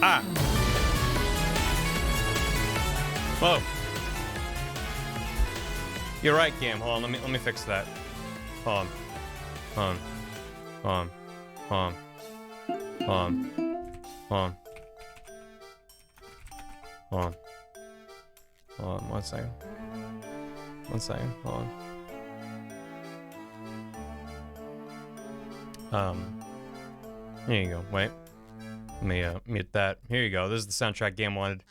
Ah! Whoa. You're right, game. Hold on, let me fix that. Hold on. Hold on. Hold on. Hold on. Hold on. Hold on. Hold on. Hold on, 1 second. 1 second, hold on. Here you go, wait. Let me, mute that. Here you go, this is the soundtrack game wanted.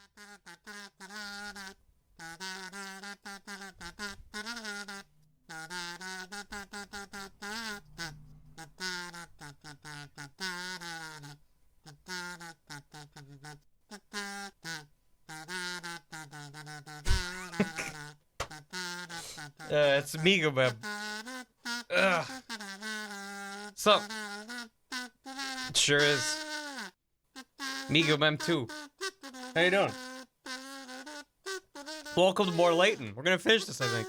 It's Mega Web. Ugh. So, it sure is. Mega Mem 2. How you doing? Welcome to more Layton. We're gonna finish this, I think.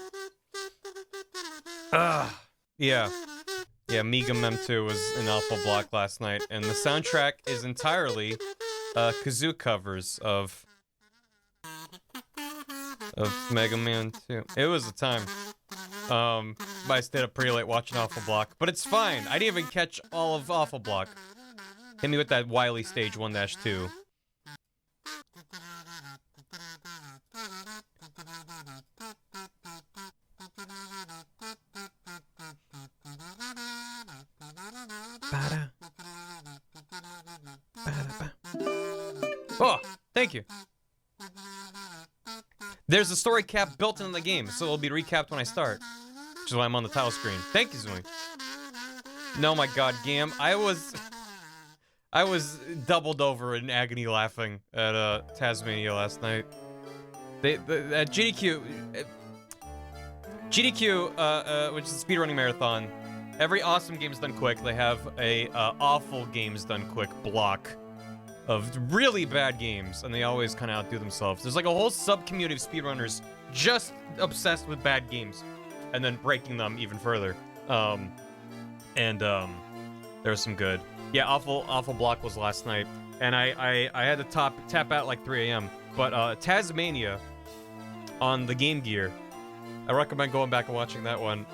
Yeah. Yeah, Mega Mem 2 was in Alpha Block last night, and the soundtrack is entirely kazoo covers of Mega Man 2. It was a time. But I stayed up pretty late watching Alpha Block, but it's fine. I didn't even catch all of Alpha Block. Hit me with that Wily Stage 1-2. Oh, thank you. There's a story cap built into the game, so it'll be recapped when I start. Which is why I'm on the title screen. Thank you, Zooey. No, my god, Gam. I was doubled over in agony laughing at Tasmania last night. At GDQ, which is a speedrunning marathon, every awesome game's done quick. They have a awful games done quick block of really bad games, and they always kind of outdo themselves. There's like a whole sub-community of speedrunners just obsessed with bad games, and then breaking them even further. There was some good. Yeah, awful block was last night, and I had to tap out like 3 a.m. But Tasmania on the Game Gear, I recommend going back and watching that one.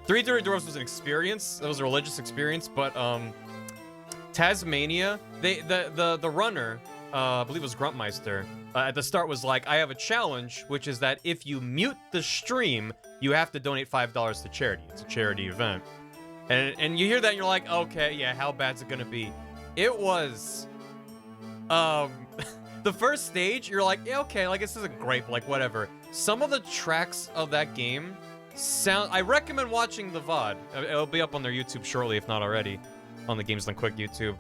3 Dirty Dwarfs was an experience. It was a religious experience, but Tasmania, the runner, I believe it was Gruntmeister, at the start was like, I have a challenge, which is that if you mute the stream, you have to donate $5 to charity. It's a charity event. And you hear that and you're like, okay, yeah, how bad's it gonna be? It was, the first stage, you're like, yeah, okay, like, this isn't great, but like, whatever. Some of the tracks of that game sound, I recommend watching the VOD. It'll be up on their YouTube shortly, if not already, on the Games Done Quick YouTube.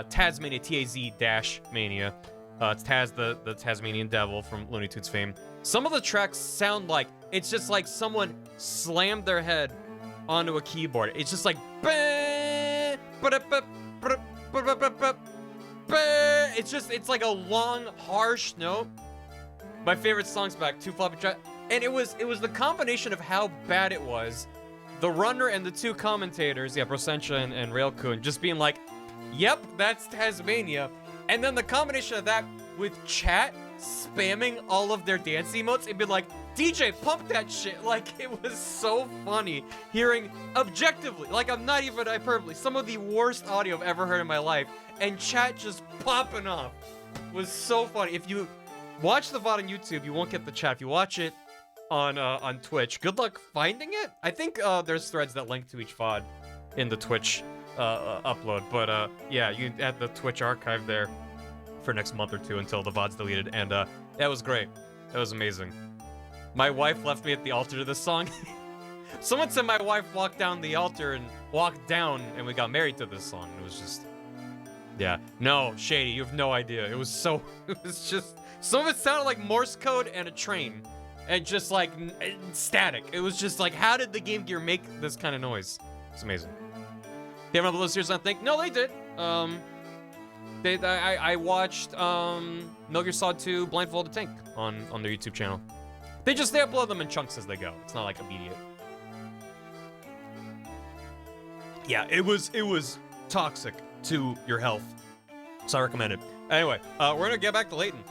Tasmania, T-A-Z-Mania. It's Taz, the Tasmanian devil from Looney Tunes fame. Some of the tracks sound like, it's just like someone slammed their head onto a keyboard. It's just like, it's like a long, harsh note. My favorite songs back, 2 floppy track. And it was the combination of how bad it was, the runner and the 2 commentators, yeah, PROFESSAH and Railcoon, just being like, yep, that's Tasmania. And then the combination of that with chat spamming all of their dance emotes, it'd be like, DJ, pump that shit. Like, it was so funny hearing objectively, like, I'm not even hyperbole, some of the worst audio I've ever heard in my life, and chat just popping off was so funny. If you watch the VOD on YouTube, you won't get the chat. If you watch it on Twitch, good luck finding it. I think there's threads that link to each VOD in the Twitch upload, but yeah, you add the Twitch archive there for next month or 2 until the VOD's deleted, and that was great. That was amazing. My wife left me at the altar to this song. Someone said my wife walked down the altar and walked down, and we got married to this song. It was just, yeah. No, Shady, you have no idea. It was just, some of it sounded like Morse code and a train, and just like static. It was just like, how did the Game Gear make this kind of noise? It's amazing. They haven't uploaded this series, I think. No, they did. I watched Metal Gear Solid 2 Blindfolded Tank on their YouTube channel. They upload them in chunks as they go. It's not like immediate. Yeah, it was toxic to your health. So I recommend it. Anyway, we're gonna get back to Layton.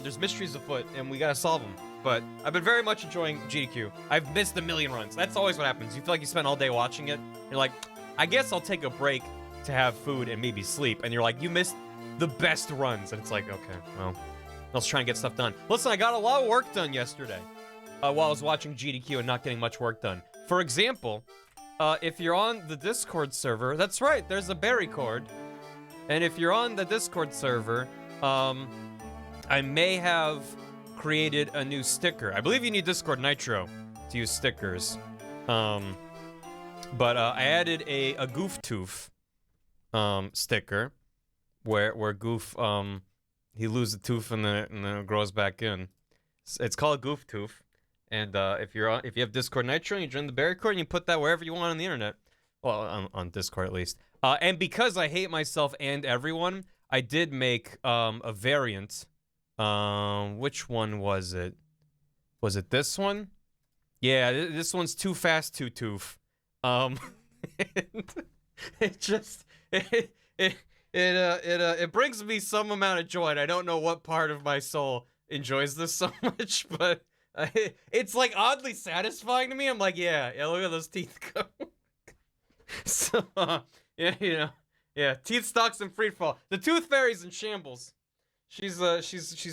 There's mysteries afoot, and we gotta solve them. But I've been very much enjoying GDQ. I've missed a million runs. That's always what happens. You feel like you spent all day watching it. You're like, I guess I'll take a break to have food and maybe sleep. And you're like, you missed the best runs. And it's like, okay, well, let's try and get stuff done. Listen, I got a lot of work done yesterday while I was watching GDQ and not getting much work done. For example, if you're on the Discord server, that's right, there's a Barry cord. And if you're on the Discord server, I may have created a new sticker. I believe you need Discord Nitro to use stickers. But I added a Goof Tooth sticker where Goof he loses a tooth and then it grows back in. It's called Goof Tooth. And if you have Discord Nitro and you join the Barry cord and you put that wherever you want on the internet. Well, on Discord at least. And because I hate myself and everyone, I did make a variant. Which one was it? Was it this one? Yeah, this one's Too Fast, Too Tooth. It brings me some amount of joy, and I don't know what part of my soul enjoys this so much, but it's like oddly satisfying to me. I'm like, yeah, look at those teeth go. So, yeah, teeth stalks and free fall. The Tooth Fairy's in shambles. She's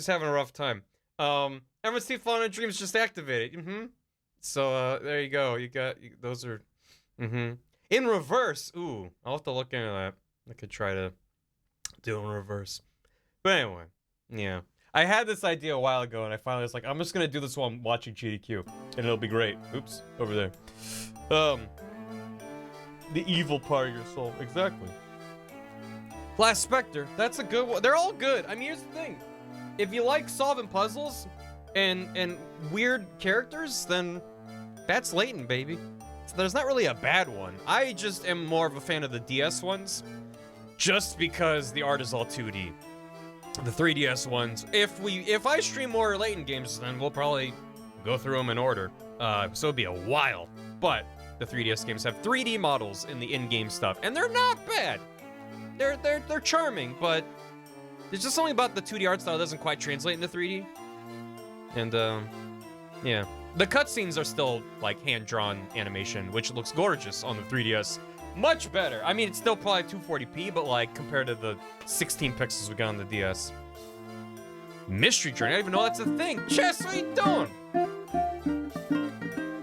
having a rough time. Everyone's teeth falling in dreams just activated. So, there you go. Those are, in reverse. Ooh, I'll have to look into that. I could try to do it in reverse. But anyway, yeah. I had this idea a while ago, and I finally was like, I'm just gonna do this while I'm watching GDQ, and it'll be great. Oops, over there. The evil part of your soul. Exactly. Last Spectre. That's a good one. They're all good. I mean, here's the thing. If you like solving puzzles and weird characters, then that's Layton, baby. So there's not really a bad one. I just am more of a fan of the DS ones, just because the art is all 2D. The 3DS ones, if I stream more Layton games, then we'll probably go through them in order. So it'd be a while. But the 3DS games have 3D models in the in-game stuff, and they're not bad. They're charming, but there's just something about the 2D art style that doesn't quite translate into 3D. And yeah, the cutscenes are still like hand-drawn animation, which looks gorgeous on the 3DS. Much better. I mean, it's still probably 240p, but like compared to the 16 pixels we got on the DS. Mystery Journey. I don't even know that's a thing. Chess, what are you doing?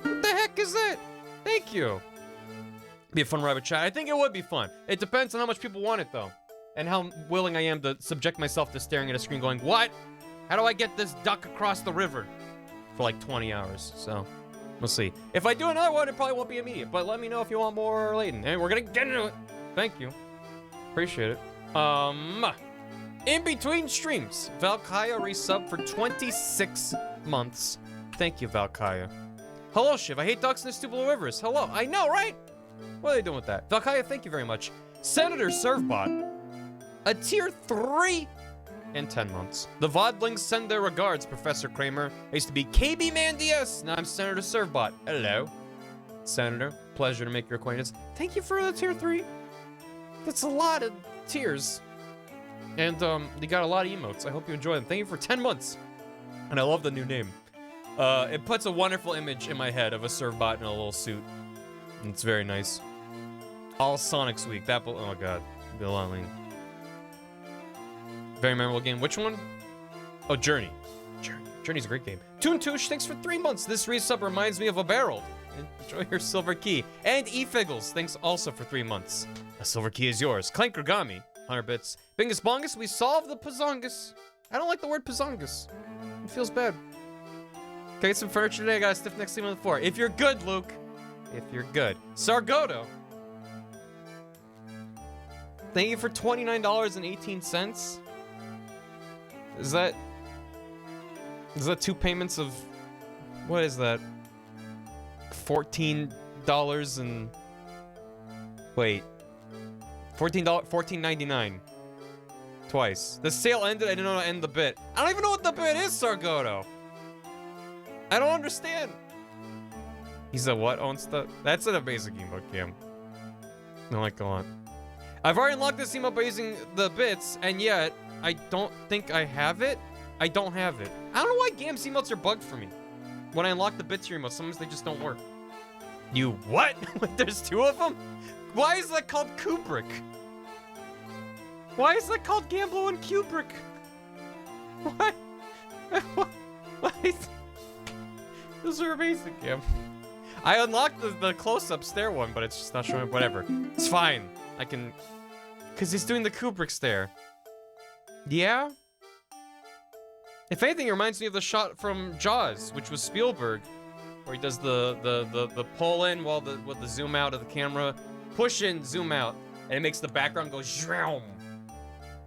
What the heck is that? Thank you. Be a fun ride with chat. I think it would be fun. It depends on how much people want it, though. And how willing I am to subject myself to staring at a screen going, what? How do I get this duck across the river? For like 20 hours, so we'll see. If I do another one, it probably won't be immediate, but let me know if you want more Layton. And we're gonna get into it. Thank you. Appreciate it. In between streams, Valkyria resub for 26 months. Thank you, Valkyria. Hello, Shiv. I hate ducks in the stupid rivers. Hello. I know, right? What are they doing with that? Valkyria, thank you very much. Senator Servbot, a tier 3 in 10 months. The Vodlings send their regards, Professor Kramer. I used to be KB Man DS. Now I'm Senator Servbot. Hello. Senator, pleasure to make your acquaintance. Thank you for the tier 3. That's a lot of tiers. And you got a lot of emotes. I hope you enjoy them. Thank you for 10 months. And I love the new name. It puts a wonderful image in my head of a Servbot in a little suit. It's very nice. All Sonics Week. That, oh god. Be a lot lean. Very memorable game. Which one? Oh, Journey. Journey's a great game. Toon Toosh, thanks for 3 months. This resub reminds me of a barrel. Enjoy your silver key. And eFiggles, thanks also for 3 months. A silver key is yours. Clank Ragami, 100 bits. Bingus Bongus, we solved the Pazongus. I don't like the word Pazongus. It feels bad. Can I get some furniture today? I got a stiff next team on the floor. If you're good, Luke. If you're good. Sargoto. Thank you for $29.18. Is that 2 payments of, what is that? $14 and, wait, $14.99 twice. The sale ended. I didn't know how to end the bit. I don't even know what the bit is, Sargoto. I don't understand. He said what owns stuff? That's an amazing emote, Cam. I like a lot. I've already unlocked this emote by using the bits, and yet I don't think I have it. I don't have it. I don't know why Gam's emotes are bugged for me. When I unlock the bits emotes, sometimes they just don't work. You what? There's 2 of them? Why is that called Kubrick? Why is that called Gamblo and Kubrick? Why? Why? Those are amazing, Gam. I unlocked the close-up stare one, but it's just not showing. Whatever. It's fine. I can... Because he's doing the Kubrick stare. Yeah? If anything, it reminds me of the shot from Jaws, which was Spielberg, where he does the pull in while with the zoom out of the camera, push in, zoom out, and it makes the background go zhoom.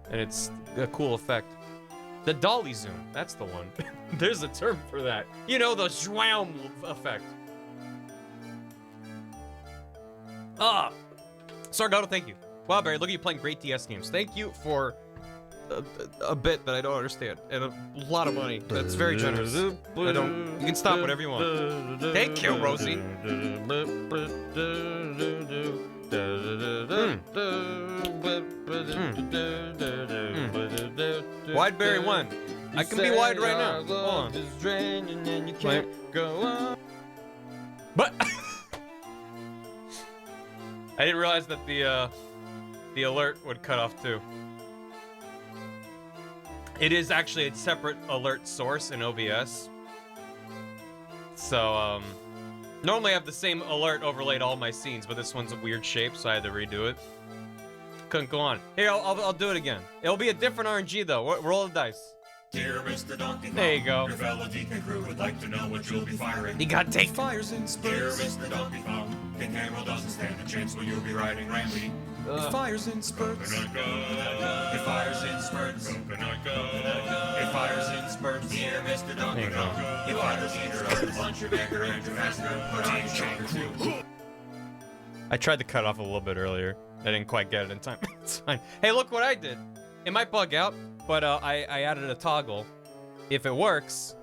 And it's a cool effect. The dolly zoom, that's the one. There's a term for that. You know, the zhoom effect. Sargato, thank you. Wow, Barry, look at you playing great DS games. Thank you for a bit that I don't understand and a lot of money. That's very generous. You can stop whatever you want. Thank you, Rosie. Wide Barry 1. I can be wide right now. Hold on. But I didn't realize that the alert would cut off too. It is actually a separate alert source in OBS. So, normally I have the same alert overlaid all my scenes, but this one's a weird shape, so I had to redo it. Couldn't go on. Here, I'll do it again. It'll be a different RNG though. Roll the dice. Dear Mr. Donkey Kong, there you go. Your fellow DK crew would like to know what you'll be firing. You gotta take fires in spurts. Dear Mr. Donkey Kong, King Campbell doesn't stand a chance when you'll be riding Randy. It fires in spurts. It fires in spurts. It fires in spurts. Dear Mr. Donkey Kong, you are the leader of the bunch, you're bigger and you're faster, but I'm stronger too. I tried to cut off a little bit earlier. I didn't quite get it in time. It's fine. Hey, look what I did. It might bug out, but I added a toggle. If it works...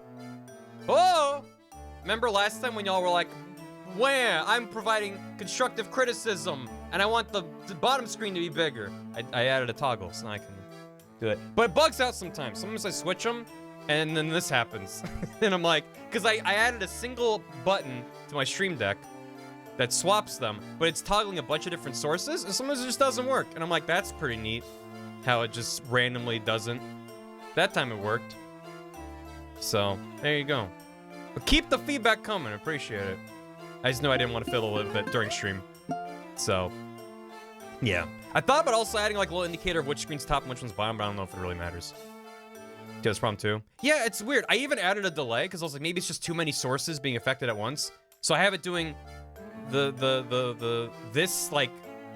Oh! Remember last time when y'all were like, wham, I'm providing constructive criticism, and I want the bottom screen to be bigger. I added a toggle, so now I can do it. But it bugs out sometimes. Sometimes I switch them, and then this happens. And I'm like, because I added a single button to my Stream Deck that swaps them, but it's toggling a bunch of different sources, and sometimes it just doesn't work. And I'm like, that's pretty neat, how it just randomly doesn't. That time it worked. So, there you go. But keep the feedback coming, appreciate it. I just know I didn't want to fiddle with it during stream. So, yeah. I thought about also adding like a little indicator of which screen's top and which one's bottom, but I don't know if it really matters. Yeah, that's problem too. Yeah, it's weird. I even added a delay, because I was like, maybe it's just too many sources being affected at once. So I have it doing this, like,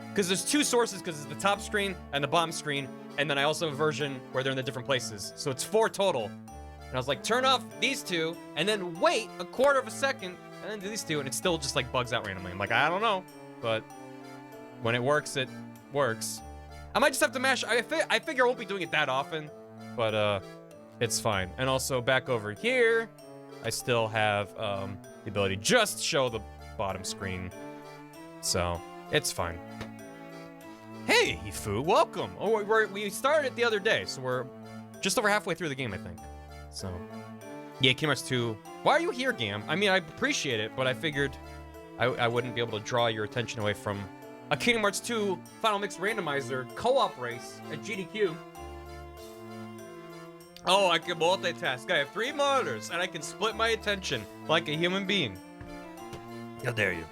because there's 2 sources, because it's the top screen and the bottom screen, and then I also have a version where they're in the different places. So it's 4 total. And I was like, turn off these 2, and then wait a quarter of a second, and then do these 2, and it still just like bugs out randomly. I'm like, I don't know, but when it works, it works. I might just have to mash. I figure I won't be doing it that often, but it's fine. And also back over here, I still have the ability to just show the bottom screen, so it's fine. Hey, Hifu, welcome. Oh, we started it the other day, so we're just over halfway through the game, I think. So, yeah, Kingdom Hearts 2. Why are you here, Gam? I mean, I appreciate it, but I figured I wouldn't be able to draw your attention away from a Kingdom Hearts 2 Final Mix Randomizer co-op race at GDQ. Oh, I can multitask. I have 3 monitors, and I can split my attention like a human being. How dare you?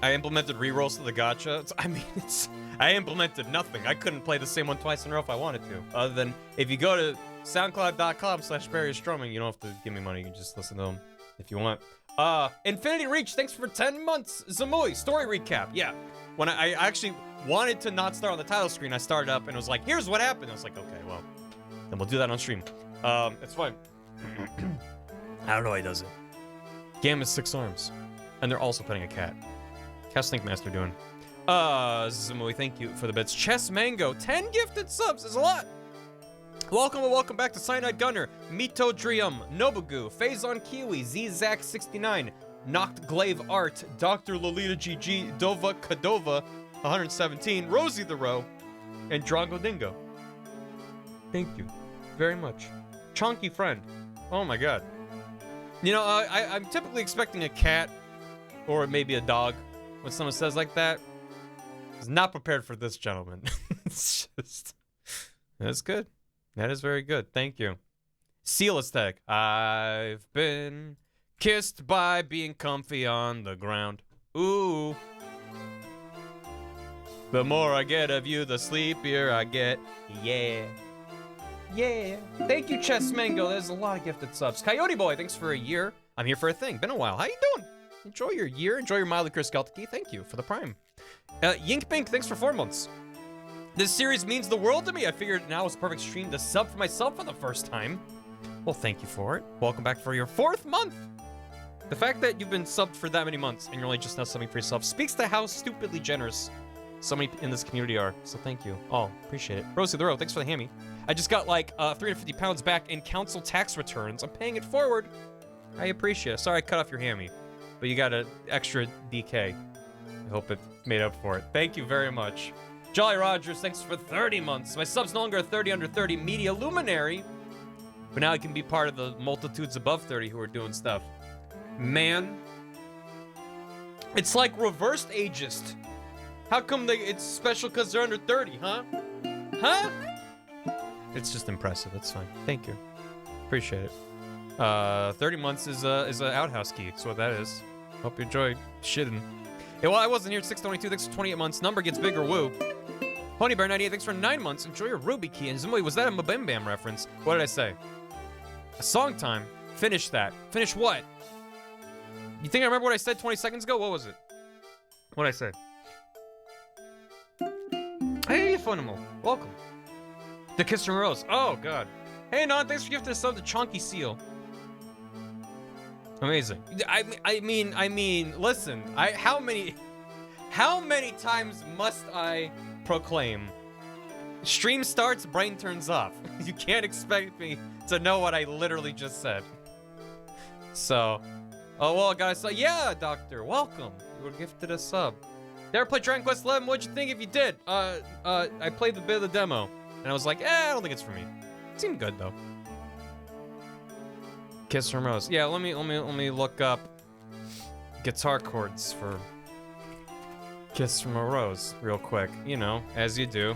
I implemented rerolls to the gacha. I implemented nothing. I couldn't play the same one twice in a row if I wanted to. Other than, if you go to soundcloud.com/BarryIsStreaming, you don't have to give me money. You can just listen to them if you want. Infinity Reach, thanks for 10 months. Zamui, story recap. Yeah. When I actually wanted to not start on the title screen, I started up and it was like, here's what happened. I was like, okay, well, then we'll do that on stream. It's fine. I don't know how he does it. Gam has 6 arms. And they're also petting a cat. How's Snake Master doing? Zamui, thank you for the bits. Chess Mango, 10 gifted subs is a lot. Welcome and welcome back to Cyanide Gunner, Mito Drium, Nobugu, Phazon Kiwi, Zzack69, Noct Glaive Art, Dr. Lolita GG, Dova Kadova, 117, Rosie the Row, and Drongo Dingo. Thank you very much. Chunky friend. Oh my god. You know, I'm typically expecting a cat or maybe a dog when someone says like that. I was not prepared for this gentleman. It's just... That's good. That is very good. Thank you. Seal aesthetic. I've been kissed by being comfy on the ground. Ooh. The more I get of you, the sleepier I get. Yeah. Yeah. Thank you, Chess Mango. There's a lot of gifted subs. Coyote Boy, thanks for a year. I'm here for a thing. Been a while. How you doing? Enjoy your year. Enjoy your mildly cursed Celtic. Thank you for the prime. Yink Pink, thanks for 4 months. This series means the world to me. I figured now is a perfect stream to sub for myself for the first time. Well, thank you for it. Welcome back for your 4th month. The fact that you've been subbed for that many months and you're only just now subbing for yourself speaks to how stupidly generous so many in this community are. So thank you all. Appreciate it. Rosie the Row, thanks for the hammy. I just got like 350 pounds back in council tax returns. I'm paying it forward. I appreciate it. Sorry I cut off your hammy, but you got an extra DK. I hope it made up for it. Thank you very much. Jolly Rogers, thanks for 30 months. My sub's no longer a 30 under 30 media luminary, but now I can be part of the multitudes above 30 who are doing stuff. Man, it's like reversed ageist. How come it's special because they're under 30, huh? Huh? It's just impressive. It's fine. Thank you. Appreciate it. 30 months is an outhouse key. That's what that is. Hope you enjoyed shitting. Yeah, well, I wasn't here at 622. Thanks for 28 months. Number gets bigger. Woo. Ponybear98, thanks for 9 months. Enjoy your Ruby key. And wait, was that a Mabim Bam reference? What did I say? A song time. Finish that. Finish what? You think I remember what I said 20 seconds ago? What was it? What did I say? Hey, Funimal. Welcome. The Kiss from Rose. Oh, God. Hey, Non, thanks for gifting us sub to Chonky Seal. Amazing. I mean, listen. How many times must I proclaim? Stream starts, brain turns off. You can't expect me to know what I literally just said. So, oh well, guys. So yeah, Doctor, welcome. You were gifted a sub. Did you ever play Dragon Quest XI? What'd you think if you did? I played the bit of the demo, and I was like, I don't think it's for me. It seemed good though. Kiss from Rose. Yeah, let me look up guitar chords for Kiss from a Rose real quick. You know, as you do.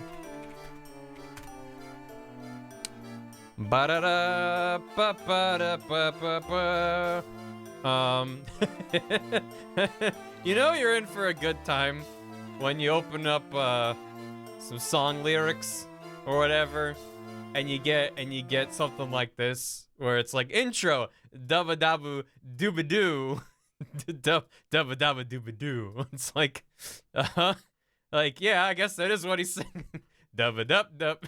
Ba-da-da, ba-ba-da-ba-ba-ba. You know you're in for a good time when you open up some song lyrics or whatever, and you get something like this where it's like intro dubba dabu dooba doo dubba dabba dooba doo. It's like like yeah, I guess that is what he's saying. Dubba dub dub.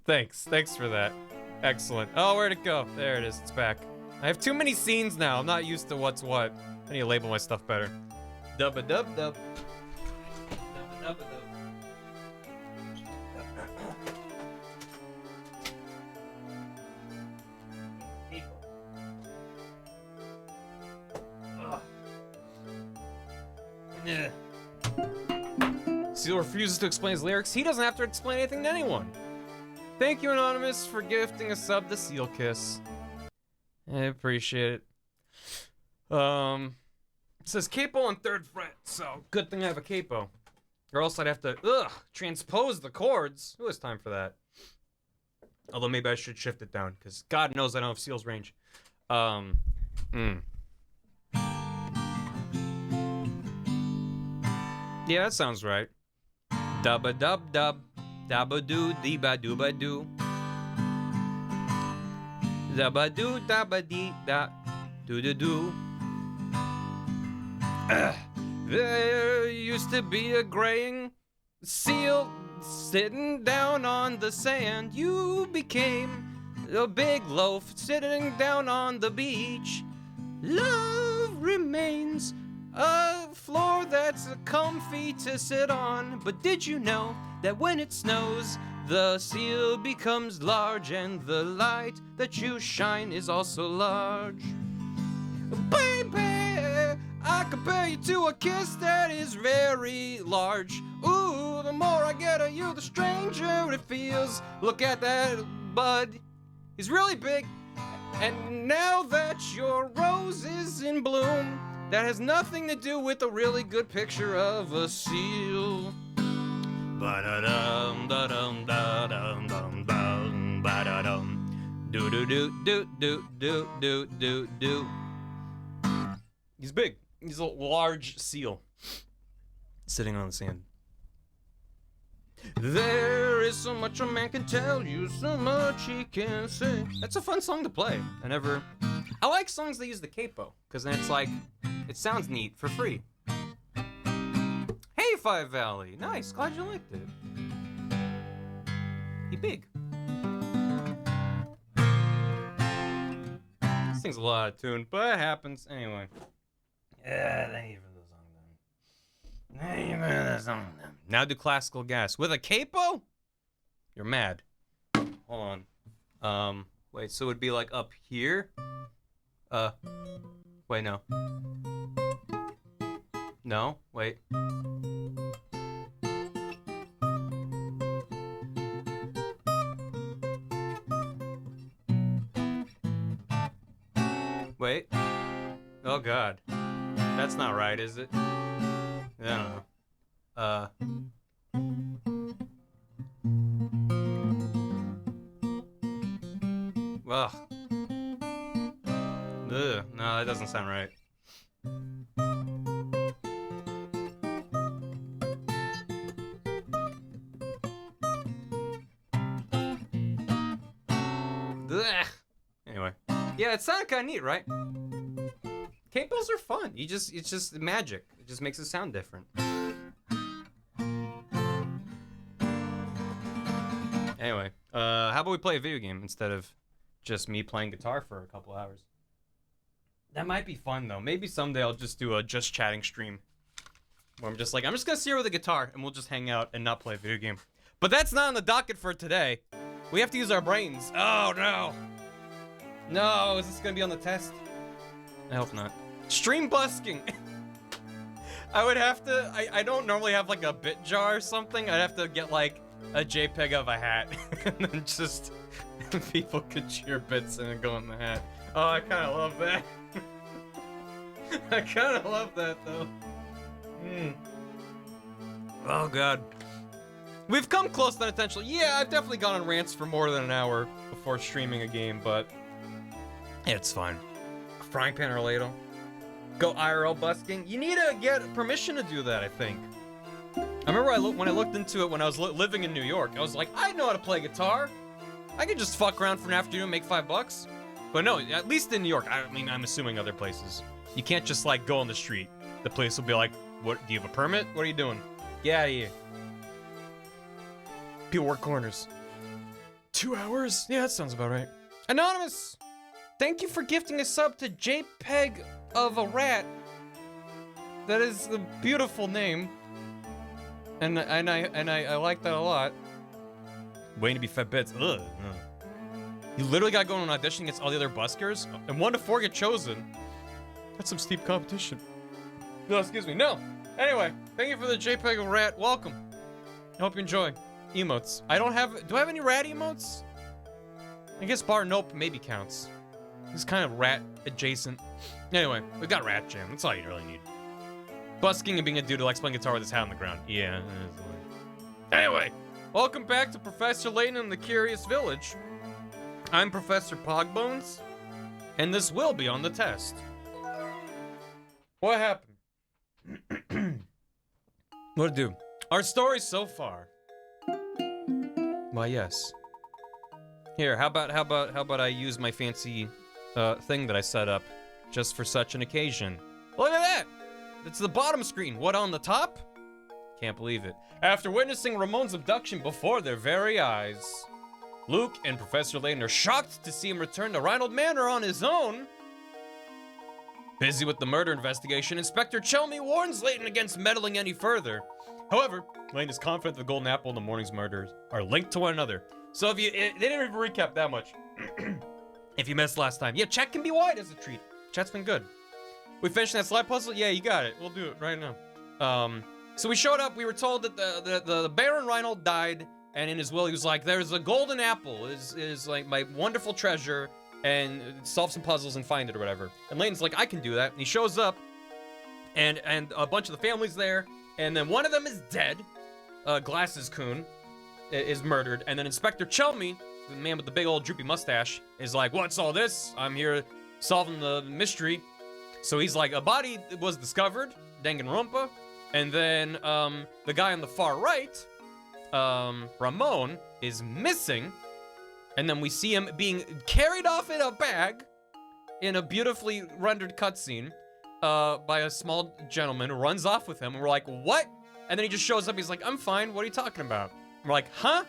Thanks for that. Excellent. Oh, where'd it go? There it is. It's back. I have too many scenes now. I'm not used to what's what. I need to label my stuff better. Dubba dub dub. Dubba dubba dub. Yeah. Seal refuses to explain his lyrics. He doesn't have to explain anything to anyone. Thank you, Anonymous, for gifting a sub to Seal Kiss. I appreciate it. It says capo on 3rd fret, so good thing I have a capo. Or else I'd have to, transpose the chords. Who has time for that? Although maybe I should shift it down, because God knows I don't have Seal's range. Yeah, that sounds right. Dubba dub dub. Dabba doo dee ba doo ba doo. Dabba doo dabba dee da doo doo doo. There used to be a graying seal sitting down on the sand. You became a big loaf sitting down on the beach. Love remains a floor that's comfy to sit on. But did you know that when it snows, the seal becomes large and the light that you shine is also large? Baby, I compare you to a kiss that is very large. Ooh, the more I get of you, the stranger it feels. Look at that bud, he's really big. And now that your rose is in bloom, that has nothing to do with a really good picture of a seal. Ba-da-dum, da-dum, da-dum, dum, dum, ba-da-dum. Do-do-do-do-do-do-do-do. He's big. He's a large seal sitting on the sand. There is so much a man can tell you, so much he can say. That's a fun song to play. I like songs that use the capo, because then it's like, it sounds neat for free. Hey, Five Valley. Nice, glad you liked it. He big. This thing's a lot of tune, but it happens anyway. Yeah, thank you for the song then. Thank you for the song then. Now do classical gas. With a capo? You're mad. Hold on. Wait, so it would be like up here? Wait, no. No, wait. Wait. Oh god. That's not right, is it? I don't know. Well. Ugh, no, that doesn't sound right. Ugh. Anyway. Yeah, it sounded kind of neat, right? Capos are fun. It's just magic. It just makes it sound different. Anyway, how about we play a video game instead of just me playing guitar for a couple hours? That might be fun though. Maybe someday I'll just do a just chatting stream where I'm just gonna sit here with a guitar and we'll just hang out and not play a video game. But that's not on the docket for today. We have to use our brains. Oh no. No, is this gonna be on the test? I hope not. Stream busking. I would have to, I don't normally have like a bit jar or something. I'd have to get like a JPEG of a hat and then just people could cheer bits and go in the hat. Oh, I kind of love that. I kind of love that though. Oh god. We've come close to unintentional. Yeah, I've definitely gone on rants for more than an hour before streaming a game, but it's fine. A frying pan or a ladle. Go IRL busking. You need to get permission to do that, I think. I remember when I looked into it when I was living in New York, I was like, I know how to play guitar. I could just fuck around for an afternoon and make $5. But no, at least in New York, I mean, I'm assuming other places. You can't just like go on the street. The place will be like, what, do you have a permit? What are you doing? Get out of here. People work corners. 2 hours? Yeah, that sounds about right. Anonymous! Thank you for gifting a sub to JPEG of a rat. That is a beautiful name. And I like that a lot. Waiting to be fed bits. Ugh. You literally got to go on an audition against all the other buskers, and 1 to 4 get chosen. That's some steep competition. No, excuse me, no. Anyway, thank you for the JPEG of rat. Welcome. I hope you enjoy. Emotes. I don't have, do I have any rat emotes? I guess bar nope maybe counts. It's kind of rat adjacent. Anyway, we got Rat Jam. That's all you really need. Busking and being a dude who likes playing guitar with his hat on the ground. Yeah. Anyway, welcome back to Professor Layton in the Curious Village. I'm Professor Pogbones, and this will be on the test. What happened? What'd it do? Our story so far. Why, yes. Here, how about I use my fancy thing that I set up just for such an occasion. Look at that! It's the bottom screen. What on the top? Can't believe it. After witnessing Ramon's abduction before their very eyes, Luke and Professor Layton are shocked to see him return to Reinhold Manor on his own. Busy with the murder investigation, Inspector Chelmy warns Layton against meddling any further. However, Layton is confident the Golden Apple and the morning's murders are linked to one another. So if they didn't even recap that much. If you missed last time. Yeah, chat can be wide as a treat. Chat's been good. We finished that slide puzzle? Yeah, you got it. We'll do it right now. So we showed up. We were told that the Baron Reinhold died, and in his will, he was like, "There's a golden apple. Is like my wonderful treasure, and solve some puzzles and find it or whatever." And Layton's like, "I can do that." And he shows up, and a bunch of the family's there, and then one of them is dead. Glasses Coon is murdered, and then Inspector Chelmy, the man with the big old droopy mustache, is like, "What's all this? I'm here solving the mystery." So he's like, a body was discovered, Danganronpa, and then the guy on the far right, Ramon, is missing, and then we see him being carried off in a bag in a beautifully rendered cutscene by a small gentleman who runs off with him, and we're like, what? And then he just shows up, he's like, I'm fine, what are you talking about? And we're like, huh?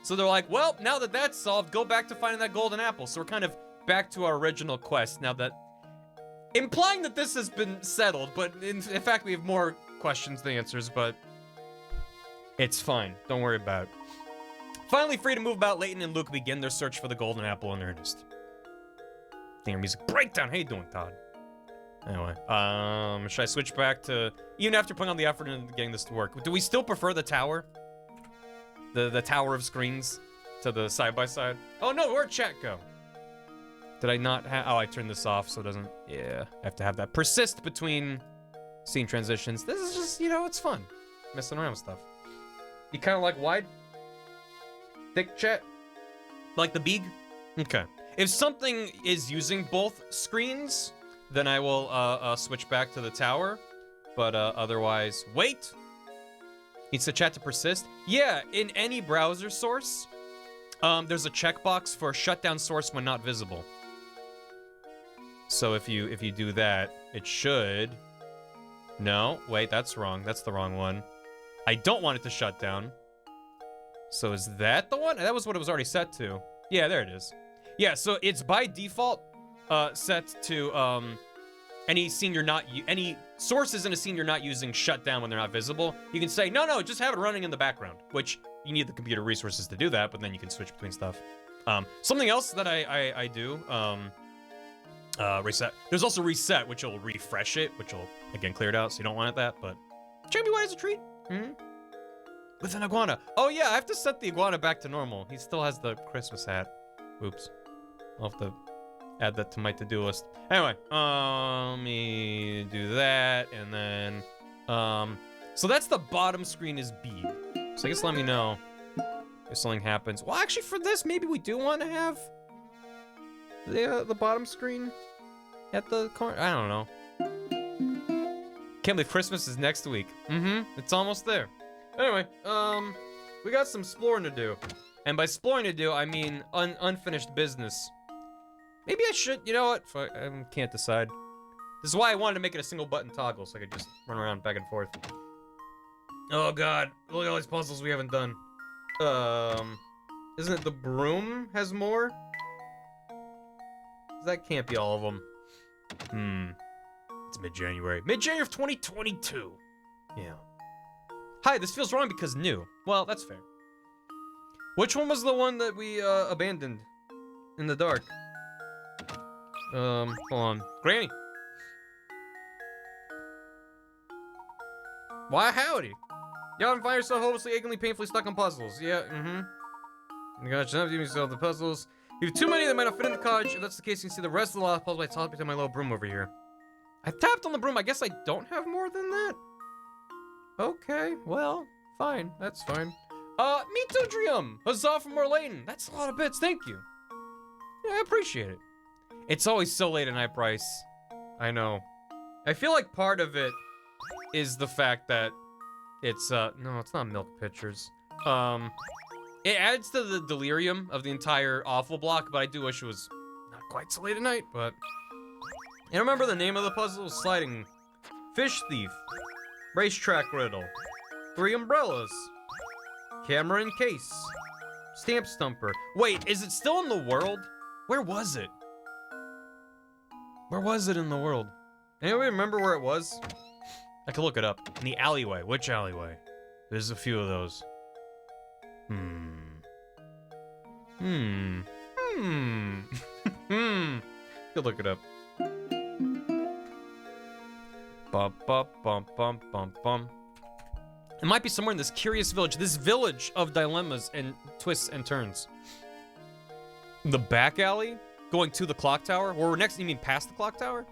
So they're like, well, now that that's solved, go back to finding that golden apple. So we're kind of back to our original quest now that, implying that this has been settled, but in fact we have more questions than answers, but it's fine, don't worry about it. Finally free to move about, Layton and Luke begin their search for the golden apple in earnest. Damn, music breakdown. How you doing, Todd? Anyway, should I switch back to, even after putting on the effort and getting this to work, do we still prefer the tower? The tower of screens to the side-by-side? Oh no, where'd chat go? Did I not have, oh, I turned this off so it doesn't, yeah, I have to have that persist between scene transitions. This is just, you know, it's fun. Messing around with stuff. You kind of like wide? Thick chat? Like the beag? Okay. If something is using both screens, then I will switch back to the tower. But otherwise, wait. Needs the chat to persist. Yeah, in any browser source, there's a checkbox for shut down source when not visible. So if you do that, it should. No, wait, that's wrong. That's the wrong one. I don't want it to shut down. So is that the one? That was what it was already set to. Yeah, there it is. Yeah, so it's by default set to any scene you're not any sources in a scene you're not using shut down when they're not visible. You can say no, just have it running in the background, which you need the computer resources to do that, but then you can switch between stuff. Something else that I do reset. There's also reset, which will refresh it, which will again clear it out, so you don't want it that. But Jamie White is a treat. With an iguana. Oh yeah, I have to set the iguana back to normal. He still has the Christmas hat. Oops. I'll have to add that to my to-do list. Anyway, let me do that, and then, so that's the bottom screen is B. So I guess let me know if something happens. Well, actually for this, maybe we do want to have the bottom screen at the corner. I don't know. Can't believe Christmas is next week. It's almost there. Anyway, we got some exploring to do. And by exploring to do, I mean unfinished business. Maybe I should, you know what? I can't decide. This is why I wanted to make it a single button toggle so I could just run around back and forth. Oh god, look at all these puzzles we haven't done. Isn't it the broom has more? That can't be all of them. It's mid-January. Mid-January of 2022. Yeah. Hi, this feels wrong because new. Well, that's fair. Which one was the one that we abandoned in the dark? Hold on. Granny. Why howdy. You often find yourself hopelessly, achingly, painfully stuck on puzzles. Yeah, You gotta jump to solve the puzzles. You have too many that might not fit in the cottage. If that's the case, you can see the rest of the last puzzle I tossed between my little broom over here. I tapped on the broom. I guess I don't have more than that? Okay, well, fine. That's fine. Metodrium! Huzzah for more Layton! That's a lot of bits, thank you. Yeah, I appreciate it. It's always so late at night, Bryce. I know. I feel like part of it is the fact that it's, no, it's not milk pitchers. It adds to the delirium of the entire awful block, but I do wish it was not quite so late at night, but... And remember the name of the puzzle? Sliding Fish Thief. Racetrack Riddle. 3 Umbrellas. Camera in Case. Stamp Stumper. Wait, is it still in the world? Where was it? Where was it in the world? Anybody remember where it was? I can look it up. In the alleyway. Which alleyway? There's a few of those. You'll look it up. Bum, bum, bum, bum, bum, bum. It might be somewhere in this curious village. This village of dilemmas and twists and turns. The back alley? Going to the clock tower? Or next, you mean past the clock tower?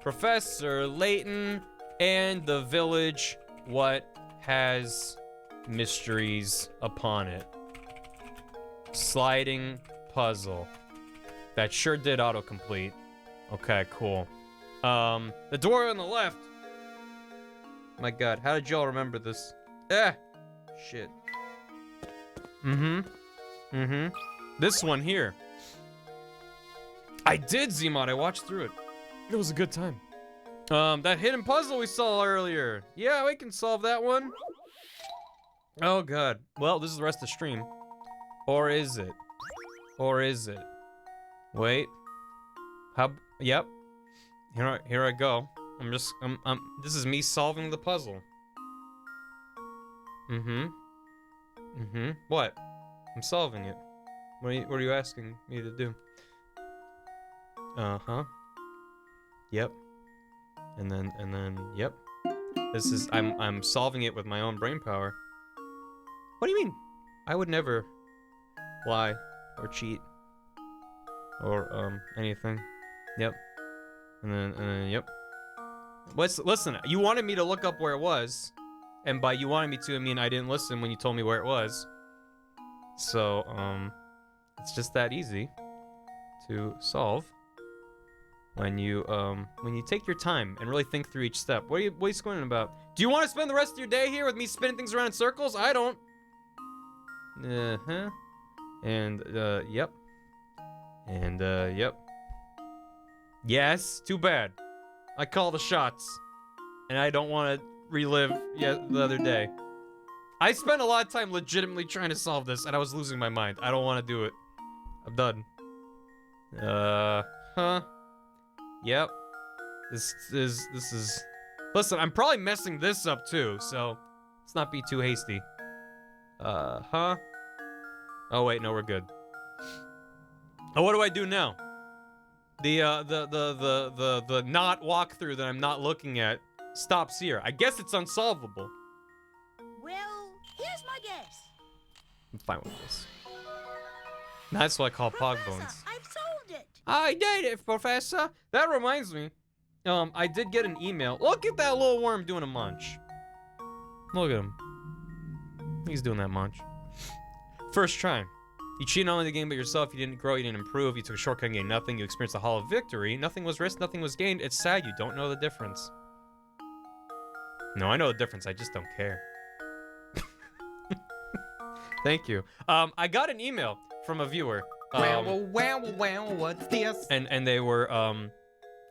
Professor Layton and the village. What has mysteries upon it? Sliding puzzle. That sure did autocomplete. Okay, cool. The door on the left. My god, how did y'all remember this? Shit. This one here. I did Zmod, I watched through it. It was a good time. That hidden puzzle we saw earlier. Yeah, we can solve that one. Oh god. Well, this is the rest of the stream. Or is it? Or is it? Wait. Yep. Here I go. This is me solving the puzzle. What? I'm solving it. What are you asking me to do? Yep. And then, yep. This is, I'm solving it with my own brain power. What do you mean? I would never lie or cheat or, anything. Yep. And then, yep. Listen, you wanted me to look up where it was, and by you wanted me to, I mean I didn't listen when you told me where it was. So, it's just that easy to solve when you take your time and really think through each step. What are you squinting about? Do you want to spend the rest of your day here with me spinning things around in circles? I don't. And, yep. And, yep. Yes, too bad. I call the shots. And I don't want to relive the other day. I spent a lot of time legitimately trying to solve this, and I was losing my mind. I don't want to do it. I'm done. Yep. This is... Listen, I'm probably messing this up too, so let's not be too hasty. Oh wait, no, we're good. Oh, what do I do now? The not walkthrough that I'm not looking at stops here. I guess it's unsolvable. Well, here's my guess. I'm fine with this. That's what I call pog bones. I've solved it. I did it, Professor. That reminds me. I did get an email. Look at that little worm doing a munch. Look at him. He's doing that munch. First try. You cheated on the game but yourself. You didn't grow, you didn't improve. You took a shortcut and gained nothing. You experienced a hollow victory. Nothing was risked, nothing was gained. It's sad you don't know the difference. No, I know the difference. I just don't care. Thank you. I got an email from a viewer. What's this? And they were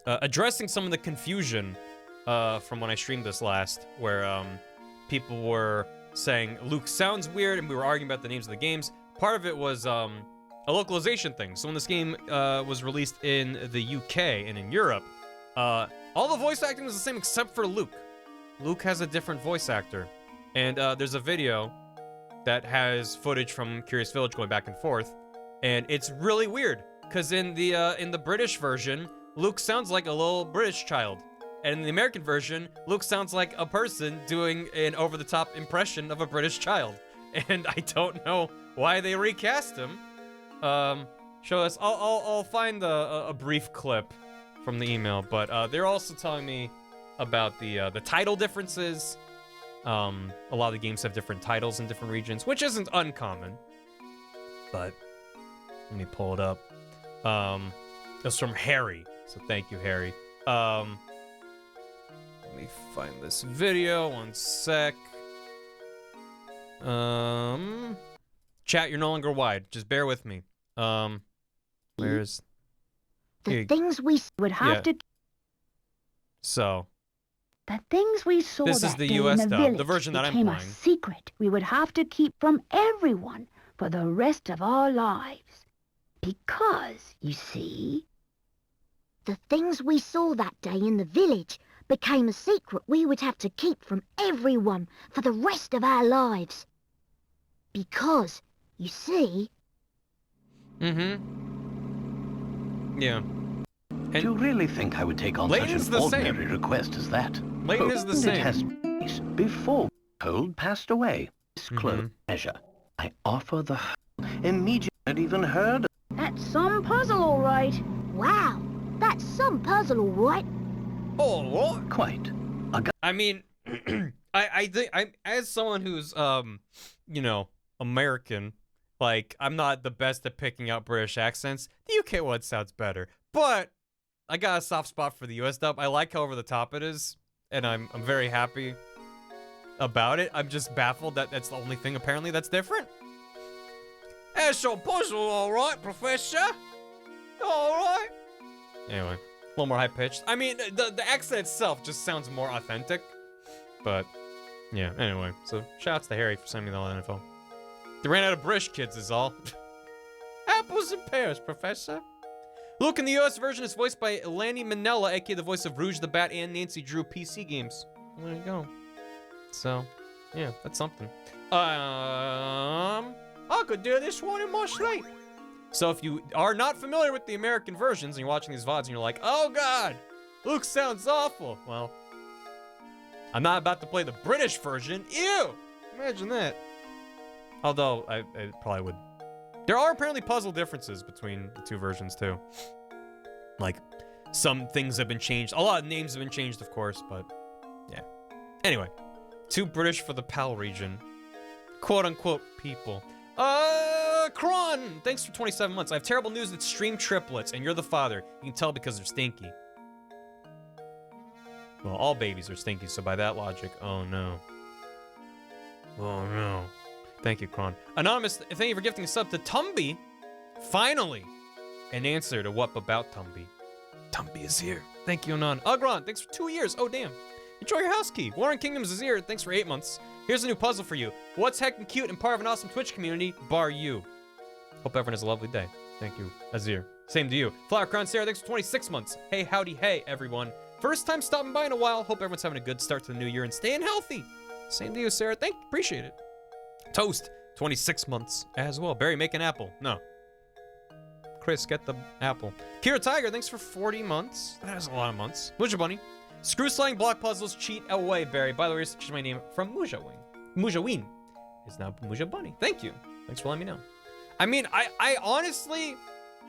addressing some of the confusion from when I streamed this last, where people were saying Luke sounds weird, and we were arguing about the names of the games. Part of it was a localization thing. So when this game was released in the UK and in Europe, all the voice acting was the same except for Luke. Luke has a different voice actor, and there's a video that has footage from Curious Village going back and forth, and it's really weird because in the British version, Luke sounds like a little British child, and in the American version, Luke sounds like a person doing an over-the-top impression of a British child, and I don't know why they recast him. Show us. I'll find a brief clip from the email, but they're also telling me about the title differences. A lot of the games have different titles in different regions, which isn't uncommon. But let me pull it up. It's from Harry, so thank you, Harry. Let me find this video. One sec. Chat, you're no longer wide. Just bear with me. Where's The things we would have to. So. The things we saw This is that the day US in the dub, the village version that I'm became playing. a secret we would have to keep from everyone for the rest of our lives. Because, you see, the things we saw that day in the village became a secret we would have to keep from everyone for the rest of our lives. Because, you see... Yeah. And do you really think I would take on Layton's such the an same. ordinary request as that? Layton is the And same. It has place before Cold passed away. Disclosed measure. I offer the immediate even heard. That's some puzzle, all right. Wow, that's some puzzle, all right. Oh, what? Quite. I mean, I think as someone who's you know, American, like I'm not the best at picking out British accents. The UK one sounds better, but I got a soft spot for the US dub. I like how over the top it is, and I'm very happy about it. I'm just baffled that that's the only thing apparently that's different. That's your puzzle, all right, Professor. All right. Anyway, a little more high pitched. I mean, the accent itself just sounds more authentic. But yeah. Anyway, so shout-outs to Harry for sending me all that info. They ran out of British kids, is all. Apples and pears, Professor. Luke in the US version is voiced by Lanny Minella, aka the voice of Rouge the Bat and Nancy Drew PC games. There you go. So, yeah, that's something. I could do this one in my sleep. So if you are not familiar with the American versions and you're watching these VODs and you're like, oh God, Luke sounds awful. Well, I'm not about to play the British version. Ew! Imagine that. Although, I probably would. There are apparently puzzle differences between the two versions too. Like, some things have been changed. A lot of names have been changed, of course, but yeah. Anyway, too British for the PAL region. Quote unquote people. Kron, thanks for 27 months. I have terrible news. It's stream triplets, and you're the father. You can tell because they're stinky. Well, all babies are stinky, so by that logic, oh no. Oh no. Thank you, Kron. Anonymous, thank you for gifting a sub to Tumby. Finally, an answer to what about Tumby. Tumby is here. Thank you, Anon. Ugron, thanks for 2 years. Oh, damn. Enjoy your house key. Warren Kingdoms is here. Thanks for 8 months. Here's a new puzzle for you. What's heckin' cute and part of an awesome Twitch community, bar you? Hope everyone has a lovely day. Thank you, Azir. Same to you. Flower Crown Sarah, thanks for 26 months. Hey, howdy, hey, everyone. First time stopping by in a while. Hope everyone's having a good start to the new year and staying healthy. Same to you, Sarah. Appreciate it. Toast, 26 months as well. Barry, make an apple. No. Chris, get the apple. Kira Tiger, thanks for 40 months. That is a lot of months. Muja Bunny. Screw sliding block puzzles cheat away, Barry. By the way, change my name from Mujaween. Mujaween is now Muja Bunny. Thank you. Thanks for letting me know. I mean, I honestly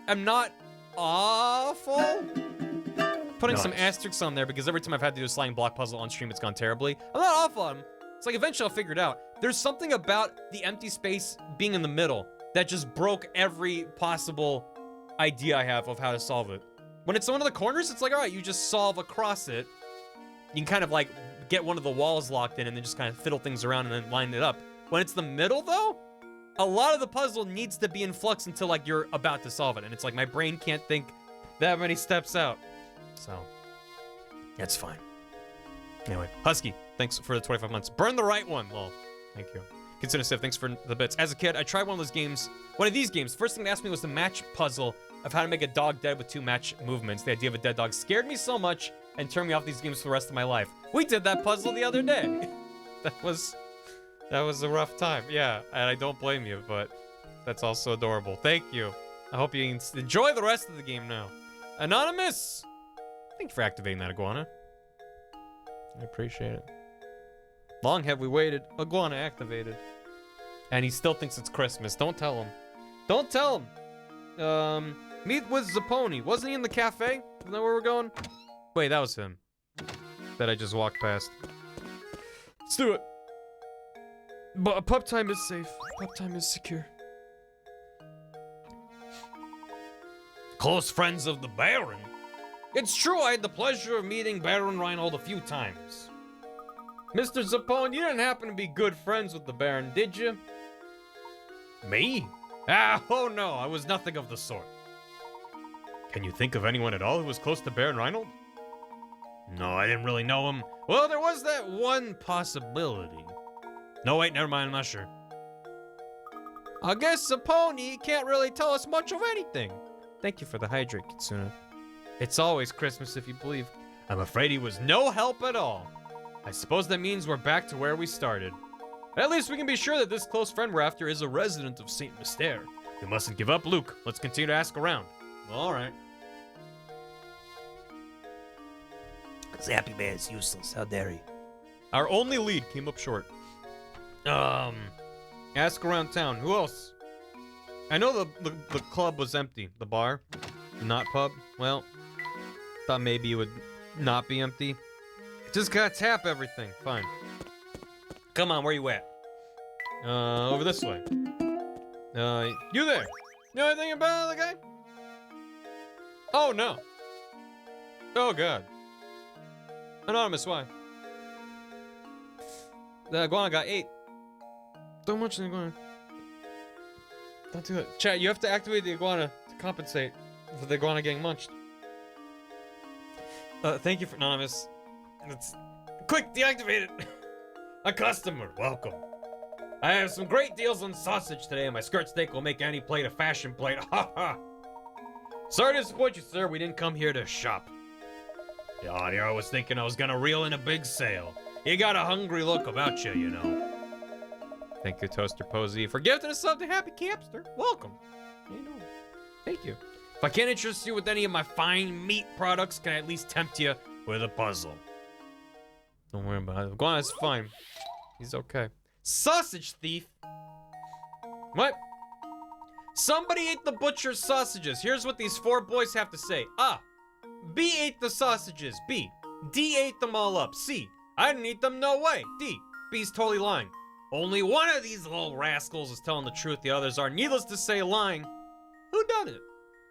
am not awful. Putting some asterisks on there because every time I've had to do a sliding block puzzle on stream, it's gone terribly. I'm not awful on them. It's like eventually I'll figure it out. There's something about the empty space being in the middle that just broke every possible idea I have of how to solve it. When it's one of the corners, it's like, all right, you just solve across it. You can kind of like get one of the walls locked in and then just kind of fiddle things around and then line it up. When it's the middle though, a lot of the puzzle needs to be in flux until like you're about to solve it. And it's like my brain can't think that many steps out. So, that's fine. Anyway, Husky, thanks for the 25 months. Burn the right one, lol. Thank you. Consider Civ, thanks for the bits. As a kid, I tried one of these games. First thing they asked me was the match puzzle of how to make a dog dead with 2 match movements. The idea of a dead dog scared me so much and turned me off these games for the rest of my life. We did that puzzle the other day. That was a rough time. Yeah, and I don't blame you, but that's also adorable. Thank you. I hope you enjoy the rest of the game now. Anonymous! Thank you for activating that iguana. I appreciate it. Long have we waited. Iguana activated. And he still thinks it's Christmas. Don't tell him. Don't tell him. Meet with Zapponi. Wasn't he in the cafe? Isn't that where we're going? Wait, that was him. That I just walked past. Let's do it. But pup time is safe. Pup time is secure. Close friends of the Baron? It's true, I had the pleasure of meeting Baron Reinhold a few times. Mr. Zappone, you didn't happen to be good friends with the Baron, did you? Me? Oh no, I was nothing of the sort. Can you think of anyone at all who was close to Baron Reinhold? No, I didn't really know him. Well, there was that one possibility. No, wait, never mind, I'm not sure. I guess Zappone can't really tell us much of anything. Thank you for the hydrate, Kitsuna. It's always Christmas if you believe. I'm afraid he was no help at all. I suppose that means we're back to where we started. At least we can be sure that this close friend we're after is a resident of St. Mystere. We mustn't give up, Luke. Let's continue to ask around. All right. Zappy Man's useless. How dare he? Our only lead came up short. Ask around town. Who else? I know the club was empty. The bar, not pub. Well, thought maybe it would not be empty. Just gotta tap everything. Fine. Come on, where you at? Over this way. You there? You know anything about the guy? Oh no. Oh god. Anonymous, why? The iguana got 8. Don't munch the iguana. Don't do it. Chat, you have to activate the iguana to compensate for the iguana getting munched. Thank you for Anonymous. It's... Quick, deactivate it! A customer, welcome. I have some great deals on sausage today, and my skirt steak will make any plate a fashion plate. Ha ha! Sorry to disappoint you, sir. We didn't come here to shop. Yeah, I was thinking I was gonna reel in a big sale. You got a hungry look about you, you know. Thank you, Toaster Posey, for gifting us something. Happy Campster. Welcome. How you doing? Thank you. If I can't interest you with any of my fine meat products, can I at least tempt you with a puzzle? Don't worry about it. Iguana's fine. He's okay. Sausage thief. What? Somebody ate the butcher's sausages. Here's what these 4 boys have to say. A. B ate the sausages. B. D ate them all up. C. I didn't eat them, no way. D. B's totally lying. Only one of these little rascals is telling the truth. The others are, needless to say, lying. Who done it?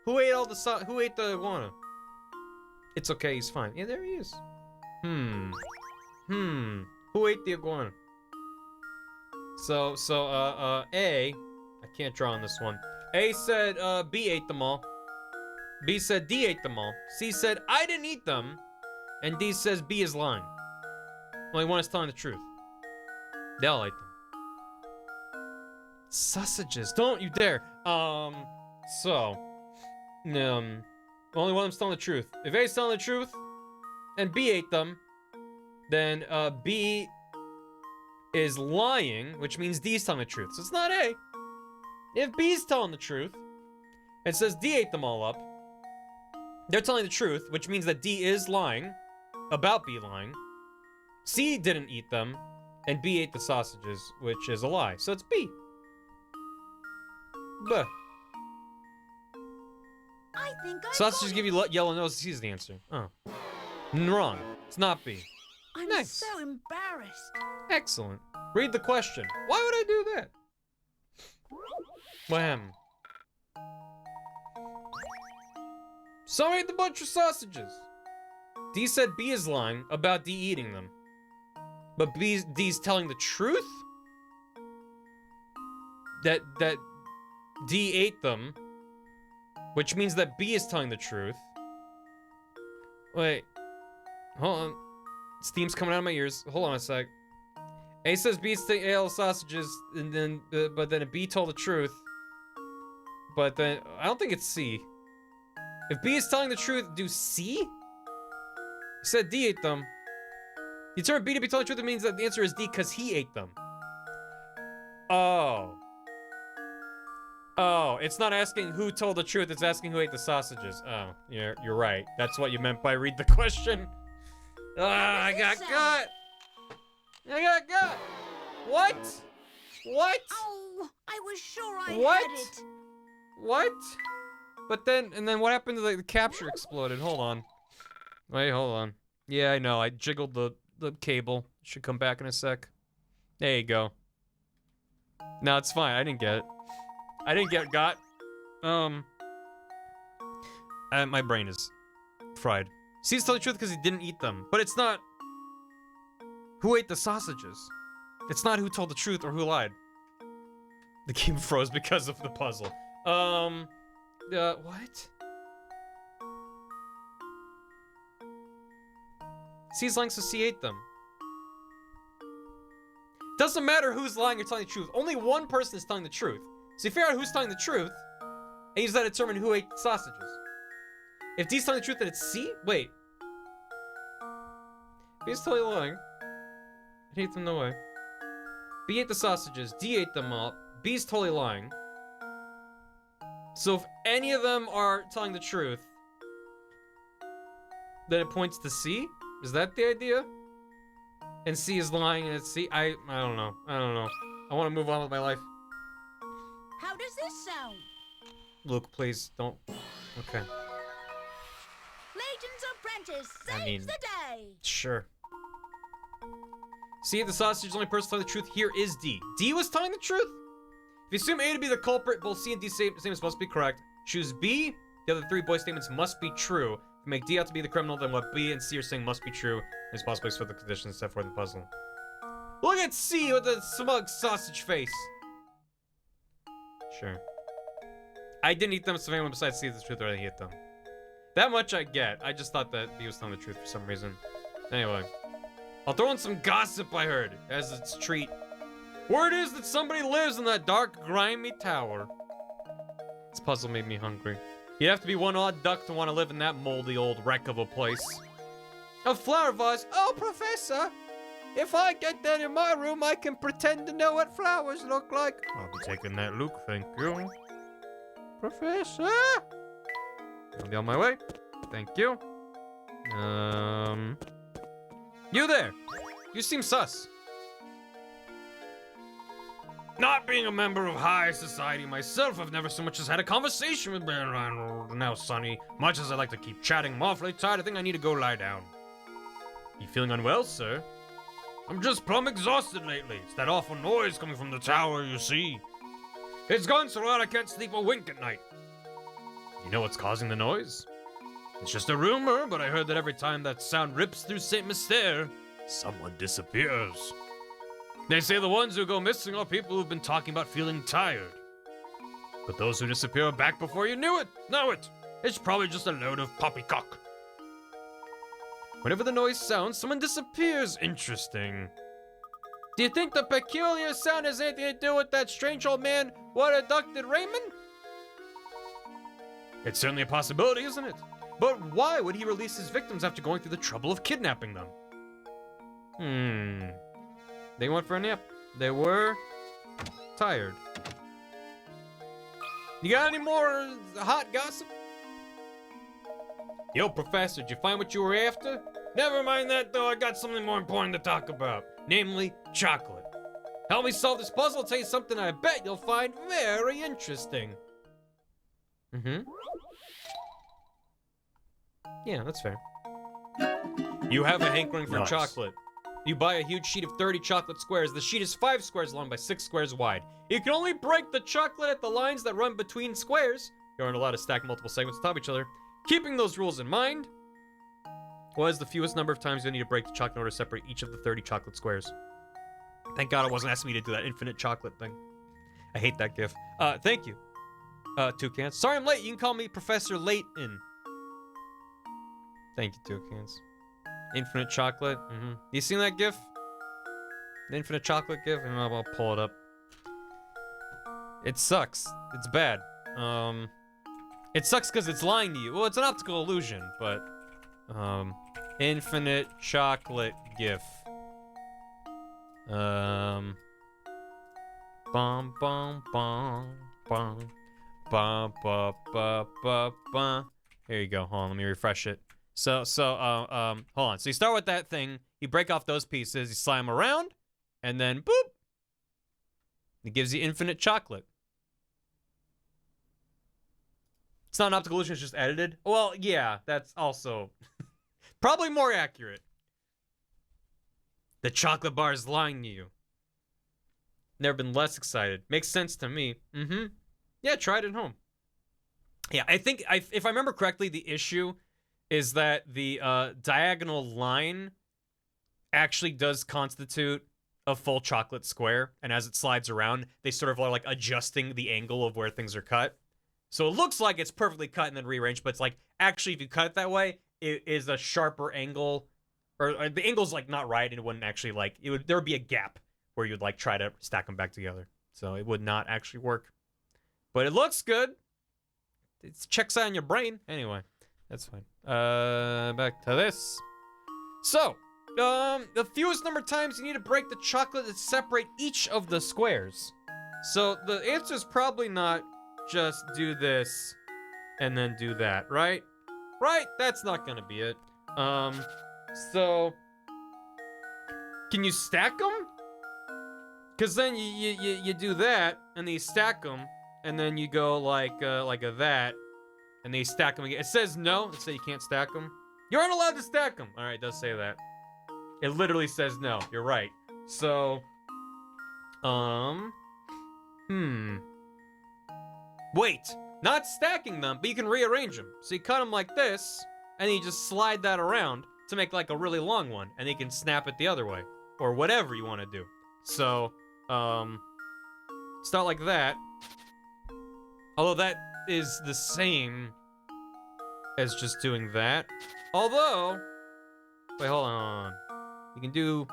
Who ate all the who ate the iguana? It's okay, he's fine. Yeah, there he is. Who ate the iguana? So, A, I can't draw on this one. A said, B ate them all. B said D ate them all. C said, I didn't eat them. And D says B is lying. Only one is telling the truth. They all ate them. Sausages, don't you dare. Only one of them's telling the truth. If A's telling the truth, and B ate them, then, B is lying, which means D's telling the truth. So it's not A. If B's telling the truth, and says D ate them all up, they're telling the truth, which means that D is lying about B lying. C didn't eat them, and B ate the sausages, which is a lie. So it's B. Bleh. I think I Sausages give you yellow nose. C is the answer. Oh. Wrong. It's not B. I'm Nice. so embarrassed. Excellent. Read the question. Why would I do that? Wham. Someone ate the bunch of sausages. D said B is lying about D eating them. But D's telling the truth? That D ate them. Which means that B is telling the truth. Wait. Hold on. Steam's coming out of my ears. Hold on a sec. A says B ate all the sausages, and then, but then B told the truth. But then, I don't think it's C. If B is telling the truth, do C? He said D ate them. You turn B to be telling the truth, it means that the answer is D because he ate them. Oh. Oh, it's not asking who told the truth, it's asking who ate the sausages. Oh, you're right. That's what you meant by read the question. Ah, I got got. I got got. What? What? Oh, I was sure I What? had it. What? But then, and then what happened to the capture exploded? Hold on. Wait, hold on. Yeah, I know. I jiggled the cable. Should come back in a sec. There you go. No, it's fine. I didn't get it. I didn't get got. My brain is fried. C's telling the truth because he didn't eat them. But it's not who ate the sausages. It's not who told the truth or who lied. The game froze because of the puzzle. What? C's lying, so C ate them. Doesn't matter who's lying or telling the truth. Only one person is telling the truth. So you figure out who's telling the truth, and use that to determine who ate the sausages. If D's telling the truth, then it's C? Wait. B's totally lying. I ate them, no way. B ate the sausages, D ate them all. B's totally lying. So if any of them are telling the truth, then it points to C? Is that the idea? And C is lying and it's C. I don't know. I don't know. I want to move on with my life. How does this sound? Luke, please don't. Okay. Layton's apprentice saves I mean, the day. Sure. See, the sausage is the only person telling the truth here is D. D was telling the truth? If you assume A to be the culprit, both C and D statements must be correct. Choose B. The other three boy statements must be true. If you make D out to be the criminal, then what B and C are saying must be true. There's possibilities for the conditions set forth in the puzzle. Look at C with the smug sausage face. Sure. I didn't eat them, so if anyone besides C is the truth, or I eat them. That much I get. I just thought that he was telling the truth for some reason. Anyway. I'll throw in some gossip I heard, as its treat. Word is that somebody lives in that dark, grimy tower. This puzzle made me hungry. You have to be one odd duck to want to live in that moldy old wreck of a place. A flower vase. Oh, Professor! If I get that in my room, I can pretend to know what flowers look like. I'll be taking that, Luke. Thank you. Professor! I'll be on my way. Thank you. You there! You seem sus. Not being a member of high society myself, I've never so much as had a conversation with Baron. Now, Sonny, much as I like to keep chatting, I'm awfully tired. I think I need to go lie down. You feeling unwell, sir? I'm just plumb exhausted lately. It's that awful noise coming from the tower, you see. It's gone so loud I can't sleep a wink at night. You know what's causing the noise? It's just a rumor, but I heard that every time that sound rips through Saint Mystere, someone disappears. They say the ones who go missing are people who've been talking about feeling tired. But those who disappear are back before you knew it. Know it. It's probably just a load of poppycock. Whenever the noise sounds, someone disappears. Interesting. Do you think the peculiar sound has anything to do with that strange old man what abducted Raymond? It's certainly a possibility, isn't it? But why would he release his victims after going through the trouble of kidnapping them? They went for a nap. They were tired. You got any more hot gossip? Yo, Professor, did you find what you were after? Never mind that, though. I got something more important to talk about. Namely, chocolate. Help me solve this puzzle. I'll tell you something I bet you'll find very interesting. Yeah, that's fair. You have a hankering for chocolate. You buy a huge sheet of 30 chocolate squares. The sheet is 5 squares long by 6 squares wide. You can only break the chocolate at the lines that run between squares. You aren't allowed to stack multiple segments on top of each other. Keeping those rules in mind, what is the fewest number of times you'll need to break the chocolate in order to separate each of the 30 chocolate squares? Thank God it wasn't asking me to do that infinite chocolate thing. I hate that gif. Thank you. Toucans. Sorry I'm late. You can call me Professor Layton. Thank you, Toucans. Infinite chocolate. You seen that gif? The infinite chocolate gif? I'll pull it up. It sucks. It's bad. It sucks because it's lying to you. Well, it's an optical illusion, but infinite chocolate gif. Bum bum bum bum bum ba ba ba. Here you go. Hold on, let me refresh it. So hold on. So you start with that thing, you break off those pieces, you slide them around, and then boop. It gives you infinite chocolate. It's not an optical illusion, it's just edited. Well, yeah, that's also probably more accurate. The chocolate bar is lying to you. Never been less excited. Makes sense to me. Yeah, try it at home. Yeah, I think, if I remember correctly, the issue is that the diagonal line actually does constitute a full chocolate square, and as it slides around, they sort of are like adjusting the angle of where things are cut. So it looks like it's perfectly cut and then rearranged, but it's like, actually, if you cut it that way, it is a sharper angle, or the angle's like not right, and it wouldn't actually like, there would be a gap where you'd like try to stack them back together. So it would not actually work. But it looks good. It checks out in your brain. Anyway, that's fine. Back to this. So, the fewest number of times you need to break the chocolate to separate each of the squares. So the answer is probably not just do this and then do that, right? Right? That's not gonna be it. So, can you stack them? Because then you do that, and then you stack them, and then you go like a that, and then you stack them again. It says no. It says you can't stack them. You aren't allowed to stack them. All right, it does say that. It literally says no. You're right. So, wait, not stacking them, but you can rearrange them. So you cut them like this, and then you just slide that around to make like a really long one, and then you can snap it the other way, or whatever you want to do. So, start like that. Although that is the same as just doing that. Although, wait, hold on. You can do,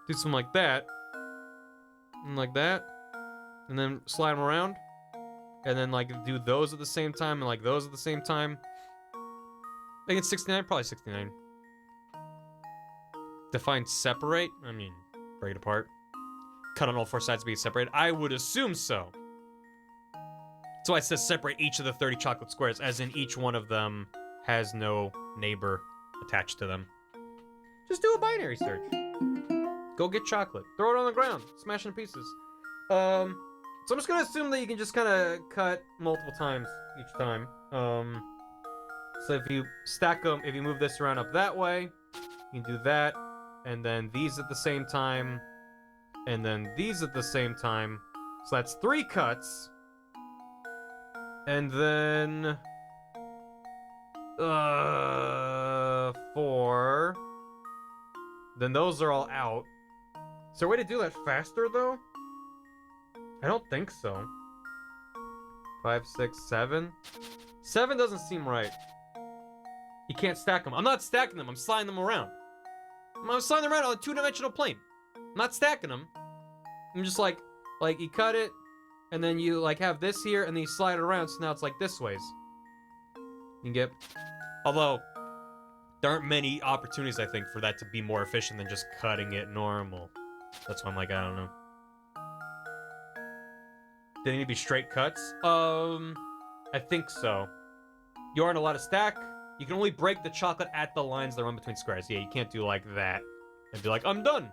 do something like that, and like that, and then slide them around, and then like do those at the same time, and like those at the same time. I think it's 69, probably 69. Define separate? I mean, break it apart. Cut on all four sides to be separated. I would assume so. That's why it says separate each of the 30 chocolate squares, as in each one of them has no neighbor attached to them. Just do a binary search. Go get chocolate. Throw it on the ground. Smash it in pieces. So I'm just gonna assume that you can just kind of cut multiple times each time. So if you stack them, if you move this around up that way, you can do that, and then these at the same time, and then these at the same time. So that's 3 cuts. And then 4. Then those are all out. Is there a way to do that faster though? I don't think so. 5, 6, 7. 7 doesn't seem right. You can't stack them. I'm not stacking them. I'm sliding them around. I'm sliding them around on a 2-dimensional plane. I'm not stacking them. I'm just like you cut it, and then you like have this here, and then you slide it around, so now it's like this ways. You can get, although there aren't many opportunities, I think, for that to be more efficient than just cutting it normal. That's why I'm like, I don't know. Do they need to be straight cuts? I think so. You aren't allowed to stack. You can only break the chocolate at the lines that run between squares. Yeah, you can't do like that and be like, I'm done.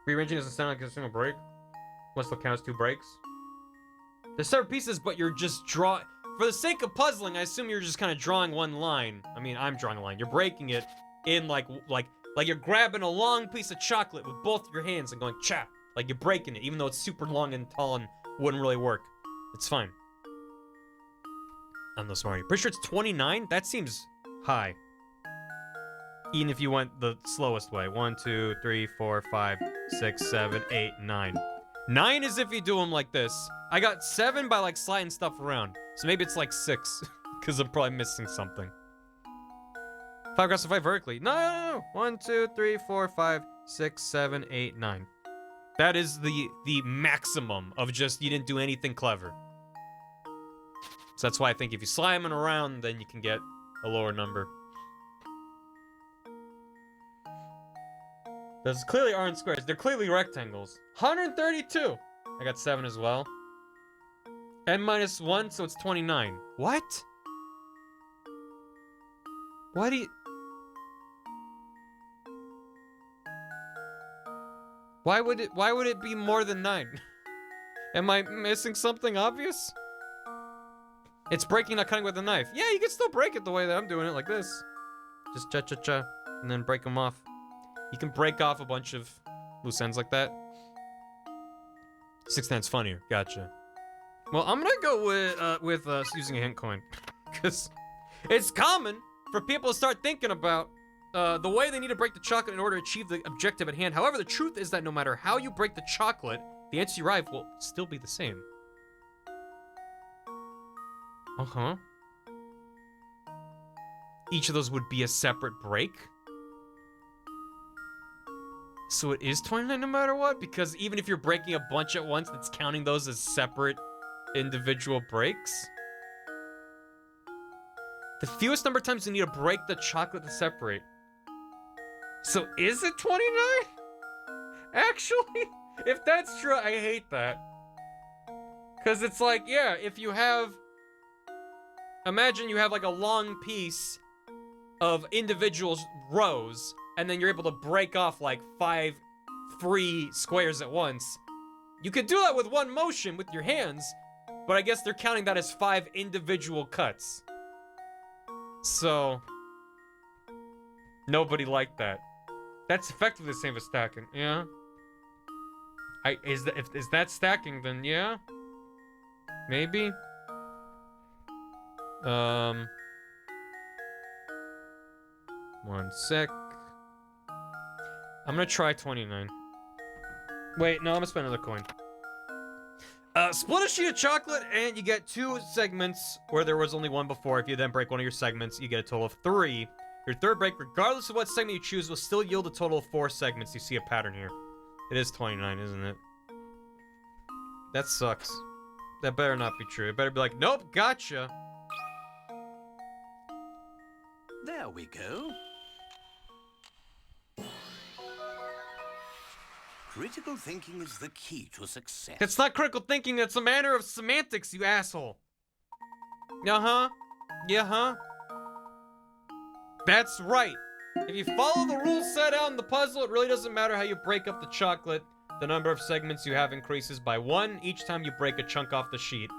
Rearranging doesn't sound like a single break. Must still count as 2 breaks. There's separate pieces, but you're just drawing. For the sake of puzzling, I assume you're just kind of drawing one line. I mean, I'm drawing a line. You're breaking it in like you're grabbing a long piece of chocolate with both your hands and going cha. Like you're breaking it, even though it's super long and tall and wouldn't really work. It's fine. I'm no smarty. Pretty sure it's 29? That seems high. Even if you went the slowest way. 1, 2, 3, 4, 5, 6, 7, 8, 9. 9 is if you do them like this. I got 7 by like sliding stuff around. So maybe it's like 6. Because I'm probably missing something. 5 across the 5 vertically. No. 1, 2, 3, 4, 5, 6, 7, 8, 9. That is the maximum of just you didn't do anything clever. So that's why I think if you slide them around, then you can get a lower number. Those clearly aren't squares. They're clearly rectangles. 132. I got 7 as well. N minus 1, so it's 29. What? Why do you... Why would it be more than 9? Am I missing something obvious? It's breaking, not cutting with a knife. Yeah, you can still break it the way that I'm doing it, like this. Just cha-cha-cha, and then break them off. You can break off a bunch of loose ends like that. 69's funnier. Gotcha. Well, I'm gonna go with using a hint coin. Because it's common for people to start thinking about the way they need to break the chocolate in order to achieve the objective at hand. However, the truth is that no matter how you break the chocolate, the answer you arrive will still be the same. Uh-huh. Each of those would be a separate break? So it is 29 no matter what? Because even if you're breaking a bunch at once, it's counting those as separate individual breaks? The fewest number of times you need to break the chocolate to separate. So is it 29? Actually, if that's true, I hate that. Because it's like, yeah, if you have imagine you have like a long piece of individual rows, and then you're able to break off like 5 free squares at once. You could do that with one motion with your hands, but I guess they're counting that as 5 individual cuts. So, nobody liked that. That's effectively the same as stacking, yeah? Is that stacking, then yeah? Maybe? One sec. I'm gonna try 29. Wait, no, I'm gonna spend another coin. Split a sheet of chocolate and you get 2 segments where there was only 1 before. If you then break one of your segments, you get a total of 3. Your third break, regardless of what segment you choose, will still yield a total of 4 segments. You see a pattern here. It is 29, isn't it? That sucks. That better not be true. It better be like, nope, gotcha. There we go. Critical thinking is the key to success. It's not critical thinking, it's a matter of semantics, you asshole. Uh-huh. Yeah-huh. That's right. If you follow the rules set out in the puzzle, it really doesn't matter how you break up the chocolate. The number of segments you have increases by 1 each time you break a chunk off the sheet.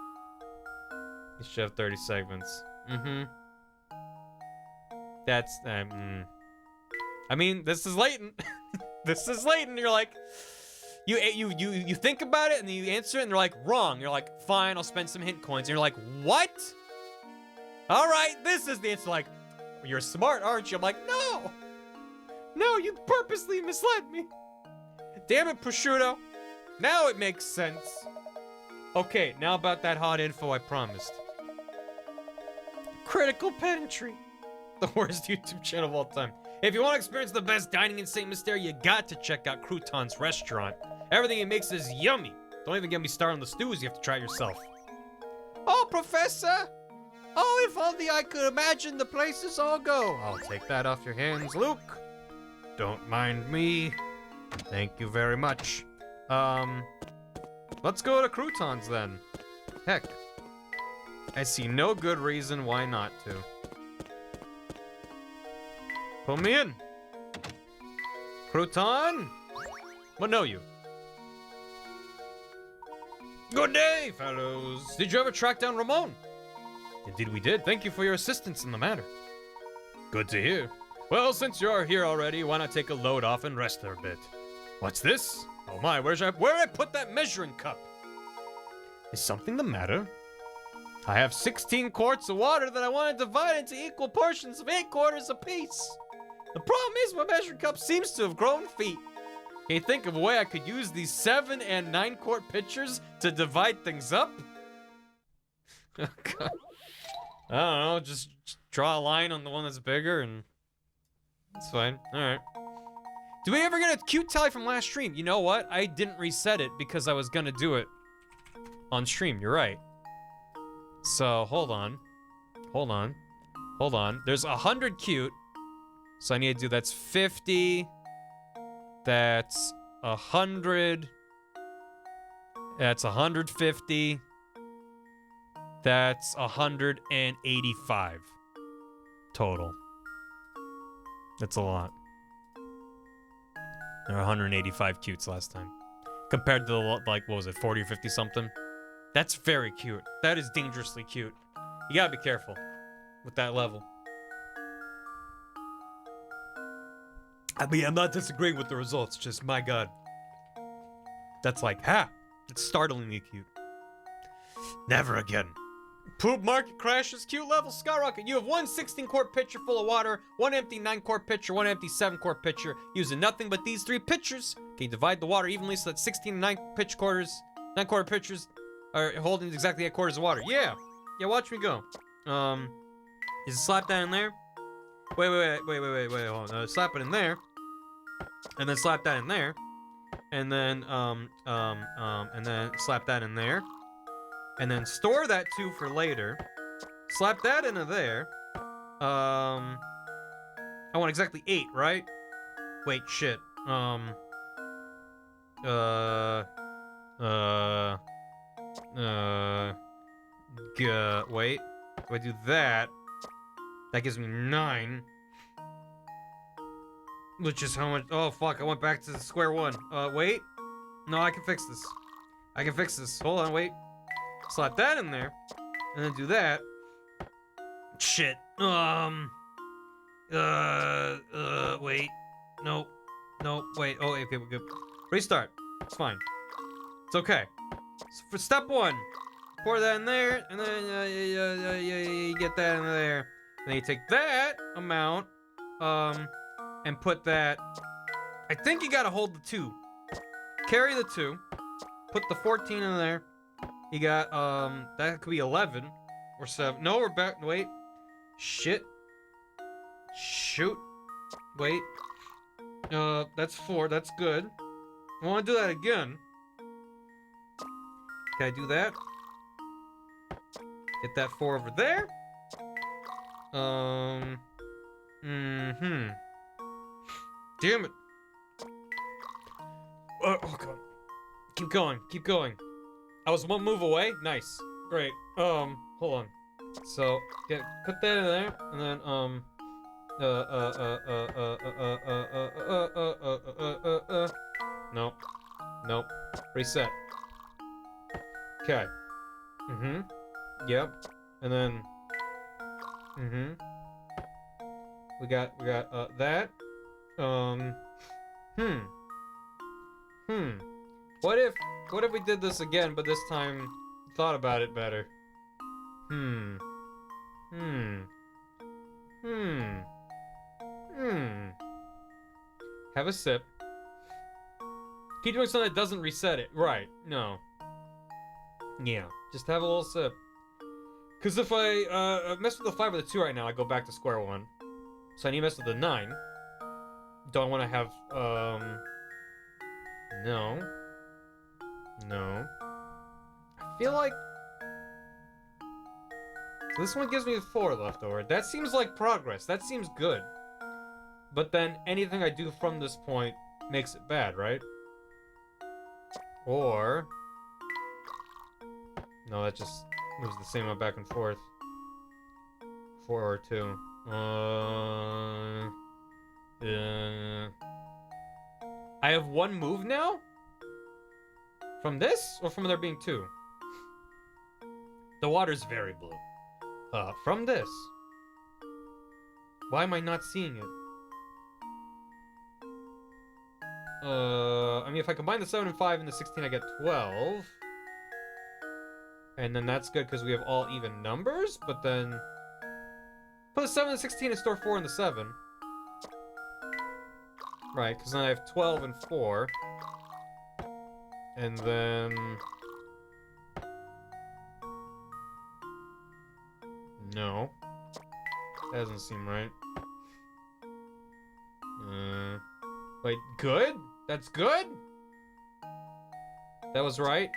You should have 30 segments. Mm-hmm. That's, I mean, this is Layton. This is Layton. You're like, you think about it and then you answer it and they're like, wrong. You're like, fine, I'll spend some hint coins. And you're like, what? All right, this is the answer. Like, you're smart, aren't you? I'm like, no. No, you purposely misled me. Damn it, prosciutto. Now it makes sense. Okay, now about that hot info I promised. Critical Pedantry. The worst YouTube channel of all time. If you want to experience the best dining in St. Mysterio, you got to check out Crouton's restaurant. Everything he makes is yummy. Don't even get me started on the stews, you have to try it yourself. Oh, Professor! Oh, if only I could imagine the places I'll go. I'll take that off your hands, Luke. Don't mind me. Thank you very much. Let's go to Crouton's then. Heck, I see no good reason why not to. Put me in. Crouton? What know you? Good day, fellows. Did you ever track down Ramon? Indeed we did. Thank you for your assistance in the matter. Good to hear. Well, since you're here already, why not take a load off and rest there a bit? What's this? Oh my, where did I put that measuring cup? Is something the matter? I have 16 quarts of water that I want to divide into equal portions of 8 quarters apiece. The problem is my measuring cup seems to have grown feet. Can you think of a way I could use these 7 and 9 quart pitchers to divide things up? Oh, God. I don't know, just draw a line on the one that's bigger and it's fine. Alright. Do we ever get a cute tally from last stream? You know what? I didn't reset it because I was gonna do it on stream. You're right. So, hold on. Hold on. Hold on. There's 100 cute. So I need to do, that's 50. That's 100. That's 150. That's 185 total. That's a lot. There were 185 cutes last time. Compared to, the, like, what was it, 40 or 50 something? That's very cute. That is dangerously cute. You gotta be careful with that level. I mean, I'm not disagreeing with the results, just my god. That's like, ha! It's startlingly cute. Never again. Poop market crashes, cute level skyrocket. You have 1 16-quart pitcher full of water, 1 empty 9-quart pitcher, 1 empty 7-quart pitcher. Using nothing but these 3 pitchers. Can you divide the water evenly so that 16 and 9-quart pitchers are holding exactly 8 quarters of water? Yeah. Yeah, watch me go. Is it slap that in there? Wait, hold on. Slap it in there. And then slap that in there. And then, and then slap that in there. And then store that 2 for later. Slap that into there. I want exactly 8, right? Wait, shit. Wait. If I do that, that gives me 9. Which is how much... Oh, fuck. I went back to square one. Wait. No, I can fix this. I can fix this. Hold on, wait. Slot that in there. And then do that. Shit. Wait. Nope. Nope. Wait. Oh, okay, we're good. Restart. It's fine. It's okay. So for step 1, pour that in there, and then you get that in there. Then you take that amount, and put that. I think you gotta hold the 2. Carry the 2. Put the 14 in there. You got that could be 11 or 7. No, we're back. Wait. Shit. Shoot. Wait. That's 4. That's good. I want to do that again. Can I do that? Get that 4 over there. Damn it. Oh god. Keep going. Keep going. I was 1 move away. Nice. Great. Hold on. So, put that in there, and then nope. Nope. Reset. Okay. Yep. And then we got that. What if we did this again, but this time thought about it better? Have a sip. Keep doing something that doesn't reset it. Right. No. Yeah. Just have a little sip. Because if I mess with the 5 or the 2 right now, I go back to square one. So I need to mess with the 9. Don't want to have, no. No. I feel like... So this one gives me 4 left over. That seems like progress. That seems good. But then anything I do from this point makes it bad, right? Or... No, that just moves the same amount back and forth. 4 or 2. I have 1 move now? From this? Or from there being 2? The water's very blue. From this. Why am I not seeing it? I mean, if I combine the 7 and 5 and the 16, I get 12. And then that's good because we have all even numbers, but then... Put the 7 and 16 and store 4 in the 7. Right, because then I have 12 and 4. And then... No. That doesn't seem right. Wait, good? That's good? That was right?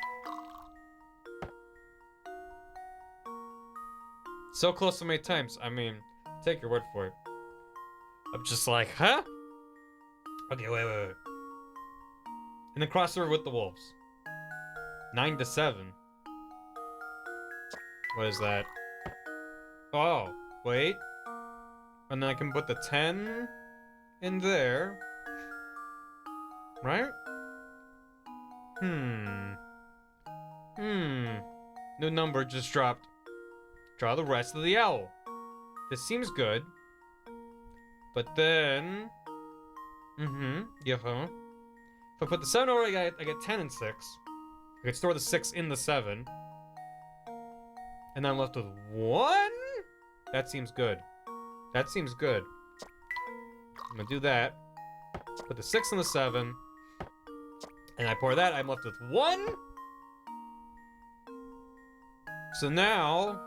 So close so many times. I mean, take your word for it. I'm just like, huh? Okay, wait. And then cross over with the wolves. 9 to 7. What is that? Oh, wait. And then I can put the 10 in there. Right? New number just dropped. Draw the rest of the owl. This seems good. But then... yeah. If I put the 7 over, I get 10 and 6. I could store the 6 in the 7. And then I'm left with 1? That seems good. That seems good. I'm gonna do that. Put the 6 in the 7. And I pour that, I'm left with 1? So now...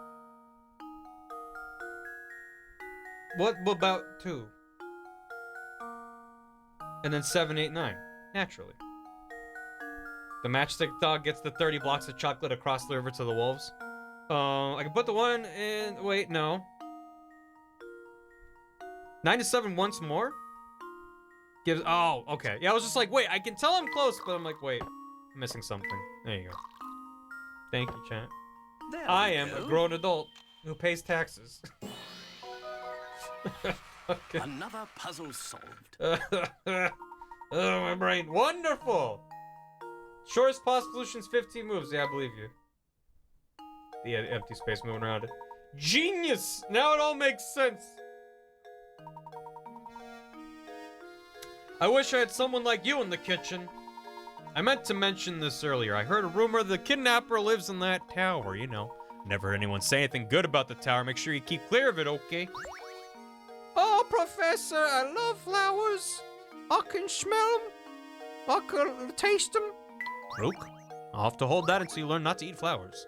What about 2? And then 7, 8, 9. Naturally. The matchstick dog gets the 30 blocks of chocolate across the river to the wolves. I can put the 1 in... Wait, no. 9 to 7 once more? Gives... Oh, okay. Yeah, I was just like, wait, I can tell I'm close, but I'm like, wait. I'm missing something. There you go. Thank you, chat. I am a grown adult. who pays taxes. Okay. Another puzzle solved. Oh, my brain. Wonderful! Shortest possible solution's 15 moves. Yeah, I believe you. The empty space moving around it. Genius! Now it all makes sense. I wish I had someone like you in the kitchen. I meant to mention this earlier. I heard a rumor the kidnapper lives in that tower, you know. Never heard anyone say anything good about the tower. Make sure you keep clear of it, okay? Oh, Professor, I love flowers. I can smell them. I can taste them. Rook, I'll have to hold that until you learn not to eat flowers.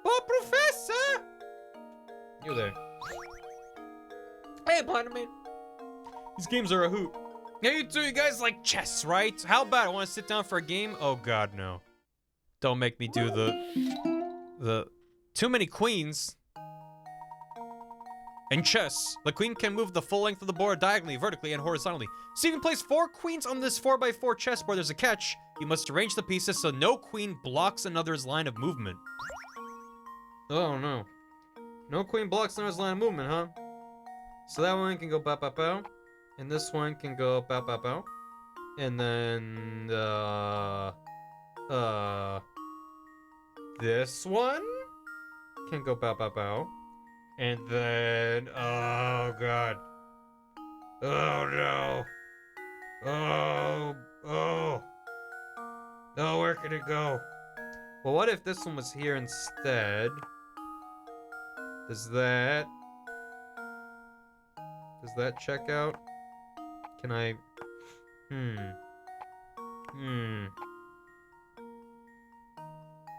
Oh, Professor! You there. Hey, Spider-Man. These games are a hoot. Hey, you guys like chess, right? How about I want to sit down for a game? Oh, God, no. Don't make me do the... Too many queens. In chess, the queen can move the full length of the board diagonally, vertically, and horizontally. So you can place 4 queens on this 4x4 chessboard. There's a catch. You must arrange the pieces so no queen blocks another's line of movement. Oh, no. No queen blocks another's line of movement, huh? So that one can go bow. And this one can go bow. And then, this one can go bow. And then, oh god. Oh no. Oh, where can it go? Well, what if this one was here instead? Does that check out? Can I,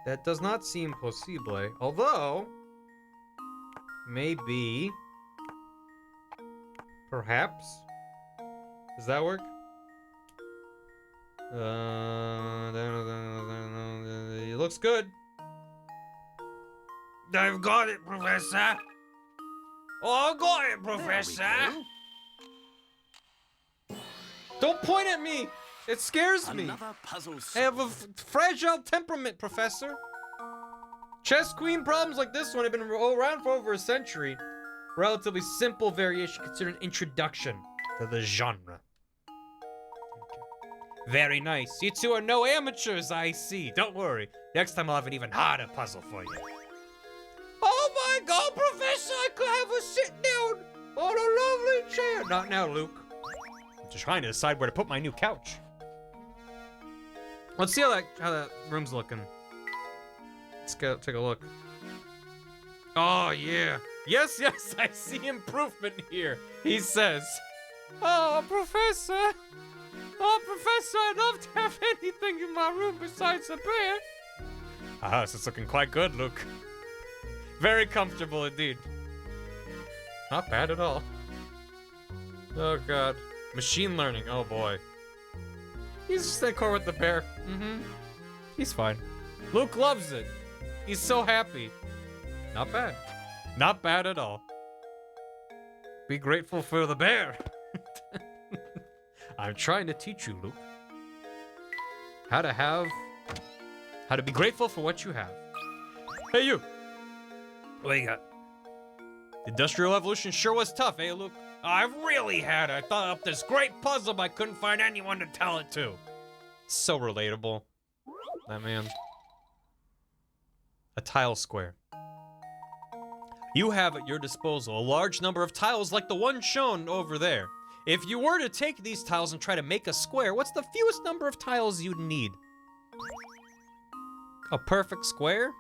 That does not seem possible, although, maybe, perhaps, does that work? It looks good. I've got it, Professor. Oh, I got it, Professor. Don't point at me! It scares me! Another puzzle solved. I have a fragile temperament, Professor. Chess queen problems like this one have been around for over a century. Relatively simple variation considered an introduction to the genre. Okay. Very nice. You two are no amateurs, I see. Don't worry. Next time I'll have an even harder puzzle for you. Oh my God, Professor! I could have a sit down on a lovely chair. Not now, Luke. I'm just trying to decide where to put my new couch. Let's see how that room's looking. Let's go take a look. Oh yeah. Yes, I see improvement here. He says, Oh, Professor. Oh, Professor, I'd love to have anything in my room besides a bed. ah, this is looking quite good, Luke. Very comfortable indeed. Not bad at all. Oh god. Machine learning, oh boy. He's just that core with the bear. He's fine. Luke loves it. He's so happy. Not bad. Not bad at all. Be grateful for the bear. I'm trying to teach you, Luke. How to be grateful for what you have. Hey, you. What you got? The Industrial Evolution sure was tough, eh, Luke? I really had it. I thought up this great puzzle, but I couldn't find anyone to tell it to. So relatable. That man. A tile square. You have at your disposal a large number of tiles like the one shown over there. If you were to take these tiles and try to make a square, what's the fewest number of tiles you'd need? A perfect square?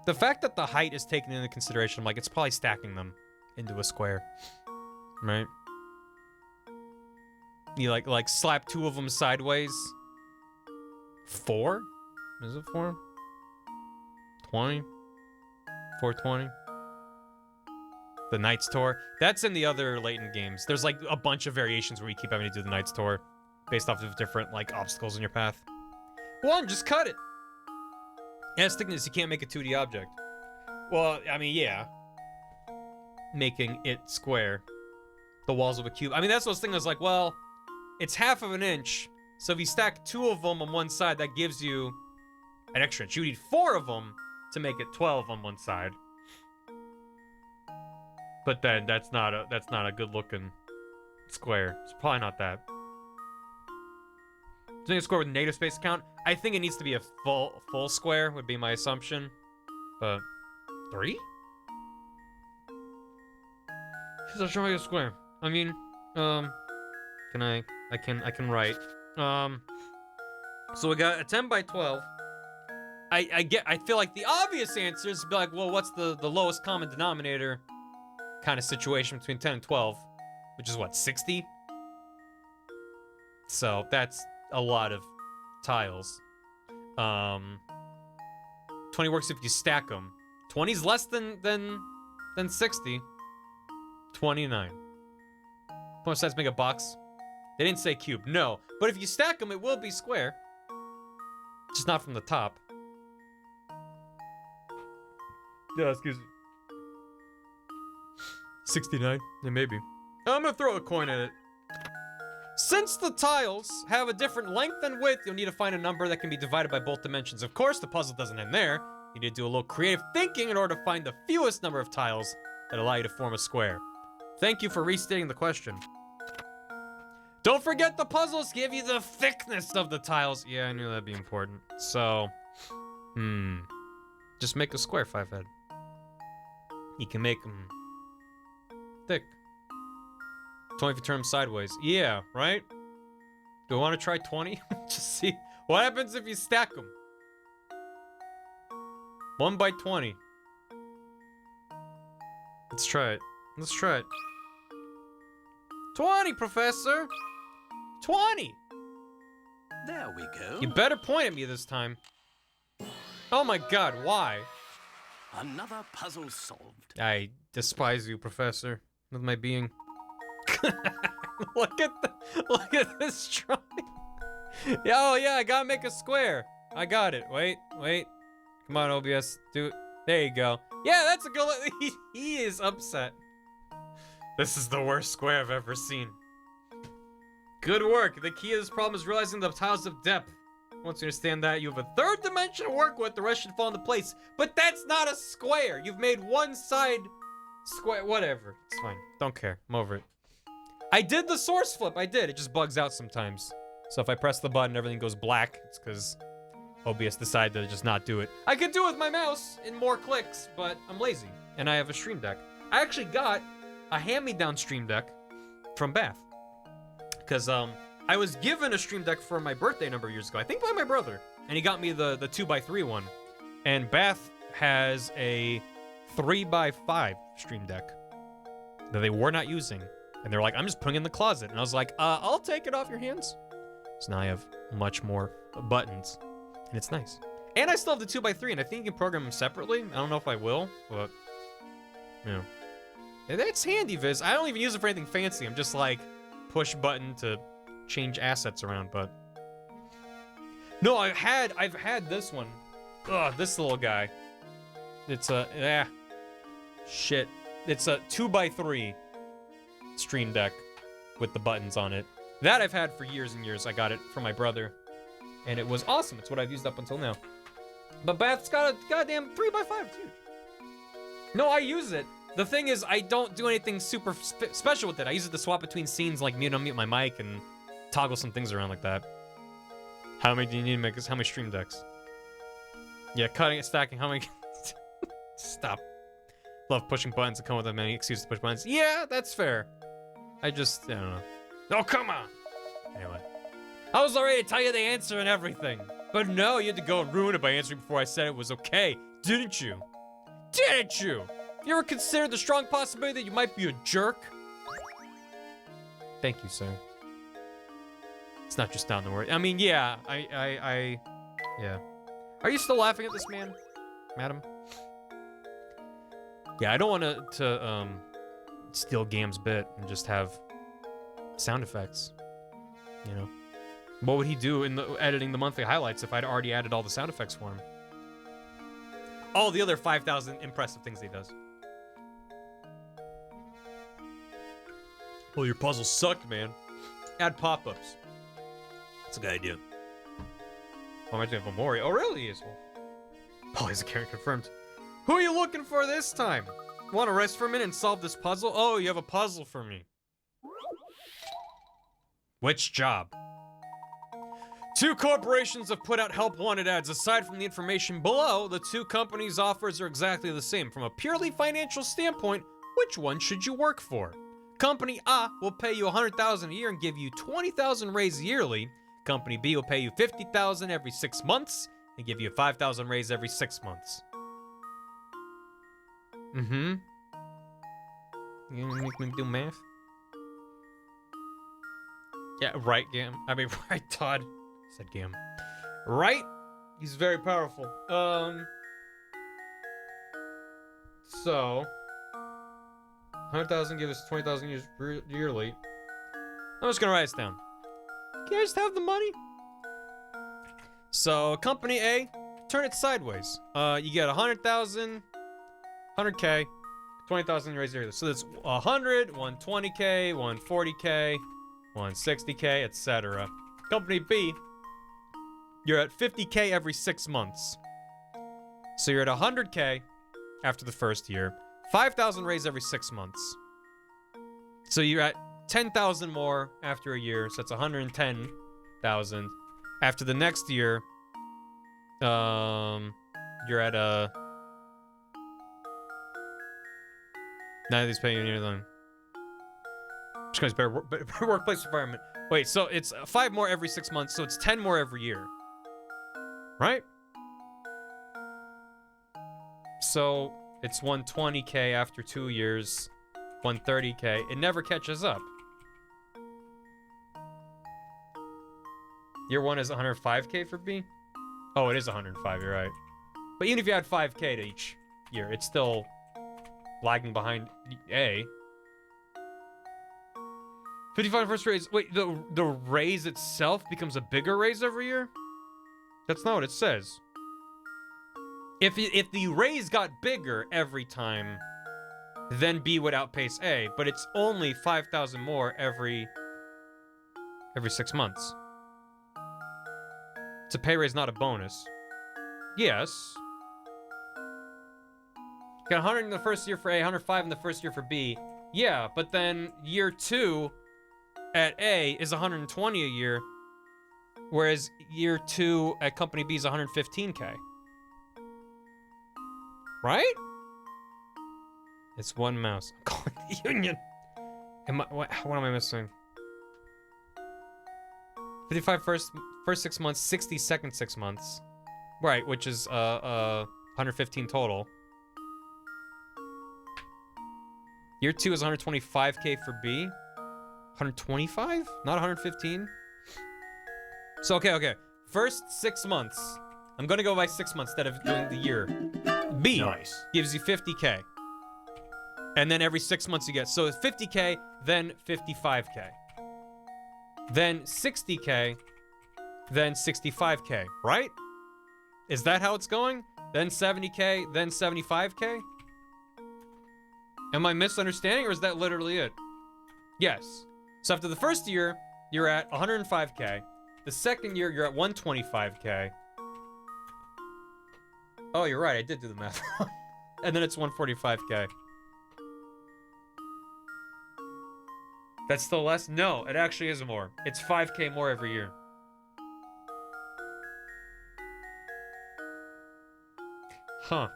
The fact that the height is taken into consideration, I'm like, it's probably stacking them into a square. Right? You like slap 2 of them sideways. 4? Is it 4? 20? 420? The Knight's Tour. That's in the other Layton games. There's like a bunch of variations where you keep having to do the Knight's Tour based off of different like obstacles in your path. One, just cut it. It has thickness, you can't make a 2D object. Well, I mean, yeah. Making it square. The walls of a cube. I mean, that's what I was thinking. I was like, well, it's half of an inch. So if you stack 2 of them on one side, that gives you an extra inch. You need 4 of them to make it 12 on one side. But then that's not a good looking square. It's probably not that. Doing a square with negative space count? I think it needs to be a full square would be my assumption. But 3? She's not showing a square. I mean, can I can write. So we got a 10 by 12. I feel like the obvious answer is to be like, well, what's the lowest common denominator kind of situation between 10 and 12, which is what, 60? So that's a lot of tiles. 20 works if you stack them. 20 is less than 60. 29. How much size make a box? They didn't say cube, no. But if you stack them, it will be square. Just not from the top. Yeah, excuse me. 69? Yeah, maybe. I'm gonna throw a coin at it. Since the tiles have a different length and width, you'll need to find a number that can be divided by both dimensions. Of course, the puzzle doesn't end there. You need to do a little creative thinking in order to find the fewest number of tiles that allow you to form a square. Thank you for restating the question. Don't forget the puzzles give you the thickness of the tiles. Yeah, I knew that'd be important. So, just make a square 5-head. You can make them thick. 20 if you turn them sideways. Yeah, right? Do you want to try 20? Just see what happens if you stack them. 1 by 20. Let's try it. Let's try it. 20, Professor! 20! There we go. You better point at me this time. Oh my god, why? Another puzzle solved. I despise you, Professor, with my being. Look at this drawing. Oh yeah, I gotta make a square. I got it. Wait. Come on, OBS, do it. There you go. Yeah, that's a good. He is upset. This is the worst square I've ever seen. Good work. The key to this problem is realizing the tiles of depth. Once you understand that, you have a third dimension to work with. The rest should fall into place. But that's not a square. You've made one side square. Whatever. It's fine. Don't care. I'm over it. I did the source flip. I did. It just bugs out sometimes. So if I press the button, everything goes black. It's because OBS decided to just not do it. I could do it with my mouse in more clicks, but I'm lazy. And I have a Stream Deck. I actually got a hand-me-down Stream Deck from Bath. Because I was given a Stream Deck for my birthday a number of years ago. I think by my brother. And he got me the 2x3 one. And Bath has a 3x5 Stream Deck that they were not using. And they're like, I'm just putting it in the closet. And I was like, I'll take it off your hands. So now I have much more buttons. And it's nice. And I still have the 2x3, and I think you can program them separately. I don't know if I will, but, you know. That's handy, Viz. I don't even use it for anything fancy. I'm just like, push button to change assets around, but. No, I've had this one. Ugh, this little guy. It's a, shit. It's a 2x3 Stream Deck with the buttons on it. That I've had for years and years. I got it from my brother. And it was awesome. It's what I've used up until now. But Bath's got a goddamn 3x5. It's huge. No, I use it. The thing is, I don't do anything super special with it. I use it to swap between scenes, like mute and unmute my mic and toggle some things around like that. How many do you need to make? How many Stream Decks? Yeah, cutting and stacking. How many? Stop. Love pushing buttons to come with that many excuses to push buttons. Yeah, that's fair. I don't know. Oh, come on. Anyway. I was already to tell you the answer and everything. But no, you had to go and ruin it by answering before I said it was okay. Didn't you? Didn't you? Have you ever considered the strong possibility that you might be a jerk? Thank you, sir. It's not just down the word. I mean, yeah, yeah. Are you still laughing at this man, madam? Yeah, I don't want to steal Gam's bit and just have sound effects, you know? What would he do in the editing the monthly highlights if I'd already added all the sound effects for him? All the other 5,000 impressive things he does. Well, your puzzles suck, man. Add pop-ups. That's a good idea. Oh, I might have a Mori. Oh, really? Yes. Oh, he's a character confirmed. Who are you looking for this time? Want to rest for a minute and solve this puzzle? Oh, you have a puzzle for me. Which job? 2 corporations have put out help wanted ads. Aside from the information below, the 2 companies' offers are exactly the same. From a purely financial standpoint, which one should you work for? Company A will pay you $100,000 a year and give you $20,000 raise yearly. Company B will pay you $50,000 every 6 months and give you a $5,000 raise every 6 months. Mm-hmm. You gonna make me do math? Yeah, right, Gam. I mean, right, Todd. Said Gam. Right? He's very powerful. So 100,000 give us 20,000 yearly. I'm just gonna write this down. Can I just have the money? So company A, turn it sideways. You get 100,000, 100K, 20,000 raise yearly. So that's 100, 120K, 140K, 160K, etc. Company B, you're at 50K every 6 months. So you're at 100K after the first year, 5,000 raise every 6 months. So you're at 10,000 more after a year, so that's 110,000. After the next year, you're at a... None of these paying you anything. Just because better workplace environment. Wait, so it's 5 more every 6 months, so it's 10 more every year. Right? So it's 120K after 2 years, 130K. It never catches up. Year 1 is 105K for B? Oh, it is 105, you're right. But even if you add 5K to each year, it's still lagging behind A. 55 first raise. Wait, the raise itself becomes a bigger raise every year? That's not what it says. If the raise got bigger every time, then B would outpace A, but it's only 5,000 more every 6 months. It's a pay raise, not a bonus. Yes. You got 100 in the first year for A, 105 in the first year for B. Yeah, but then year 2 at A is 120 a year, whereas year 2 at company B is 115K. Right? It's one mouse. I'm calling the union. What am I missing? 55 first 6 months, 60 second 6 months. Right, which is 115 total. Year 2 is 125K for B. 125? Not 115? So, okay. First 6 months. I'm gonna go by 6 months instead of doing the year. B gives you 50K. And then every 6 months you get. So it's 50K, then 55K. Then 60K, then 65K, right? Is that how it's going? Then 70K, then 75K? Am I misunderstanding, or is that literally it? Yes. So after the first year, you're at 105K. The second year, you're at 125K. Oh, you're right. I did do the math wrong. And then it's 145K. That's still less? No, it actually is more. It's 5K more every year. Huh.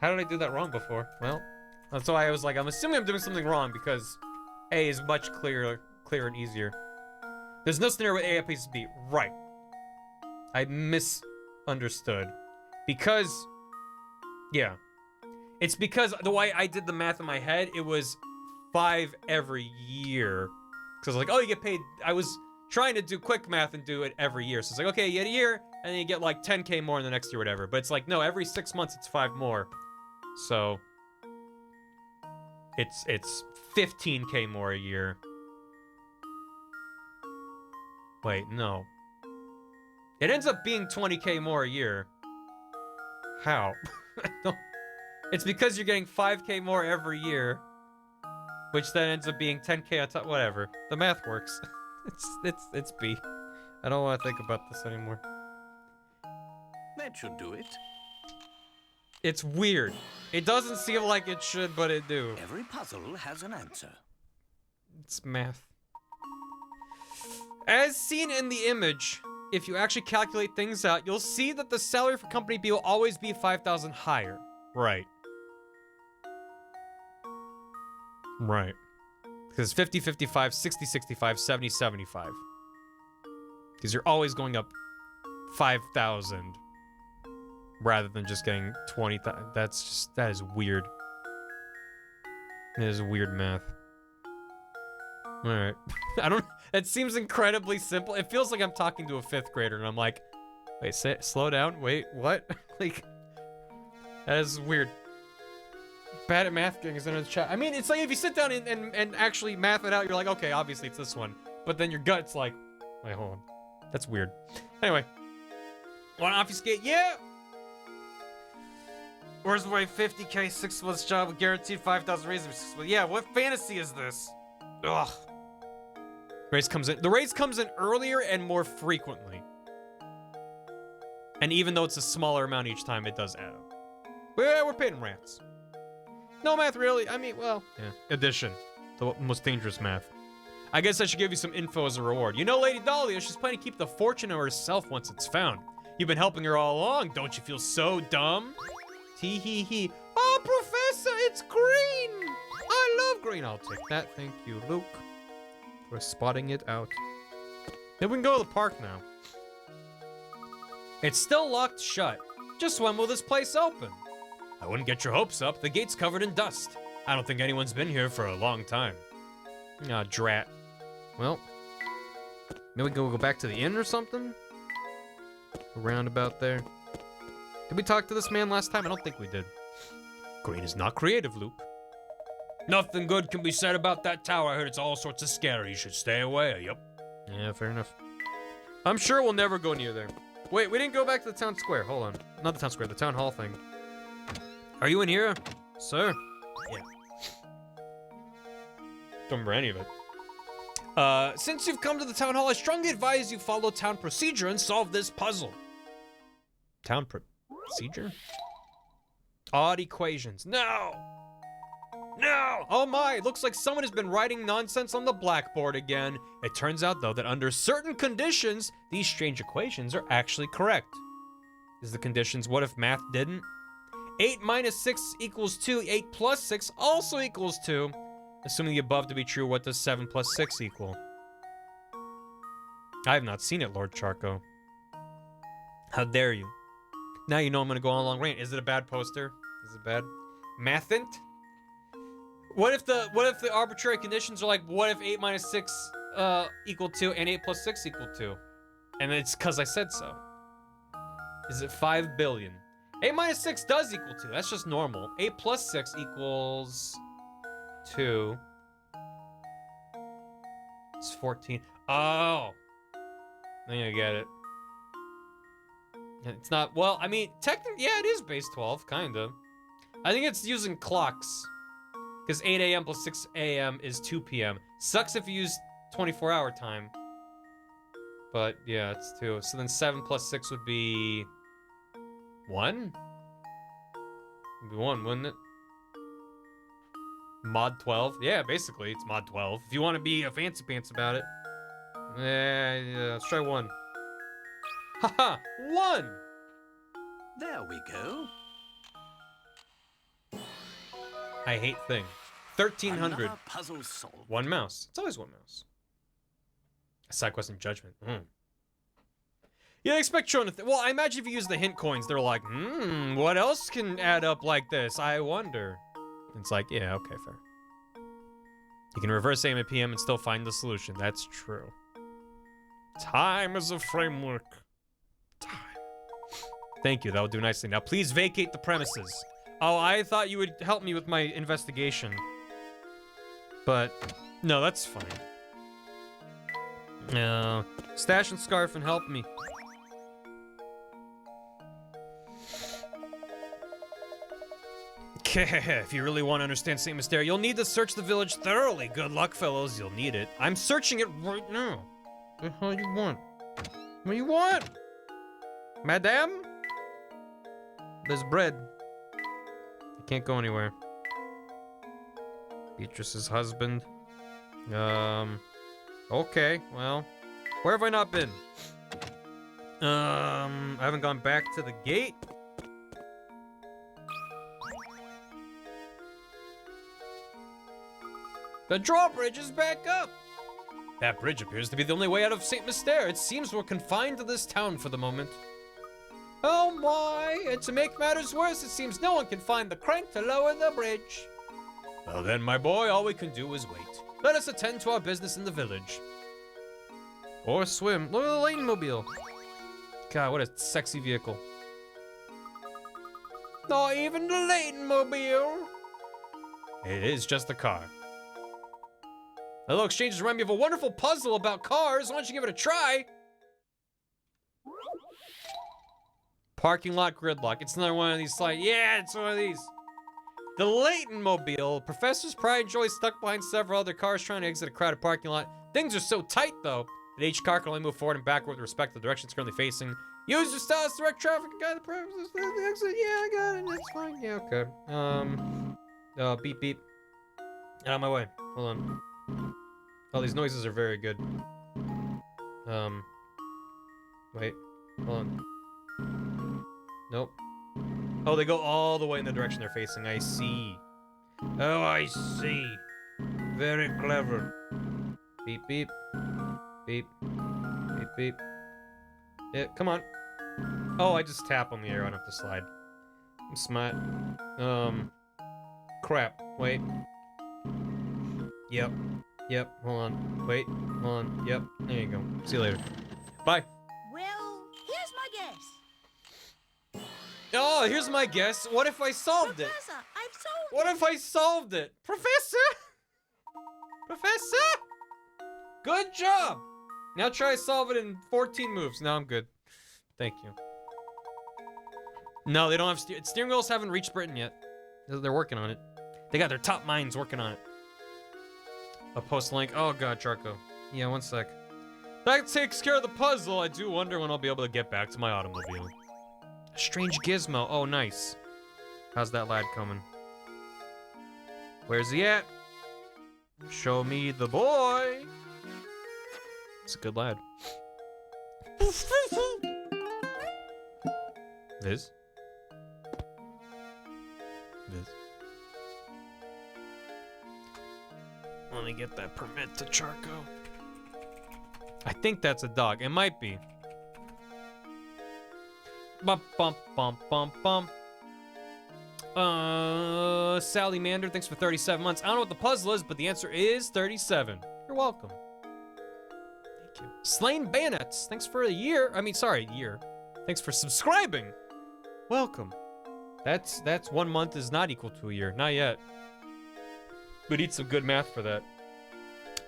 How did I do that wrong before? Well, that's why I was like, I'm assuming I'm doing something wrong because A is much clearer and easier. There's no scenario where A outpaces B. Right. I misunderstood. Because, yeah. It's because the way I did the math in my head, it was 5 every year. Because I was like, oh, you get paid. I was trying to do quick math and do it every year. So it's like, okay, you get a year, and then you get like 10K more in the next year, whatever. But it's like, no, every 6 months it's 5 more. So it's 15K more a year. Wait, no. It ends up being 20K more a year. How? It's because you're getting 5K more every year, which then ends up being 10K on top. Whatever. The math works. It's B. I don't want to think about this anymore. That should do it. It's weird. It doesn't seem like it should, but it do. Every puzzle has an answer. It's math. As seen in the image, if you actually calculate things out, you'll see that the salary for Company B will always be 5,000 higher. Right. Right. Because 50, 55, 60, 65, 70, 75. Because you're always going up 5,000 rather than just getting 20,000. That is weird. That is weird math. Alright. It seems incredibly simple. It feels like I'm talking to a 5th grader and I'm like, wait, slow down. Wait, what? Like, that is weird. Bad at math gang is in the chat. I mean, it's like if you sit down and actually math it out, you're like, okay, obviously it's this one. But then your gut's like, wait, hold on. That's weird. Anyway. Want to obfuscate? Yeah! Where's my 50K 6 months job with guaranteed 5,000 raises? Yeah, what fantasy is this? Ugh. Raise comes in. The raise comes in earlier and more frequently. And even though it's a smaller amount each time, it does add up. But yeah, we're paid in rants. No math, really. I mean, well, yeah. Addition. The most dangerous math. I guess I should give you some info as a reward. You know Lady Dahlia, she's planning to keep the fortune of herself once it's found. You've been helping her all along. Don't you feel so dumb? Tee hee hee. Oh, Professor, it's green. I love green. I'll take that. Thank you, Luke, for spotting it out. Then we can go to the park now. It's still locked shut. Just when will this place open? I wouldn't get your hopes up. The gate's covered in dust. I don't think anyone's been here for a long time. Ah, drat. Well, maybe we go back to the inn or something? Around about there. Did we talk to this man last time? I don't think we did. Green is not creative, Luke. Nothing good can be said about that tower. I heard it's all sorts of scary. You should stay away. Yep. Yeah, fair enough. I'm sure we'll never go near there. Wait, we didn't go back to the town square. Hold on. Not the town square, the town hall thing. Are you in here, sir? Yeah. Don't remember any of it. Since you've come to the town hall, I strongly advise you follow town procedure and solve this puzzle. Town procedure? Odd equations. No! No! Oh my, looks like someone has been writing nonsense on the blackboard again. It turns out, though, that under certain conditions, these strange equations are actually correct. Is the conditions, what if math didn't? 8 minus 6 equals 2. 8 plus 6 also equals 2. Assuming the above to be true, what does 7 plus 6 equal? I have not seen it, Lord Charco. How dare you? Now you know I'm gonna go on a long rant. Is it a bad poster? Is it bad? Mathant? What if the arbitrary conditions are like, what if 8 minus 6 equal 2 and 8 plus 6 equal 2? And it's because I said so. Is it 5 billion? 8 minus 6 does equal 2. That's just normal. 8 plus 6 equals 2. It's 14. Oh. I think I get it. It's not, well, I mean, technically, yeah, it is base 12, kind of. I think it's using clocks. Because 8 a.m. plus 6 a.m. is 2 p.m. Sucks if you use 24-hour time. But, yeah, it's 2. So then 7 plus 6 would be... 1? Would be 1, wouldn't it? Mod 12? Yeah, basically, it's mod 12. If you want to be a fancy pants about it. Yeah, let's try 1. Haha! 1! There we go. I hate things. 1,300. Another puzzle solved. 1 mouse. It's always 1 mouse. A side quest and judgment. Yeah, expect Tron to well, I imagine if you use the hint coins, they're like, what else can add up like this? I wonder. It's like, yeah, okay, fair. You can reverse AM and PM and still find the solution. That's true. Time is a framework. Time. Thank you, that will do nicely. Now, please vacate the premises. Oh, I thought you would help me with my investigation. But, no, that's fine. No. Stash and scarf and help me. If you really want to understand St. Mysterio, you'll need to search the village thoroughly. Good luck, fellows. You'll need it. I'm searching it right now. What the hell you want? What do you want? Madame? There's bread. I can't go anywhere. Beatrice's husband. Okay, well. Where have I not been? I haven't gone back to the gate. The drawbridge is back up. That bridge appears to be the only way out of St. Mystere. It seems we're confined to this town for the moment. Oh my, and to make matters worse, it seems no one can find the crank to lower the bridge. Well then, my boy, all we can do is wait. Let us attend to our business in the village. Or swim. Look at the Layton mobile. God, what a sexy vehicle. Not even the Layton mobile. It is just a car. Hello, exchanges remind me of a wonderful puzzle about cars. Why don't you give it a try? Parking lot gridlock. It's another one of these slides. Yeah, it's one of these. The Layton mobile. Professor's pride and joy stuck behind several other cars trying to exit a crowded parking lot. Things are so tight, though, that each car can only move forward and backward with respect to the direction it's currently facing. Use your styles to direct traffic and guide the purposes of the exit. Yeah, I got it. That's fine. Yeah, okay. Beep, beep. Get out of my way. Hold on. Oh, these noises are very good. Wait. Hold on. Nope. Oh, they go all the way in the direction they're facing. I see. Oh, I see. Very clever. Beep, beep. Beep. Beep, beep. Yeah, come on. Oh, I just tap on the arrow. I don't have to slide. I'm smart. Crap. Wait. Yep. Yep. Hold on. Wait. Hold on. Yep. There you go. See you later. Bye. Well, here's my guess. Oh, here's my guess. What if I solved it? Professor, I've solved What it. if I solved it? Professor? Professor? Good job. Now try to solve it in 14 moves. No, I'm good. Thank you. No, they don't have steering wheels haven't reached Britain yet. They're working on it. They got their top minds working on it. A post link. Oh god, Charco. Yeah, one sec. That takes care of the puzzle. I do wonder when I'll be able to get back to my automobile. A strange gizmo. Oh, nice. How's that lad coming? Where's he at? Show me the boy. It's a good lad. Viz? Viz? Let me get that permit to Charco. I think that's a dog. It might be. Bump, bump, bump, bump, bump. Sally Mander, thanks for 37 months. I don't know what the puzzle is, but the answer is 37. You're welcome. Thank you. Slain Bayonets, thanks for a year. Year. Thanks for subscribing. Welcome. That's 1 month is not equal to a year. Not yet. But need some good math for that.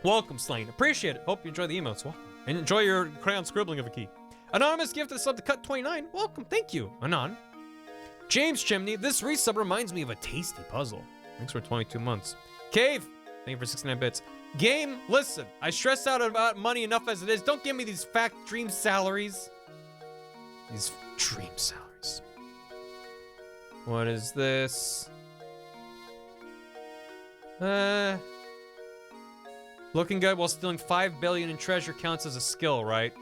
Welcome, Slain. Appreciate it. Hope you enjoy the emotes. Welcome. And enjoy your crayon scribbling of a key. Anonymous gift to sub to cut 29. Welcome. Thank you, Anon. James Chimney, this resub reminds me of a tasty puzzle. Thanks for 22 months. Cave, thank you for 69 bits. Game, listen, I stress out about money enough as it is. Don't give me these fact dream salaries. These dream salaries. What is this? Looking good while stealing 5 billion in treasure counts as a skill, right?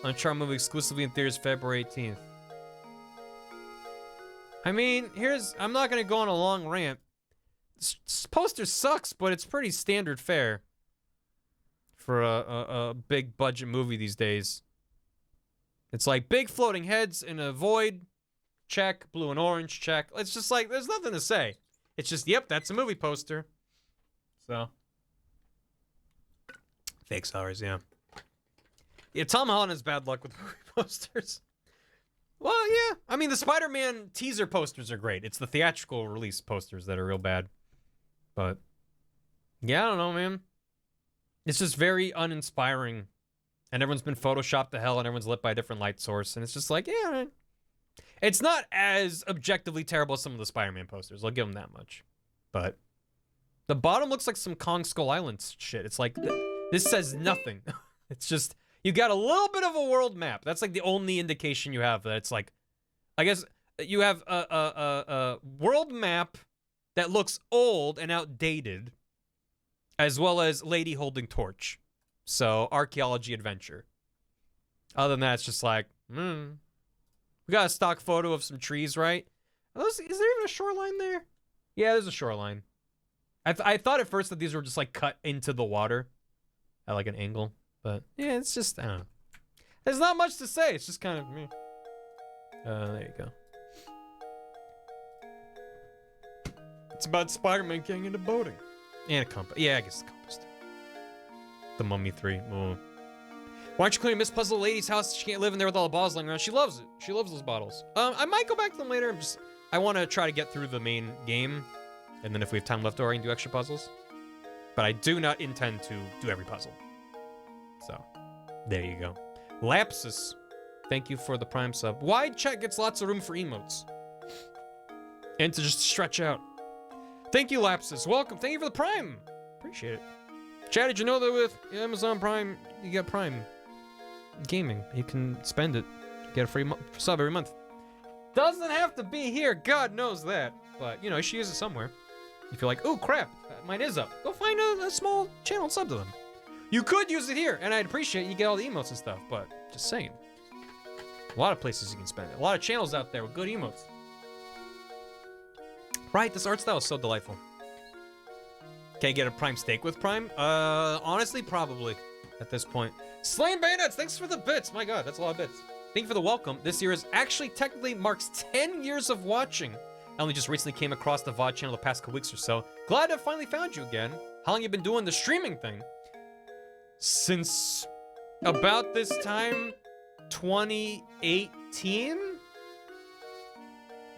Uncharted movie exclusively in theaters February 18th. I mean, I'm not gonna go on a long rant. This poster sucks, but it's pretty standard fare for a big budget movie these days. It's like big floating heads in a void, check, blue and orange, check. It's just like, there's nothing to say. It's just, yep, that's a movie poster. So. Fake salaries, yeah. Yeah, Tom Holland has bad luck with movie posters. Well, yeah. I mean, the Spider-Man teaser posters are great. It's the theatrical release posters that are real bad. But, yeah, I don't know, man. It's just very uninspiring. And everyone's been photoshopped to hell and everyone's lit by a different light source. And it's just like, yeah, right. It's not as objectively terrible as some of the Spider-Man posters. I'll give them that much. But the bottom looks like some Kong Skull Island shit. It's like, this says nothing. It's just, you got a little bit of a world map. That's like the only indication you have that it's like, I guess you have a world map that looks old and outdated, as well as lady holding torch. So, archaeology adventure. Other than that, it's just like, we got a stock photo of some trees, right? Is there even a shoreline there? Yeah, there's a shoreline. I thought at first that these were just like cut into the water at like an angle, but yeah, it's just, I don't know. There's not much to say. It's just kind of me. There you go. It's about Spider-Man getting into boating. And a compass. Yeah, I guess the compass too. The Mummy 3. Oh. Why aren't you cleaning Miss Puzzle Lady's house? She can't live in there with all the bottles lying around. She loves it. She loves those bottles. I might go back to them later. I want to try to get through the main game. And then if we have time left over, I can do extra puzzles. But I do not intend to do every puzzle. So, there you go. Lapsus. Thank you for the Prime sub. Wide chat gets lots of room for emotes. And to just stretch out. Thank you, Lapsus. Welcome. Thank you for the Prime. Appreciate it. Chad, did you know that with Amazon Prime, you get Prime Gaming? You can spend it. Get a free sub every month. Doesn't have to be here. God knows that. But, you know, you should use it somewhere. If you're like, oh, crap, mine is up. Go find a small channel and sub to them. You could use it here, and I'd appreciate you get all the emotes and stuff, but just saying. A lot of places you can spend it. A lot of channels out there with good emotes. Right, this art style is so delightful. Can I get a Prime steak with Prime? Honestly, probably at this point. Slain Bayonets, thanks for the bits. My God, that's a lot of bits. Thank you for the welcome. This year is actually technically marks 10 years of watching. I only just recently came across the VOD channel the past couple weeks or so. Glad to have finally found you again. How long you been doing the streaming thing? Since about this time, 2018?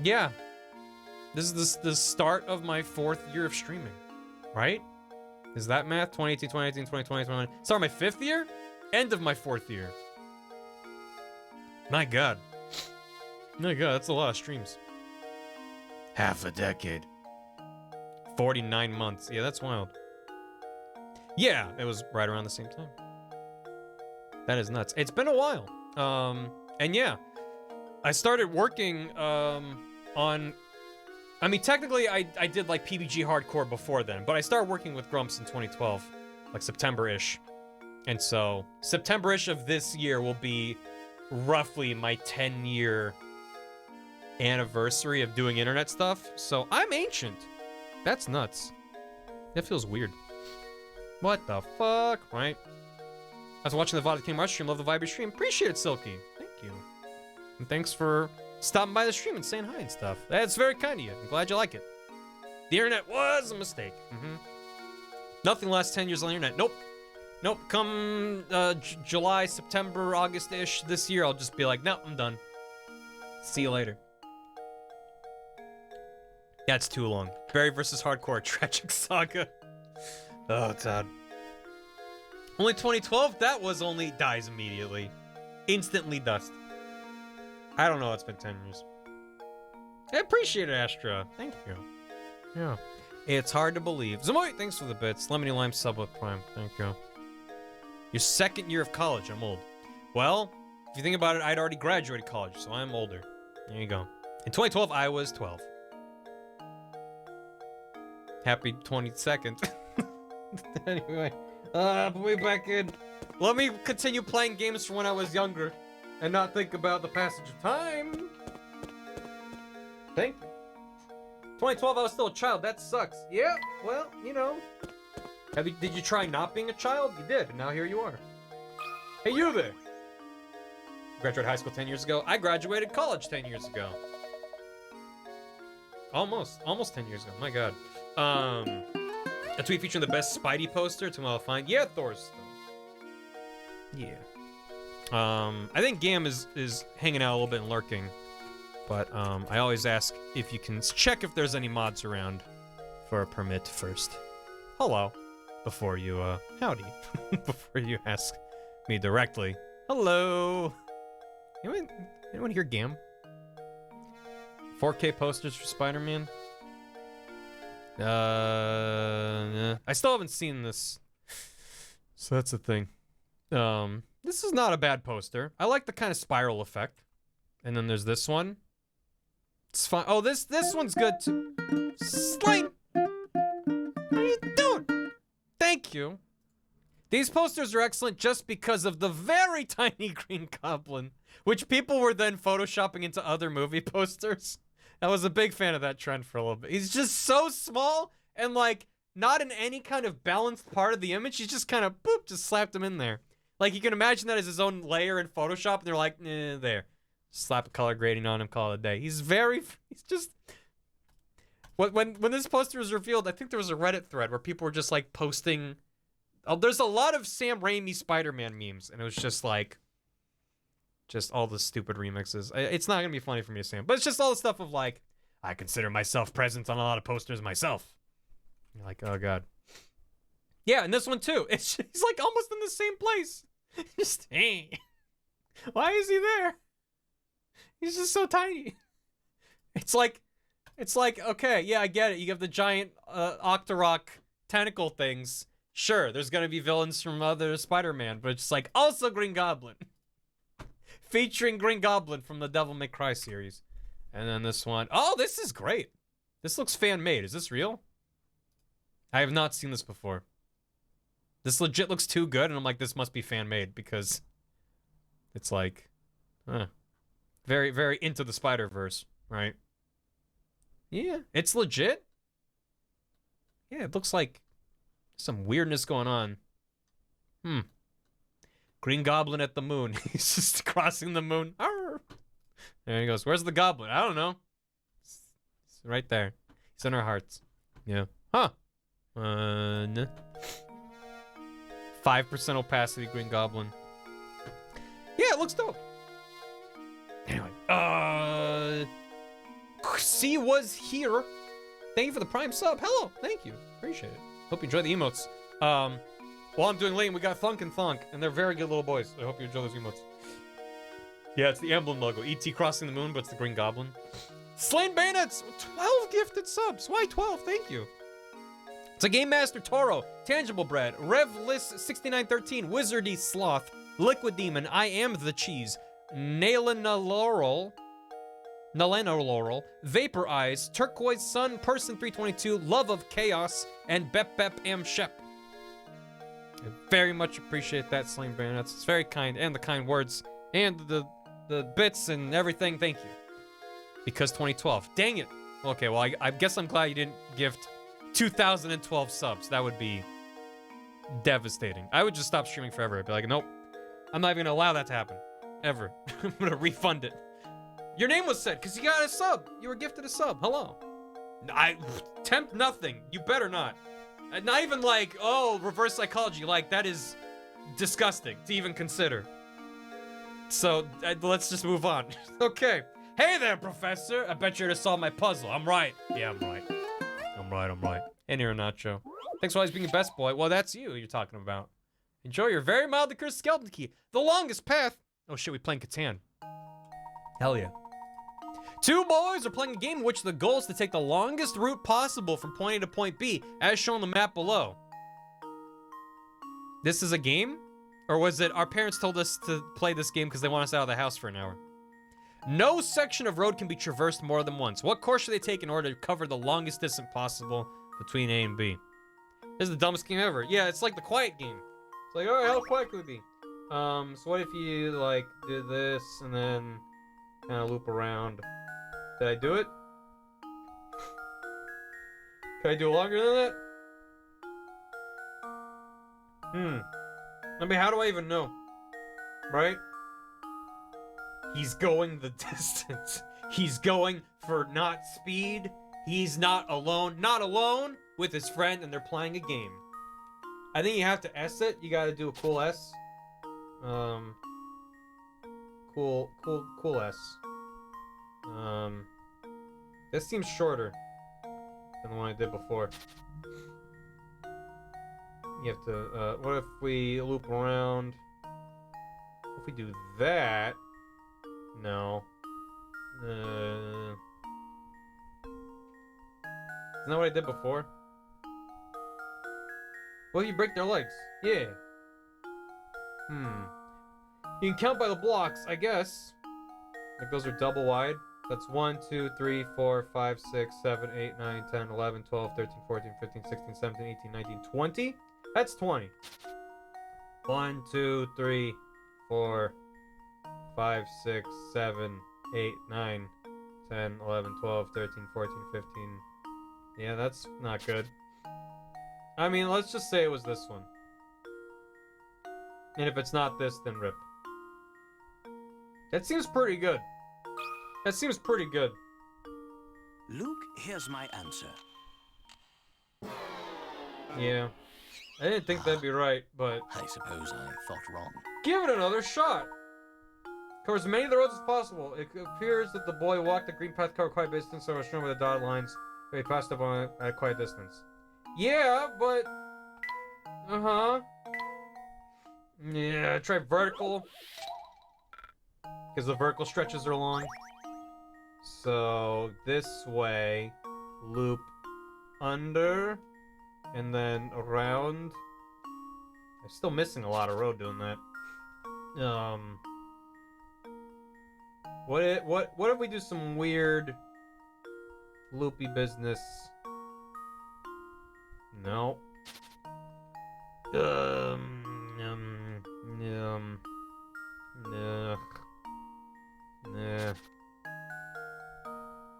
Yeah. This is the start of my 4th year of streaming, right? Is that math? 2018, 2018, 2020, 2021. Start my 5th year? End of my 4th year. My God. My God, that's a lot of streams. Half a decade. 49 months. Yeah, that's wild. Yeah, it was right around the same time. That is nuts. It's been a while. And yeah, I started working on... I mean, technically, I did like PBG hardcore before then, but I started working with Grumps in 2012, like September-ish. And so, September-ish of this year will be roughly my 10-year anniversary of doing internet stuff. So, I'm ancient. That's nuts. That feels weird. What the fuck, right? I was watching the VOD King March stream. Love the vibe of your stream. Appreciate it, Silky. Thank you. And thanks for stopping by the stream and saying hi and stuff. That's very kind of you. I'm glad you like it. The internet was a mistake. Nothing lasts 10 years on the internet. Nope. Nope. Come July, September, August-ish this year, I'll just be like, no, I'm done. See you later. Yeah, it's too long. Barry vs. Hardcore, tragic saga. Oh, Todd. Only 2012? That was only dies immediately. Instantly dust. I don't know, it's been 10 years. I appreciate it, Astra. Thank you. Yeah. It's hard to believe. Zamoy, thanks for the bits. Lemony Lime sub with Prime. Thank you. Your 2nd year of college. I'm old. Well, if you think about it, I'd already graduated college, so I'm older. There you go. In 2012, I was 12. Happy 22nd. Anyway, way back in. Let me continue playing games from when I was younger and not think about the passage of time. Thank you. 2012, I was still a child. That sucks. Yeah, well, you know. Did you try not being a child? You did, and now here you are. Hey, you there. Graduated high school 10 years ago. I graduated college 10 years ago. Almost 10 years ago. My God. A tweet featuring the best Spidey poster. Tomorrow I'll find. Yeah, Thor's still. Yeah. I think Gam is hanging out a little bit and lurking. But I always ask if you can check if there's any mods around for a permit first. Hello. Before you, howdy. Before you ask me directly. Hello. Anyone hear Gam? 4K posters for Spider-Man? I still haven't seen this. So that's the thing. This is not a bad poster. I like the kind of spiral effect. And then there's this one. It's fine. Oh, this one's good too. Sling! What are you doing? Thank you. These posters are excellent just because of the very tiny Green Goblin, which people were then photoshopping into other movie posters. I was a big fan of that trend for a little bit. He's just so small and like not in any kind of balanced part of the image. He's just kind of boop, just slapped him in there. Like you can imagine that as his own layer in Photoshop, and they're like, there. Slap a color grading on him, call it a day. He's just... When this poster was revealed, I think there was a Reddit thread where people were just like posting... Oh, there's a lot of Sam Raimi Spider-Man memes, and it was just like... Just all the stupid remixes. It's not gonna be funny for me to say, but it's just all the stuff of like, I consider myself present on a lot of posters myself. You're like, oh god. Yeah, and this one too. He's like almost in the same place. Just, hey. Why is he there? He's just so tiny. It's like, okay, yeah, I get it. You have the giant Octorok tentacle things. Sure, there's gonna be villains from other Spider-Man, but it's like, also Green Goblin. Featuring Green Goblin from the Devil May Cry series. And then this one. Oh, this is great. This looks fan-made. Is this real? I have not seen this before. This legit looks too good, and I'm like, this must be fan-made, because it's like, very, very into the Spider-Verse, right? Yeah, it's legit. Yeah, it looks like some weirdness going on. Green Goblin at the moon. He's just crossing the moon. Arr! There he goes. Where's the goblin? I don't know. It's right there. He's in our hearts. Yeah. Huh. 5% opacity Green Goblin. Yeah, it looks dope. Anyway, C was here. Thank you for the Prime sub. Hello. Thank you. Appreciate it. Hope you enjoy the emotes. While I'm doing Layton, we got Thunk and Thunk, and they're very good little boys. I hope you enjoy those emotes. Yeah, it's the emblem logo. E.T. crossing the moon, but it's the Green Goblin. Slain Bayonets! 12 gifted subs. Why 12? Thank you. It's a Game Master Toro, Tangible Bread, Revlis6913, Wizardy Sloth, Liquid Demon, I Am the Cheese, Nalenalorel, Vapor Eyes, Turquoise Sun, Person 322, Love of Chaos, and Bep Am Shep. I very much appreciate that, Slain Bayonets. It's very kind, and the kind words, and the bits and everything. Thank you. Because 2012. Dang it. Okay, well, I guess I'm glad you didn't gift 2012 subs. That would be devastating. I would just stop streaming forever. I'd be like, nope. I'm not even gonna allow that to happen. Ever. I'm gonna refund it. Your name was said, because you got a sub. You were gifted a sub. Hello. I tempt nothing. You better not. Not even like, oh, reverse psychology. Like, that is disgusting to even consider. So, let's just move on. Okay. Hey there, Professor. I bet you're to solve my puzzle. I'm right. Yeah, I'm right. I'm right. And you're a nacho. Thanks for always being the best boy. Well, that's you're talking about. Enjoy your very mildly cursed skeleton key. The longest path. Oh shit, we playing Catan. Hell yeah. Two boys are playing a game in which the goal is to take the longest route possible from point A to point B, as shown on the map below. This is a game? Or was it our parents told us to play this game because they want us out of the house for an hour? No section of road can be traversed more than once. What course should they take in order to cover the longest distance possible between A and B? This is the dumbest game ever. Yeah, it's like the quiet game. It's like, alright, how quiet could it be? So what if you, like, did this and then kind of loop around? Did I do it? Can I do it longer than that? I mean, how do I even know? Right? He's going the distance. He's going for not speed. He's not alone. Not alone with his friend, and they're playing a game. I think you have to S it. You gotta do a cool S. Cool S. This seems shorter than the one I did before. You have to, what if we loop around? If we do that? No. Isn't that what I did before? Well, you break their legs. Yeah. You can count by the blocks, I guess. Like those are double wide. That's 1, 2, 3, 4, 5, 6, 7, 8, 9, 10, 11, 12, 13, 14, 15, 16, 17, 18, 19, 20. That's 20. 1, 2, 3, 4, 5, 6, 7, 8, 9, 10, 11, 12, 13, 14, 15. Yeah, that's not good. I mean, let's just say it was this one. And if it's not this, then rip. That seems pretty good. That seems pretty good. Luke, here's my answer. Yeah. I didn't think that'd be right, but... I suppose I thought wrong. Give it another shot! Cover as many of the roads as possible. It appears that the boy walked the green path covered quite a distance, so it was shown by the dotted lines. He passed up on it at quite a distance. Yeah, but... Uh-huh. Yeah, try vertical. Because the vertical stretches are long. So, this way, loop under, and then around. I'm still missing a lot of road doing that. What if we do some weird loopy business? No. Nah.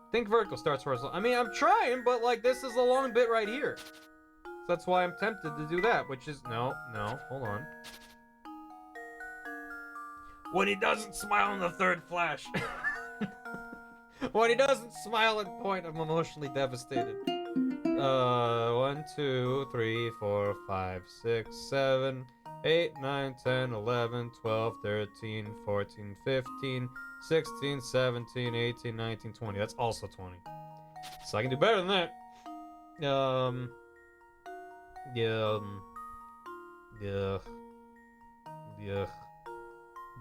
Think vertical starts horizontal. I mean, I'm trying, but like this is a long bit right here. So that's why I'm tempted to do that, which is no, hold on. When he doesn't smile in the third flash. When he doesn't smile and point, I'm emotionally devastated. 1, 2, 3, 4, 5, 6, 7, 8, 9, 10, 11, 12, 13, 14, 15, 16, 17, 18, 19, 20. That's also 20. So I can do better than that. Yeah.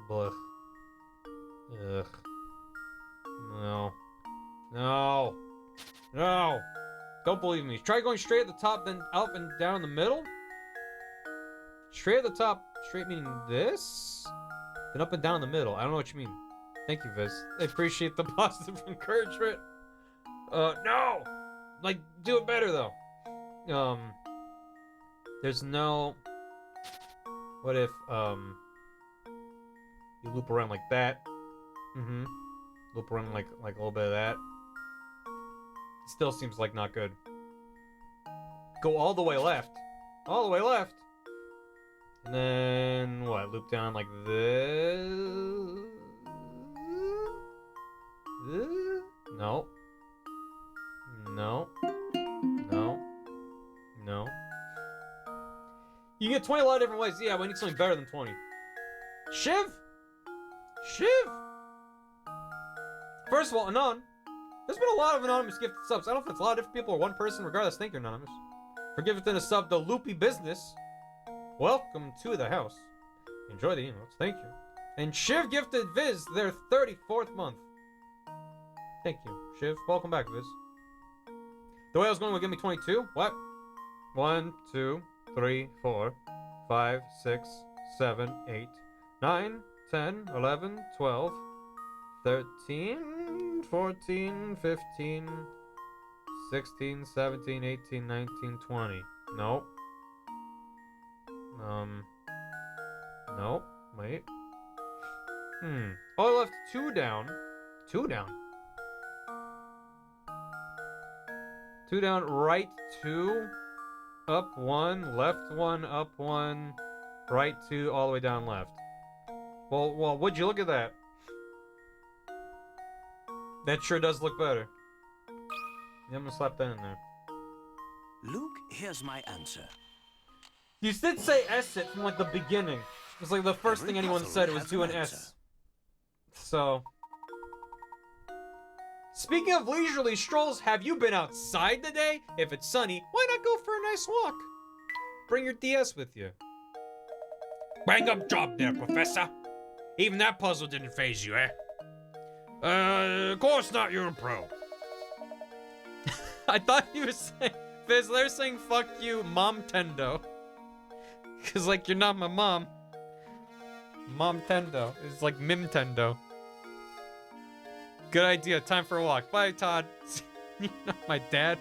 Blech. Ugh. No. Don't believe me. Try going straight at the top, then up and down the middle. Straight at the top, straight meaning this? Then up and down the middle. I don't know what you mean. Thank you, Viz. I appreciate the positive encouragement. No! Like, do it better, though. There's no... What if, you loop around like that? Loop around like a little bit of that. It still seems like not good. Go all the way left. All the way left. And then, what? Loop down like this? No. You get 20 a lot of different ways. Yeah, we need something better than 20. Shiv! First of all, Anon. There's been a lot of anonymous gifted subs. I don't know if it's a lot of different people or one person. Regardless, thank you, Anonymous. For gifting a sub to Loopy Business. Welcome to the house. Enjoy the emails. Thank you. And Shiv gifted Viz their 34th month. Thank you, Shiv. Welcome back, Viz. The way I was going would give me 22? What? 1, 2, 3, 4, 5, 6, 7, 8, 9, 10, 11, 12, 13, 14, 15, 16, 17, 18, 19, 20. Nope. Nope. Wait. Oh, I left 2 down. 2 down. 2 down, right 2, up 1, left 1, up 1, right 2, all the way down left. Well, would you look at that? That sure does look better. Yeah, I'm gonna slap that in there. Luke, here's my answer. You did say S it from like the beginning. It was like the first thing anyone said was do an S. So. Speaking of leisurely strolls, have you been outside today? If it's sunny, why not go for a nice walk? Bring your DS with you. Bang up job there, Professor. Even that puzzle didn't faze you, eh? Of course not, you're a pro. I thought you were saying, Fizz, they're saying fuck you, Mom Tendo. Cause like, you're not my mom. Mom Tendo. It's like Mim Tendo. Good idea. Time for a walk. Bye, Todd. You know, my dad.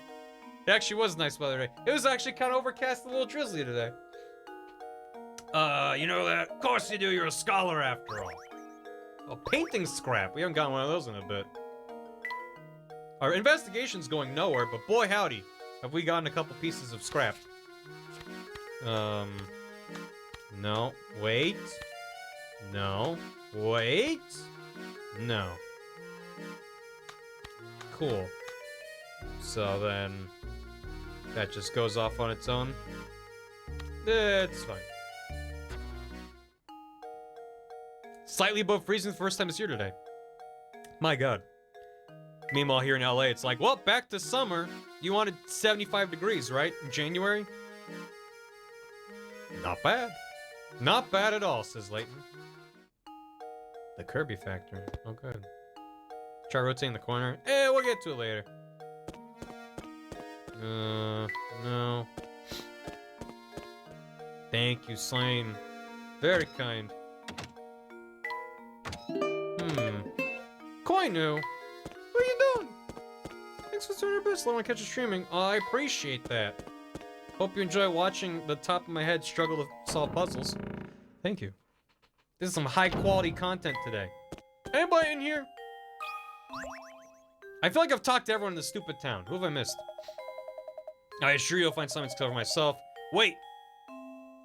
It actually was nice weather today. It was actually kind of overcast, a little drizzly today. You know that? Of course you do. You're a scholar after all. A painting scrap. We haven't gotten one of those in a bit. Our investigation's going nowhere, but boy howdy, have we gotten a couple pieces of scrap. No. Wait. No. Wait. No. Cool. So then, that just goes off on its own. It's fine. Slightly above freezing the first time this year today. My god. Meanwhile, here in LA, it's like, well, back to summer. You wanted 75 degrees, right? In January? Not bad. Not bad at all, says Layton. The Kirby factor. Oh, good. Try rotating the corner. We'll get to it later. No. Thank you, Slane. Very kind. Koinu! What are you doing? Thanks for doing your best. Let me catch you streaming. I appreciate that. Hope you enjoy watching the top of my head struggle to solve puzzles. Thank you. This is some high quality content today. Anybody in here? I feel like I've talked to everyone in this stupid town. Who have I missed? I assure you'll find something to cover myself. Wait!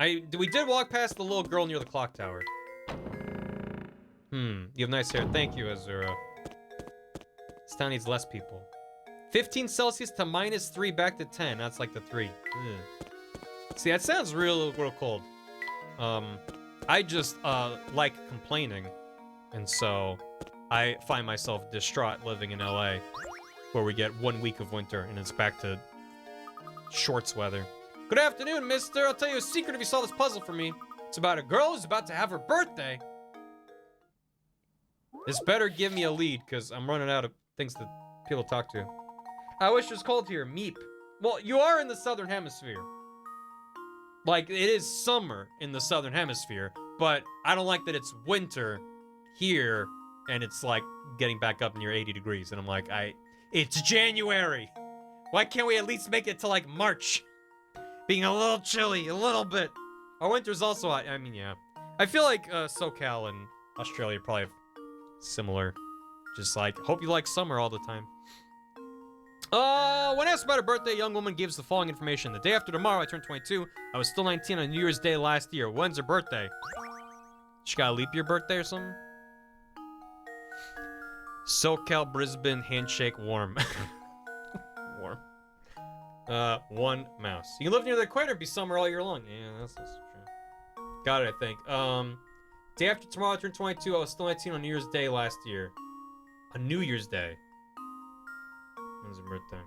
We did walk past the little girl near the clock tower. You have nice hair. Thank you, Azura. This town needs less people. 15 Celsius to -3 back to 10. That's like the 3. Ugh. See, that sounds real cold. I just like complaining, and so I find myself distraught living in LA, where we get 1 week of winter and it's back to shorts weather. Good afternoon, mister. I'll tell you a secret if you solve this puzzle for me. It's about a girl who's about to have her birthday. This better give me a lead, because I'm running out of things that people talk to. I wish it was cold here. Meep. Well, you are in the southern hemisphere. Like, it is summer in the southern hemisphere, but I don't like that it's winter here, and it's, like, getting back up near 80 degrees, and I'm like, it's January! Why can't we at least make it to, like, March? Being a little chilly, a little bit. Our winter's also hot. I mean, yeah. I feel like SoCal and Australia probably have similar. Just like, hope you like summer all the time. When asked about her birthday, a young woman gives the following information. The day after tomorrow, I turned 22. I was still 19 on New Year's Day last year. When's her birthday? She got a leap year birthday or something? SoCal, Brisbane, handshake, warm. Warm. 1 mouse. You can live near the equator and be summer all year long. Yeah, that's true. Got it, I think. Day after tomorrow, I turned 22. I was still 19 on New Year's Day last year. On New Year's Day. When's her birthday?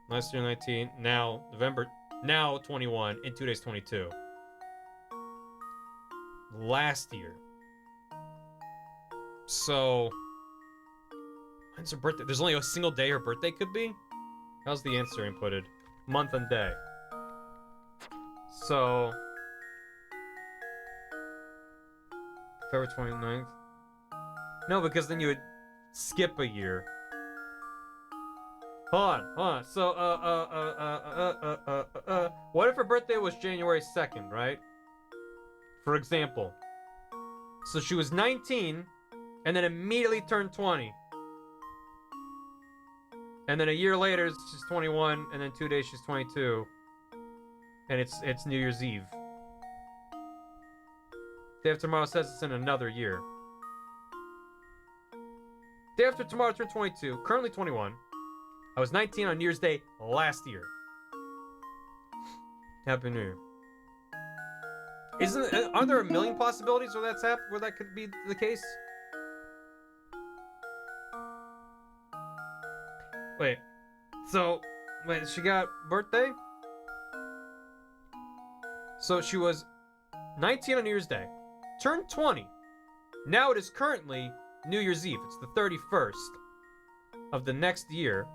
Last year, 19. Now, November. Now, 21. In 2 days, 22. Last year. So, when's her birthday? There's only a single day her birthday could be? How's the answer inputted? Month and day. So, February 29th? No, because then you would skip a year. Hold on. So, what if her birthday was January 2nd, right? For example. So she was 19, and then immediately turned 20. And then a year later, she's 21, and then 2 days she's 22. And it's New Year's Eve. Day after tomorrow says it's in another year. Day after tomorrow, I turned 22, currently 21. I was 19 on New Year's Day last year. Happy New Year. Aren't there a million possibilities where that could be the case? Wait, she got birthday? So she was 19 on New Year's Day, turned 20. Now it is currently New Year's Eve. It's the 31st of the next year.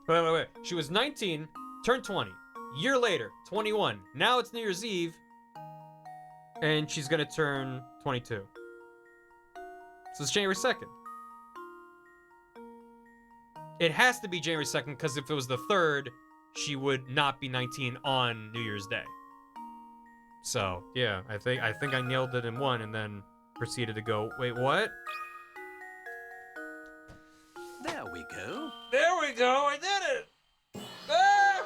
Wait. She was 19, turned 20. Year later, 21. Now it's New Year's Eve, and she's gonna turn 22. So it's January 2nd. It has to be January 2nd because if it was the 3rd, she would not be 19 on New Year's Day. So, yeah, I think I nailed it in one and then proceeded to go, wait, what? There we go. There we go, I did it! Ah!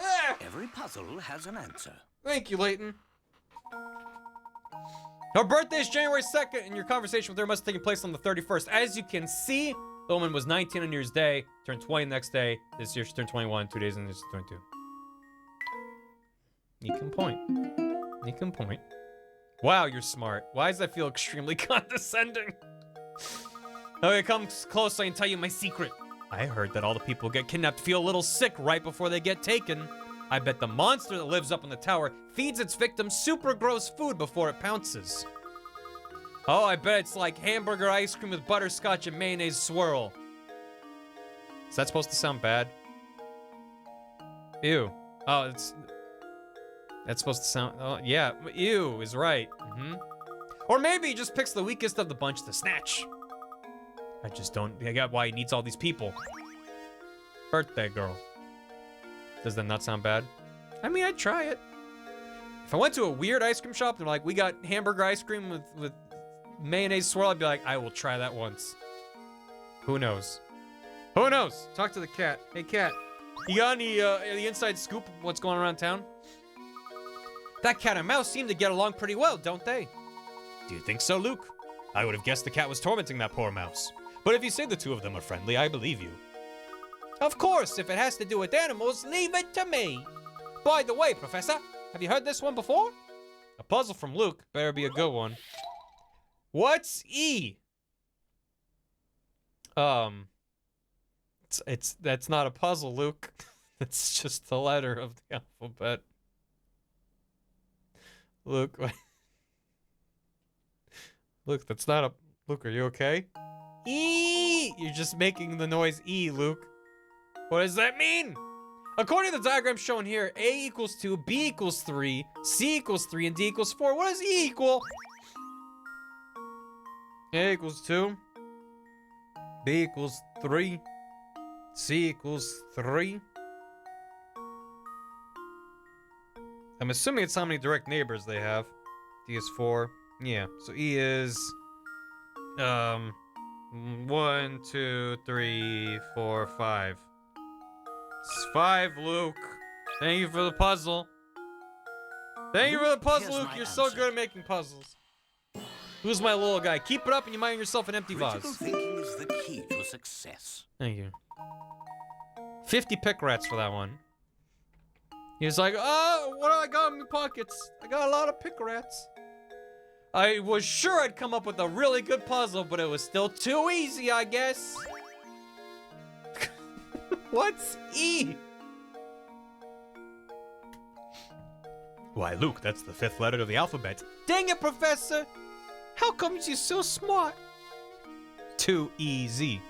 Ah! Every puzzle has an answer. Thank you, Layton. Her birthday is January 2nd, and your conversation with her must have taken place on the 31st. As you can see, the woman was 19 on New Year's Day, turned 20 the next day. This year she turned 21, 2 days, and this is 22. You can point. You can point. Wow, you're smart. Why does that feel extremely condescending? Okay, come close so I can tell you my secret. I heard that all the people who get kidnapped feel a little sick right before they get taken. I bet the monster that lives up in the tower feeds its victims super gross food before it pounces. Oh, I bet it's like hamburger ice cream with butterscotch and mayonnaise swirl. Is that supposed to sound bad? Ew. Oh, that's supposed to sound... Oh, yeah. Ew is right. Or maybe he just picks the weakest of the bunch to snatch. I just don't... I got why he needs all these people. Birthday girl. Does that not sound bad? I mean, I'd try it. If I went to a weird ice cream shop and like, we got hamburger ice cream with mayonnaise swirl, I'd be like, I will try that once. Who knows? Who knows? Talk to the cat. Hey, cat. You got any the inside scoop of what's going on around town? That cat and mouse seem to get along pretty well, don't they? Do you think so, Luke? I would have guessed the cat was tormenting that poor mouse. But if you say the two of them are friendly, I believe you. Of course, if it has to do with animals, leave it to me. By the way, Professor, have you heard this one before? A puzzle from Luke. Better be a good one. What's E? That's not a puzzle, Luke. It's just the letter of the alphabet. Luke, Luke, that's not a... Luke, are you okay? E! You're just making the noise E, Luke. What does that mean? According to the diagram shown here, A equals 2, B equals 3, C equals 3, and D equals 4. What does E equal? A equals 2, B equals 3, C equals 3. I'm assuming it's how many direct neighbors they have. D is 4. Yeah, so E is... 1, 2, 3, 4, 5. It's 5, Luke. Thank you for the puzzle. Thank you for the puzzle, Luke. You're so good at making puzzles. Who's my little guy? Keep it up and you mind yourself an empty vase. Critical thinking is the key to success. Thank you. 50 pick rats for that one. He was like, oh, what do I got in my pockets? I got a lot of pick rats. I was sure I'd come up with a really good puzzle, but it was still too easy, I guess. What's E? Why, Luke, that's the 5th letter of the alphabet. Dang it, Professor! How come you're so smart? Too easy.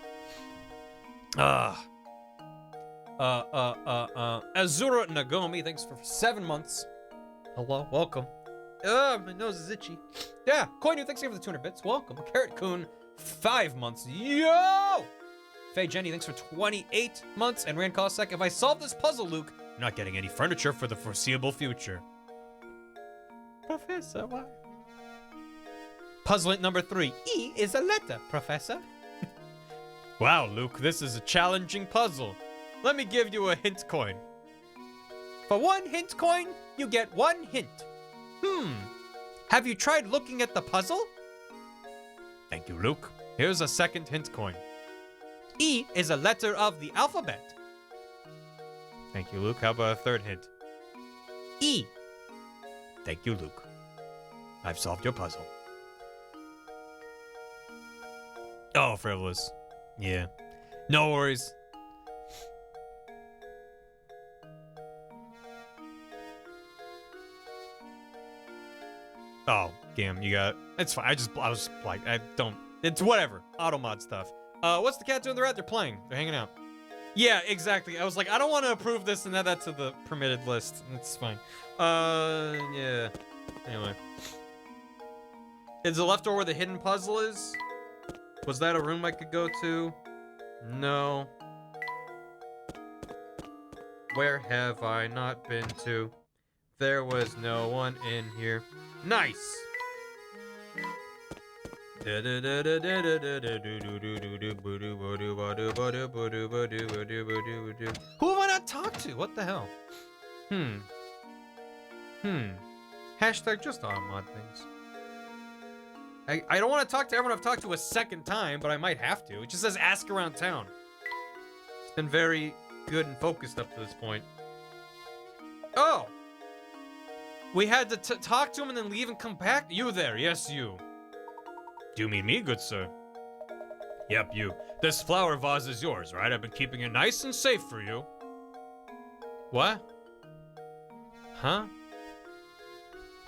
Azura Nagomi, thanks for 7 months. Hello, welcome. My nose is itchy. Yeah, Koinu, thanks again for the 200 bits. Welcome. Carrot Coon, 5 months. Yo! Faye Jenny, thanks for 28 months. And Rand Cossack, if I solve this puzzle, Luke, I'm not getting any furniture for the foreseeable future. Professor, why? Puzzle number 3. E is a letter, Professor. Wow, Luke, this is a challenging puzzle. Let me give you a hint coin. For 1 hint coin, you get 1 hint. Have you tried looking at the puzzle? Thank you, Luke. Here's a 2nd hint coin. E is a letter of the alphabet. Thank you, Luke. How about a 3rd hint? E. Thank you, Luke. I've solved your puzzle. Oh, frivolous. Yeah. No worries. Oh, damn, you got it. It's fine. I was like, it's whatever. Automod stuff. What's the cat doing? They're out there playing. They're hanging out. Yeah, exactly. I was like, I don't want to approve this and add that to the permitted list. It's fine. Yeah. Anyway. Is the left door where the hidden puzzle is? Was that a room I could go to? No. Where have I not been to? There was no one in here. Nice! Who am I not talk to? What the hell? Hashtag just on mod things. I don't want to talk to everyone I've talked to a second time, but I might have to. It just says ask around town. It's been very good and focused up to this point. Oh! We had to talk to him and then leave and come back? You there, yes you. Do you mean me, good sir? Yep, you. This flower vase is yours, right? I've been keeping it nice and safe for you. What? Huh?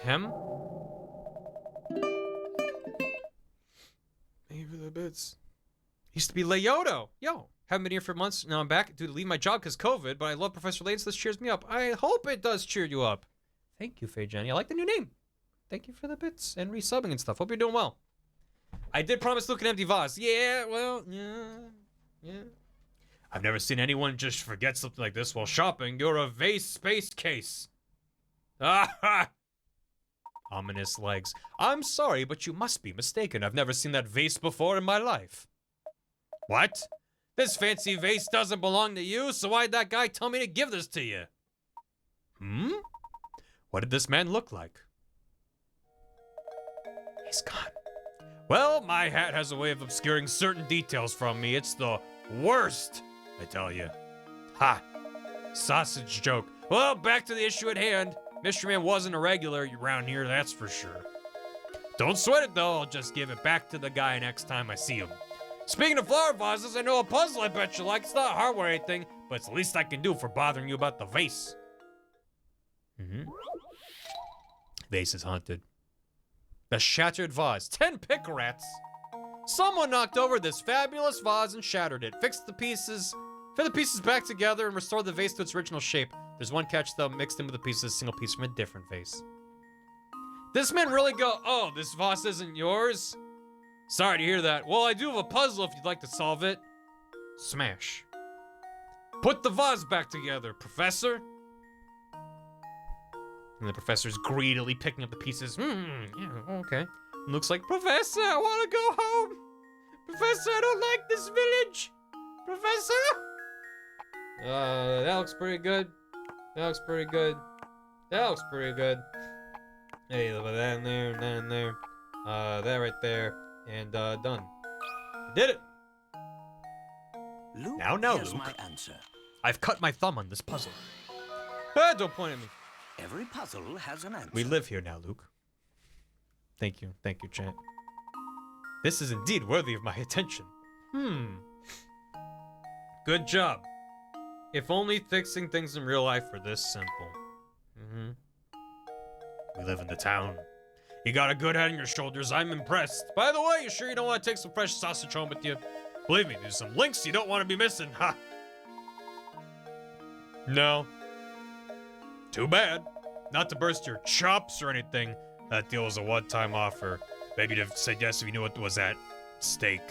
Him? Maybe the bits. Used to be Leoto. Yo, haven't been here for months. Now I'm back due to leave my job because COVID, but I love Professor Layton, so this cheers me up. I hope it does cheer you up. Thank you, Faye Jenny. I like the new name. Thank you for the bits and resubbing and stuff. Hope you're doing well. I did promise Luke an empty vase. Yeah, well, yeah. I've never seen anyone just forget something like this while shopping. You're a vase space case. Ah! Ominous legs. I'm sorry, but you must be mistaken. I've never seen that vase before in my life. What? This fancy vase doesn't belong to you, so why'd that guy tell me to give this to you? What did this man look like? He's gone. Well, my hat has a way of obscuring certain details from me. It's the worst, I tell you. Ha! Sausage joke. Well, back to the issue at hand. Mystery Man wasn't a regular around here, that's for sure. Don't sweat it, though. I'll just give it back to the guy next time I see him. Speaking of flower vases, I know a puzzle I bet you like. It's not hardware or anything, but it's the least I can do for bothering you about the vase. Vase is haunted. The shattered vase. 10 pick rats. Someone knocked over this fabulous vase and shattered it. Fix the pieces back together and restore the vase to its original shape. There's one catch though, mixed in with the pieces, a single piece from a different vase. This man really go, oh, this vase isn't yours? Sorry to hear that. Well, I do have a puzzle if you'd like to solve it. Smash. Put the vase back together, Professor. And the professor's greedily picking up the pieces. Yeah, okay. Looks like, Professor, I want to go home. Professor, I don't like this village. Professor? That looks pretty good. That looks pretty good. That looks pretty good. Hey, that in there, that in there. That right there. And, done. I did it! Luke, Now, here's Luke. my answer. I've cut my thumb on this puzzle. Ah, don't point at me. Every puzzle has an answer. We live here now, Luke. Thank you, chat. This is indeed worthy of my attention. Good job. If only fixing things in real life were this simple. We live in the town. You got a good head on your shoulders, I'm impressed. By the way, you sure you don't want to take some fresh sausage home with you? Believe me, there's some links you don't want to be missing, ha! No. Too bad. Not to burst your chops or anything. That deal was a one-time offer. Maybe you'd have said yes if you knew what was at stake.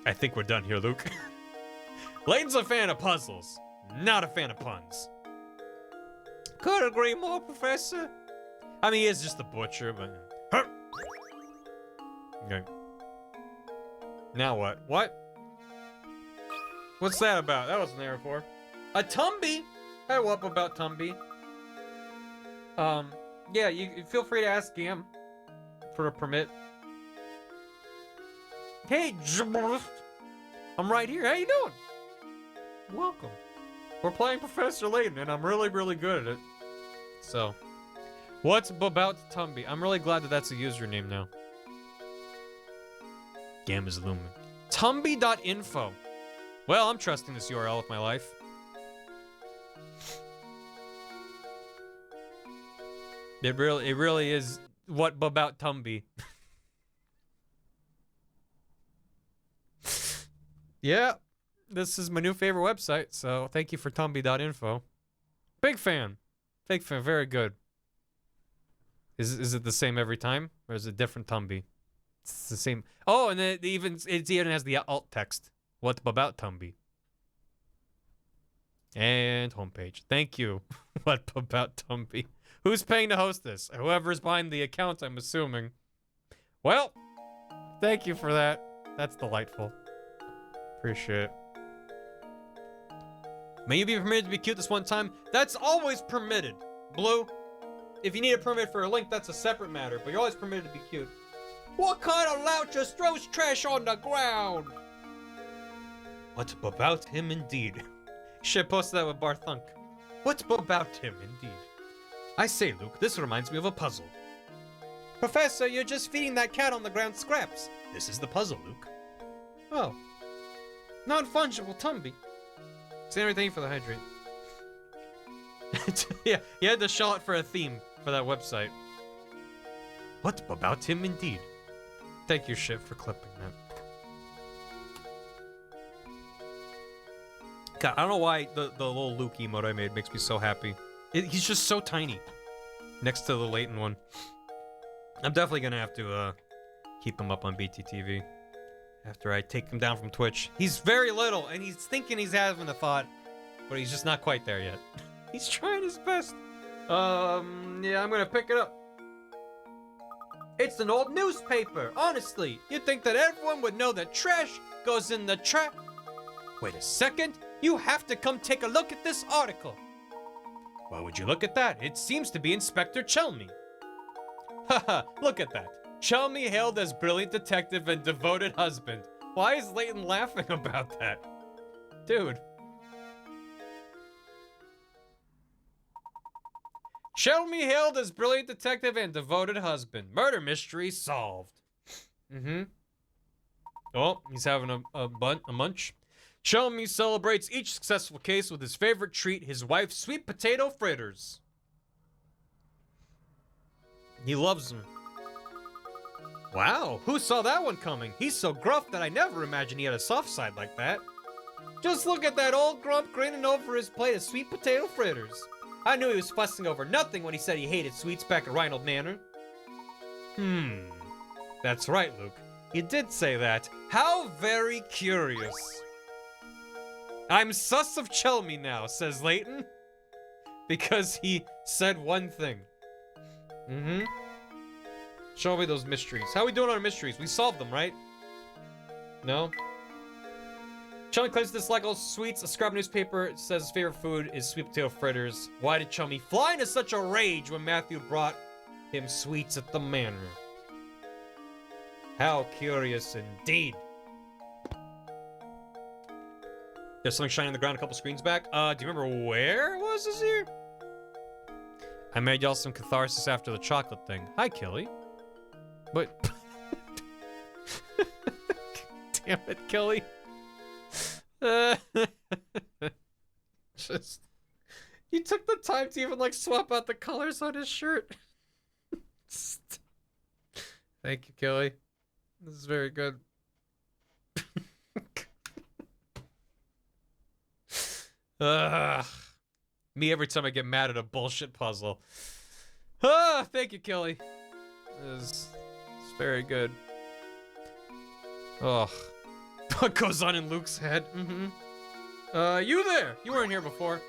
I think we're done here, Luke. Layton's a fan of puzzles, not a fan of puns. Couldn't agree more, Professor. I mean, he is just the butcher, but... Okay. Now what? What? What's that about? That wasn't there before. A Tumby! Hey, what about Tumby? Yeah, you feel free to ask him for a permit. Hey, I'm right here. How you doing? Welcome. We're playing Professor Layton, and I'm really, really good at it. So, what's about Tumby? I'm really glad that that's a username now. Gamma's Lumen. Tumby.info. Well, I'm trusting this URL with my life. It really is what about Tumby. Yeah, this is my new favorite website, so thank you for Tumby.info. Big fan. Big fan, very good. Is it the same every time, or is it different Tumby? It's the same. Oh, and it even has the alt text. What about Tumby? And homepage. Thank you. What about Tumby? Who's paying to host this? Whoever's behind the account, I'm assuming. Well, thank you for that. That's delightful. Appreciate it. May you be permitted to be cute this one time? That's always permitted. Blue, if you need a permit for a link, that's a separate matter, but you're always permitted to be cute. What kind of lout just throws trash on the ground? What about him indeed? Should post that with Barthunk. What about him indeed? I say, Luke, this reminds me of a puzzle. Professor, you're just feeding that cat on the ground scraps. This is the puzzle, Luke. Oh. Non-fungible Tumby. Say everything for the hydrate. Yeah, you had to show it for a theme for that website. What about him indeed? Thank you, Shit, for clipping that. God, I don't know why the little Luke emote I made makes me so happy. He's just so tiny. Next to the Layton one. I'm definitely gonna have to keep him up on BTTV after I take him down from Twitch. He's very little, and he's thinking he's having a thought, but he's just not quite there yet. He's trying his best. Yeah, I'm gonna pick it up. It's an old newspaper, honestly. You'd think that everyone would know that trash goes in the trash. Wait a second. You have to come take a look at this article. Why would you look at that? It seems to be Inspector Chelmy. Haha, look at that. Chelmy hailed as brilliant detective and devoted husband. Why is Layton laughing about that? Dude. Chelmy hailed as brilliant detective and devoted husband. Murder mystery solved. Oh, he's having a munch. Chelmy celebrates each successful case with his favorite treat, his wife's sweet potato fritters. He loves them. Wow, who saw that one coming? He's so gruff that I never imagined he had a soft side like that. Just look at that old grump grinning over his plate of sweet potato fritters. I knew he was fussing over nothing when he said he hated sweets back at Reinhold Manor. That's right, Luke. You did say that. How very curious. I'm sus of Chelmy now, says Layton. Because he said one thing. Show me those mysteries. How are we doing on our mysteries? We solved them, right? No? Chelmy claims to dislike all sweets. A scrap newspaper says his favorite food is sweet potato fritters. Why did Chelmy fly into such a rage when Matthew brought him sweets at the manor? How curious indeed. There's something shining on the ground a couple screens back. Do you remember where it was this year? I made y'all some catharsis after the chocolate thing. Hi, Kelly. What? Damn it, Kelly. Just... You took the time to even, like, swap out the colors on his shirt. Thank you, Kelly. This is very good. Me every time I get mad at a bullshit puzzle. Thank you, Kelly. It's very good. Ugh. What goes on in Luke's head? You there? You weren't here before.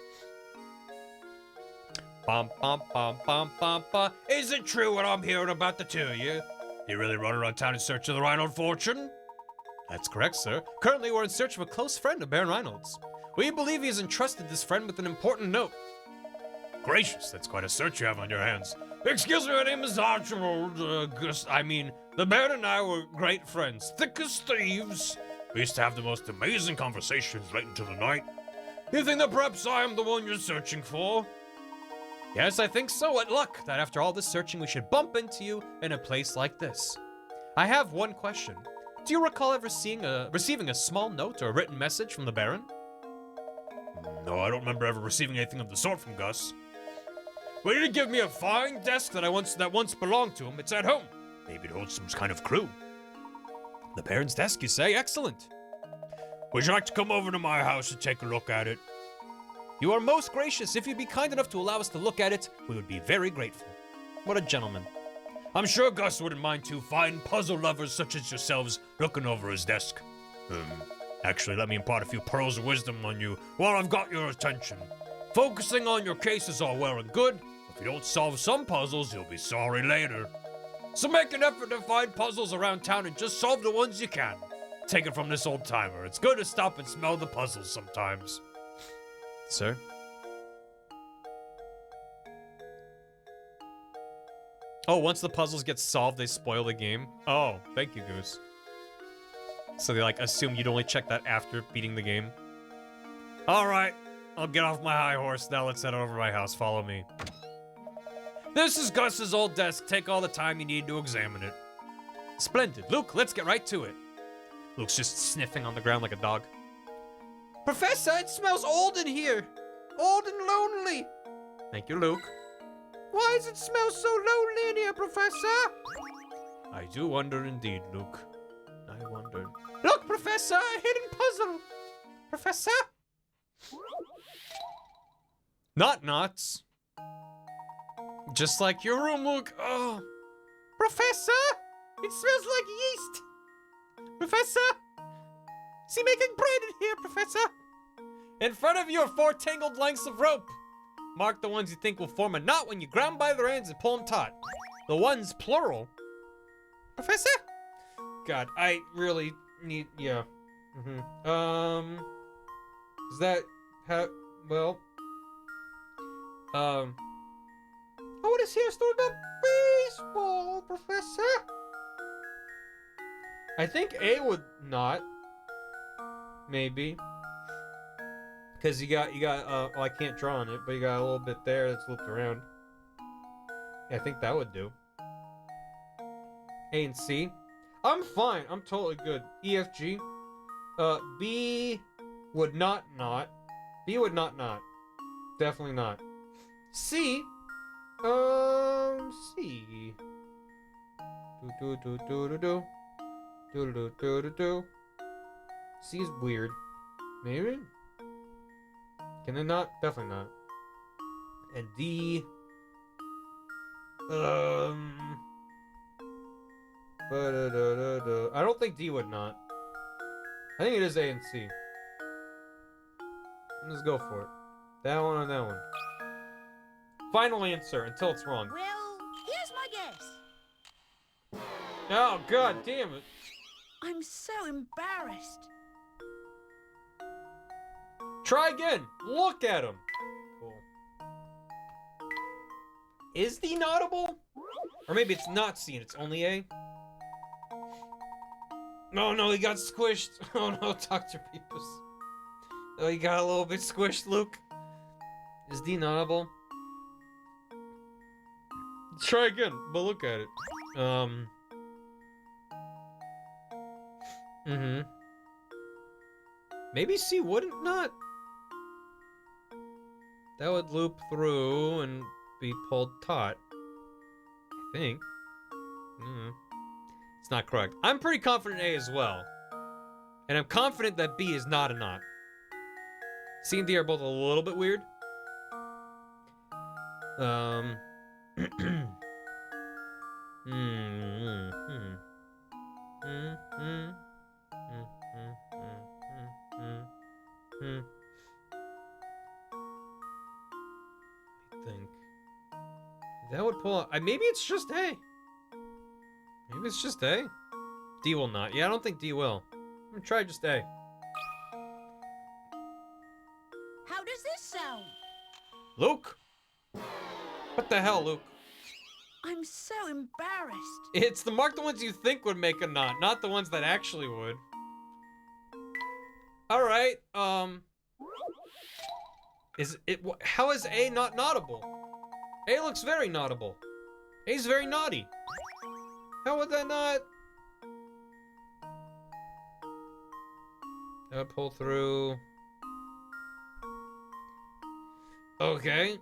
Bum, bum, bum, bum, bum, bum. Is it true what I'm hearing about the two of you? You really run around town in search of the Reinhold fortune? That's correct, sir. Currently, we're in search of a close friend of Baron Reinhold's. We believe he has entrusted this friend with an important note. Gracious, that's quite a search you have on your hands. Excuse me, my name is Archibald. The Baron and I were great friends, thick as thieves. We used to have the most amazing conversations late into the night. You think that perhaps I am the one you're searching for? Yes, I think so. What luck that after all this searching, we should bump into you in a place like this. I have one question. Do you recall ever receiving a small note or a written message from the Baron? No, I don't remember ever receiving anything of the sort from Gus. Well, he did give me a fine desk that once belonged to him. It's at home. Maybe it holds some kind of clue. The Baron's desk, you say? Excellent. Would you like to come over to my house and take a look at it? You are most gracious. If you'd be kind enough to allow us to look at it, we would be very grateful. What a gentleman. I'm sure Gus wouldn't mind two fine puzzle lovers such as yourselves looking over his desk. Actually, let me impart a few pearls of wisdom on you while I've got your attention. Focusing on your case is all well and good. If you don't solve some puzzles, you'll be sorry later. So make an effort to find puzzles around town and just solve the ones you can. Take it from this old timer. It's good to stop and smell the puzzles sometimes. Sir? Oh, once the puzzles get solved, they spoil the game? Oh, thank you, Goose. So they, like, assume you'd only check that after beating the game? Alright, I'll get off my high horse now. Let's head over to my house. Follow me. This is Gus's old desk. Take all the time you need to examine it. Splendid. Luke, let's get right to it. Luke's just sniffing on the ground like a dog. Professor, it smells old in here. Old and lonely. Thank you, Luke. Why does it smell so lonely in here, Professor? I do wonder indeed, Luke. I wonder. Look, Professor, a hidden puzzle. Professor? Not knots. Just like your room, Luke. Oh. Professor, it smells like yeast. Professor? Is he making bread in here, Professor? In front of you are 4 tangled lengths of rope. Mark the ones you think will form a knot when you grab them by their ends and pull them taut. The ones, plural. Professor? God, I really need, yeah. Is that how, well, I want to hear a story about baseball, Professor. I think A would not. Maybe. Because you got, well, I can't draw on it, but you got a little bit there that's looped around. Yeah, I think that would do. A and C. I'm fine. I'm totally good. E, F, G. B would not. B would not. Definitely not. C. C. C is weird. Maybe? Can they not? Definitely not. And D. I don't think D would not. I think it is A and C. Let's go for it. That one and that one. Final answer until it's wrong. Well, here's my guess. Oh, god damn it. I'm so embarrassed. Try again. Look at him. Cool. Is D notable? Or maybe it's not C and it's only A? Oh no, he got squished. Oh no, Dr. Beepus. Oh, he got a little bit squished, Luke. Is D notable? Try again, but look at it. Maybe C wouldn't not? That would loop through and be pulled taut. I think. It's not correct. I'm pretty confident A as well. And I'm confident that B is not a knot. C and D are both a little bit weird. I think that would pull out. Maybe it's just A. Maybe it's just A. D will not. Yeah, I don't think D will. I'm gonna try just A. How does this sound? Luke? What the hell, Luke? I'm so embarrassed. It's the mark the ones you think would make a knot, not the ones that actually would. Alright, is it, how is A not notable? A looks very notable. A's very naughty. How would that not? That would pull through. Okay.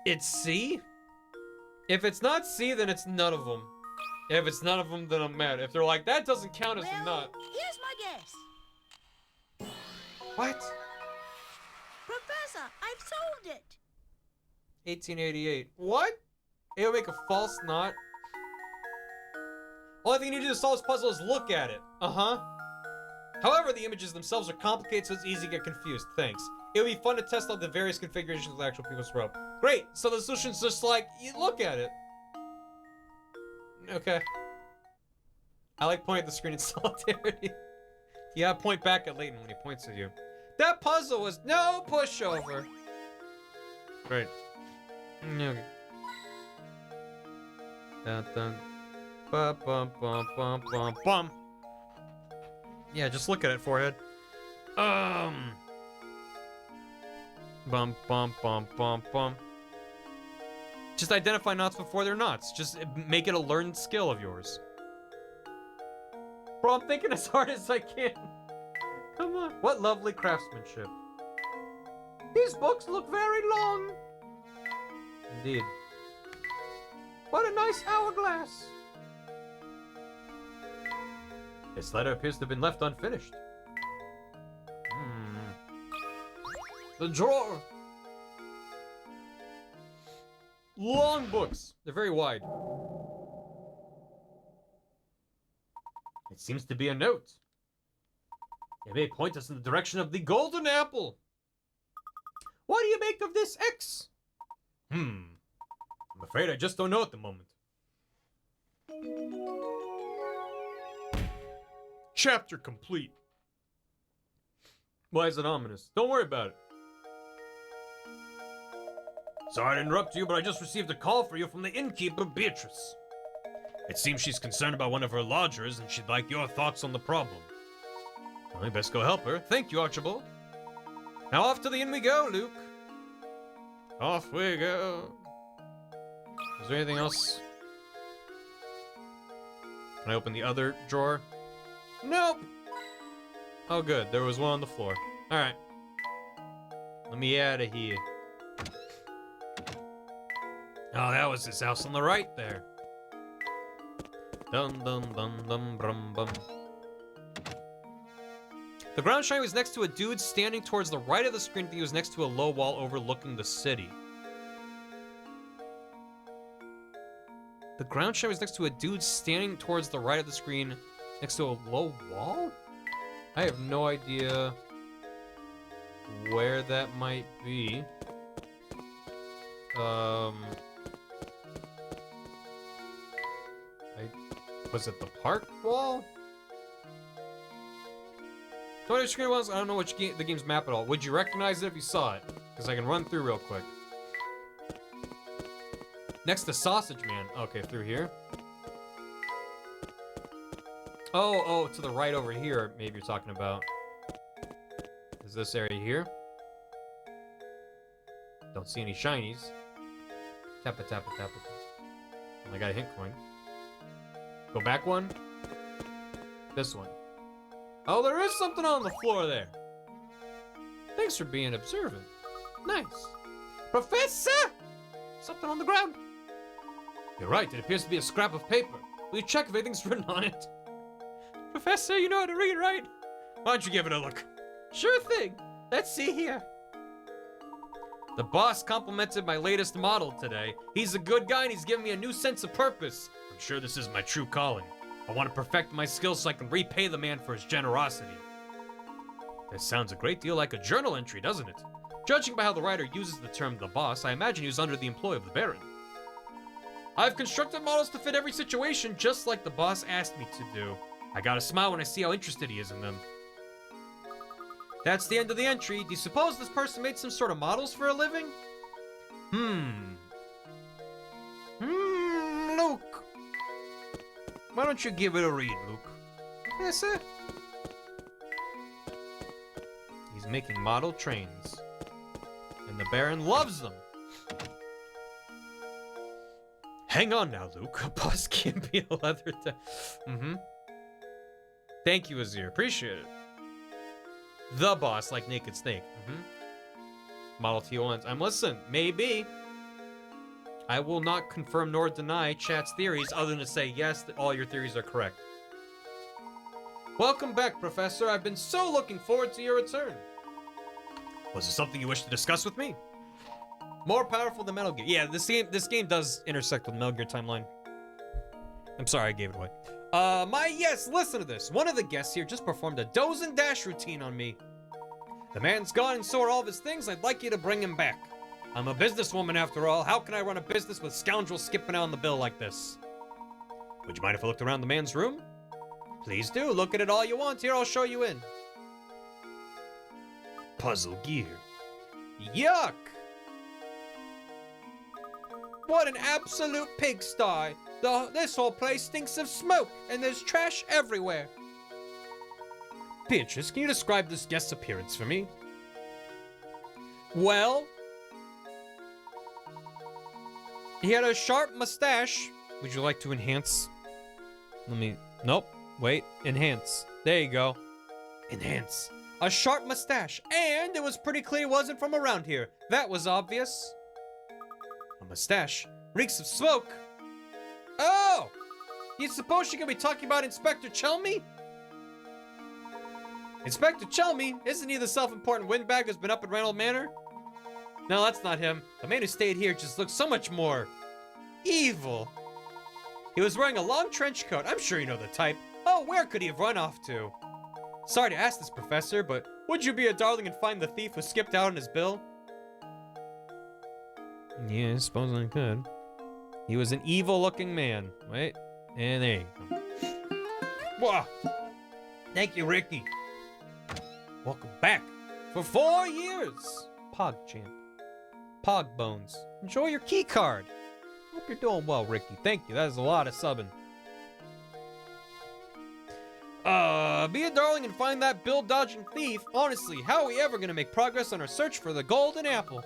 It's C? If it's not C, then it's none of them. If it's none of them, then I'm mad. If they're like, that doesn't count as a nut. Here's my guess. What? Professor, I've solved it. 1888. What? It'll make a false knot. Only thing you need to do to solve this puzzle is look at it. Uh-huh. However, the images themselves are complicated, so it's easy to get confused. Thanks. It would be fun to test out the various configurations of the actual people's rope. Great! So the solution's just like, you look at it. Okay. I like pointing at the screen in solidarity. Yeah, point back at Layton when he points at you. That puzzle was no pushover. Great. Okay. Dun dun. Bum bum bum bum bum bum. Yeah, just look at it, forehead. Bum bum bum bum bum. Just identify knots before they're knots. Just make it a learned skill of yours. Bro, I'm thinking as hard as I can. Come on. What lovely craftsmanship. These books look very long. Indeed. What a nice hourglass. This letter appears to have been left unfinished. The drawer. Long books. They're very wide. It seems to be a note. It may point us in the direction of the golden apple. What do you make of this X? I'm afraid I just don't know at the moment. Chapter complete. Why is it ominous? Don't worry about it. Sorry to interrupt you, but I just received a call for you from the innkeeper, Beatrice. It seems she's concerned about one of her lodgers, and she'd like your thoughts on the problem. Well, I best go help her. Thank you, Archibald. Now off to the inn we go, Luke. Off we go. Is there anything else? Can I open the other drawer? Nope. Oh, good. There was one on the floor. All right. Let me out of here. Oh, that was his house on the right there. Dum dum dum dum brum bum. The ground shine was next to a dude standing towards the right of the screen. He was next to a low wall overlooking the city. The ground shine was next to a dude standing towards the right of the screen next to a low wall? I have no idea where that might be. Was it the park wall? Tony Screen was, I don't know which game, the game's map at all. Would you recognize it if you saw it? Because I can run through real quick. Next to Sausage Man. Okay, through here. Oh, to the right over here, maybe you're talking about. Is this area here? Don't see any shinies. Tappa, tappa, tappa. I got a hint coin. Go back one. This one. Oh, there is something on the floor there. Thanks for being observant. Nice. Professor! Something on the ground. You're right, it appears to be a scrap of paper. Will you check if anything's written on it? Professor, you know how to read, right? Why don't you give it a look? Sure thing. Let's see here. The boss complimented my latest model today. He's a good guy and he's given me a new sense of purpose. I'm sure this is my true calling. I want to perfect my skills so I can repay the man for his generosity. This sounds a great deal like a journal entry, doesn't it? Judging by how the writer uses the term the boss, I imagine he was under the employ of the Baron. I've constructed models to fit every situation just like the boss asked me to do. I gotta smile when I see how interested he is in them. That's the end of the entry. Do you suppose this person made some sort of models for a living? Luke. Why don't you give it a read, Luke? Yes, sir. He's making model trains. And the Baron loves them. Hang on now, Luke. A boss can't be a leather Thank you, Azir. Appreciate it. The boss, like Naked Snake. Model T1s. Listen, maybe. I will not confirm nor deny chat's theories other than to say yes, that all your theories are correct. Welcome back, Professor. I've been so looking forward to your return. Was there something you wish to discuss with me? More powerful than Metal Gear. Yeah, this game does intersect with Metal Gear timeline. I'm sorry I gave it away. Yes, listen to this. One of the guests here just performed a doze and dash routine on me. The man's gone and so are all of his things. I'd like you to bring him back. I'm a businesswoman after all. How can I run a business with scoundrels skipping out on the bill like this? Would you mind if I looked around the man's room? Please do. Look at it all you want. Here, I'll show you in. Puzzle gear. Yuck! What an absolute pigsty. This whole place stinks of smoke, and there's trash everywhere. Beatrice, can you describe this guest's appearance for me? Well, he had a sharp mustache. Would you like to enhance? Nope. Wait, enhance. There you go. Enhance. A sharp mustache, and it was pretty clear he wasn't from around here. That was obvious. A mustache. Reeks of smoke. Oh! You suppose she could be talking about Inspector Chelmy? Inspector Chelmy? Isn't he the self-important windbag who's been up at Randall Manor? No, that's not him. The man who stayed here just looks so much more evil. He was wearing a long trench coat. I'm sure you know the type. Oh, where could he have run off to? Sorry to ask this, Professor, but would you be a darling and find the thief who skipped out on his bill? Yeah, I suppose I could. He was an evil-looking man. Wait, and there you go. Whoa! Thank you, Ricky. Welcome back for 4 years. PogChamp. Pog Bones. Enjoy your key card. Hope you're doing well, Ricky. Thank you. That is a lot of subbing. Be a darling and find that bill-dodging thief. Honestly, how are we ever gonna make progress on our search for the golden apple?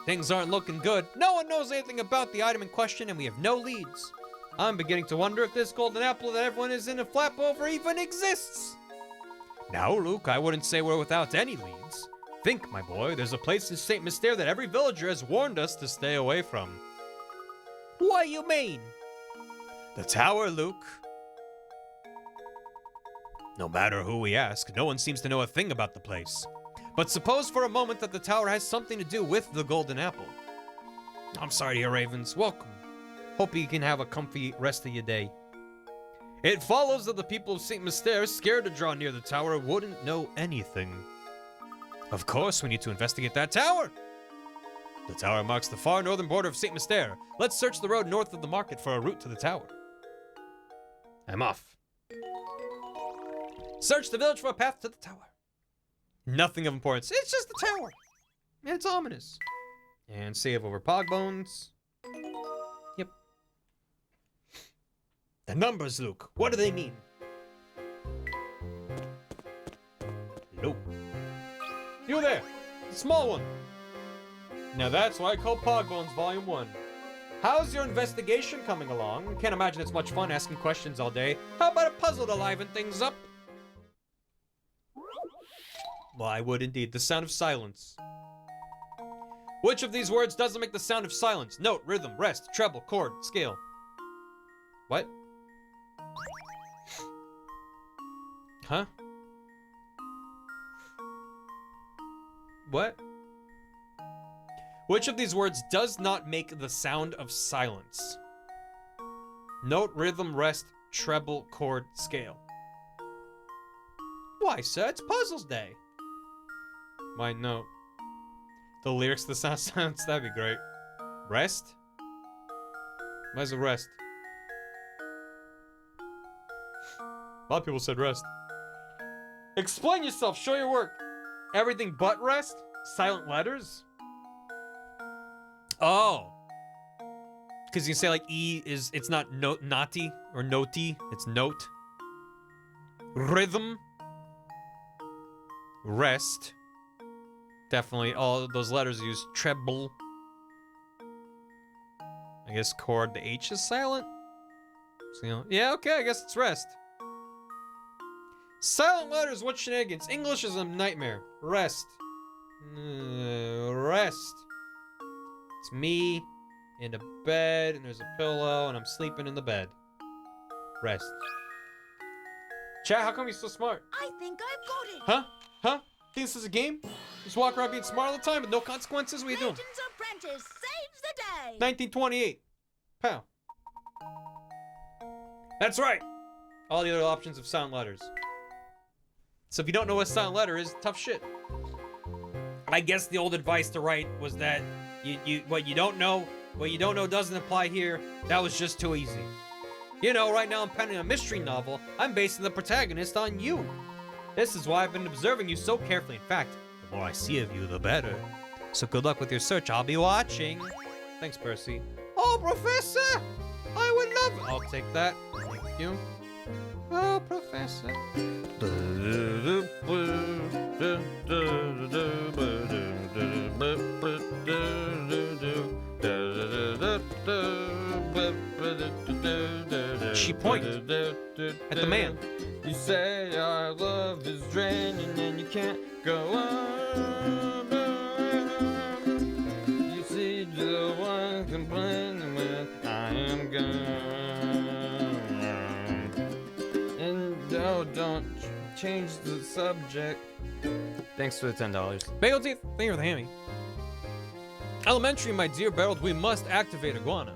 Things aren't looking good. No one knows anything about the item in question, and we have no leads. I'm beginning to wonder if this golden apple that everyone is in a flap over even exists. Now, Luke, I wouldn't say we're without any leads. Think, my boy, there's a place in St. Mystere that every villager has warned us to stay away from. What you mean? The tower, Luke. No matter who we ask, no one seems to know a thing about the place. But suppose for a moment that the tower has something to do with the golden apple. I'm sorry to hear, Ravens. Welcome. Hope you can have a comfy rest of your day. It follows that the people of St. Mystere, scared to draw near the tower, wouldn't know anything. Of course, we need to investigate that tower. The tower marks the far northern border of St. Mystere. Let's search the road north of the market for a route to the tower. I'm off. Search the village for a path to the tower. Nothing of importance. It's just the tower. And it's ominous. And save over Pogbones. Yep. The numbers, Luke. What do they mean? Nope. You there. The small one. Now that's why I call Pogbones Volume 1. How's your investigation coming along? Can't imagine it's much fun asking questions all day. How about a puzzle to liven things up? Well, I would indeed. The sound of silence. Which of these words doesn't make the sound of silence? Note, rhythm, rest, treble, chord, scale. What? Huh? What? Which of these words does not make the sound of silence? Note, rhythm, rest, treble, chord, scale. Why, sir? It's Puzzles Day. Why, no. The lyrics to the sound of silence, that'd be great. Rest? Why is it rest? A lot of people said rest. Explain yourself, show your work. Everything but rest? Silent letters? Oh. Because you say like E is, it's not naughty or noti, it's note. Rhythm. Rest. Definitely all of those letters use treble. I guess chord, the H is silent. So, you know, yeah, okay, I guess it's rest. Silent letters, what shenanigans? English is a nightmare. Rest. Rest. It's me in a bed, and there's a pillow, and I'm sleeping in the bed. Rest. Chat, how come you're so smart? I think I've got it. Huh? Huh? Think this is a game? Just walk around being smart all the time with no consequences? What are you doing? Legends of apprentice saves the day. 1928. Pow. That's right. All the other options have silent letters. So if you don't know what a silent letter is, tough shit. I guess the old advice to write was that what you don't know doesn't apply here. That was just too easy. You know, right now I'm penning a mystery novel. I'm basing the protagonist on you. This is why I've been observing you so carefully. In fact, the more I see of you, the better. So good luck with your search. I'll be watching. Thanks, Percy. Oh, Professor! I would love it. I'll take that. Thank you. Oh, Professor. She pointed at the man. You say our love is draining and you can't go on. You see the one complaining when I am gone. And no, don't change the subject. Thanks for the $10. Bagel teeth, thank you for the hammy. Elementary, my dear Barreled, we must activate Iguana.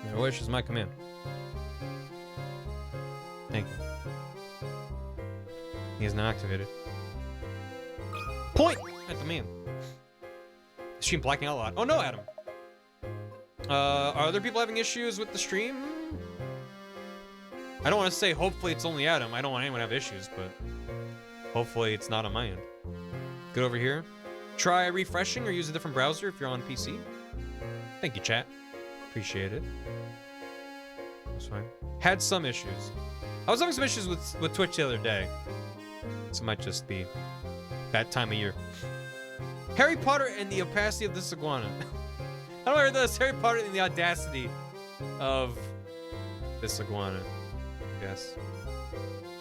Your wish is my command. Thank you. He is now activated. Point at the man. Is she blacking out a lot? Oh no, Adam. Are other people having issues with the stream? I don't want to say hopefully it's only Adam. I don't want anyone to have issues, but hopefully it's not on my end. Good over here. Try refreshing or use a different browser if you're on PC. Thank you, chat. Appreciate it. That's fine. Had some issues. I was having some issues with Twitch the other day. So it might just be that time of year. Harry Potter and the opacity of this iguana. How do I hear this? Harry Potter and the audacity of this iguana. Yes.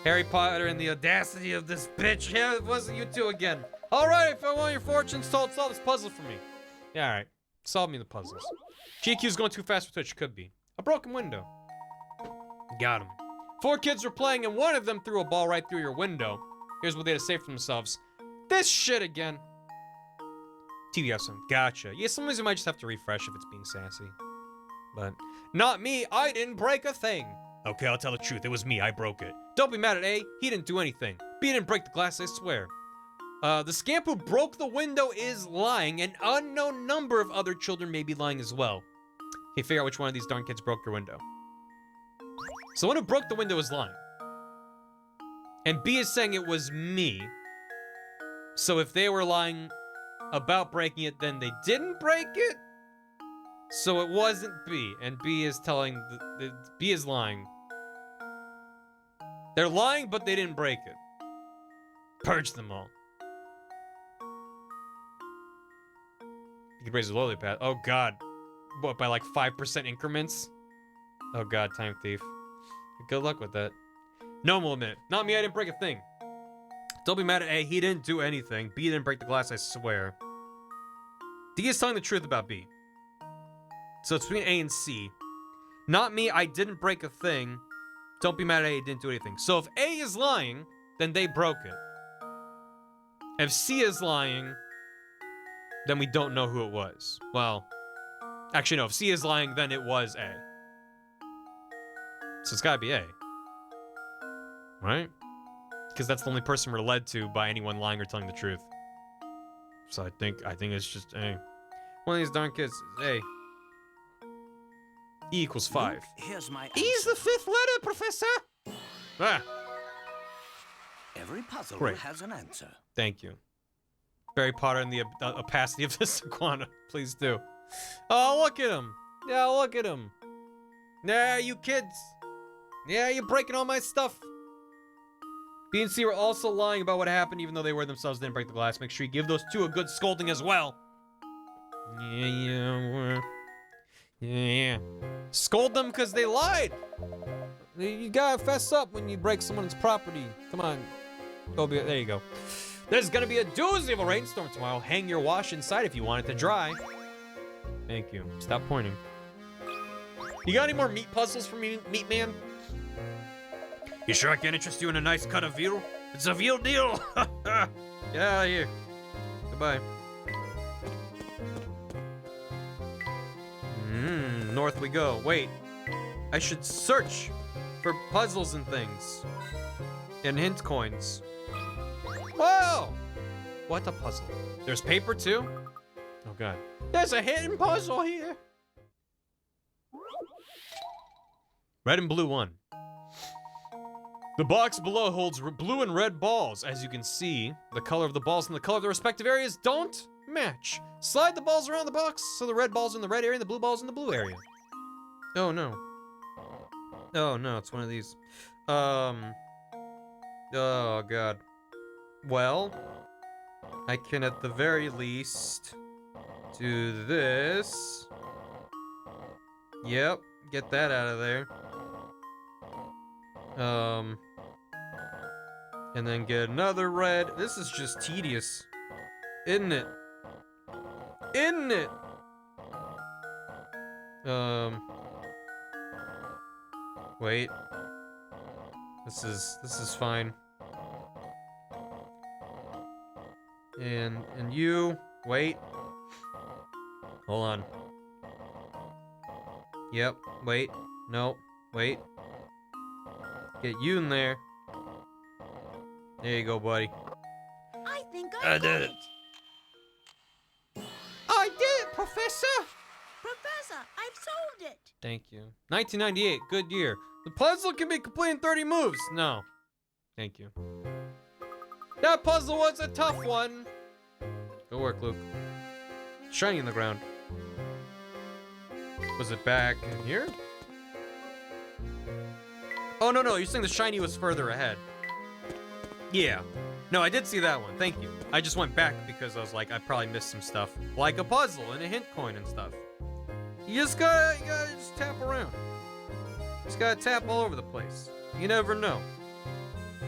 Harry Potter and the audacity of this bitch. Yeah, it wasn't you two again. Alright, if I want your fortunes told, solve this puzzle for me. Yeah, alright. Solve me the puzzles. GQ's going too fast for Twitch. Could be. A broken window. Got him. 4 kids were playing and one of them threw a ball right through your window. Here's what they had to say for themselves. This shit again. TBS. Gotcha. Yeah, sometimes you might just have to refresh if it's being sassy. But not me. I didn't break a thing. Okay, I'll tell the truth. It was me. I broke it. Don't be mad at A. He didn't do anything. B didn't break the glass, I swear. The scamp who broke the window is lying. An unknown number of other children may be lying as well. Okay, figure out which one of these darn kids broke your window. So the one who broke the window is lying. And B is saying it was me. So if they were lying about breaking it, then they didn't break it? So it wasn't B, and B is telling... B is lying. They're lying, but they didn't break it. Purge them all. You can raise a lily pad. Oh god. What, by like 5% increments? Oh god, time thief. Good luck with that. No more minute. Not me, I didn't break a thing. Don't be mad at A, he didn't do anything. B didn't break the glass, I swear. D is telling the truth about B. So it's between A and C. Not me, I didn't break a thing. Don't be mad at A, he didn't do anything. So if A is lying, then they broke it. If C is lying, then we don't know who it was. Well, actually no, if C is lying, then it was A. So it's gotta be A. Right? Because that's the only person we're led to by anyone lying or telling the truth. So I think it's just A. One of these darn kids is A. E equals 5. Here's my E is the 5th letter, Professor. Ah, Every puzzle Great. has an answer. thank you. Barry Potter and the opacity of this iguana. Please do. Oh, look at him. Yeah, look at him. Yeah, you kids. Yeah, you're breaking all my stuff. B and C were also lying about what happened, even though they were themselves didn't break the glass. Make sure you give those two a good scolding as well. Yeah. Scold them because they lied. You gotta fess up when you break someone's property. Come on. There you go. There's gonna be a doozy of a rainstorm tomorrow. Hang your wash inside if you want it to dry. Thank you. Stop pointing. You got any more meat puzzles for me, Meat Man? You sure I can interest you in a nice cut of veal? It's a veal deal! Get out of here. Goodbye. North we go. Wait. I should search for puzzles and things. And hint coins. Whoa! What a puzzle. There's paper too? Oh god. There's a hidden puzzle here. Red and blue one. The box below holds blue and red balls. As you can see, the color of the balls and the color of the respective areas don't match. Slide the balls around the box so the red ball's in the red area and the blue ball's in the blue area. Oh no. Oh no, it's one of these. Oh god. Well, I can at the very least do this. Yep, get that out of there. And then get another red. This is just tedious. Isn't it? Isn't it? Wait. This is fine. And you, wait. Hold on. Yep, wait. No, wait. Get you in there. There you go, buddy. I think I got it. I did it, Professor. Professor, I've solved it. Thank you. 1998, good year. The puzzle can be completed in 30 moves. No. Thank you. That puzzle was a tough one. Good work, Luke. Shiny in the ground. Was it back in here? Oh, no, you're saying the shiny was further ahead. Yeah. No, I did see that one. Thank you. I just went back because I was like, I probably missed some stuff. Like a puzzle and a hint coin and stuff. You gotta just tap around. Just gotta tap all over the place. You never know.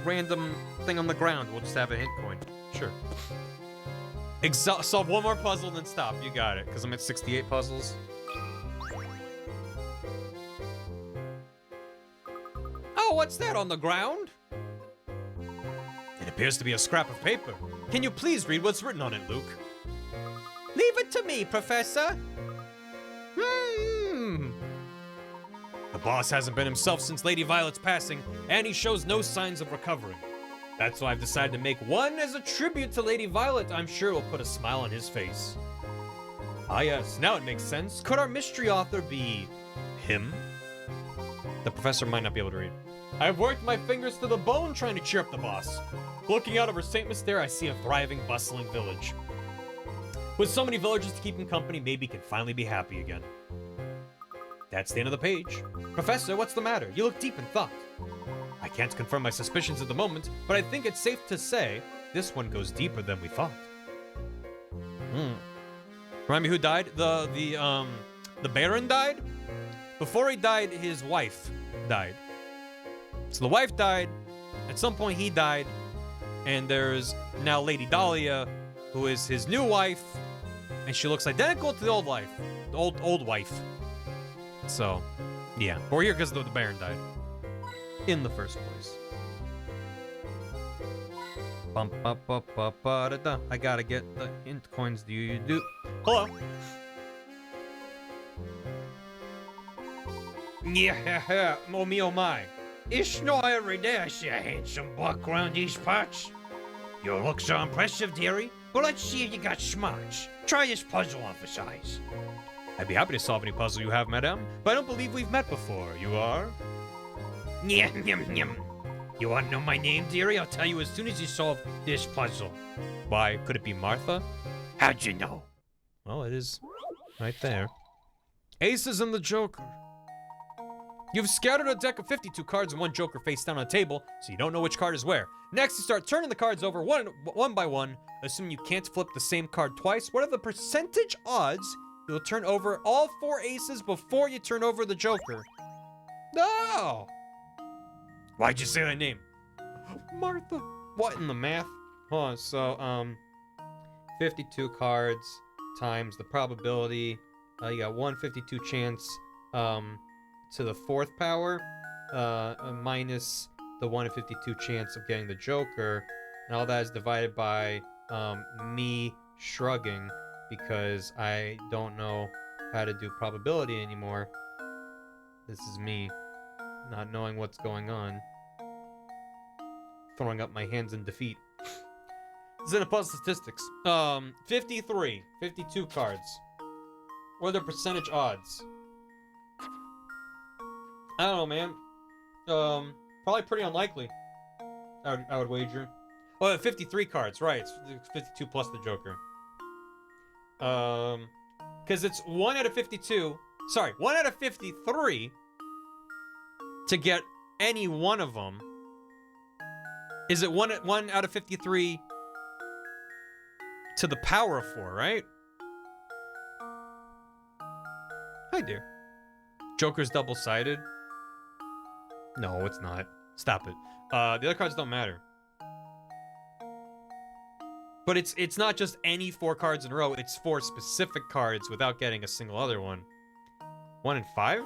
Random thing on the ground, we'll just have a hint coin. Sure. Solve one more puzzle, then stop. You got it, because I'm at 68 puzzles. Oh, what's that on the ground? It appears to be a scrap of paper. Can you please read what's written on it, Luke? Leave it to me, Professor. The boss hasn't been himself since Lady Violet's passing, and he shows no signs of recovering. That's why I've decided to make one as a tribute to Lady Violet. I'm sure it will put a smile on his face. Ah yes, now it makes sense. Could our mystery author be him? The professor might not be able to read. I've worked my fingers to the bone trying to cheer up the boss. Looking out over St. Mystere, I see a thriving, bustling village. With so many villagers to keep him company, maybe he can finally be happy again. That's the end of the page. Professor, what's the matter? You look deep in thought. I can't confirm my suspicions at the moment, but I think it's safe to say this one goes deeper than we thought. Remind me who died? The Baron died? Before he died, his wife died. So the wife died, at some point he died, and there's now Lady Dahlia, who is his new wife, and she looks identical to the old wife. The old wife. So, yeah. We're here because the Baron died. In the first place. Bum, ba, ba, ba, ba, da, da. I gotta get the hint coins. Do you do? Hello. Yeah, oh me oh my. It's not every day I see a handsome buck around these parts. Your looks are impressive, dearie, but let's see if you got smarts. Try this puzzle on for size. I'd be happy to solve any puzzle you have, madame, but I don't believe we've met before. You are? Nyam, nyam, nyam. You want to know my name, dearie? I'll tell you as soon as you solve this puzzle. Why, could it be Martha? How'd you know? Well, it is right there. Aces and the Joker. You've scattered a deck of 52 cards and one Joker face down on a table, so you don't know which card is where. Next, you start turning the cards over one by one, assuming you can't flip the same card twice. What are the percentage odds you'll turn over all 4 aces before you turn over the Joker? No! Why'd you say that name? Martha. What in the math? Hold on, so, 52 cards times the probability. You got 152 chance, to the 4th power, minus the 1 in 52 chance of getting the Joker, and all that is divided by me shrugging because I don't know how to do probability anymore. This is me not knowing what's going on. Throwing up my hands in defeat. This is in a puzzle statistics. 53. 52 cards. What are the percentage odds? I don't know, man. Probably pretty unlikely. I would wager. Oh, 53 cards, right. It's 52 plus the Joker. Because it's 1 out of 52. Sorry, 1 out of 53 to get any one of them. Is it 1 out of 53 to the power of 4, right? Hi, dear. Joker's double-sided? No, it's not. Stop it. The other cards don't matter. But it's not just any 4 cards in a row. It's 4 specific cards without getting a single other one. 1 in 5?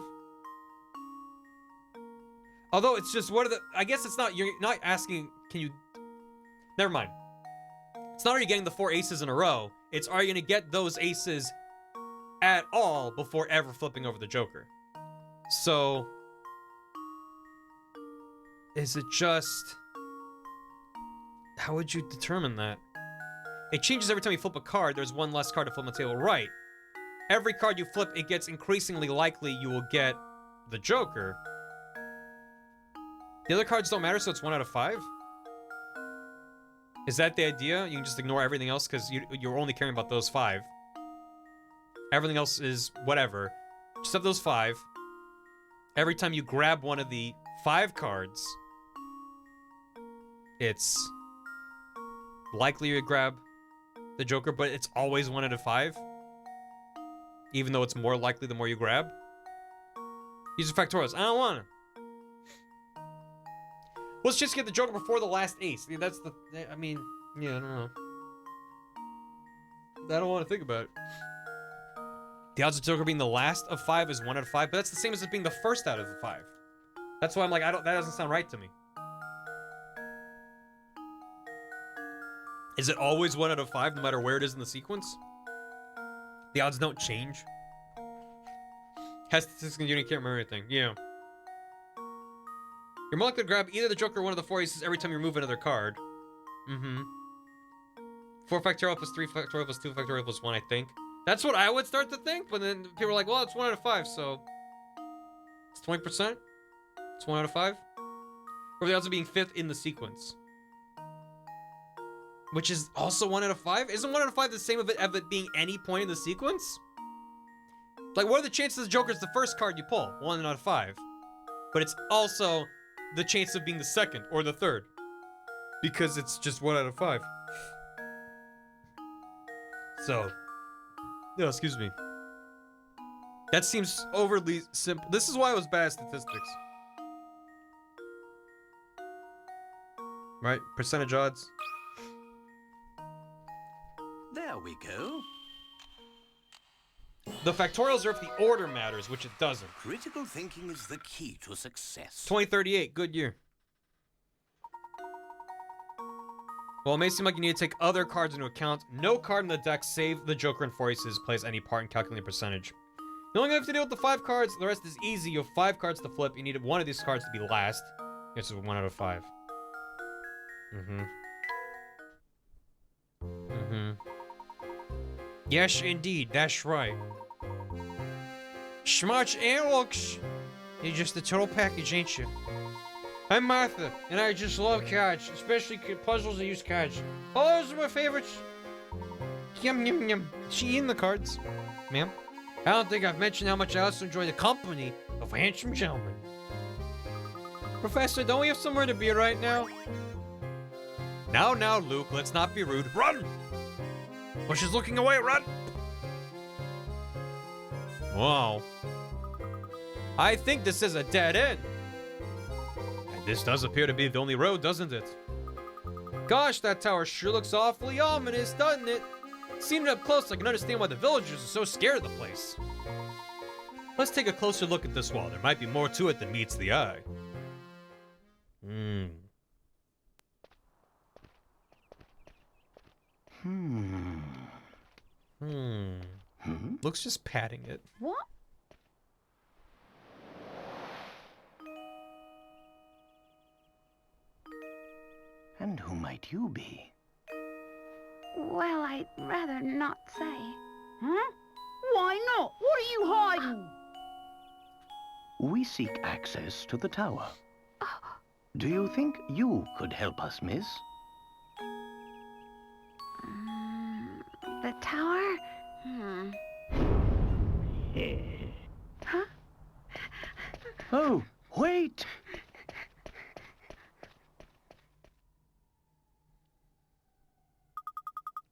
Although it's just what are the... I guess it's not... You're not asking... Can you... Never mind. It's not are you getting the 4 aces in a row. It's are you going to get those aces at all before ever flipping over the Joker. So... Is it just... How would you determine that? It changes every time you flip a card. There's 1 less card to flip on the table. Right. Every card you flip, it gets increasingly likely you will get the Joker. The other cards don't matter, so it's 1 out of 5? Is that the idea? You can just ignore everything else because you're only caring about those 5. Everything else is whatever. Just have those 5. Every time you grab one of the 5 cards, it's likely you grab the Joker, but it's always 1 out of 5. Even though it's more likely the more you grab. Use the factorials. I don't want to. Let's just get the Joker before the last ace. That's the... I mean, yeah, I don't know. I don't want to think about it. The odds of Joker being the last of 5 is 1 out of 5, but that's the same as it being the first out of the 5. That's why I'm like, that doesn't sound right to me. Is it always 1 out of 5, no matter where it is in the sequence? The odds don't change. Has statistics and you can't remember anything. Yeah. You're more likely to grab either the Joker or one of the 4 aces every time you remove another card. 4 factorial plus 3 factorial plus 2 factorial plus 1, I think. That's what I would start to think, but then people are like, well, it's 1 out of 5, so... It's 20%? It's 1 out of 5? Or the odds of being 5th in the sequence. Which is also 1 out of 5? Isn't 1 out of 5 the same of it being any point in the sequence? Like, what are the chances the Joker's the first card you pull? 1 out of 5. But it's also the chance of being the second or the third. Because it's just 1 out of 5. So... No, excuse me. That seems overly simple. This is why it was bad at statistics. Right? Percentage odds. There we go. The factorials are if the order matters, which it doesn't. Critical thinking is the key to success. 2038, good year. Well, it may seem like you need to take other cards into account. No card in the deck, save the Joker and 4 aces, plays any part in calculating percentage. You only have to deal with the 5 cards. The rest is easy. You have 5 cards to flip. You need one of these cards to be last. This is 1 out of 5. Yes, indeed. That's right. Schmarch and looks. You're just a total package, ain't you? I'm Martha, and I just love cards, especially puzzles that use cards. Oh, those are my favorites. Yum, yum, yum. She eating the cards, ma'am? I don't think I've mentioned how much I also enjoy the company of a handsome gentleman. Professor, don't we have somewhere to be right now? Now, Luke, let's not be rude. Run! Oh, she's looking away, run! Wow. I think this is a dead end. And this does appear to be the only road, doesn't it? Gosh, that tower sure looks awfully ominous, doesn't it? Seeing it up close, I can understand why the villagers are so scared of the place. Let's take a closer look at this wall. There might be more to it than meets the eye. Luke's just patting it. What? And who might you be? Well, I'd rather not say. Huh? Why not? What are you hiding? We seek access to the tower. Do you think you could help us, miss? The tower? Huh? Oh, wait!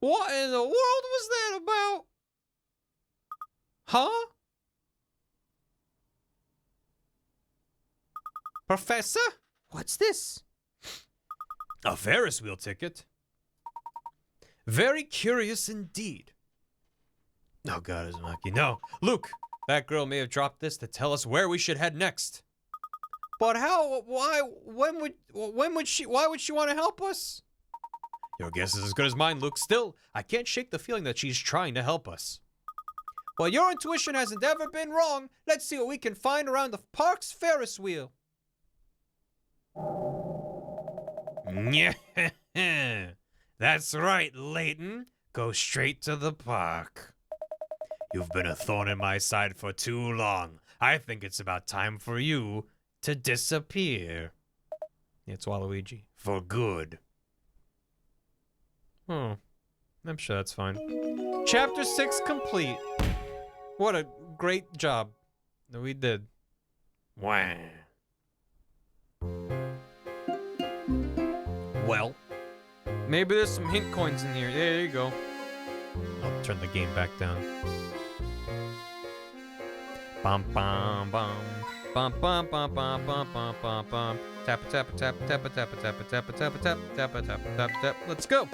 What in the world was that about? Huh? Professor? What's this? A Ferris wheel ticket. Very curious indeed. Oh God, Uzumaki. No. Luke, that girl may have dropped this to tell us where we should head next. But how, why, why would she want to help us? Your guess is as good as mine, Luke. Still, I can't shake the feeling that she's trying to help us. Well, your intuition hasn't ever been wrong. Let's see what we can find around the park's Ferris wheel. That's right, Layton. Go straight to the park. You've been a thorn in my side for too long. I think it's about time for you to disappear. It's Waluigi. For good. Oh, I'm sure that's fine. Chapter 6 complete. What a great job that we did. Wow. Well, maybe there's some hint coins in here. There you go. I'll turn the game back down. Bum bum bum bum bum bum bum bum bum bum bum. Tap tap tap tap tap tap tap tap tap tap tap tap tap tap. Let's go.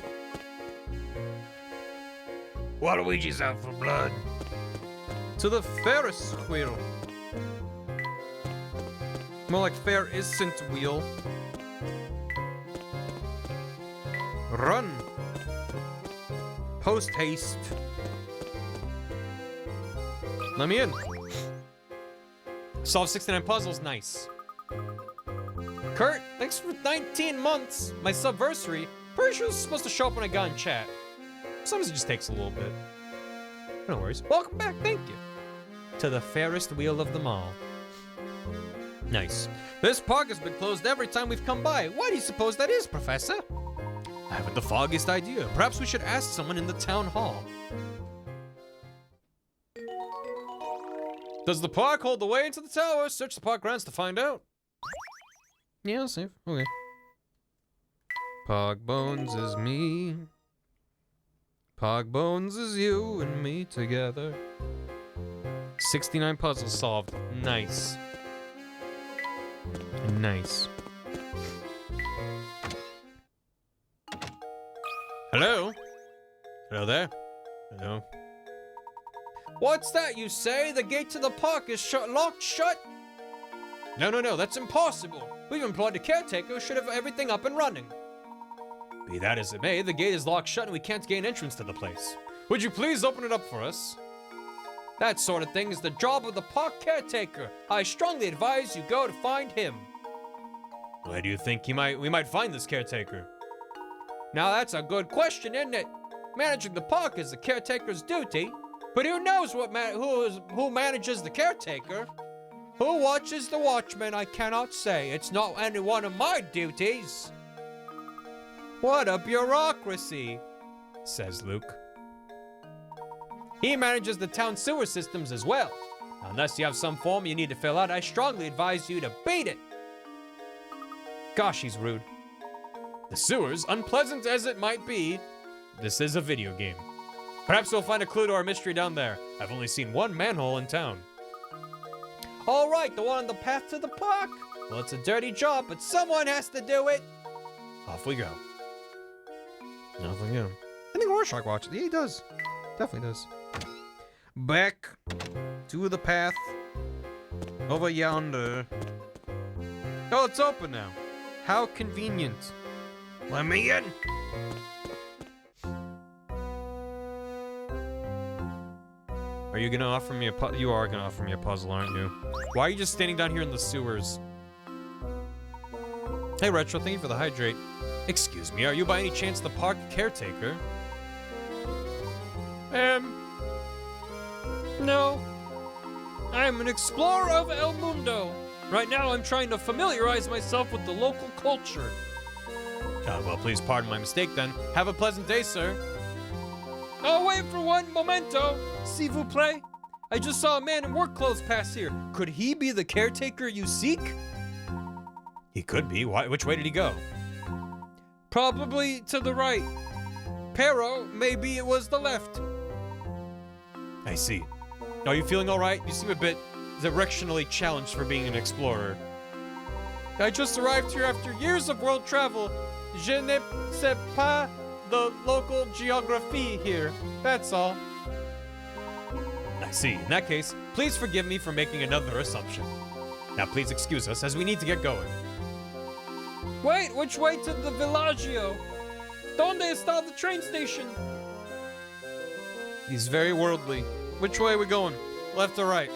Waluigi's out for blood. To the Ferris wheel. More like fair isn't wheel. Run. Post haste. Let me in. Solve 69 puzzles. Nice. Kurt, thanks for 19 months. My subversary. Pretty sure this is supposed to show up when I got in chat. Sometimes it just takes a little bit. No worries. Welcome back. Thank you. To the fairest wheel of them all. Nice. This park has been closed every time we've come by. Why do you suppose that is, Professor? I haven't the foggiest idea. Perhaps we should ask someone in the town hall. Does the park hold the way into the tower? Search the park grounds to find out. Yeah, I'll save. Okay. Pog Bones is me. Pog Bones is you and me together. 69 puzzles solved. Nice. Nice. Hello? Hello there? Hello? What's that you say? The gate to the park is locked shut? No, that's impossible. We've employed a caretaker who should have everything up and running. Be that as it may, the gate is locked shut and we can't gain entrance to the place. Would you please open it up for us? That sort of thing is the job of the park caretaker. I strongly advise you go to find him. Where do you think we might find this caretaker? Now that's a good question, isn't it? Managing the park is the caretaker's duty, but who knows who manages the caretaker? Who watches the watchman? I cannot say. It's not any one of my duties. What a bureaucracy, says Luke. He manages the town sewer systems as well. Unless you have some form you need to fill out, I strongly advise you to beat it. Gosh, he's rude. The sewers, unpleasant as it might be, this is a video game. Perhaps we'll find a clue to our mystery down there. I've only seen one manhole in town. All right, the one on the path to the park. Well, it's a dirty job, but someone has to do it. Off we go. Off we go. I think Rorschach watches. Yeah, he does. Definitely does. Back to the path over yonder. Oh, it's open now. How convenient. Let me in. Are you gonna offer me a you are gonna offer me a puzzle, aren't you? Why are you just standing down here in the sewers? Hey, Retro, thank you for the hydrate. Excuse me, are you by any chance the park caretaker? No. I'm an explorer of El Mundo. Right now, I'm trying to familiarize myself with the local culture. Well, please pardon my mistake then. Have a pleasant day, sir. Oh, wait for one momento. S'il vous plaît. I just saw a man in work clothes pass here. Could he be the caretaker you seek? He could be. Why? Which way did he go? Probably to the right. Pero, maybe it was the left. I see. Are you feeling all right? You seem a bit directionally challenged for being an explorer. I just arrived here after years of world travel. Je ne sais pas the local geography here. That's all. I see. In that case, please forgive me for making another assumption. Now please excuse us as we need to get going. Wait, which way to the villaggio? Donde está the train station? He's very worldly. Which way are we going? Left or right?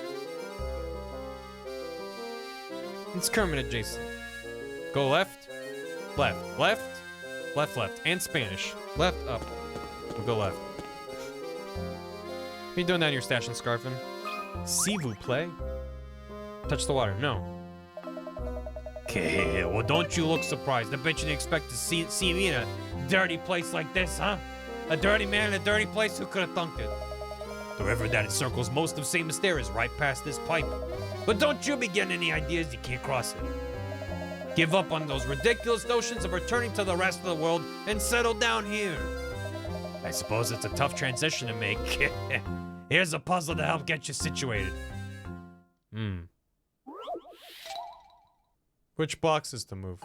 It's Kermit adjacent. Go left, left, left, left, left, and Spanish. Left, up. We'll go left. What are you doing down here, Stash and Scarfin? S'il vous plaît? Touch the water. No. Okay, well, don't you look surprised. I bet you didn't expect to see me in a dirty place like this, huh? A dirty man in a dirty place? Who could have thunked it? The river that encircles most of St. Mystere is right past this pipe. But don't you be getting any ideas, you can't cross it. Give up on those ridiculous notions of returning to the rest of the world and settle down here. I suppose it's a tough transition to make. Here's a puzzle to help get you situated. Which boxes to move?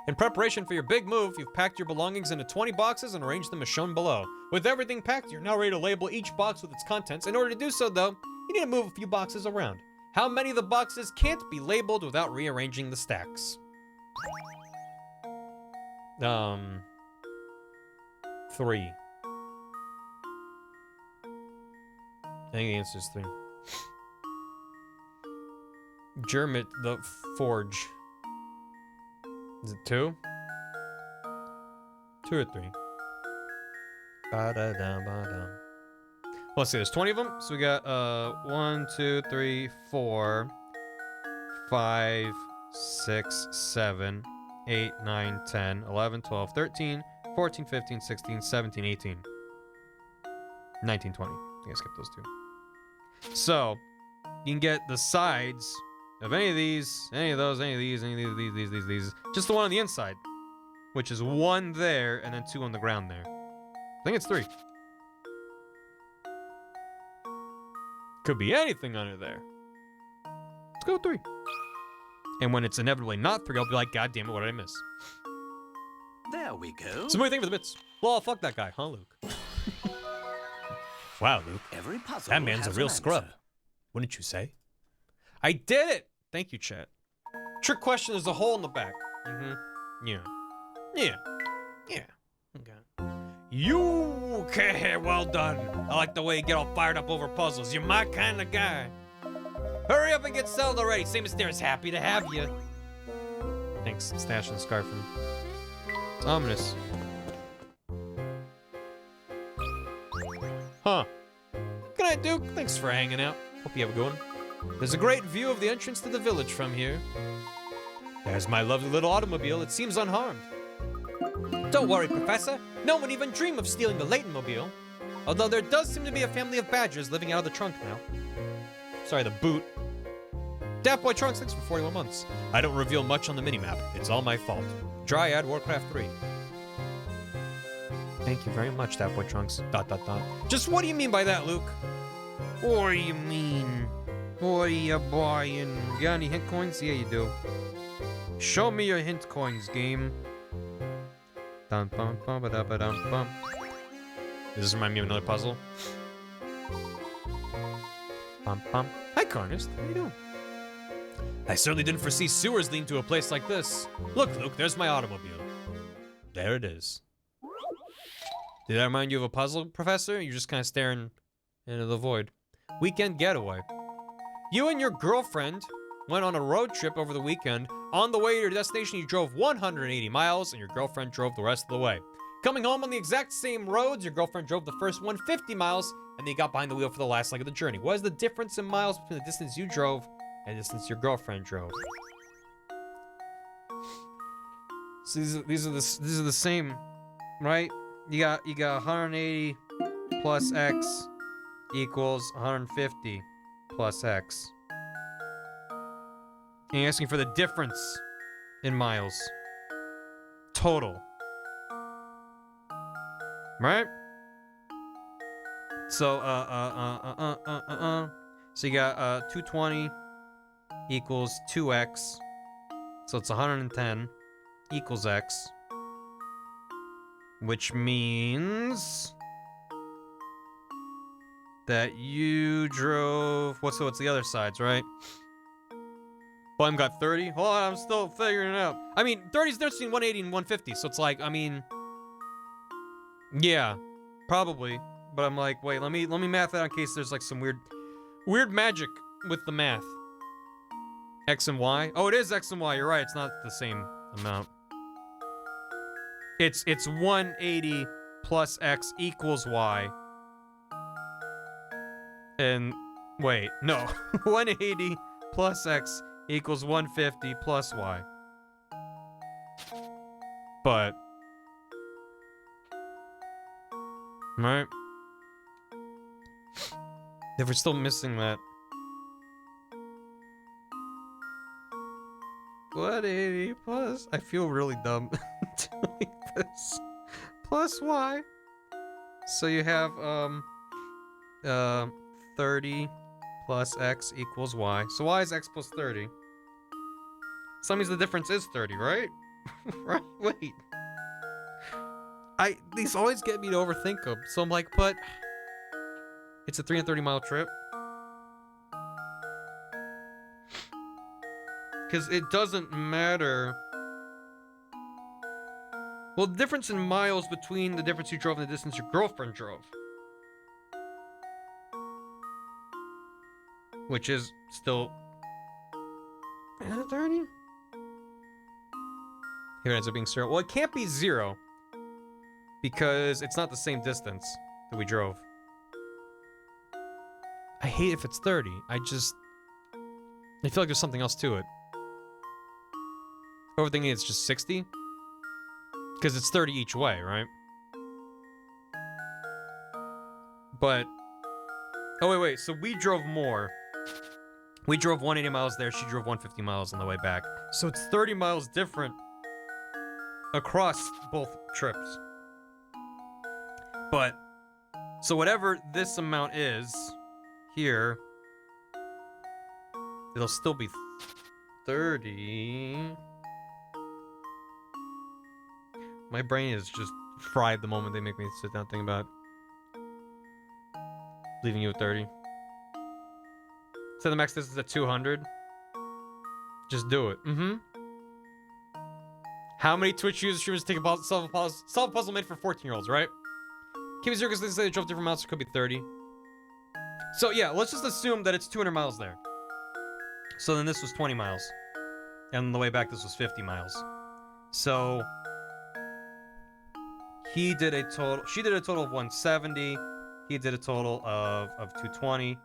In preparation for your big move, you've packed your belongings into 20 boxes and arranged them as shown below. With everything packed, you're now ready to label each box with its contents. In order to do so, though, you need to move a few boxes around. How many of the boxes can't be labeled without rearranging the stacks? 3. I think the answer is 3. Germit the Forge. Is it 2? 2 or 3? Ba-da-da-ba-da. Let's see, there's 20 of them. So we got 1, 2, 3, 4, 5, 6, 7, 8, 9, 10, 11, 12, 13, 14, 15, 16, 17, 18, 19, 20. I gotta skip those 2. So you can get the sides of any of these, any of those, any of these, any of these. Just the one on the inside, which is 1 there and then 2 on the ground there. I think it's 3. Could be anything under there. Let's go with 3. And when it's inevitably not 3, I'll be like, God damn it, what did I miss? There we go. So what do you think for the bits? Well, fuck that guy, huh, Luke? Wow, Luke. Every puzzle That man's a has real an scrub. answer. Wouldn't you say? I did it! Thank you, chat. Trick question is a hole in the back. Yeah. Yeah. Yeah. Okay. Okay, well done. I like the way you get all fired up over puzzles. You're my kind of guy. Hurry up and get settled already. St. Mystere is happy to have you. Thanks, Stash and Scarfin. It's ominous. Huh. Good night, Duke. Thanks for hanging out. Hope you have a good one. There's a great view of the entrance to the village from here. There's my lovely little automobile. It seems unharmed. Don't worry, Professor. No one even dreamed of stealing the Layton mobile. Although there does seem to be a family of badgers living out of the trunk now. Sorry, the boot. Daft Boy Trunks, thanks for 41 months. I don't reveal much on the minimap. It's all my fault. Dryad, Warcraft 3. Thank you very much, Daft Boy Trunks. ... Just what do you mean by that, Luke? What do you mean? What are you buying? You got any hint coins? Yeah, you do. Show me your hint coins, game. Dun, bum, bum, ba, ba, dum, bum. Does this remind me of another puzzle? Bum, bum. Hi, Carnist. How you doing? I certainly didn't foresee sewers leading to a place like this. Look, Luke, there's my automobile. There it is. Did that remind you of a puzzle, Professor? You're just kind of staring Into the void. Weekend getaway. You and your girlfriend went on a road trip over the weekend. On the way to your destination, you drove 180 miles, and your girlfriend drove the rest of the way. Coming home on the exact same roads, your girlfriend drove the first 150 miles, and then you got behind the wheel for the last leg of the journey. What is the difference in miles between the distance you drove and the distance your girlfriend drove? So these are the same, right? You got 180 plus x equals 150 plus x. And you're asking for the difference in miles total, right? So so you got 220 equals 2x, so it's 110 equals x, which means that you drove, what's the other sides, right? Blime got 30. Hold on, I'm still figuring it out. I mean, 30 is the difference between 180 and 150, so it's like, I mean, yeah, probably. But I'm like, wait, let me math that in case there's like some weird magic with the math. X and Y. Oh, it is X and Y. You're right. It's not the same amount. It's 180 plus X equals Y. And wait, no, 180 plus X equals 150 plus Y. But, right? If we're still missing that. 180 plus, I feel really dumb doing this. Plus Y. So you have, 30 plus X equals Y. So Y is X plus 30. So that means the difference is 30, right? Right? Wait. These always get me to overthink them. So I'm like, but it's a 330-mile trip. Because it doesn't matter. Well, the difference in miles between the difference you drove and the distance your girlfriend drove. Which is still 30? Here it ends up being 0. Well, it can't be 0 because it's not the same distance that we drove. I hate if it's 30. I feel like there's something else to it. Overthinking it's just 60? Because it's 30 each way, right? But, oh wait, so we drove more. We drove 180 miles there, she drove 150 miles on the way back. So it's 30 miles different across both trips. But, so whatever this amount is, here, it'll still be 30. My brain is just fried the moment they make me sit down and think about leaving you at 30. So the max distance at 200. Just do it. How many Twitch users streamers take a solve a puzzle made for 14-year-olds, right? Can't be 0 because they say they drove different amounts, so it could be 30. So yeah, let's just assume that it's 200 miles there. So then this was 20 miles. And on the way back, this was 50 miles. So she did a total of 170. He did a total of 220.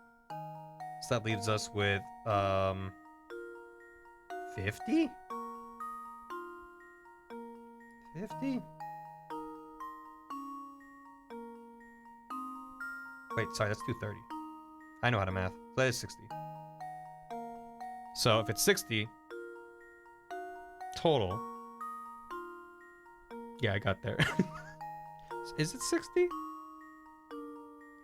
So that leaves us with 50? 50? Wait, sorry, that's 230. I know how to math. So that is 60. So if it's 60 total, yeah, I got there. Is it 60?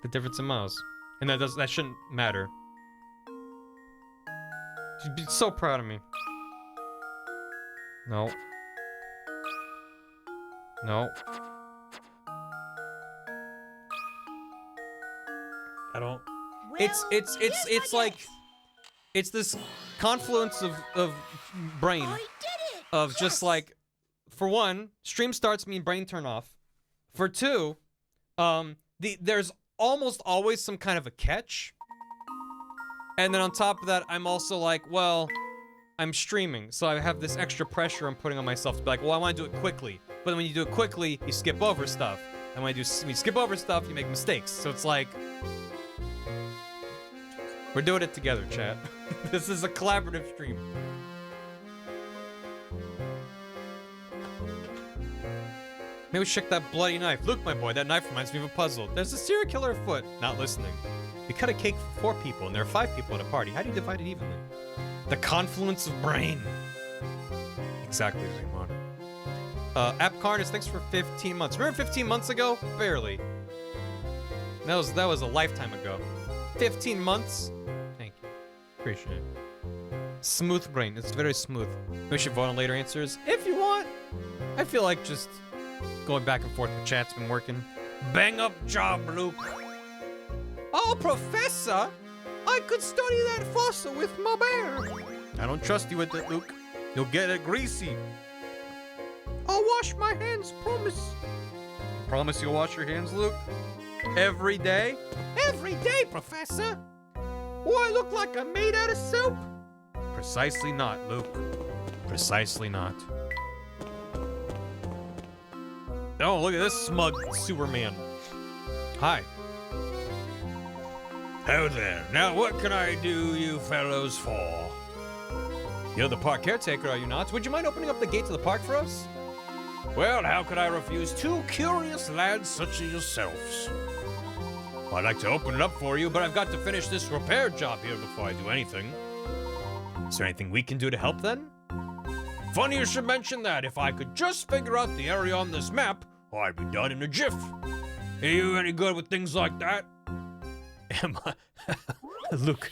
The difference in miles, and that shouldn't matter. She'd be so proud of me. No. No. I don't. Well, It's like, it's this confluence of brain. I did it! Of just like, for one, stream starts mean brain turn off. For two, there's almost always some kind of a catch. And then on top of that, I'm also like, well, I'm streaming, so I have this extra pressure I'm putting on myself to be like, well, I want to do it quickly. But then when you do it quickly, you skip over stuff. And when you skip over stuff, you make mistakes. So it's like, we're doing it together, chat. This is a collaborative stream. Maybe we check that bloody knife. Luke, my boy, that knife reminds me of a puzzle. There's a serial killer afoot. Not listening. You cut a cake for 4 people, and there are 5 people at a party. How do you divide it evenly? The confluence of brain. Exactly, Zimon. App Carnage, thanks for 15 months. Remember 15 months ago? Barely. That was a lifetime ago. 15 months? Thank you. Appreciate it. Smooth brain. It's very smooth. We should vote on later answers if you want. I feel like just going back and forth with chat's been working. Bang up job, Luke. Oh, Professor! I could study that fossil with my bear. I don't trust you with it, Luke. You'll get it greasy. I'll wash my hands, promise. Promise you'll wash your hands, Luke? Every day? Every day, Professor! Will I look like I'm made out of soap? Precisely not, Luke. Precisely not. Oh, look at this smug Superman. Hi. How there. Now what can I do you fellows for? You're the park caretaker, are you not? Would you mind opening up the gate to the park for us? Well, how could I refuse 2 curious lads such as yourselves? I'd like to open it up for you, but I've got to finish this repair job here before I do anything. Is there anything we can do to help then? Funny you should mention that. If I could just figure out the area on this map, I'd be done in a jiff. Are you any good with things like that? Am I... Luke,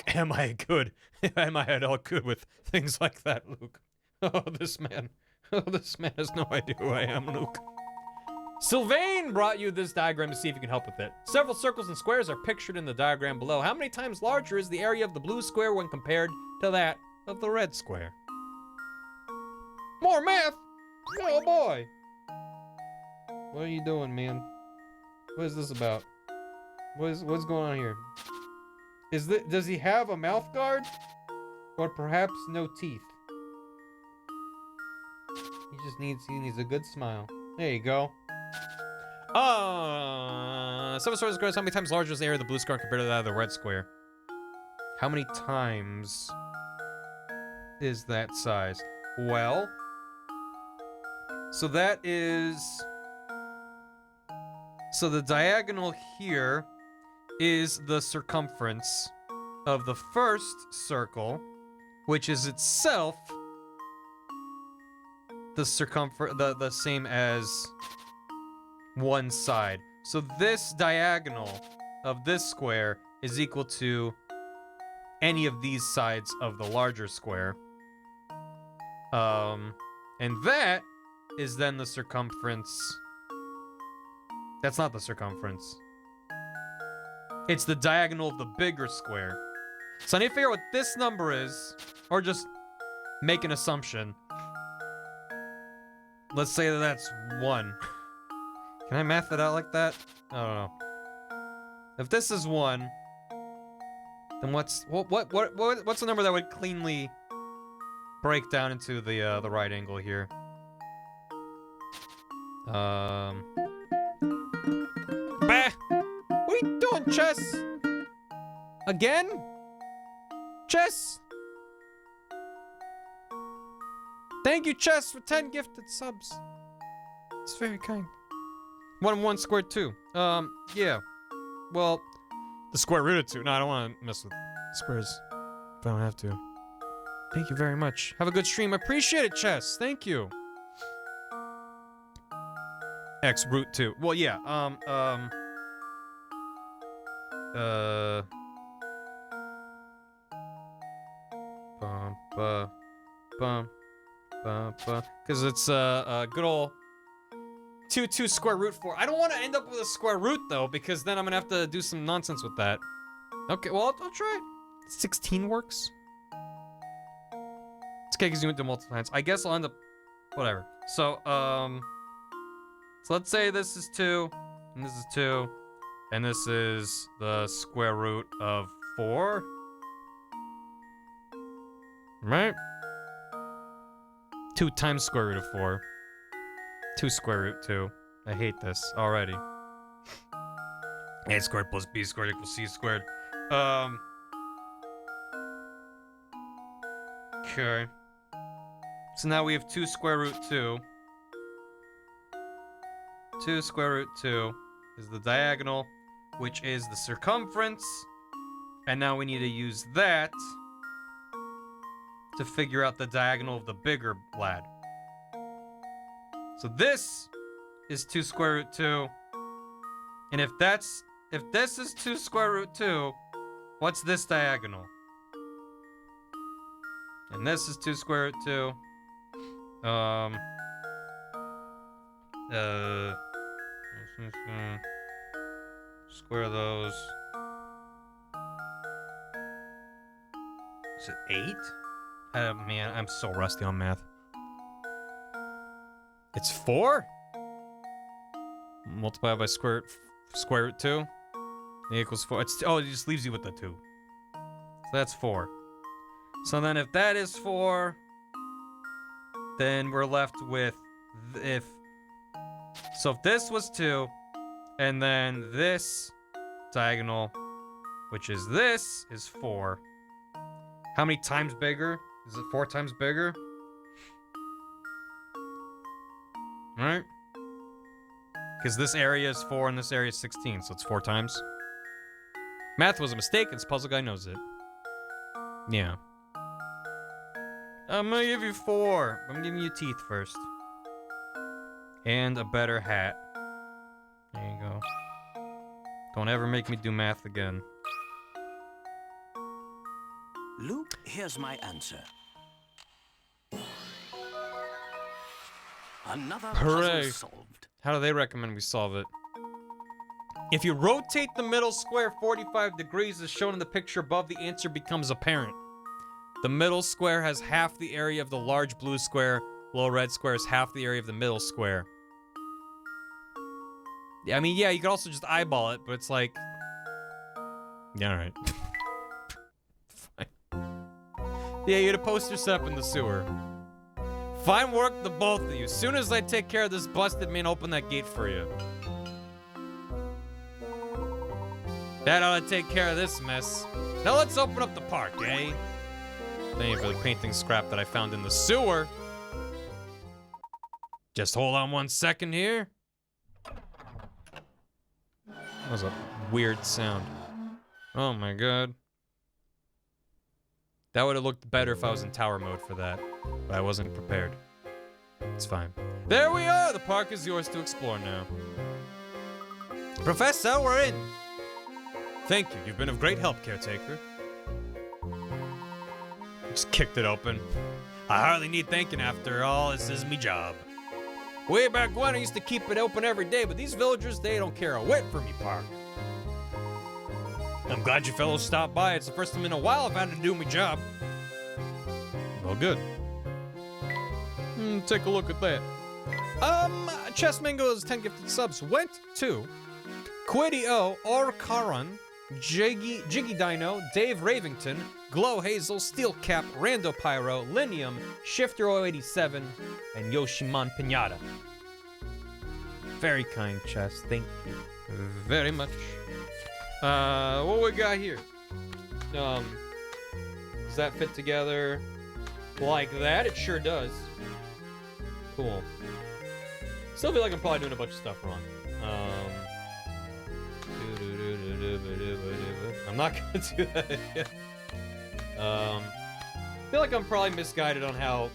am I good? Am I at all good with things like that, Luke? Oh, this man has no idea who I am, Luke. Sylvain brought you this diagram to see if you can help with it. Several circles and squares are pictured in the diagram below. How many times larger is the area of the blue square when compared to that of the red square? More math? Oh boy. What are you doing, man? What is this about? What's going on here? Does he have a mouth guard? Or perhaps no teeth? He needs a good smile. There you go. Seven squares, how many times larger is the area of the blue square compared to that of the red square? How many times is that size? Well, so that is... So the diagonal here is the circumference of the first circle, which is itself the same as one side. So this diagonal of this square is equal to any of these sides of the larger square. And that is then the circumference. That's not the circumference. It's the diagonal of the bigger square. So I need to figure out what this number is, or just make an assumption. Let's say that that's 1. Can I math it out like that? I don't know. If this is 1, then what's the number that would cleanly break down into the right angle here? Bah! What are you doing, Chess? Again? Chess? Thank you, Chess, for 10 gifted subs. It's very kind. 1 squared 2. Yeah. Well, the square root of 2. No, I don't want to mess with squares if I don't have to. Thank you very much. Have a good stream. I appreciate it, Chess. Thank you. X root 2. Well, yeah. Because it's a good old 2 square root 4. I don't want to end up with a square root though, because then I'm gonna have to do some nonsense with that. Okay, well I'll try it. 16 works. It's okay because you went to multiple times. I guess I'll end up whatever. So let's say this is 2 and this is 2. And this is the square root of 4. Right? 2 times square root of 4. 2 square root 2. I hate this already. A squared plus b squared equals c squared. Okay. So now we have 2 square root 2. 2 square root 2 is the diagonal, which is the circumference. And now we need to use that to figure out the diagonal of the bigger lad. So this is 2 square root 2. And if this is 2 square root 2, what's this diagonal? And this is 2 square root 2. Square those. Is it 8? Man, I'm so rusty on math. It's 4? Multiplied by square root 2 equals 4. It's, oh, it just leaves you with the 2. So that's 4. So then if that is 4, then we're left with if this was 2, and then this diagonal, which is this, is 4. How many times bigger? Is it 4 times bigger? Right? Because this area is 4 and this area is 16, so it's 4 times. Math was a mistake, and this puzzle guy knows it. Yeah. I'm gonna give you 4. I'm giving you teeth first. And a better hat. There you go. Don't ever make me do math again. Luke, here's my answer. Another Hooray. puzzle solved. How do they recommend we solve it? If you rotate the middle square 45 degrees as shown in the picture above, the answer becomes apparent. The middle square has half the area of the large blue square. Little red square is half the area of the middle square. Yeah, I mean, yeah, you could also just eyeball it, but it's like... Yeah, alright. Fine. Yeah, you had a poster set up in the sewer. Fine work, the both of you. Soon as I take care of this busted man, open that gate for you. That ought to take care of this mess. Now let's open up the park, eh? Thank you for the painting scrap that I found in the sewer. Just hold on 1 second here. That was a weird sound. Oh my god. That would have looked better if I was in tower mode for that, but I wasn't prepared. It's fine. There we are! The park is yours to explore now. Professor, we're in! Thank you. You've been of great help, caretaker. Just kicked it open. I hardly need thanking after all. This is me job. Way back when, I used to keep it open every day, but these villagers, they don't care a whit for me park. I'm glad you fellows stopped by. It's the first time in a while I've had to do my job. Well, good. Take a look at that. Chess Mango's 10 gifted subs went to Quiddy O, Orcaron, Jiggy Dino, Dave Ravington, Glow Hazel, Steel Cap, Rando Pyro, Linium, Shifter 087, and Yoshiman Pinata. Very kind, Chess. Thank you very much. What we got here? Does that fit together like that? It sure does. Cool. Still feel like I'm probably doing a bunch of stuff wrong. I'm not gonna do that yet. I feel like I'm probably misguided on how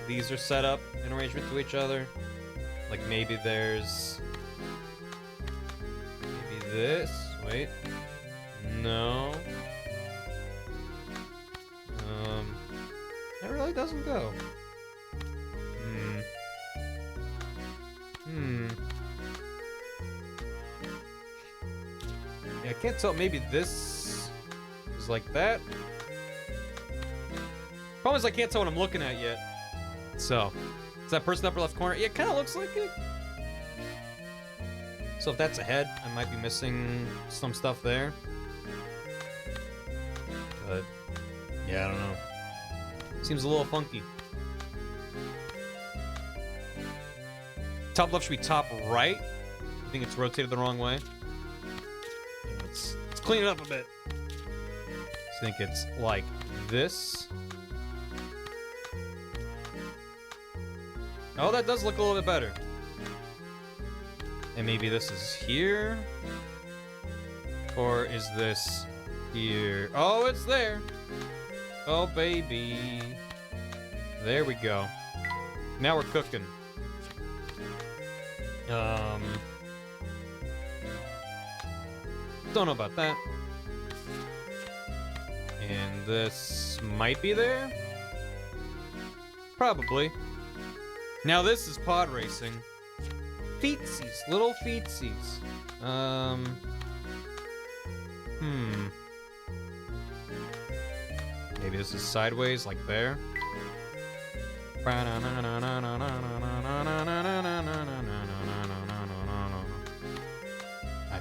these are set up in arrangement to each other. Like maybe there's... Maybe this. Wait. No. That really doesn't go. Yeah, I can't tell. Maybe this is like that. Problem is I can't tell what I'm looking at yet. So, is that person upper left corner? Yeah, it kind of looks like it. So if that's a head, I might be missing some stuff there. But yeah, I don't know. Seems a little funky. Top left should be top right. I think it's rotated the wrong way. Let's clean it up a bit. I think it's like this. Oh, that does look a little bit better. And maybe this is here? Or is this here? Oh, it's there. Oh, baby. There we go. Now we're cooking. Don't know about that. And this might be there? Probably. Now this is pod racing. Feetsies, little feetsies. Maybe this is sideways, like there. I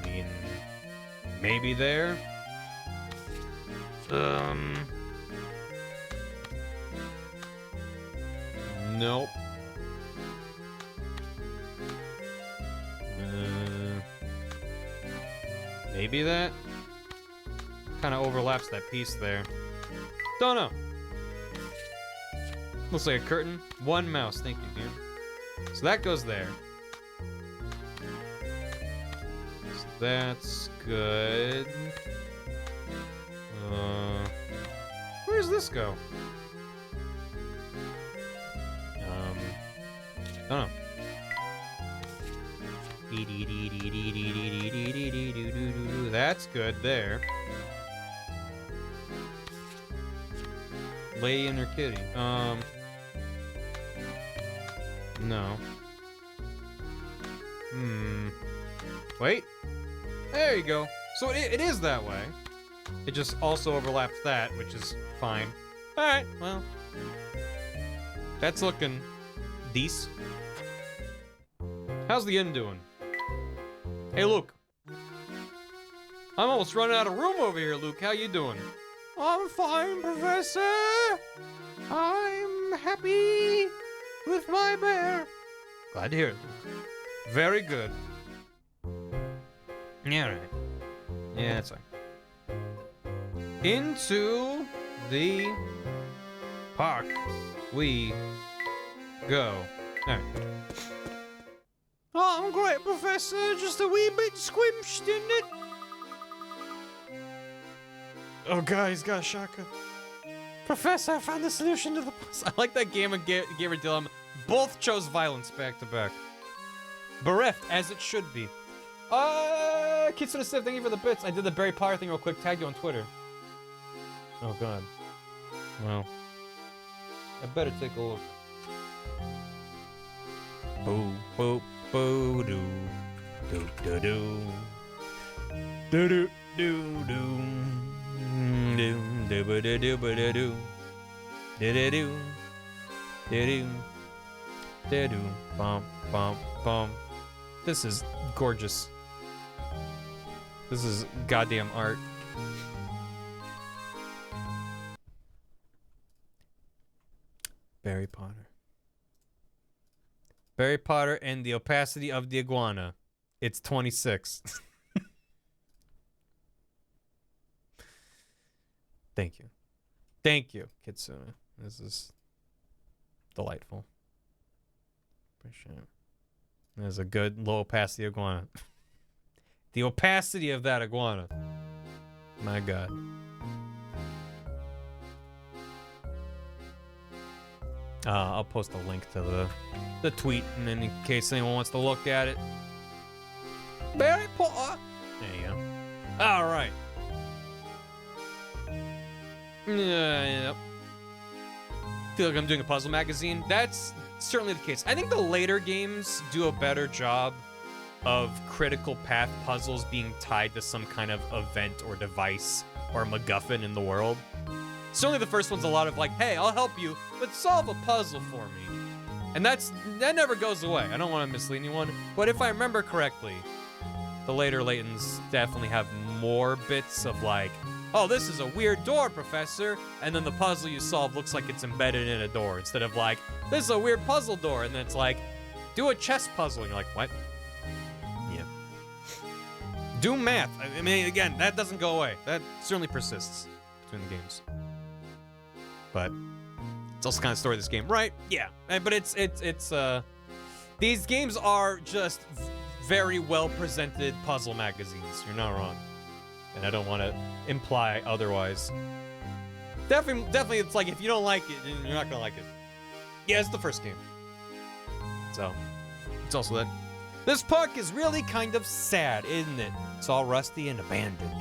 mean, maybe there. Nope. Maybe that kind of overlaps that piece there. Don't know. Looks like a curtain. One mouse, thank you, dude. So that goes there. So that's good. Where does this go? Don't know. That's good there. Layton or Kitty? No. Wait. There you go. So it is that way. It just also overlaps that, which is fine. Alright, well. That's looking decent. How's the end doing? Hey, Luke. I'm almost running out of room over here, Luke. How you doing? I'm fine, Professor. I'm happy with my bear. Glad to hear it. Very good. Yeah, right. Yeah, that's fine. Into the park we go. All right. Oh, I'm great, Professor. Just a wee bit squished, isn't it? Oh, God, he's got a shotgun. Professor, I found the solution to the puzzle. I like that game of Gamer Dilemma. Both chose violence back to back. Bereft, as it should be. Kitsuna Civ, thank you for the bits. I did the Barry Potter thing real quick. Tagged you on Twitter. Oh, God. Well, I better take a look. Boo, boo, boo, doo, doo, doo, doo, doo, doo, doo, doo. Do do ba do do ba do do do do do do do bum bum bum. This is gorgeous. This is goddamn art. Barry Potter. Barry Potter and the opacity of the iguana. It's 26. Thank you. Thank you, Kitsuna. This is delightful. Appreciate it. There's a good low opacity iguana. The opacity of that iguana. My God. I'll post a link to the tweet, and then in case anyone wants to look at it. Barry Potter. There you go. All right. Yep. Feel like I'm doing a puzzle magazine. That's certainly the case. I think the later games do a better job of critical path puzzles being tied to some kind of event or device or MacGuffin in the world. Certainly the first one's a lot of like, hey, I'll help you, but solve a puzzle for me. And that never goes away. I don't want to mislead anyone, but if I remember correctly, The later Laytons definitely have more bits of like, oh, this is a weird door, Professor. And then the puzzle you solve looks like it's embedded in a door instead of like, this is a weird puzzle door. And then it's like, do a chess puzzle. And you're like, what? Yeah. Do math. I mean, again, that doesn't go away. That certainly persists between the games. But it's also kind of the story of this game, right? Yeah. But it's these games are just very well presented puzzle magazines. You're not wrong. And I don't want to imply otherwise. Definitely, it's like if you don't like it, you're not gonna like it. Yeah, it's the first game. So, it's also that. This park is really kind of sad, isn't it? It's all rusty and abandoned.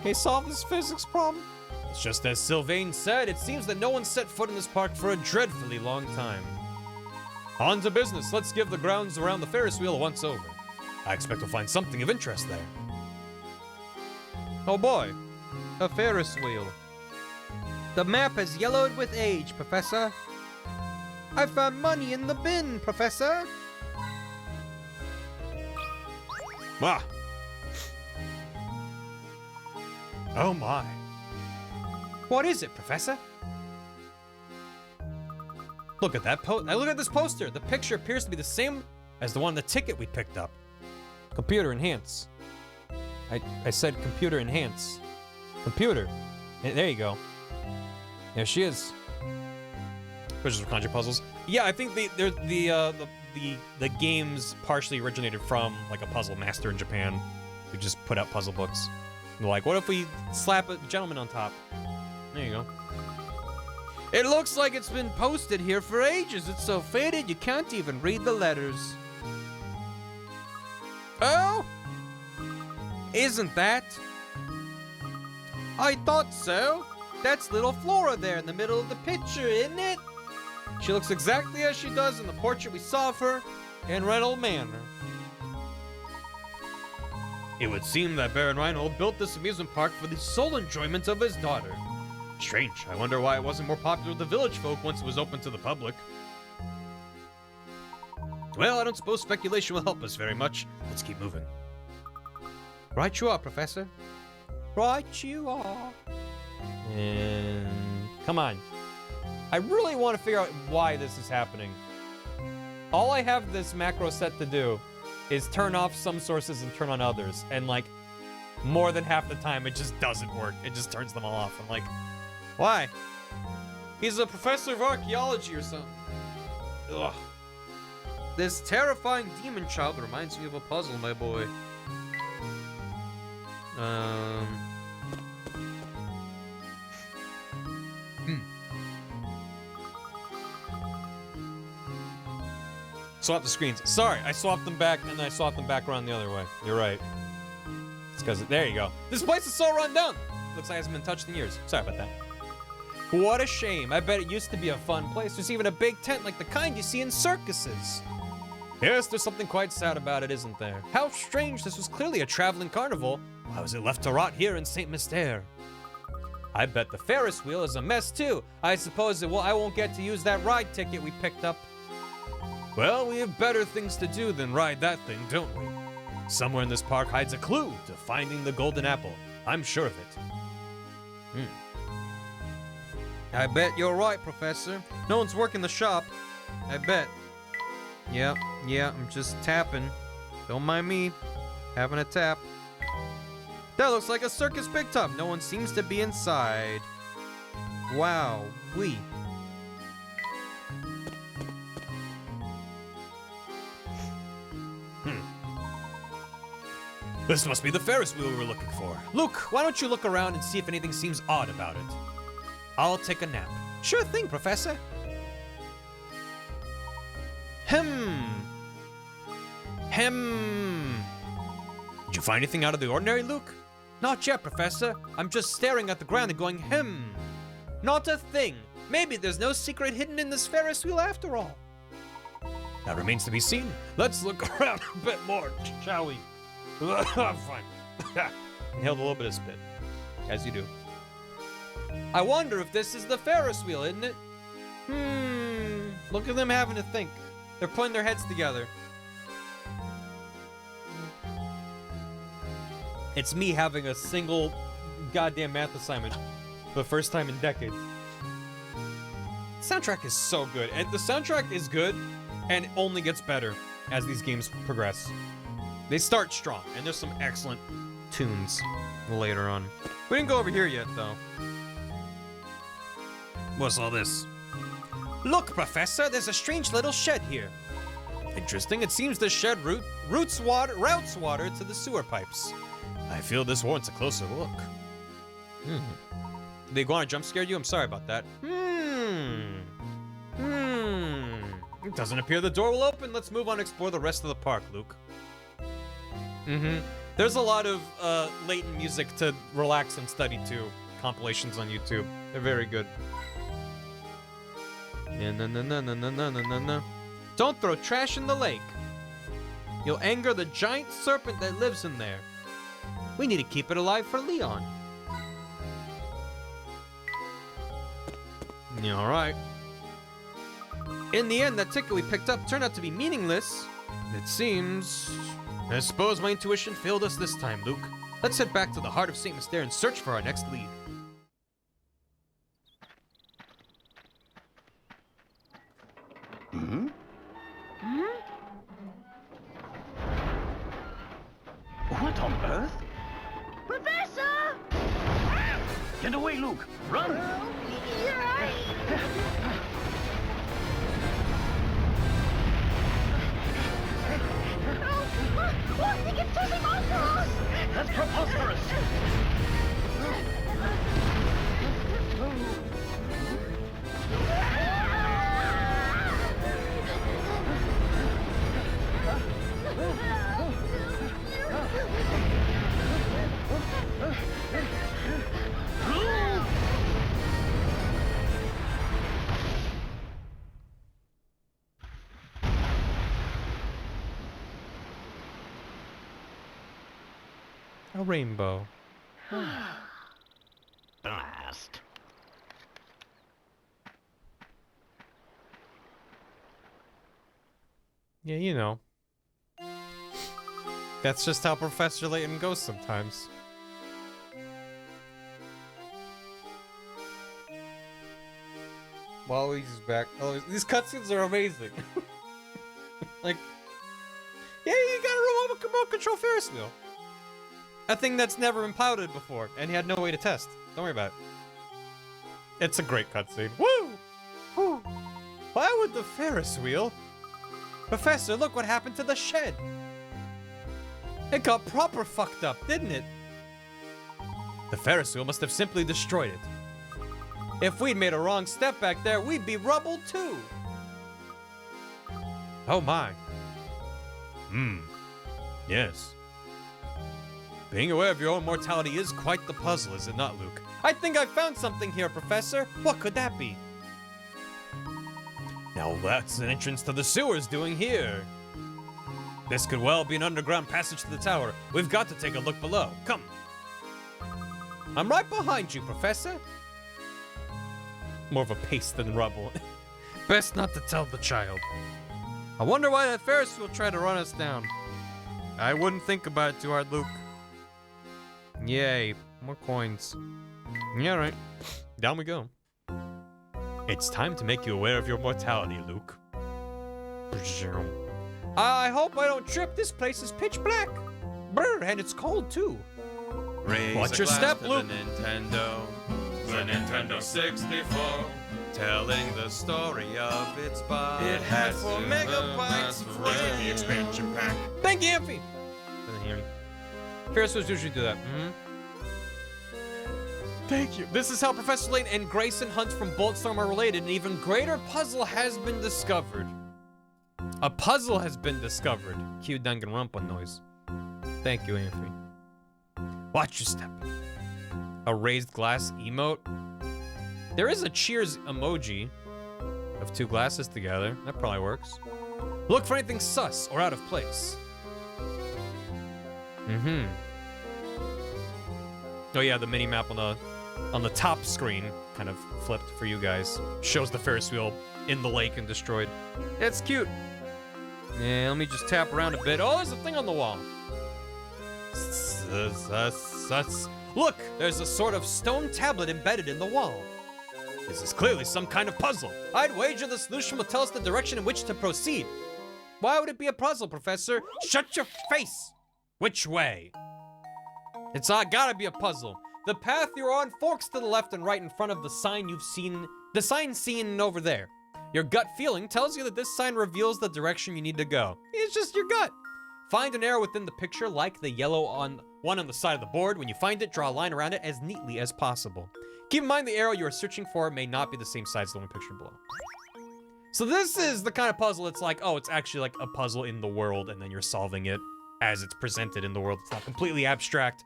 Okay, solve this physics problem? It's just as Sylvain said, it seems that no one set foot in this park for a dreadfully long time. On to business. Let's give the grounds around the Ferris wheel a once-over. I expect we'll find something of interest there. Oh boy, a Ferris wheel. The map has yellowed with age, Professor. I found money in the bin, Professor. Ah. Oh my. What is it, Professor? Look at that look at this poster. The picture appears to be the same as the one on the ticket we picked up. Computer enhance. I said computer enhance. Computer. There you go. There she is. Pictures of conjure puzzles. Yeah, I think the games partially originated from like a puzzle master in Japan who just put out puzzle books. And they're like, what if we slap a gentleman on top? There you go. It looks like it's been posted here for ages. It's so faded you can't even read the letters. Oh? Isn't that? I thought so. That's little Flora there in the middle of the picture, isn't it? She looks exactly as she does in the portrait we saw of her in Reynold Manor. It would seem that Baron Reinhold built this amusement park for the sole enjoyment of his daughter. Strange. I wonder why it wasn't more popular with the village folk once it was open to the public. Well, I don't suppose speculation will help us very much. Let's keep moving. Right you are, Professor. Right you are. And come on. I really want to figure out why this is happening. All I have this macro set to do is turn off some sources and turn on others. And like, more than half the time, it just doesn't work. It just turns them all off. I'm like, why? He's a professor of archaeology or something. Ugh. This terrifying demon child reminds me of a puzzle, my boy. Swap the screens. Sorry, I swapped them back and then I swapped them back around the other way. You're right. It's because, there you go. This place is so run down. Looks like it hasn't been touched in years. Sorry about that. What a shame. I bet it used to be a fun place. There's even a big tent like the kind you see in circuses. Yes, there's something quite sad about it, isn't there? How strange. This was clearly a traveling carnival. Why was it left to rot here in St. Mystere? I bet the Ferris wheel is a mess too. I suppose I won't get to use that ride ticket we picked up. Well, we have better things to do than ride that thing, don't we? Somewhere in this park hides a clue to finding the golden apple. I'm sure of it. I bet you're right, Professor. No one's working the shop. I bet. Yeah, I'm just tapping. Don't mind me. Having a tap. That looks like a circus big top. No one seems to be inside. Wow, This must be the Ferris wheel we were looking for. Luke, why don't you look around and see if anything seems odd about it? I'll take a nap. Sure thing, Professor. Did you find anything out of the ordinary, Luke? Not yet, Professor. I'm just staring at the ground and going, Not a thing. Maybe there's no secret hidden in this Ferris wheel after all. That remains to be seen. Let's look around a bit more, shall we? I'm fine. Inhaled a little bit of spit, as you do. I wonder if this is the Ferris wheel, isn't it? Look at them having to think. They're putting their heads together. It's me having a single goddamn math assignment for the first time in decades. Soundtrack is so good, and the soundtrack is good and it only gets better as these games progress. They start strong, and there's some excellent tunes later on. We didn't go over here yet, though. What's all this? Look, Professor, there's a strange little shed here. Interesting. It seems the shed routes water to the sewer pipes. I feel this warrants a closer look. The iguana jump scared you? I'm sorry about that. It doesn't appear the door will open. Let's move on and explore the rest of the park, Luke. There's a lot of Layton music to relax and study to. Compilations on YouTube. They're very good. Don't throw trash in the lake. You'll anger the giant serpent that lives in there. We need to keep it alive for Leon. Yeah, all right. In the end, that ticket we picked up turned out to be meaningless. It seems. I suppose my intuition failed us this time, Luke. Let's head back to the heart of St. Mystere and search for our next lead. What on earth? Professor! Get away, Luke! Run! That's preposterous! A rainbow. Blast. Yeah, you know. That's just how Professor Layton goes sometimes. Waluigi's back. Oh, these cutscenes are amazing. Like, yeah, you got a remote control Ferris wheel. A thing that's never been piloted before, and he had no way to test. Don't worry about it. It's a great cutscene. Woo! Woo! Why would the Ferris wheel? Professor, look what happened to the shed. It got proper fucked up, didn't it? The Ferris wheel must have simply destroyed it. If we'd made a wrong step back there, we'd be rubble too. Oh my. Yes. Being aware of your own mortality is quite the puzzle, is it not, Luke? I think I found something here, Professor. What could that be? Now that's an entrance to the sewers doing here. This could well be an underground passage to the tower. We've got to take a look below. Come. I'm right behind you, Professor. More of a paste than rubble. Best not to tell the child. I wonder why that Ferris wheel tried to run us down. I wouldn't think about it too hard, Luke. Yay, more coins. Yeah, right. Down we go. It's time to make you aware of your mortality, Luke. I hope I don't trip. This place is pitch black. Brr, and it's cold too. Raise Watch a your glass step, to Luke. The Nintendo 64, telling the story of its body. It had 4 megabytes of RAM. The expansion pack. Thank you, Amphy. Doesn't hear me. Ferris wheels usually do that. Thank you. This is how Professor Layton and Grayson Hunt from Bulletstorm are related. An even greater puzzle has been discovered. A puzzle has been discovered. Cue Danganronpa noise. Thank you, Amphy. Watch your step. A raised glass emote. There is a cheers emoji of 2 glasses together. That probably works. Look for anything sus or out of place. Oh yeah, the mini map on the top screen kind of flipped for you guys. Shows the Ferris wheel in the lake and destroyed. It's cute. Yeah, let me just tap around a bit. Oh, there's a thing on the wall. Look, there's a sort of stone tablet embedded in the wall. This is clearly some kind of puzzle. I'd wager the solution will tell us the direction in which to proceed. Why would it be a puzzle, Professor? Shut your face! Which way? It's gotta be a puzzle. The path you're on forks to the left and right in front of the sign you've seen, the sign seen over there. Your gut feeling tells you that this sign reveals the direction you need to go. It's just your gut. Find an arrow within the picture like the yellow one on the side of the board. When you find it, draw a line around it as neatly as possible. Keep in mind the arrow you are searching for may not be the same size as the one pictured below. So this is the kind of puzzle it's like, oh, it's actually like a puzzle in the world and then you're solving it as it's presented in the world. It's not completely abstract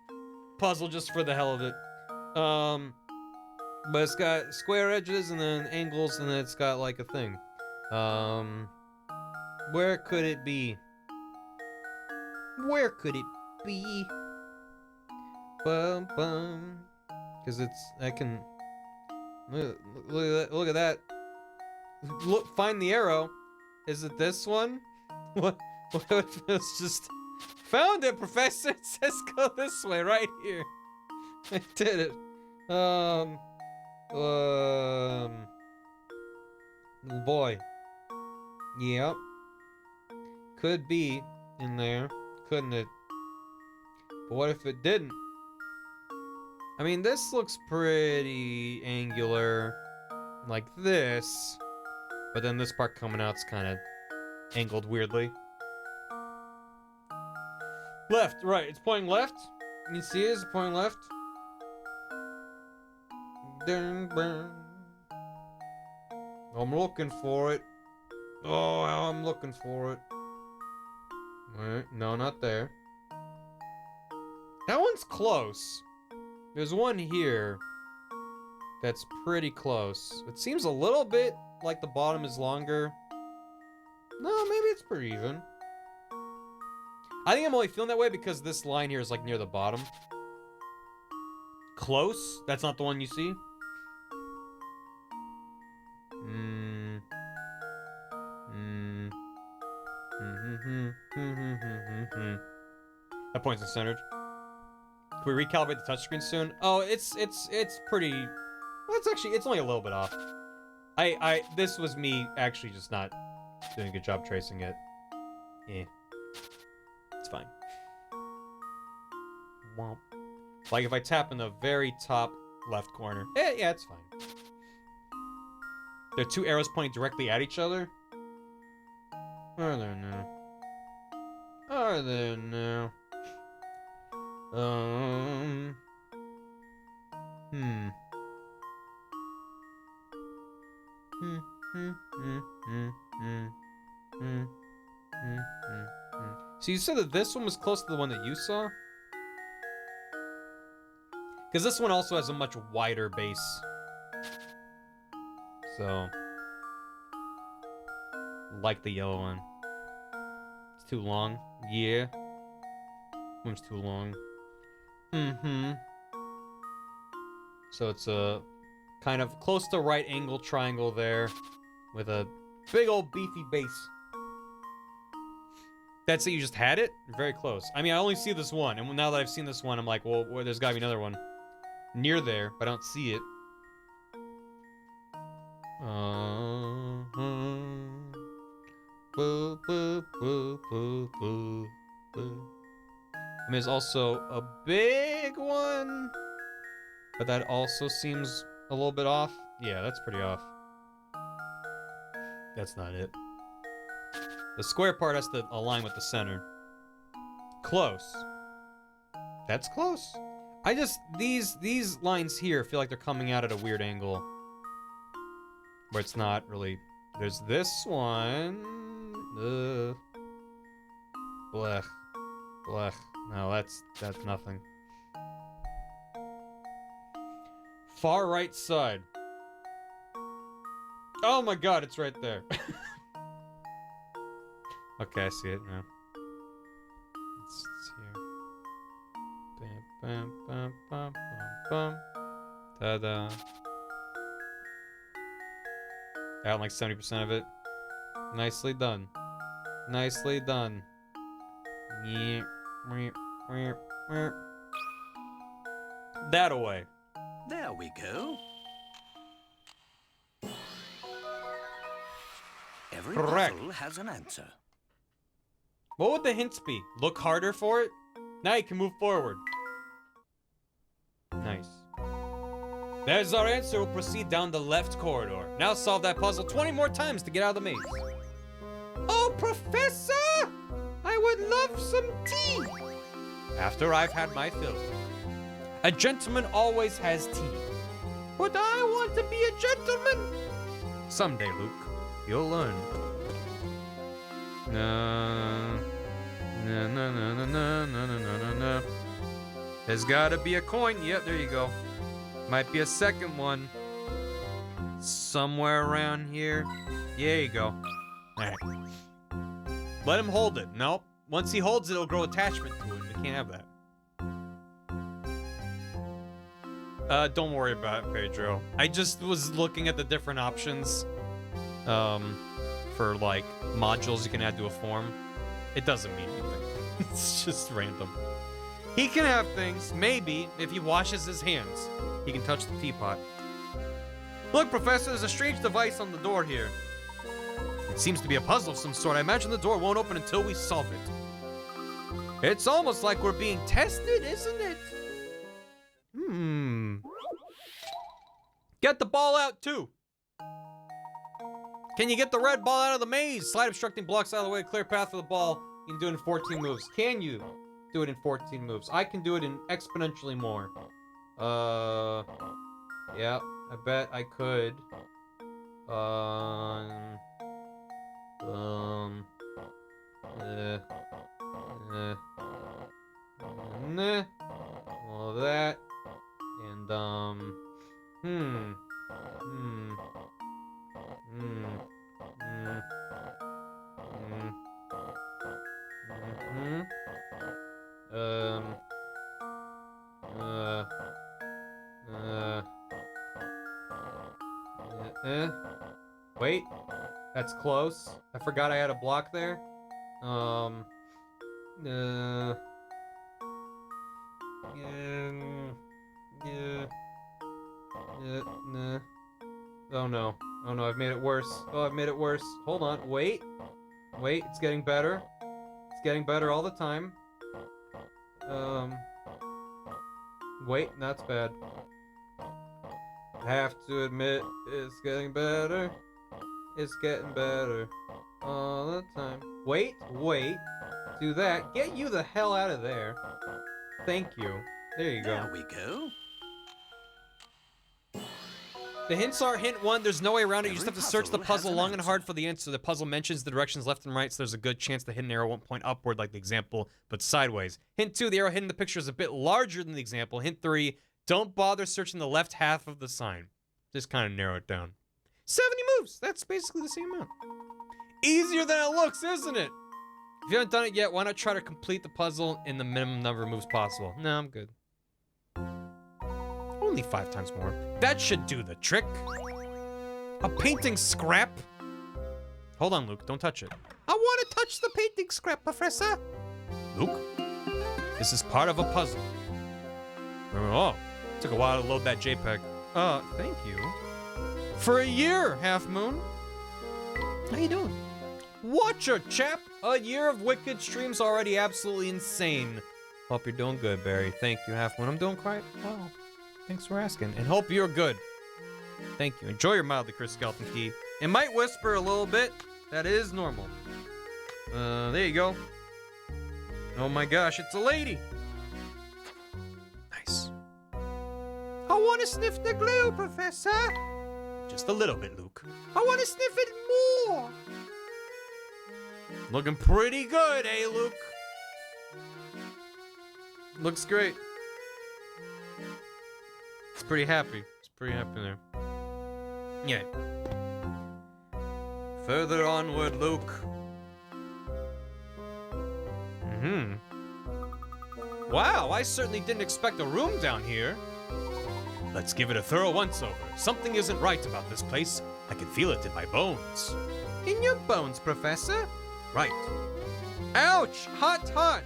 puzzle just for the hell of it. But it's got square edges and then angles and then it's got like a thing. Where could it be? Where could it be? Bum bum. Because I can look at that. Look, find the arrow. Is it this one? What? It's just found it, Professor. It says go this way, right here. I did it. Boy. Yep. Could be in there, couldn't it? But what if it didn't? I mean, this looks pretty angular, like this. But then this part coming out's kind of angled weirdly. Left, right, it's pointing left. You see it, it's pointing left. Dun, dun. I'm looking for it. Oh, I'm looking for it. Alright, no, not there. That one's close. There's one here that's pretty close. It seems a little bit like the bottom is longer. No, maybe it's pretty even. I think I'm only feeling that way because this line here is like near the bottom. Close? That's not the one you see? That point's centered. Can we recalibrate the touchscreen soon? Oh, it's pretty. Well, it's only a little bit off. This was me actually just not doing a good job tracing it. Yeah, it's fine. Womp. Like if I tap in the very top left corner. Yeah, it's fine. There are two arrows pointing directly at each other. Are there now? Are there now? So you said that this one was close to the one that you saw? Because this one also has a much wider base. So, like the yellow one. It's too long. Yeah. One's too long. So it's a kind of close to right angle triangle there with a big old beefy base. That's it, you just had it? You're very close. I mean, I only see this one, and now that I've seen this one, I'm like, well, there's gotta be another one near there, but I don't see it. I mean, there's also a big one, but that also seems a little bit off. Yeah, that's pretty off. That's not it. The square part has to align with the center. Close. That's close. I just, these lines here feel like they're coming out at a weird angle. Where it's not really. There's this one. Blech. Blech. No, that's nothing. Far right side. Oh my god, it's right there. Okay, I see it now. It's here. Bam, bam, bam, bam, bam, bam. Ta-da. Got like 70% of it. Nicely done. Nicely done. Yeah. that away. There we go. Every Correct. puzzle has an answer. What would the hints be? Look harder for it? Now you can move forward. Nice. There's our answer. We'll proceed down the left corridor. Now solve that puzzle 20 more times to get out of the maze. Oh, Professor! I would love some tea! After I've had my fill. A gentleman always has tea. But I want to be a gentleman! Someday, Luke, you'll learn. No. No, no, no, no, no, no, no, no, no. There's gotta be a coin. Yep, there you go. Might be a second one. Somewhere around here. There you go. Alright. Let him hold it. Nope. Once he holds it, it'll grow attachment to it. We can't have that. Don't worry about it, Pedro. I just was looking at the different options. For like modules you can add to a form. It doesn't mean anything. It's just random. He can have things, maybe, if he washes his hands. He can touch the teapot. Look, Professor, there's a strange device on the door here. It seems to be a puzzle of some sort. I imagine the door won't open until we solve it. It's almost like we're being tested, isn't it? Get the ball out, too. Can you get the red ball out of the maze? Slide obstructing blocks out of the way, clear path for the ball. You can do it in 14 moves. Can you do it in 14 moves? I can do it in exponentially more. Yeah, I bet I could. All that. And, wait, that's close. I forgot I had a block there. Oh no. Oh no, I've made it worse. Oh, I've made it worse. Hold on, wait. Wait, it's getting better. It's getting better all the time. Wait, that's bad. I have to admit, it's getting better. It's getting better all the time. Wait, wait. Do that. Get you the hell out of there. Thank you. There you go. There we go. The hints are hint 1, there's no way around it. You just have to search the puzzle long and hard for the answer. The puzzle mentions the directions left and right, so there's a good chance the hidden arrow won't point upward like the example, but sideways. Hint 2, the arrow hidden in the picture is a bit larger than the example. Hint 3, don't bother searching the left half of the sign. Just kind of narrow it down. 70 moves! That's basically the same amount. Easier than it looks, isn't it? If you haven't done it yet, why not try to complete the puzzle in the minimum number of moves possible? No, I'm good. Only 5 times more. That should do the trick. A painting scrap? Hold on, Luke. Don't touch it. I want to touch the painting scrap, Professor. Luke, this is part of a puzzle. Oh, took a while to load that JPEG. Thank you. For a year, Half Moon. How you doing? Watcher, chap. A year of wicked streams already absolutely insane. Hope you're doing good, Barry. Thank you, Half Moon. I'm doing quite well. Thanks for asking, and hope you're good. Thank you. Enjoy your mildly cursed skeleton key. It might whisper a little bit. That is normal. There you go. Oh my gosh, it's a lady. Nice. I want to sniff the glue, Professor. Just a little bit, Luke. I want to sniff it more. Looking pretty good, eh, Luke? Looks great. It's pretty happy. It's pretty happy there. Yeah. Further onward, Luke. Wow, I certainly didn't expect a room down here. Let's give it a thorough once-over. Something isn't right about this place. I can feel it in my bones. In your bones, Professor? Right. Ouch! Hot, hot!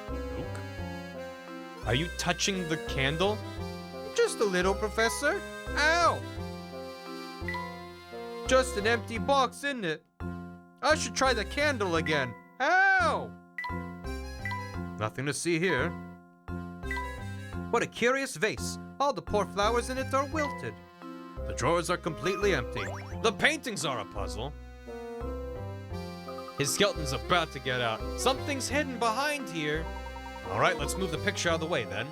Luke? Are you touching the candle? Just a little, Professor. Ow! Just an empty box, isn't it? I should try the candle again. Ow! Nothing to see here. What a curious vase. All the poor flowers in it are wilted. The drawers are completely empty. The paintings are a puzzle. His skeleton's about to get out. Something's hidden behind here. All right, let's move the picture out of the way then.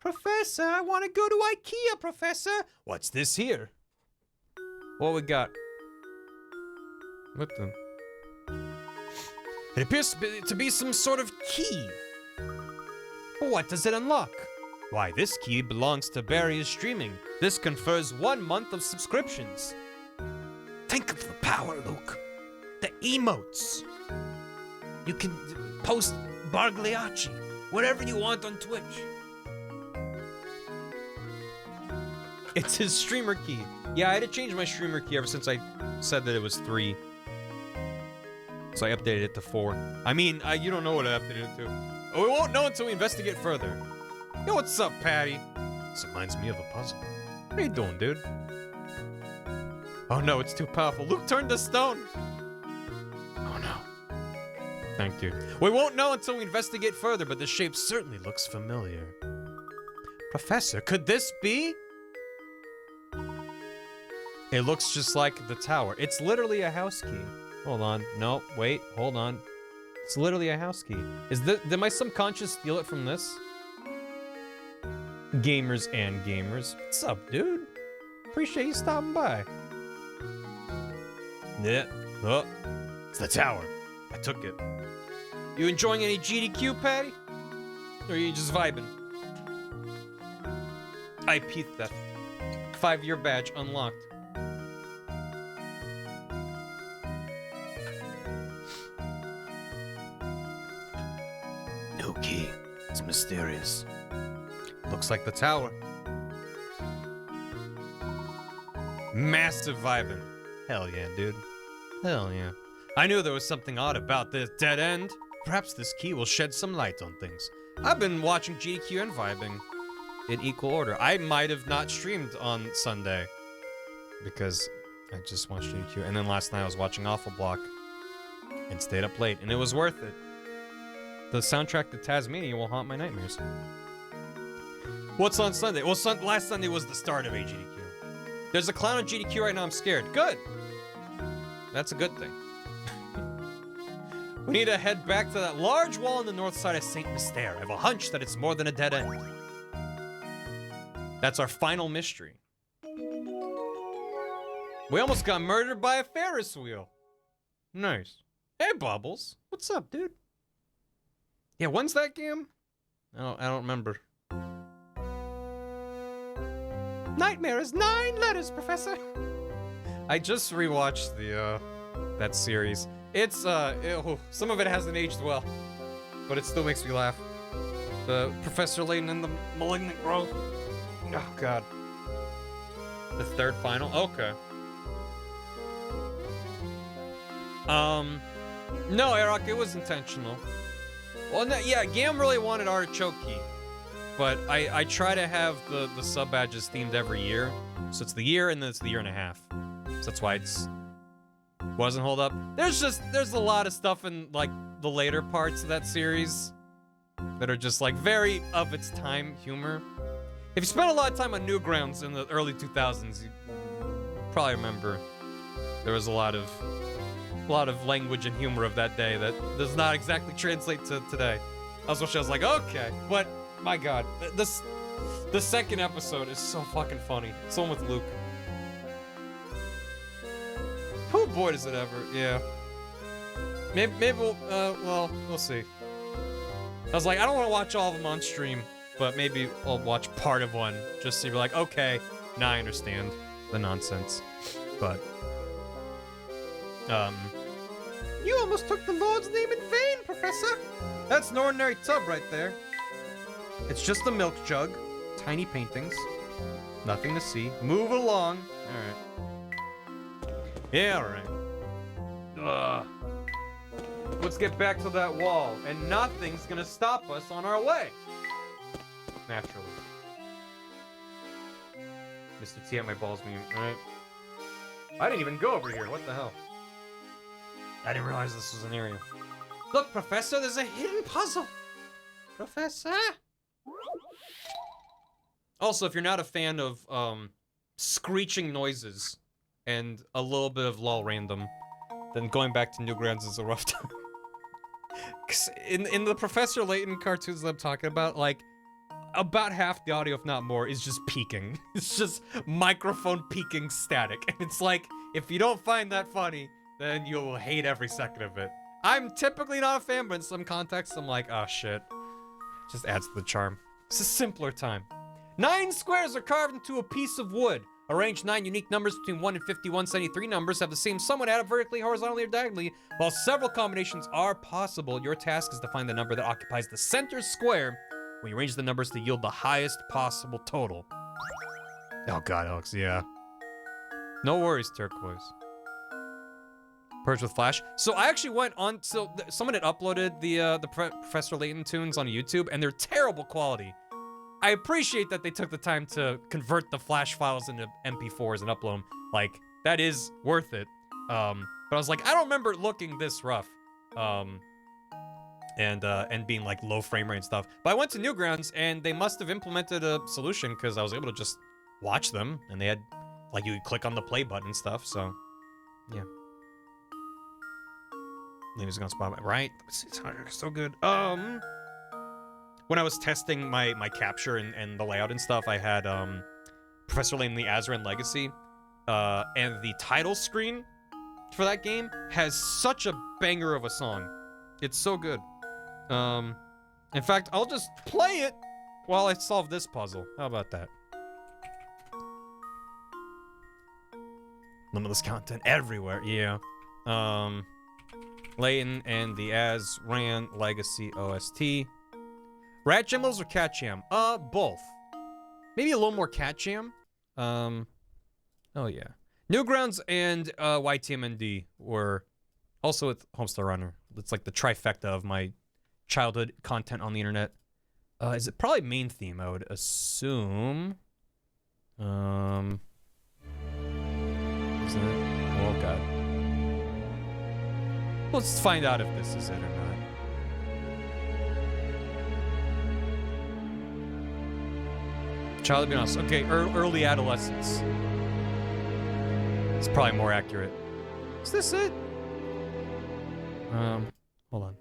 Professor, I want to go to IKEA, Professor. What's this here? What we got? What the? It appears to be some sort of key. What does it unlock? Why, this key belongs to BarryIsStreaming. This confers 1 month of subscriptions. Think of the power, Luke. The emotes. You can post Bargliacci, whatever you want on Twitch. It's his streamer key. Yeah, I had to change my streamer key ever since I said that it was 3. So I updated it to 4. I mean, you don't know what I updated it to. Oh, we won't know until we investigate further. Yo, what's up, Patty? This reminds me of a puzzle. What are you doing, dude? Oh no, it's too powerful. Luke turned to stone. Oh no. Thank you. We won't know until we investigate further, but the shape certainly looks familiar. Professor, could this be? It looks just like the tower. It's literally a house key. Hold on. No, wait, hold on. It's literally a house key. Did my subconscious steal it from this? Gamers and gamers. What's up, dude? Appreciate you stopping by. Yeah. Oh, it's the tower. I took it. You enjoying any GDQ, Patty? Or are you just vibing? IP theft. 5-year badge unlocked. No key. It's mysterious. Looks like the tower. Massive vibing. Hell yeah, dude. Hell yeah. I knew there was something odd about this dead end. Perhaps this key will shed some light on things. I've been watching GDQ and vibing in equal order. I might have not streamed on Sunday because I just watched GDQ. And then last night I was watching Awful Block and stayed up late, and it was worth it. The soundtrack to Tasmania will haunt my nightmares. What's on Sunday? Well, last Sunday was the start of AGDQ. There's a clown on GDQ right now, I'm scared. Good! That's a good thing. We need to head back to that large wall on the north side of St. Mystere. I have a hunch that it's more than a dead end. That's our final mystery. We almost got murdered by a Ferris wheel. Nice. Hey, Bubbles. What's up, dude? Yeah, when's that game? I don't remember. Nightmare is 9 letters, Professor. I just rewatched that series. It's some of it hasn't aged well, but it still makes me laugh. The Professor Layton and the Malignant Growth. Oh God. The third final. Okay. No, Eric, it was intentional. Well, no, yeah, Gam really wanted Artichoke Key, but I try to have the sub badges themed every year. So it's the year and then it's the year and a half. So that's why it's wasn't hold up. There's a lot of stuff in like the later parts of that series that are just like very of its time humor. If you spent a lot of time on Newgrounds in the early 2000s, you probably remember there was a lot of language and humor of that day that does not exactly translate to today. I was like, okay, but my God, the second episode is so fucking funny. It's the one with Luke. Oh boy, does it ever, yeah. Maybe we'll see. I was like, I don't want to watch all of them on stream, but maybe I'll watch part of one just so you're like, okay, now I understand the nonsense. But, you almost took the Lord's name in vain, Professor. That's an ordinary tub right there. It's just a milk jug, tiny paintings, nothing to see. Move along. All right. Yeah, all right. Let's get back to that wall, and nothing's gonna stop us on our way. Naturally. Mr. T at my balls meme. Alright. I didn't even go over here. What the hell? I didn't realize this was an area. Look, Professor, there's a hidden puzzle. Professor? Also, if you're not a fan of screeching noises and a little bit of LOL random, then going back to Newgrounds is a rough time. 'Cause in the Professor Layton cartoons that I'm talking about, like, about half the audio, if not more, is just peaking. It's just microphone peaking static. And it's like, if you don't find that funny, then you'll hate every second of it. I'm typically not a fan, but in some contexts, I'm like, oh shit. Just adds to the charm. It's a simpler time. 9 squares are carved into a piece of wood. Arrange 9 unique numbers between 1 and 51. 73 numbers have the same sum when added vertically, horizontally, or diagonally. While several combinations are possible, your task is to find the number that occupies the center square when you arrange the numbers to yield the highest possible total. Oh god, Alex, yeah. No worries, Turquoise. Purge with Flash. So I actually went on, someone had uploaded the Professor Layton tunes on YouTube, and they're terrible quality. I appreciate that they took the time to convert the Flash files into MP4s and upload them. Like, that is worth it. But I was like, I don't remember it looking this rough. And being like low frame rate and stuff. But I went to Newgrounds, and they must have implemented a solution, because I was able to just watch them, and they had, like, you would click on the play button and stuff, so, yeah. Lena's gonna spot my right. It's so good. When I was testing my capture and the layout and stuff, I had Professor Layton, the Azran Legacy, and the title screen for that game has such a banger of a song. It's so good. In fact, I'll just play it while I solve this puzzle. How about that? Limitless content everywhere. Yeah. Layton and the Azran Legacy OST. Rat Jimbles or Cat Jam? Both. Maybe a little more Cat Jam. Oh yeah. Newgrounds and YTMND were also with Homestar Runner. It's like the trifecta of my childhood content on the internet. Is it probably main theme, I would assume. Isn't it? Oh god. Let's find out if this is it or not. Childhood beyond us. Okay, early adolescence. It's probably more accurate. Is this it? Hold on.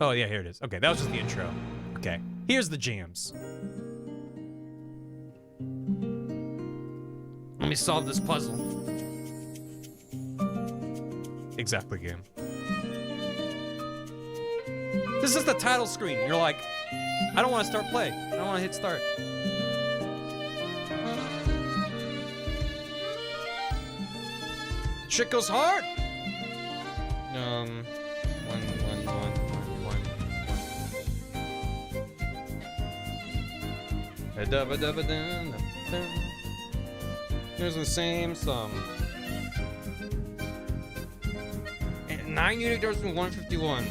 Oh yeah, here it is. Okay, that was just the intro. Okay, here's the jams. Let me solve this puzzle. Exactly, game. This is the title screen. You're like, I don't want to start play. I don't want to hit start. Shit goes hard. Here's the same sum. 9 unique numbers from 151.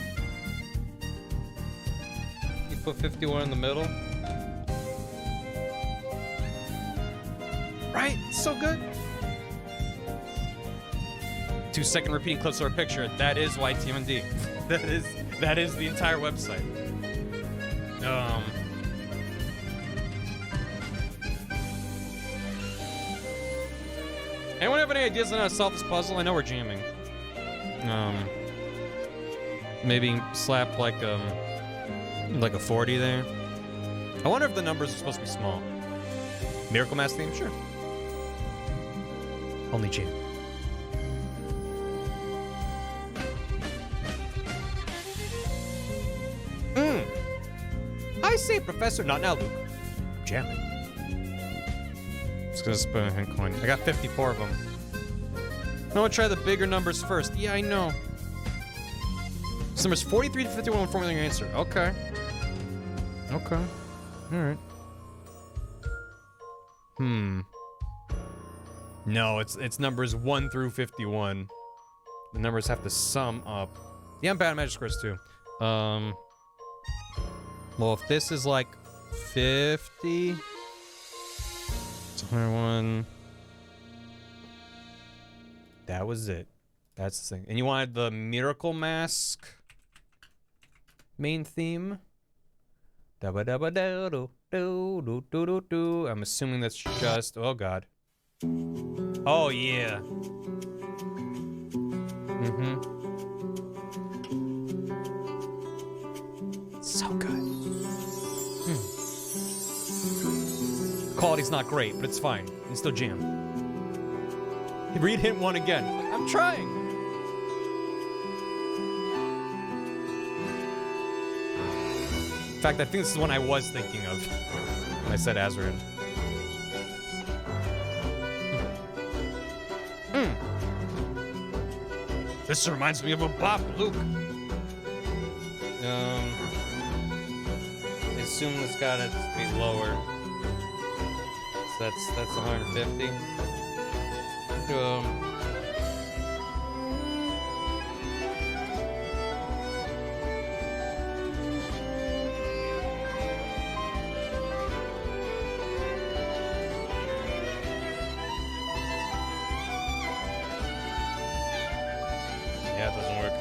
You put 51 in the middle. Right? So good. 2-second repeating clips of our picture. That is YTMND. That is the entire website. Anyone have any ideas on how to solve this puzzle? I know we're jamming. Maybe slap like a 40 there. I wonder if the numbers are supposed to be small. Miracle Mass theme? Sure. Only jam. I say, Professor. Not now, Luke. I'm jamming. Just gonna spin a hand coin. I got 54 of them. I want to try the bigger numbers first. Yeah, I know. So numbers 43 to 51 when formulating your answer. Okay. Okay. Alright. No, it's numbers 1 through 51. The numbers have to sum up. Yeah, I'm bad at magic squares too. Well, if this is like 50, it's 101. That was it. That's the thing. And you wanted the Miracle Mask main theme. I'm assuming that's just. Oh god. Oh yeah. So good. Quality's not great, but it's fine. It's still jam. Read hint 1 again. I'm trying. In fact, I think this is one I was thinking of when I said Azrin. This reminds me of a bop, Luke. I assume this gotta be lower. So that's 150. Yeah, it doesn't work.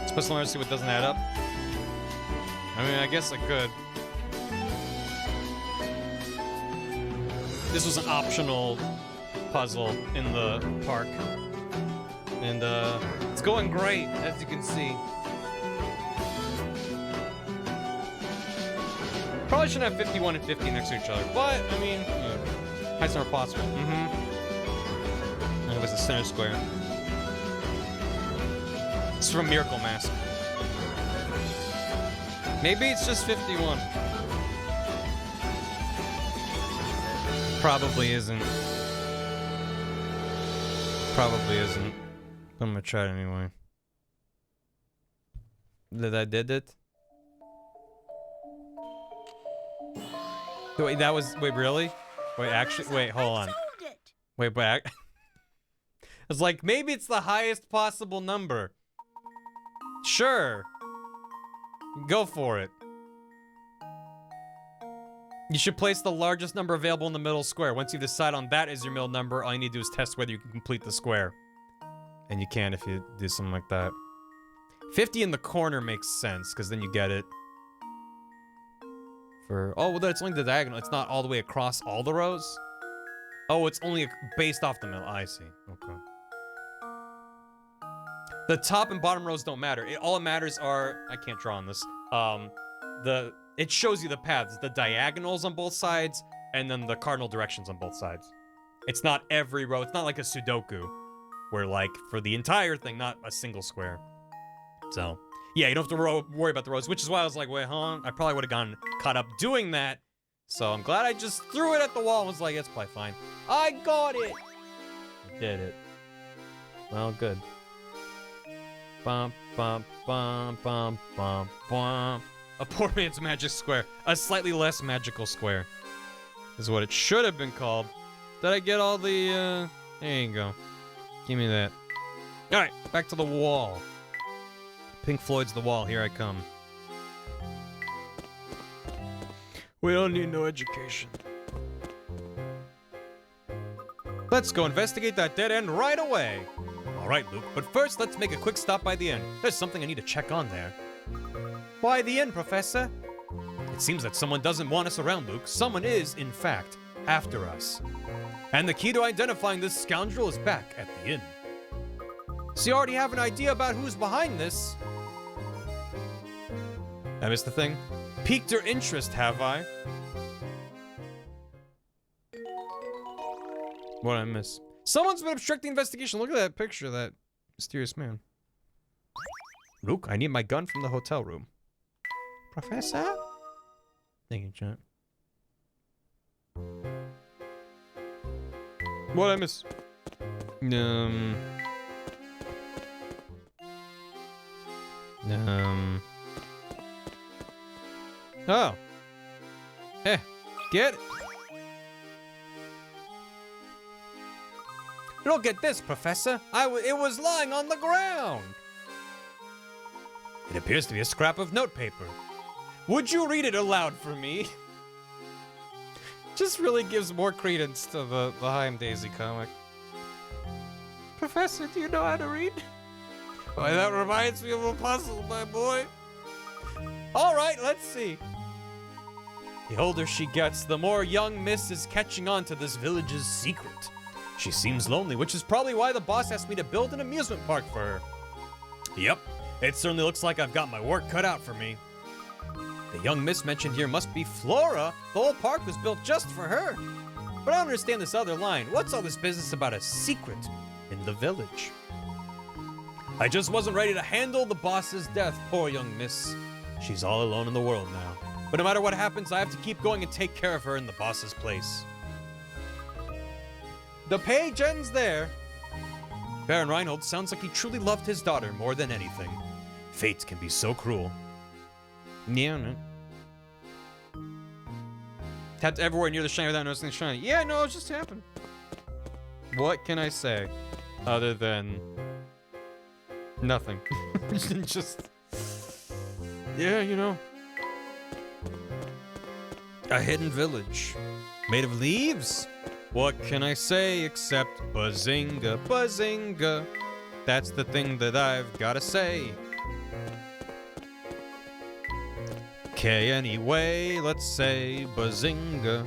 Supposed to learn to see what doesn't add up. I mean, I guess I could. This was an optional puzzle in the park. And it's going great, as you can see. Probably shouldn't have 51 and 50 next to each other, but I mean, yeah. Highest number possible. And it was the center square. It's from Miracle Mask. Maybe it's just 51. Probably isn't. Probably isn't. But I'm gonna try it anyway. Did it? Wait, that was. Wait, really? Wait, actually. Wait, hold on. Wait, back. I was like, maybe it's the highest possible number. Sure. Go for it. You should place the largest number available in the middle square. Once you decide on that as your middle number, all you need to do is test whether you can complete the square. And you can if you do something like that. 50 in the corner makes sense, because then you get it. For oh, well, that's only the diagonal. It's not all the way across all the rows? Oh, it's only based off the middle. I see. Okay. The top and bottom rows don't matter. All it matters are... I can't draw on this. It shows you the paths. The diagonals on both sides, and then the cardinal directions on both sides. It's not every row. It's not like a Sudoku, where, like, for the entire thing, not a single square. So, yeah, you don't have to worry about the rows, which is why I was like, wait, huh? I probably would have gotten caught up doing that. So I'm glad I just threw it at the wall and was like, it's probably fine. I got it! I did it. Well, good. Bum, bum, bum, bum, bum, bum. A poor man's magic square. A slightly less magical square. Is what it should have been called. Did I get all the, There you go. Give me that. Alright, back to the wall. Pink Floyd's The Wall. Here I come. We don't need no education. Let's go investigate that dead end right away. All right, Luke, but first let's make a quick stop by the inn. There's something I need to check on there. Why the inn, Professor? It seems that someone doesn't want us around, Luke. Someone is, in fact, after us. And the key to identifying this scoundrel is back at the inn. So you already have an idea about who's behind this? I missed the thing. Piqued your interest, have I? What did I miss? Someone's been obstructing the investigation. Look at that picture of that mysterious man. Luke, I need my gun from the hotel room. Professor? Thank you, chat. What I miss? Oh. Eh. Get it. Look at this, Professor. It was lying on the ground. It appears to be a scrap of notepaper. Would you read it aloud for me? Just really gives more credence to the Haim Daisy comic. Professor, do you know how to read? Why, that reminds me of a puzzle, my boy. All right, let's see. The older she gets, the more young Miss is catching on to this village's secret. She seems lonely, which is probably why the boss asked me to build an amusement park for her. Yep, it certainly looks like I've got my work cut out for me. The young Miss mentioned here must be Flora. The whole park was built just for her. But I don't understand this other line. What's all this business about a secret in the village? I just wasn't ready to handle the boss's death, poor young Miss. She's all alone in the world now. But no matter what happens, I have to keep going and take care of her in the boss's place. The page ends there. Baron Reinhold sounds like he truly loved his daughter more than anything. Fate can be so cruel. Yeah, no. Tapped everywhere near the shine without noticing the shine. Yeah, no, it just happened. What can I say other than nothing? Just, yeah, you know. A hidden village made of leaves? What can I say except bazinga, bazinga? That's the thing that I've gotta say. Okay, anyway, let's say bazinga.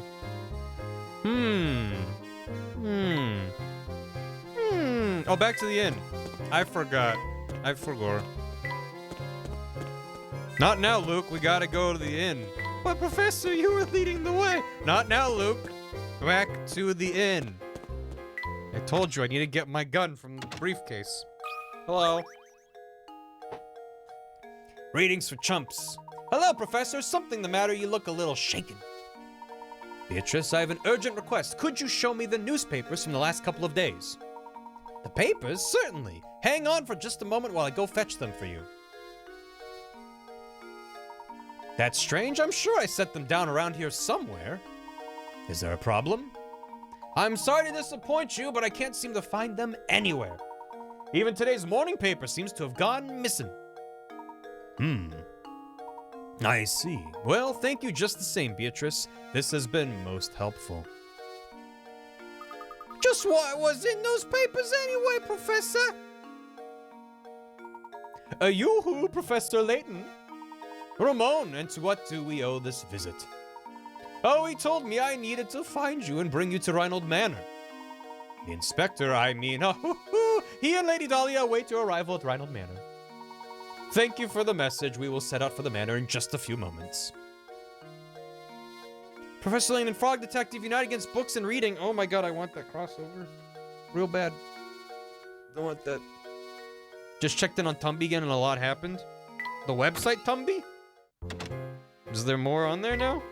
Oh, back to the inn. I forgot. Not now, Luke. We gotta go to the inn. But, Professor, you were leading the way. Not now, Luke. Back to the inn. I told you I need to get my gun from the briefcase. Hello. Readings for chumps. Hello, Professor. Something the matter? You look a little shaken. Beatrice, I have an urgent request. Could you show me the newspapers from the last couple of days? The papers? Certainly. Hang on for just a moment while I go fetch them for you. That's strange. I'm sure I set them down around here somewhere. Is there a problem? I'm sorry to disappoint you, but I can't seem to find them anywhere. Even today's morning paper seems to have gone missing. I see. Well, thank you just the same, Beatrice. This has been most helpful. Just what was in those papers anyway, Professor? Yoo-hoo, Professor Layton. Ramon, and to what do we owe this visit? Oh, he told me I needed to find you and bring you to Reinhold Manor. The inspector, he and Lady Dahlia await your arrival at Reinhold Manor. Thank you for the message. We will set out for the manor in just a few moments. Professor Layton and Frog Detective unite against books and reading. Oh my god, I want that crossover. Real bad. Don't want that. Just checked in on Tumby again and a lot happened. The website Tumby? Is there more on there now?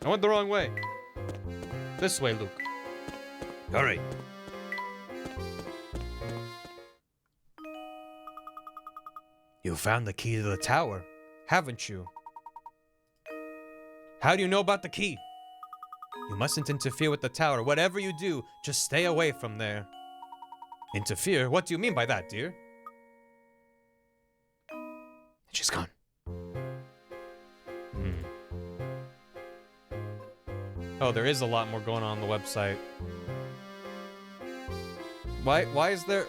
I went the wrong way. This way, Luke. Hurry. You found the key to the tower, haven't you? How do you know about the key? You mustn't interfere with the tower. Whatever you do, just stay away from there. Interfere? What do you mean by that, dear? She's gone. Oh, there is a lot more going on the website. Why is there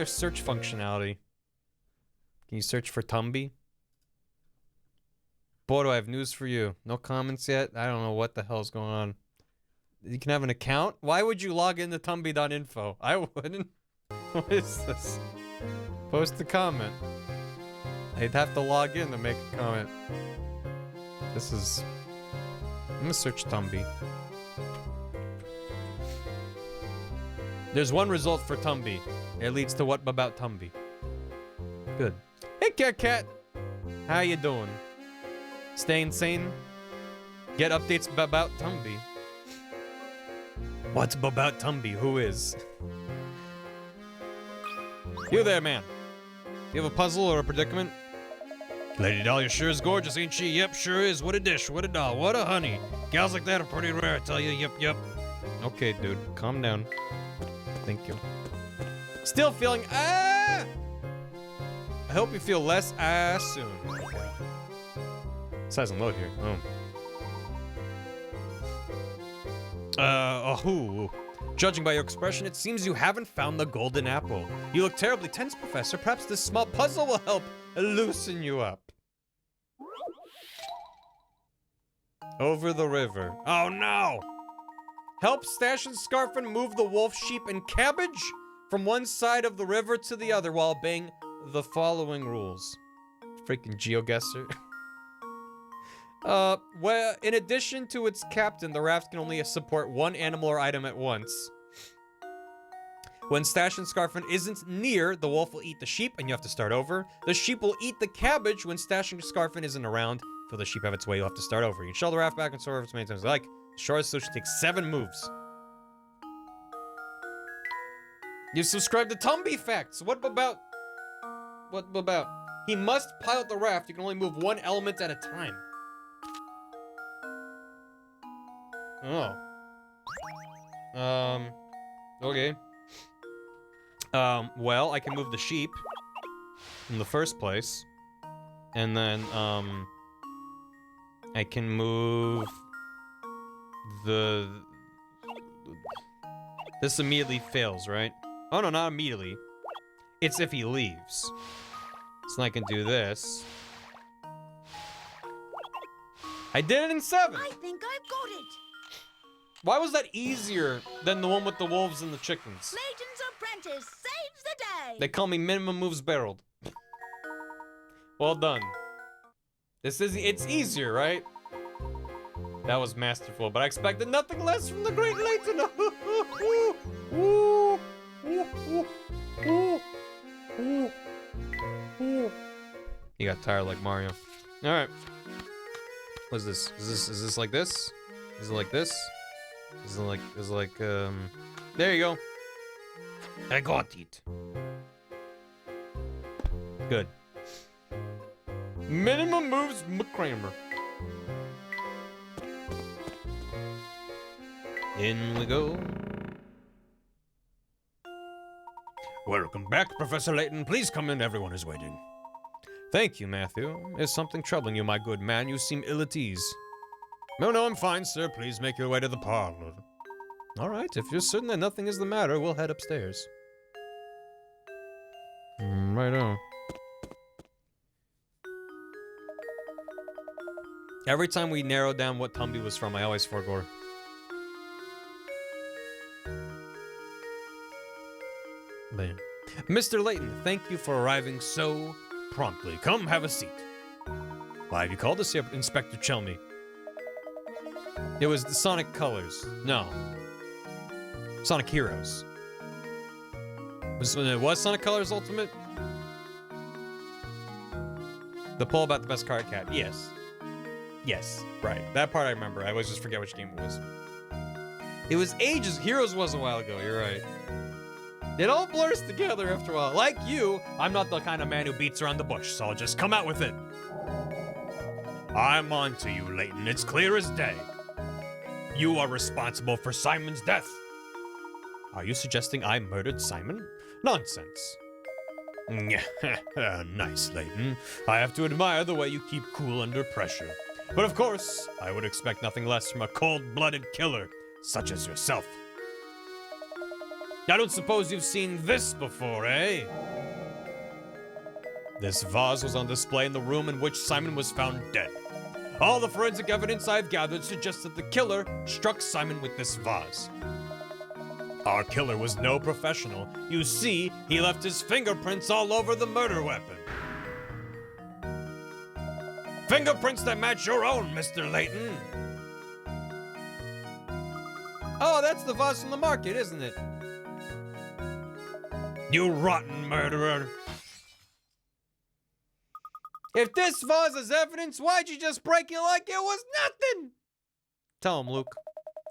search functionality? Can you search for Tumby? Boy, do I have news for you. No comments yet? I don't know what the hell's going on. You can have an account? Why would you log into Tumby.info? I wouldn't. What is this? Post a comment. I'd have to log in to make a comment. This is... I'm gonna search Tumby. There's one result for Tumby. It leads to what about Tumby? Good. Hey, Cat. How you doing? Staying sane? Get updates about Tumby. What about Tumby? Who is? You there, man. Do you have a puzzle or a predicament? Lady Dahlia sure is gorgeous, ain't she? Yep, sure is. What a dish, what a doll, what a honey. Gals like that are pretty rare, I tell you. Yep, yep. Okay, dude, calm down. Thank you. Still feeling I hope you feel less soon. Size and load here. Oh. Judging by your expression, it seems you haven't found the golden apple. You look terribly tense, Professor. Perhaps this small puzzle will help loosen you up. Over the river. Oh no! Help Stash and Scarfin move the wolf, sheep, and cabbage from one side of the river to the other while obeying the following rules. Freaking GeoGuessr. Well, in addition to its captain, the raft can only support one animal or item at once. When Stash and Scarfin isn't near, the wolf will eat the sheep, and you have to start over. The sheep will eat the cabbage when Stash and Scarfin isn't around. If the sheep have its way, you'll have to start over. You can shell the raft back and store as many times as you like. The shortest solution takes 7 moves. You subscribe to Tumby Facts. What about? He must pilot the raft. You can only move one element at a time. Oh. Okay. Well, I can move the sheep in the first place. And then, I can move this immediately fails, right? Oh, no, not immediately. It's if he leaves. So I can do this. I did it in 7! I think I've got it. Why was that easier than the one with the wolves and the chickens? Layton's apprentice saves the day. They call me minimum moves barreled. Well done. It's easier, right? That was masterful, but I expected nothing less from the great Layton. He got tired like Mario. All right. What's this? Is this like this? Is it like this? Is it like there you go. I got it. Good. Minimum moves McCramer. In we go. Welcome back, Professor Layton. Please come in, everyone is waiting. Thank you, Matthew. Is something troubling you, my good man? You seem ill at ease. No, I'm fine, sir. Please make your way to the parlor. All right, if you're certain that nothing is the matter, we'll head upstairs. Right on. Every time we narrow down what Tumby was from, I always forego. Bam. Mr. Layton, thank you for arriving so promptly. Come, have a seat. Why have you called us here, Inspector Chelmy? It was the Sonic Colors. No. Sonic Heroes. It was Sonic Colors Ultimate? The poll about the best card cat. Yes. Yes, right. That part I remember. I always just forget which game it was. It was ages. Heroes was a while ago. You're right. It all blurs together after a while. Like you, I'm not the kind of man who beats around the bush, so I'll just come out with it. I'm on to you, Layton. It's clear as day. You are responsible for Simon's death. Are you suggesting I murdered Simon? Nonsense. Nice, Layton. I have to admire the way you keep cool under pressure. But of course, I would expect nothing less from a cold-blooded killer such as yourself. I don't suppose you've seen this before, eh? This vase was on display in the room in which Simon was found dead. All the forensic evidence I've gathered suggests that the killer struck Simon with this vase. Our killer was no professional. You see, he left his fingerprints all over the murder weapon. Fingerprints that match your own, Mr. Layton. Oh, that's the vase from the market, isn't it? You rotten murderer. If this vase is evidence, why'd you just break it like it was nothing? Tell him, Luke.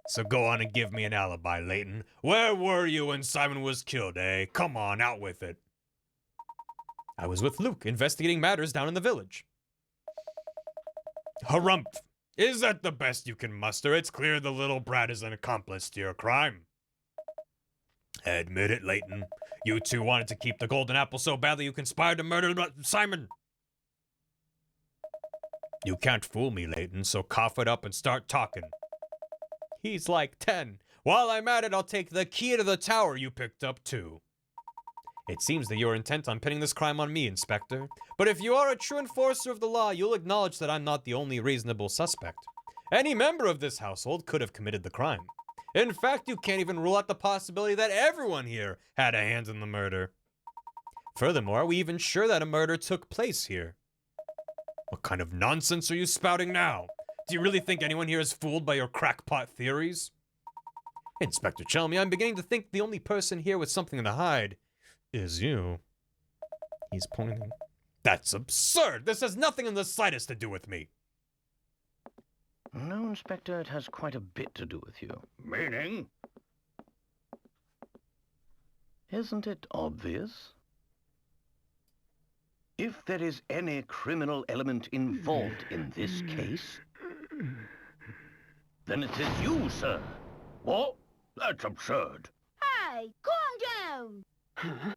So go on and give me an alibi, Layton. Where were you when Simon was killed, eh? Come on, out with it. I was with Luke, investigating matters down in the village. Harumph! Is that the best you can muster? It's clear the little brat is an accomplice to your crime. Admit it, Layton. You two wanted to keep the golden apple so badly you conspired to murder Simon. You can't fool me, Layton, so cough it up and start talking. He's like 10. While I'm at it, I'll take the key to the tower you picked up, too. It seems that you're intent on pinning this crime on me, Inspector. But if you are a true enforcer of the law, you'll acknowledge that I'm not the only reasonable suspect. Any member of this household could have committed the crime. In fact, you can't even rule out the possibility that everyone here had a hand in the murder. Furthermore, are we even sure that a murder took place here? What kind of nonsense are you spouting now? Do you really think anyone here is fooled by your crackpot theories? Inspector Chelmy, I'm beginning to think the only person here with something to hide is you. He's pointing. That's absurd! This has nothing in the slightest to do with me. No, Inspector, it has quite a bit to do with you. Meaning? Isn't it obvious? If there is any criminal element involved in this case, then it is you, sir. What? That's absurd. Hey, calm down.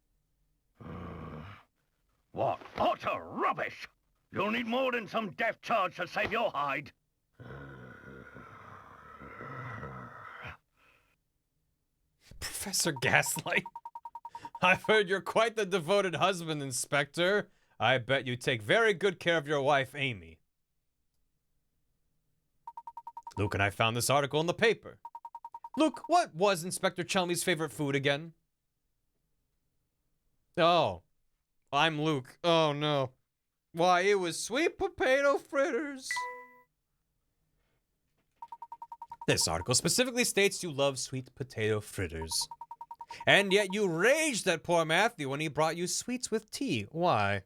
What utter rubbish! You'll need more than some death charge to save your hide. Professor Gaslight. I've heard you're quite the devoted husband, Inspector. I bet you take very good care of your wife, Amy. Luke and I found this article in the paper. Luke, what was Inspector Chelmy's favorite food again? Oh, I'm Luke. Oh, no. Why, it was sweet potato fritters. This article specifically states you love sweet potato fritters. And yet you raged at poor Matthew when he brought you sweets with tea. Why?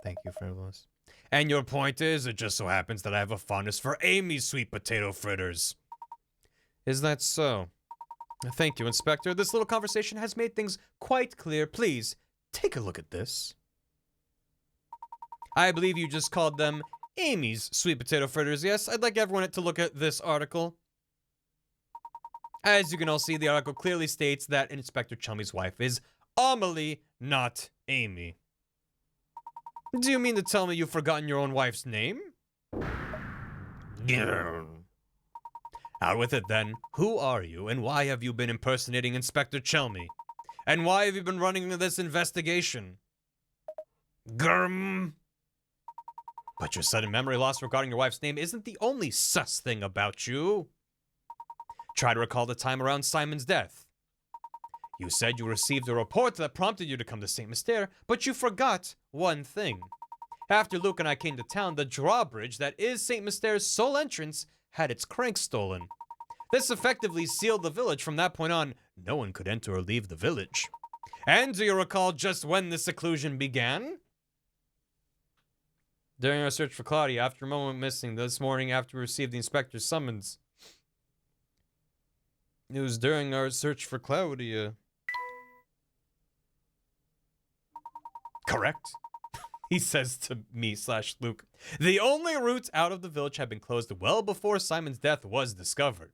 Thank you, Frivolous. And your point is, it just so happens that I have a fondness for Amy's sweet potato fritters. Is that so? Thank you, Inspector. This little conversation has made things quite clear. Please, take a look at this. I believe you just called them Amy's sweet potato fritters. Yes, I'd like everyone to look at this article. As you can all see, the article clearly states that Inspector Chelmy's wife is Amelie, not Amy. Do you mean to tell me you've forgotten your own wife's name? Out with it then. Who are you, and why have you been impersonating Inspector Chelmy? And why have you been running this investigation? But your sudden memory loss regarding your wife's name isn't the only sus thing about you. Try to recall the time around Simon's death. You said you received a report that prompted you to come to St. Mystere, but you forgot one thing. After Luke and I came to town, the drawbridge that is St. Mystere's sole entrance had its crank stolen. This effectively sealed the village. From that point on, no one could enter or leave the village. And do you recall just when the seclusion began? During our search for Claudia, after a moment missing this morning after we received the inspector's summons. It was during our search for Claudia. Correct, he says to me/Luke. The only route out of the village had been closed well before Simon's death was discovered.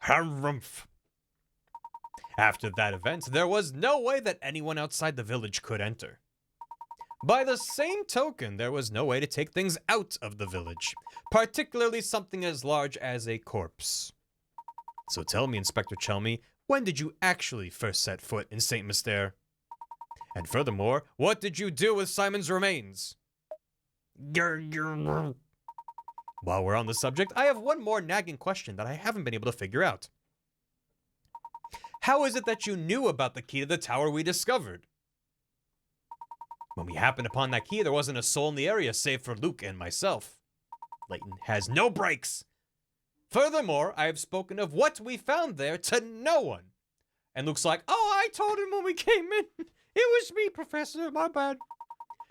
Harumph. After that event, there was no way that anyone outside the village could enter. By the same token, there was no way to take things out of the village, particularly something as large as a corpse. So tell me, Inspector Chelmy, when did you actually first set foot in St. Mystere? And furthermore, what did you do with Simon's remains? While we're on the subject, I have one more nagging question that I haven't been able to figure out. How is it that you knew about the key to the tower we discovered? When we happened upon that key, there wasn't a soul in the area save for Luke and myself. Layton has no brakes. Furthermore, I have spoken of what we found there to no one. And Luke's like, oh, I told him when we came in. It was me, Professor, my bad.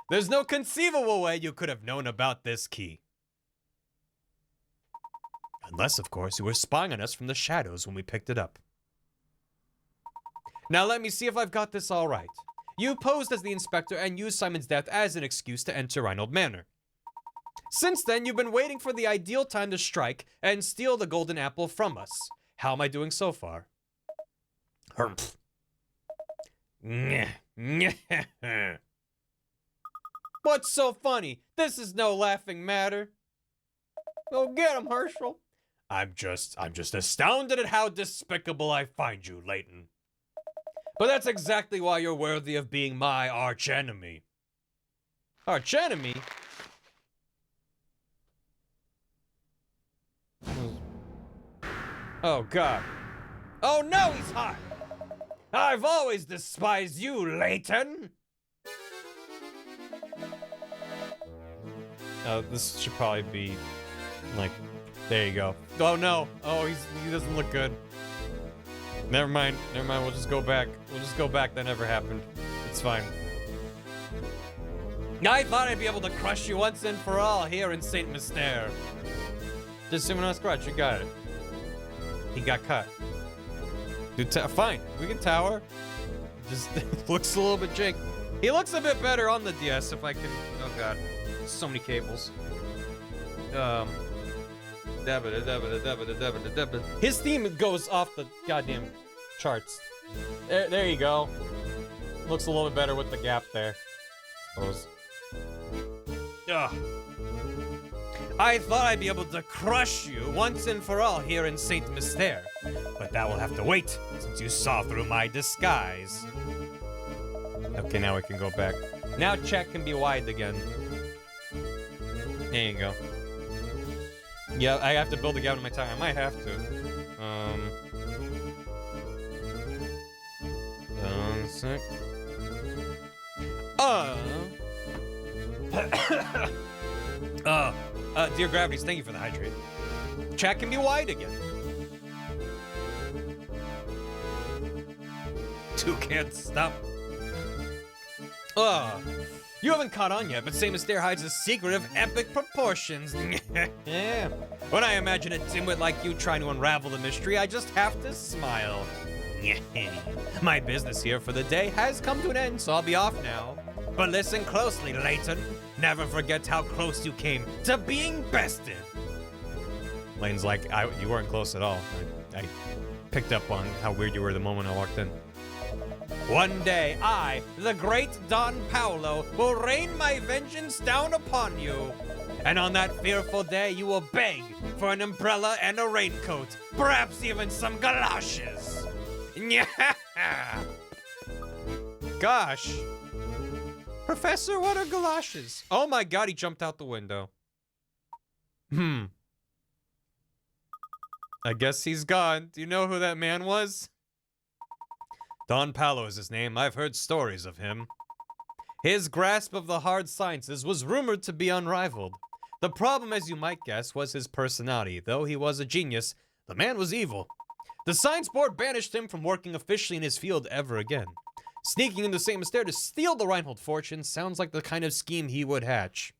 There's no conceivable way you could have known about this key. Unless, of course, you were spying on us from the shadows when we picked it up. Now let me see if I've got this all right. You posed as the inspector and used Simon's death as an excuse to enter Reinhold Manor. Since then, you've been waiting for the ideal time to strike and steal the golden apple from us. How am I doing so far? Humph. What's so funny? This is no laughing matter. Go get him, Herschel. I'm just astounded at how despicable I find you, Layton. But that's exactly why you're worthy of being my archenemy. Archenemy? Oh, God. Oh, no, he's hot! I've always despised you, Layton! This should probably be, like, there you go. Oh, no. Oh, he doesn't look good. Never mind, we'll just go back. That never happened. It's fine. I thought I'd be able to crush you once and for all here in Saint Mystere. Just zoom in on scratch, you got it. He got cut. Dude, fine, we can tower. Just looks a little bit jank. He looks a bit better on the DS if I can, oh God. So many cables. His theme goes off the goddamn charts. There you go. Looks a little bit better with the gap there, I suppose. Ugh. I thought I'd be able to crush you once and for all here in Saint Mystere, but that will have to wait since you saw through my disguise. Okay, now we can go back. Now chat can be wide again. There you go. Yeah, I have to build a gap in my time. I might have to. One sec. Dear Gravities, thank you for the hydrate. Chat can be wide again. Two can't stop. You haven't caught on yet, but Saint Mystere hides a secret of epic proportions. Yeah. When I imagine a dimwit like you trying to unravel the mystery, I just have to smile. My business here for the day has come to an end, so I'll be off now. But listen closely, Layton. Never forget how close you came to being bested. Layton's like, you weren't close at all. I picked up on how weird you were the moment I walked in. One day, I, the great Don Paolo, will rain my vengeance down upon you. And on that fearful day, you will beg for an umbrella and a raincoat, perhaps even some galoshes. Gosh. Professor, what are galoshes? Oh my God, he jumped out the window. I guess he's gone. Do you know who that man was? Don Paolo is his name. I've heard stories of him. His grasp of the hard sciences was rumored to be unrivaled. The problem, as you might guess, was his personality. Though he was a genius, the man was evil. The science board banished him from working officially in his field ever again. Sneaking into Saint Mystere to steal the Reinhold fortune sounds like the kind of scheme he would hatch.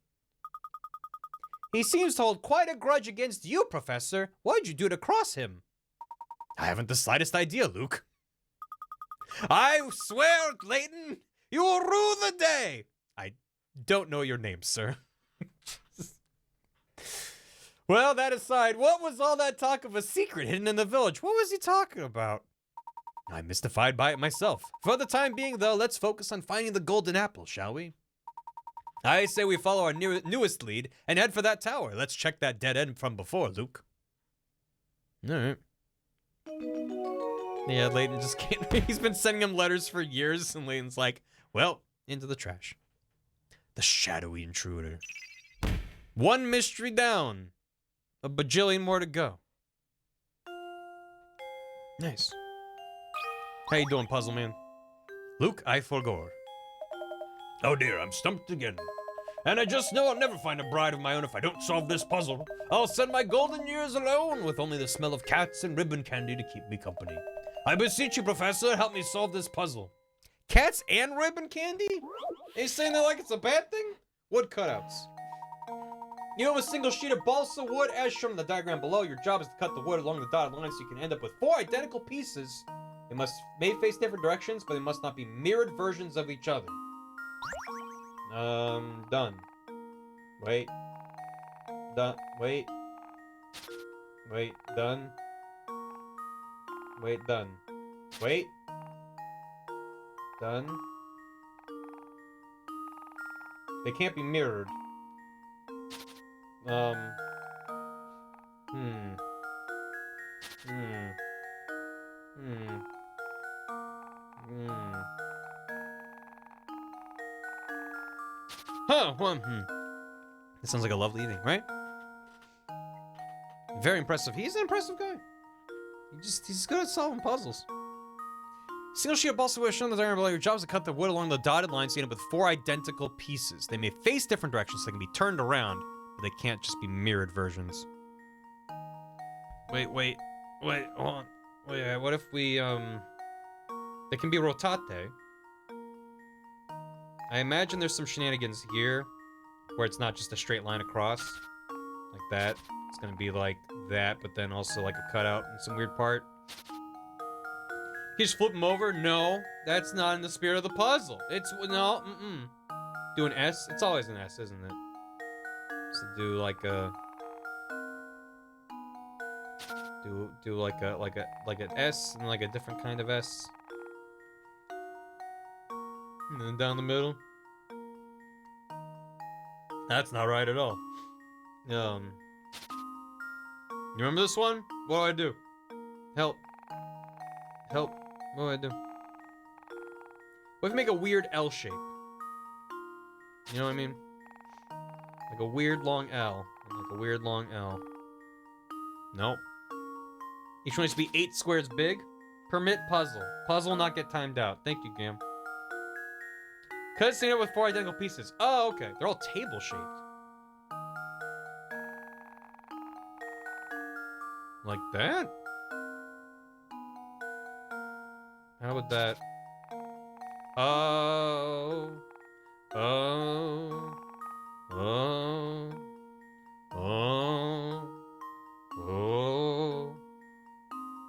He seems to hold quite a grudge against you, Professor. What'd you do to cross him? I haven't the slightest idea, Luke. I swear, Layton, you will rue the day. I don't know your name, sir. Well, that aside, what was all that talk of a secret hidden in the village? What was he talking about? I'm mystified by it myself. For the time being, though, let's focus on finding the golden apple, shall we? I say we follow our newest lead and head for that tower. Let's check that dead end from before, Luke. All right. Yeah, Layton just can't. He's been sending him letters for years, and Layton's like, well, into the trash. The shadowy intruder. One mystery down. A bajillion more to go. Nice. How you doing, Puzzle Man? Luke, I forgore. Oh dear, I'm stumped again. And I just know I'll never find a bride of my own if I don't solve this puzzle. I'll spend my golden years alone with only the smell of cats and ribbon candy to keep me company. I beseech you, Professor, help me solve this puzzle. Cats and ribbon candy? Are you saying that like it's a bad thing? Wood cutouts. You have a single sheet of balsa wood as shown in the diagram below. Your job is to cut the wood along the dotted line so you can end up with 4 identical pieces. They may face different directions, but they must not be mirrored versions of each other. Done. Wait. Done. Wait. Wait. Done. Wait. Done. Wait. Done. They can't be mirrored. Huh, This sounds like a lovely evening, right? Very impressive. He's an impressive guy. He's good at solving puzzles. Single sheet of balsa wood shown in the diagram below. Your job is to cut the wood along the dotted line so you end up with 4 identical pieces. They may face different directions, so they can be turned around, but they can't just be mirrored versions. Wait, hold on. Wait, what if we, they can be rotate. I imagine there's some shenanigans here, where it's not just a straight line across, like that. It's gonna be like that, but then also like a cutout in some weird part. You just flip them over? No, that's not in the spirit of the puzzle. It's, no, Do an S? It's always an S, isn't it? Just to do like a... Do like an S and like a different kind of S. And then down the middle. That's not right at all. You remember this one? What do I do? Help. Help. What do I do? What if we make a weird L shape? You know what I mean? Like a weird long L. Like a weird long L. Nope. Each one needs to be 8 squares big. Permit puzzle. Puzzle not get timed out. Thank you, Gam. Cut it up with 4 identical pieces. Oh, okay. They're all table shaped. Like that? How would that? Oh. Oh. Oh. Oh. Oh.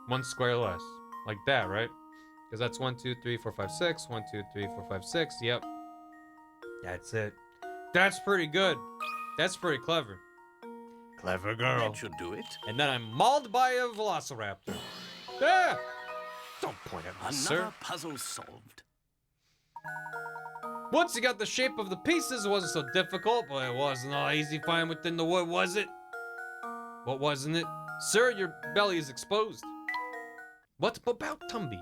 1 square less. Like that, right? Because that's 1, 2, 3, 4, 5, 6. 1, 2, 3, 4, 5, 6. Yep. That's it. That's pretty good. That's pretty clever. Clever girl. That should do it. And then I'm mauled by a velociraptor. Ah! Don't point at me, sir. Another puzzle solved. Once you got the shape of the pieces, it wasn't so difficult, but it wasn't all easy finding within the wood, was it? What wasn't it? Sir, your belly is exposed. What about Tumby?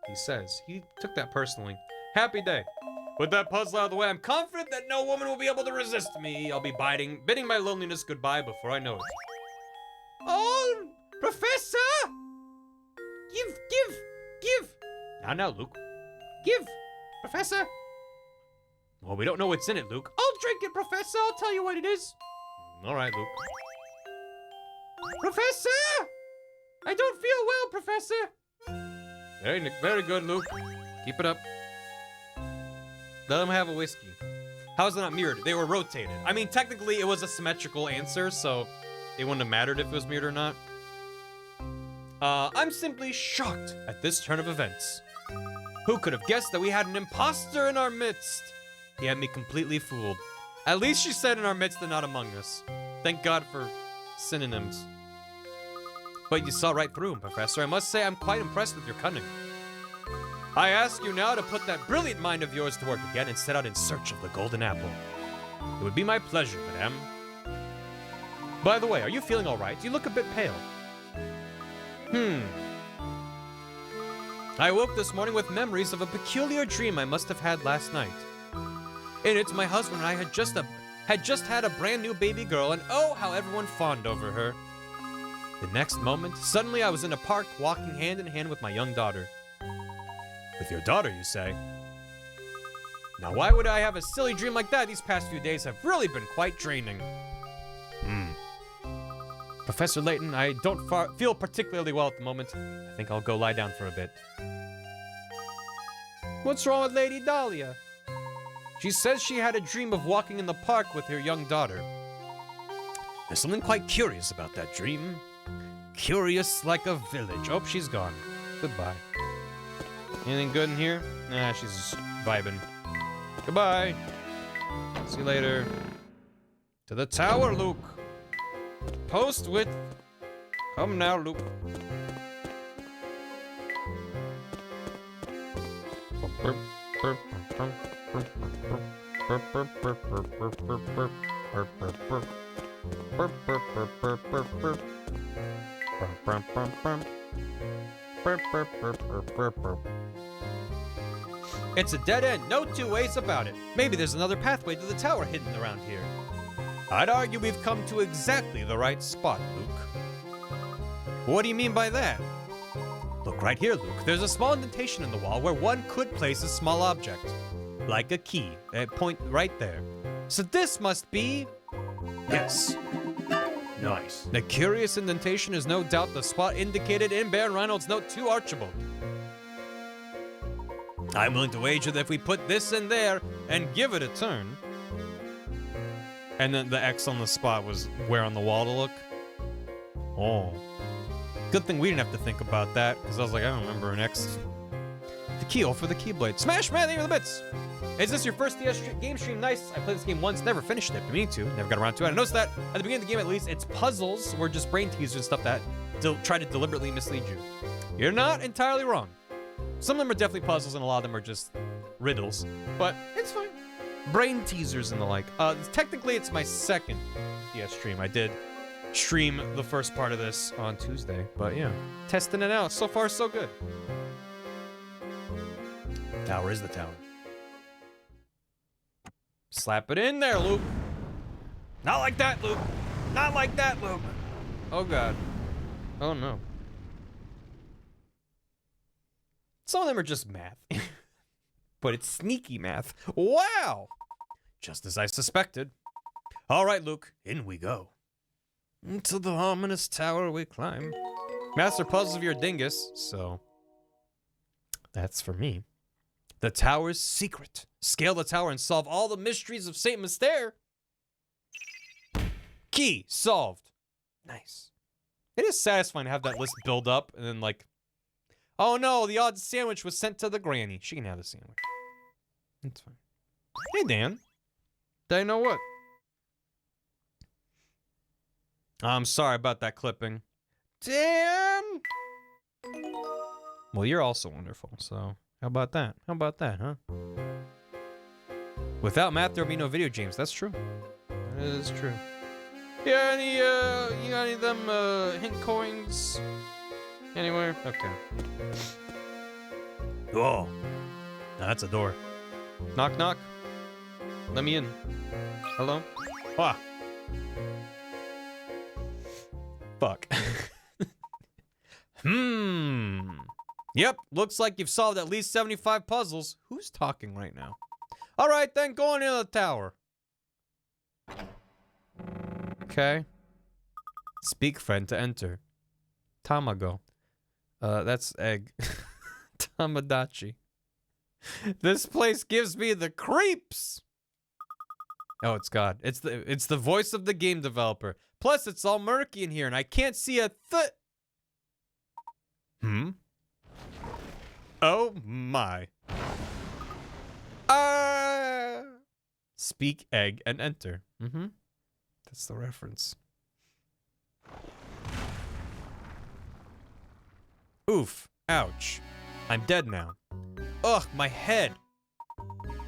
He says. He took that personally. Happy day. With that puzzle out of the way, I'm confident that no woman will be able to resist me. I'll be bidding my loneliness goodbye before I know it. Oh, Professor! Give! Now, Luke. Give, Professor. Well, we don't know what's in it, Luke. I'll drink it, Professor. I'll tell you what it is. All right, Luke. Professor! I don't feel well, Professor. Very good, Luke. Keep it up. Let him have a whiskey. How is it not mirrored? They were rotated. I mean, technically, it was a symmetrical answer, so it wouldn't have mattered if it was mirrored or not. I'm simply shocked at this turn of events. Who could have guessed that we had an imposter in our midst? He had me completely fooled. At least she said in our midst and not among us. Thank God for synonyms. But you saw right through him, Professor. I must say I'm quite impressed with your cunning. I ask you now to put that brilliant mind of yours to work again and set out in search of the golden apple. It would be my pleasure, madame. By the way, are you feeling all right? You look a bit pale. I woke this morning with memories of a peculiar dream I must have had last night. In it, my husband and I had just had a brand new baby girl, and oh, how everyone fawned over her. The next moment, suddenly I was in a park walking hand in hand with my young daughter. With your daughter, you say? Now, why would I have a silly dream like that? These past few days have really been quite draining. Professor Layton, I don't feel particularly well at the moment. I think I'll go lie down for a bit. What's wrong with Lady Dahlia? She says she had a dream of walking in the park with her young daughter. There's something quite curious about that dream. Curious like a village. Oh, she's gone. Goodbye. Anything good in here? Nah, she's just vibing. Goodbye. See you later. To the tower, Luke. Post with. Come now, Luke. It's a dead end, no two ways about it. Maybe there's another pathway to the tower hidden around here. I'd argue we've come to exactly the right spot, Luke. What do you mean by that? Look right here, Luke. There's a small indentation in the wall where one could place a small object. Like a key. Point right there. So this must be... Yes. Nice. The curious indentation is no doubt the spot indicated in Baron Reynolds' note to Archibald. I'm willing to wager that if we put this in there and give it a turn... And then the X on the spot was where on the wall to look? Oh. Good thing we didn't have to think about that, because I was like, I don't remember an X. The keel for the Keyblade. Smash Man, thank you for the bits! Is this your first DS game stream? Nice. I played this game once, never finished it. Me too. Never got around to it. I noticed that at the beginning of the game, at least, it's puzzles or just brain teasers and stuff that try to deliberately mislead you. You're not entirely wrong. Some of them are definitely puzzles, and a lot of them are just riddles. But it's fine. Brain teasers and the like. Technically, it's my second DS stream. I did stream the first part of this on Tuesday, but yeah, testing it out. So far, so good. Tower is the tower. Slap it in there, Luke. Not like that, Luke. Not like that, Luke. Oh, God. Oh, no. Some of them are just math. But it's sneaky math. Wow! Just as I suspected. All right, Luke. In we go. Into the ominous tower we climb. Master puzzles of your dingus, so... That's for me. The tower's secret. Scale the tower and solve all the mysteries of Saint Mystere. Key solved. Nice. It is satisfying to have that list build up and then like, oh no, the odd sandwich was sent to the granny. She can have the sandwich. That's fine. Hey Dan. Did I know what? I'm sorry about that clipping. Dan! Well, you're also wonderful, so how about that? How about that, huh? Without math, there would be no video games. That's true. That is true. Yeah, you got any of them, hint coins? Anywhere? Okay. Oh. That's a door. Knock, knock. Let me in. Hello? Ah. Fuck. Yep, looks like you've solved at least 75 puzzles. Who's talking right now? All right, then, go on into the tower. Okay. Speak friend to enter. Tamago. That's egg. Tamagotchi. This place gives me the creeps. Oh, it's God. It's the voice of the game developer. Plus, it's all murky in here, and I can't see a Oh my. Speak egg and enter. That's the reference. Oof. Ouch. I'm dead now. Ugh, my head.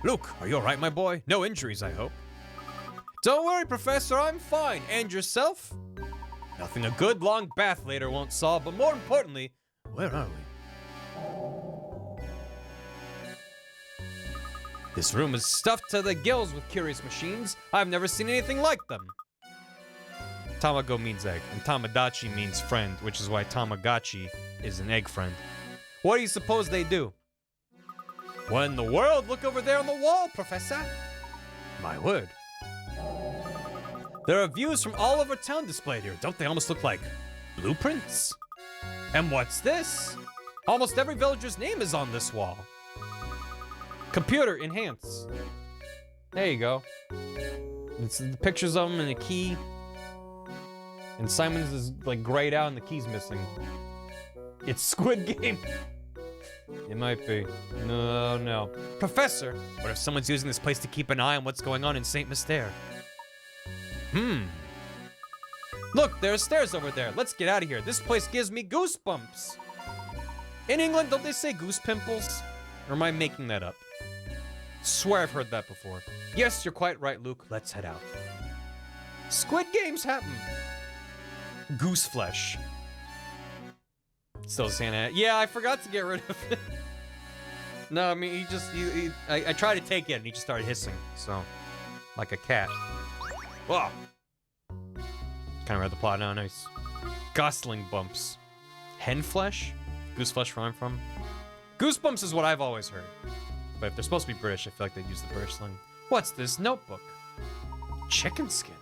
Luke, are you alright, my boy? No injuries, I hope. Don't worry, Professor, I'm fine. And yourself? Nothing a good long bath later won't solve, but more importantly, where are we? This room is stuffed to the gills with curious machines. I've never seen anything like them. Tamago means egg, and Tamagotchi means friend, which is why Tamagotchi is an egg friend. What do you suppose they do? What in the world? Look over there on the wall, Professor. My word. There are views from all over town displayed here. Don't they almost look like blueprints? And what's this? Almost every villager's name is on this wall. Computer, enhance. There you go. It's the pictures of them and a key. And Simon's is like grayed out and the key's missing. It's Squid Game. It might be. No. Professor, what if someone's using this place to keep an eye on what's going on in Saint Mystere? Look, there are stairs over there. Let's get out of here. This place gives me goosebumps. In England, don't they say goose pimples? Or am I making that up? Swear I've heard that before. Yes, you're quite right, Luke. Let's head out. Squid Games happen. Goose flesh. Still Santa. Yeah, I forgot to get rid of it. No, I mean, I tried to take it and he just started hissing. So, like a cat. Whoa. Kind of read the plot now, nice. Gosling bumps. Hen flesh? Goose flesh where I'm from. Goosebumps is what I've always heard. But if they're supposed to be British, I feel like they'd use the British slang. What's this notebook? Chicken skin.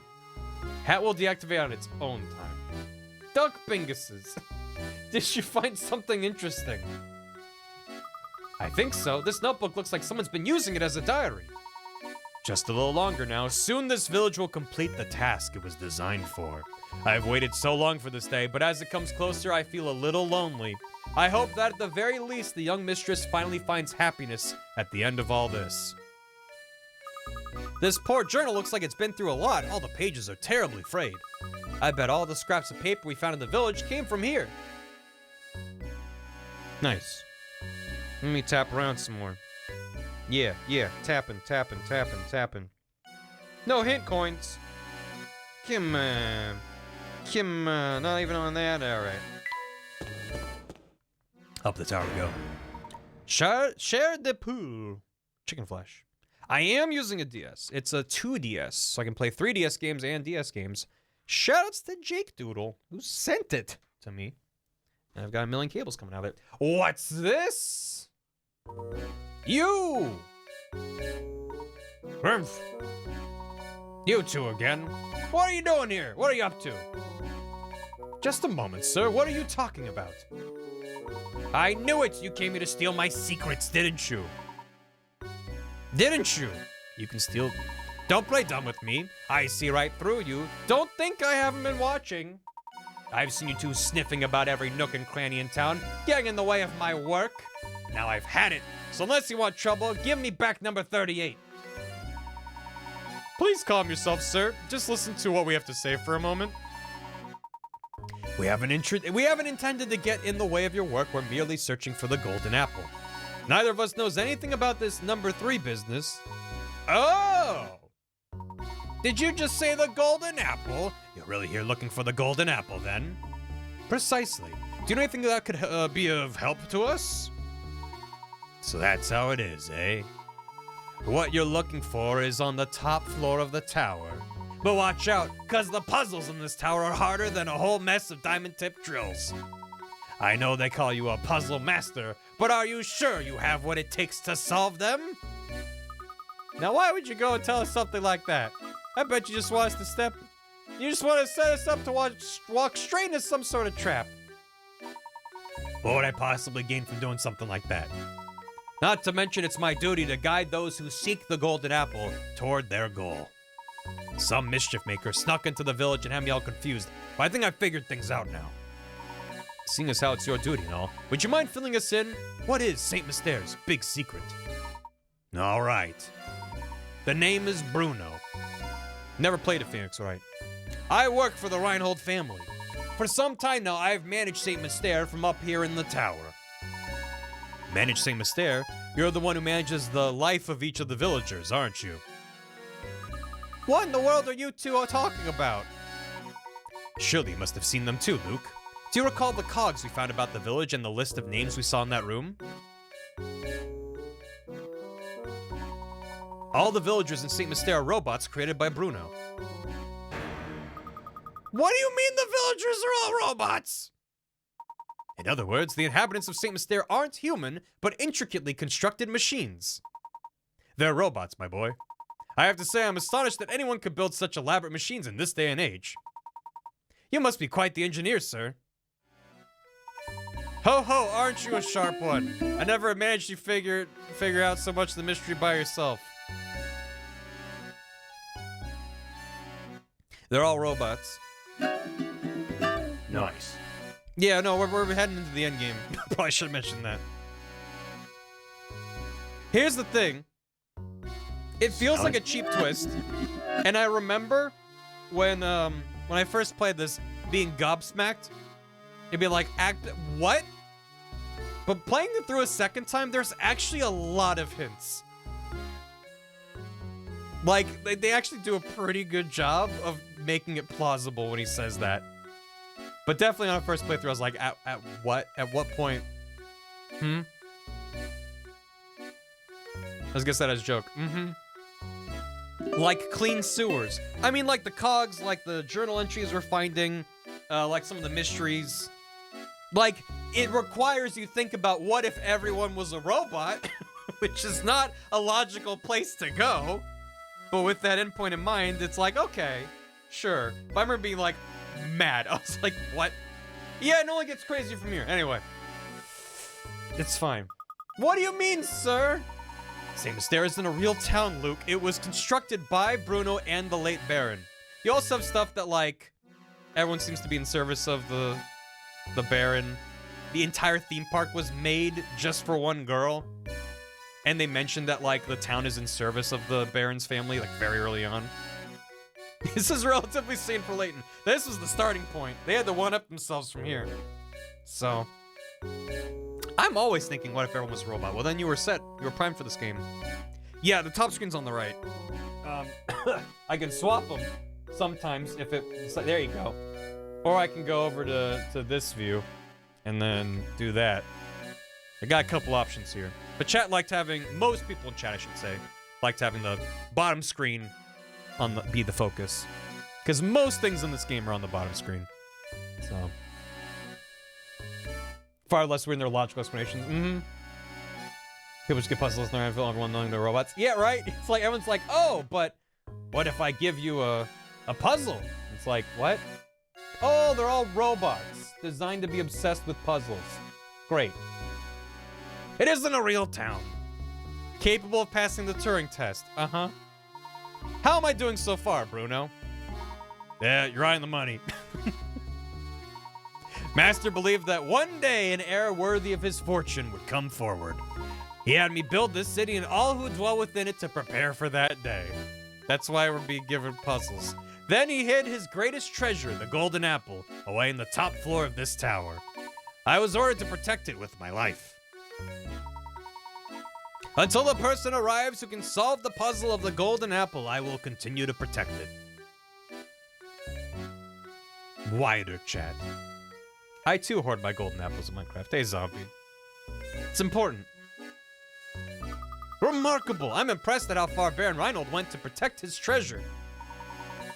Hat will deactivate on its own time. Duck binguses. Did you find something interesting? I think so. This notebook looks like someone's been using it as a diary. Just a little longer now. Soon this village will complete the task it was designed for. I've waited so long for this day, but as it comes closer, I feel a little lonely. I hope that at the very least, the young mistress finally finds happiness at the end of all this. This poor journal looks like it's been through a lot. All the pages are terribly frayed. I bet all the scraps of paper we found in the village came from here. Nice. Let me tap around some more. Yeah, tapping. No hint coins. Come on, not even on that, alright. Up the tower we go. Share de pool. Chicken flesh. I am using a DS. It's a 2DS, so I can play 3DS games and DS games. Shoutouts to Jake Doodle, who sent it to me. And I've got a million cables coming out of it. What's this? You! Rumph. You two again? What are you doing here? What are you up to? Just a moment, sir. What are you talking about? I knew it! You came here to steal my secrets, didn't you? Didn't you? You can steal... Don't play dumb with me. I see right through you. Don't think I haven't been watching. I've seen you two sniffing about every nook and cranny in town, getting in the way of my work. Now I've had it. So unless you want trouble, give me back number 38. Please calm yourself, sir. Just listen to what we have to say for a moment. We haven't intended to get in the way of your work. We're merely searching for the golden apple. Neither of us knows anything about this number 3 business. Oh! Did you just say the golden apple? You're really here looking for the golden apple, then? Precisely. Do you know anything that could be of help to us? So that's how it is, eh? What you're looking for is on the top floor of the tower. But watch out, cause the puzzles in this tower are harder than a whole mess of diamond-tipped drills. I know they call you a puzzle master, but are you sure you have what it takes to solve them? Now why would you go and tell us something like that? I bet you just want us to You just want to set us up to walk straight into some sort of trap. What would I possibly gain from doing something like that? Not to mention it's my duty to guide those who seek the golden apple toward their goal. Some mischief maker snuck into the village and had me all confused, but I think I figured things out now. Seeing as how it's your duty and all, would you mind filling us in? What is Saint Mystere's big secret? All right. The name is Bruno. Never played a Phoenix, right? I work for the Reinhold family. For some time now, I've managed Saint Mystere from up here in the tower. Manage Saint Mystere? You're the one who manages the life of each of the villagers, aren't you? What in the world are you two talking about? Surely you must have seen them too, Luke. Do you recall the cogs we found about the village and the list of names we saw in that room? All the villagers in Saint Mystere are robots created by Bruno. What do you mean the villagers are all robots? In other words, the inhabitants of Saint Mystere aren't human, but intricately constructed machines. They're robots, my boy. I have to say, I'm astonished that anyone could build such elaborate machines in this day and age. You must be quite the engineer, sir. Ho ho, aren't you a sharp one? I never managed to figure out so much of the mystery by yourself. They're all robots. Nice. Yeah, no, we're heading into the end game. Probably should have mentioned that. Here's the thing. It feels like a cheap twist, and I remember when I first played this, being gobsmacked. It'd be like, what? But playing it through a second time, there's actually a lot of hints. Like, they actually do a pretty good job of making it plausible when he says that. But definitely on a first playthrough, I was like, at what? At what point? I was gonna say that as a joke. Like clean sewers. I mean, like the cogs, like the journal entries we're finding, like some of the mysteries. Like, it requires you think about what if everyone was a robot, which is not a logical place to go. But with that endpoint in mind, it's like, okay, sure. But I remember being like, mad. I was like, what? Yeah, it only gets crazier from here. Anyway. It's fine. What do you mean, sir? Same as there is in a real town, Luke. It was constructed by Bruno and the late Baron. You also have stuff that, like, everyone seems to be in service of the Baron. The entire theme park was made just for one girl. And they mentioned that, like, the town is in service of the Baron's family, like, very early on. This is relatively soon for Layton. This was the starting point. They had to one-up themselves from here. So, I'm always thinking, what if everyone was a robot? Well, then you were set. You were primed for this game. Yeah, the top screen's on the right. I can swap them sometimes if it... There you go. Or I can go over to this view and then do that. I got a couple options here. But chat liked having... Most people in chat, I should say, liked having the bottom screen be the focus. Because most things in this game are on the bottom screen. So... Far less weird in their logical explanations. People just get puzzles and everyone knowing they're robots. Yeah, right? It's like, everyone's like, oh, but what if I give you a puzzle? It's like, what? Oh, they're all robots. Designed to be obsessed with puzzles. Great. It isn't a real town. Capable of passing the Turing test. Uh-huh. How am I doing so far, Bruno? Yeah, you're right on the money. Master believed that one day an heir worthy of his fortune would come forward. He had me build this city and all who dwell within it to prepare for that day. That's why we're being given puzzles. Then he hid his greatest treasure, the golden apple, away in the top floor of this tower. I was ordered to protect it with my life. Until the person arrives who can solve the puzzle of the golden apple, I will continue to protect it. Wider chat. I too hoard my golden apples in Minecraft. Hey, zombie. It's important. Remarkable! I'm impressed at how far Baron Reinhold went to protect his treasure.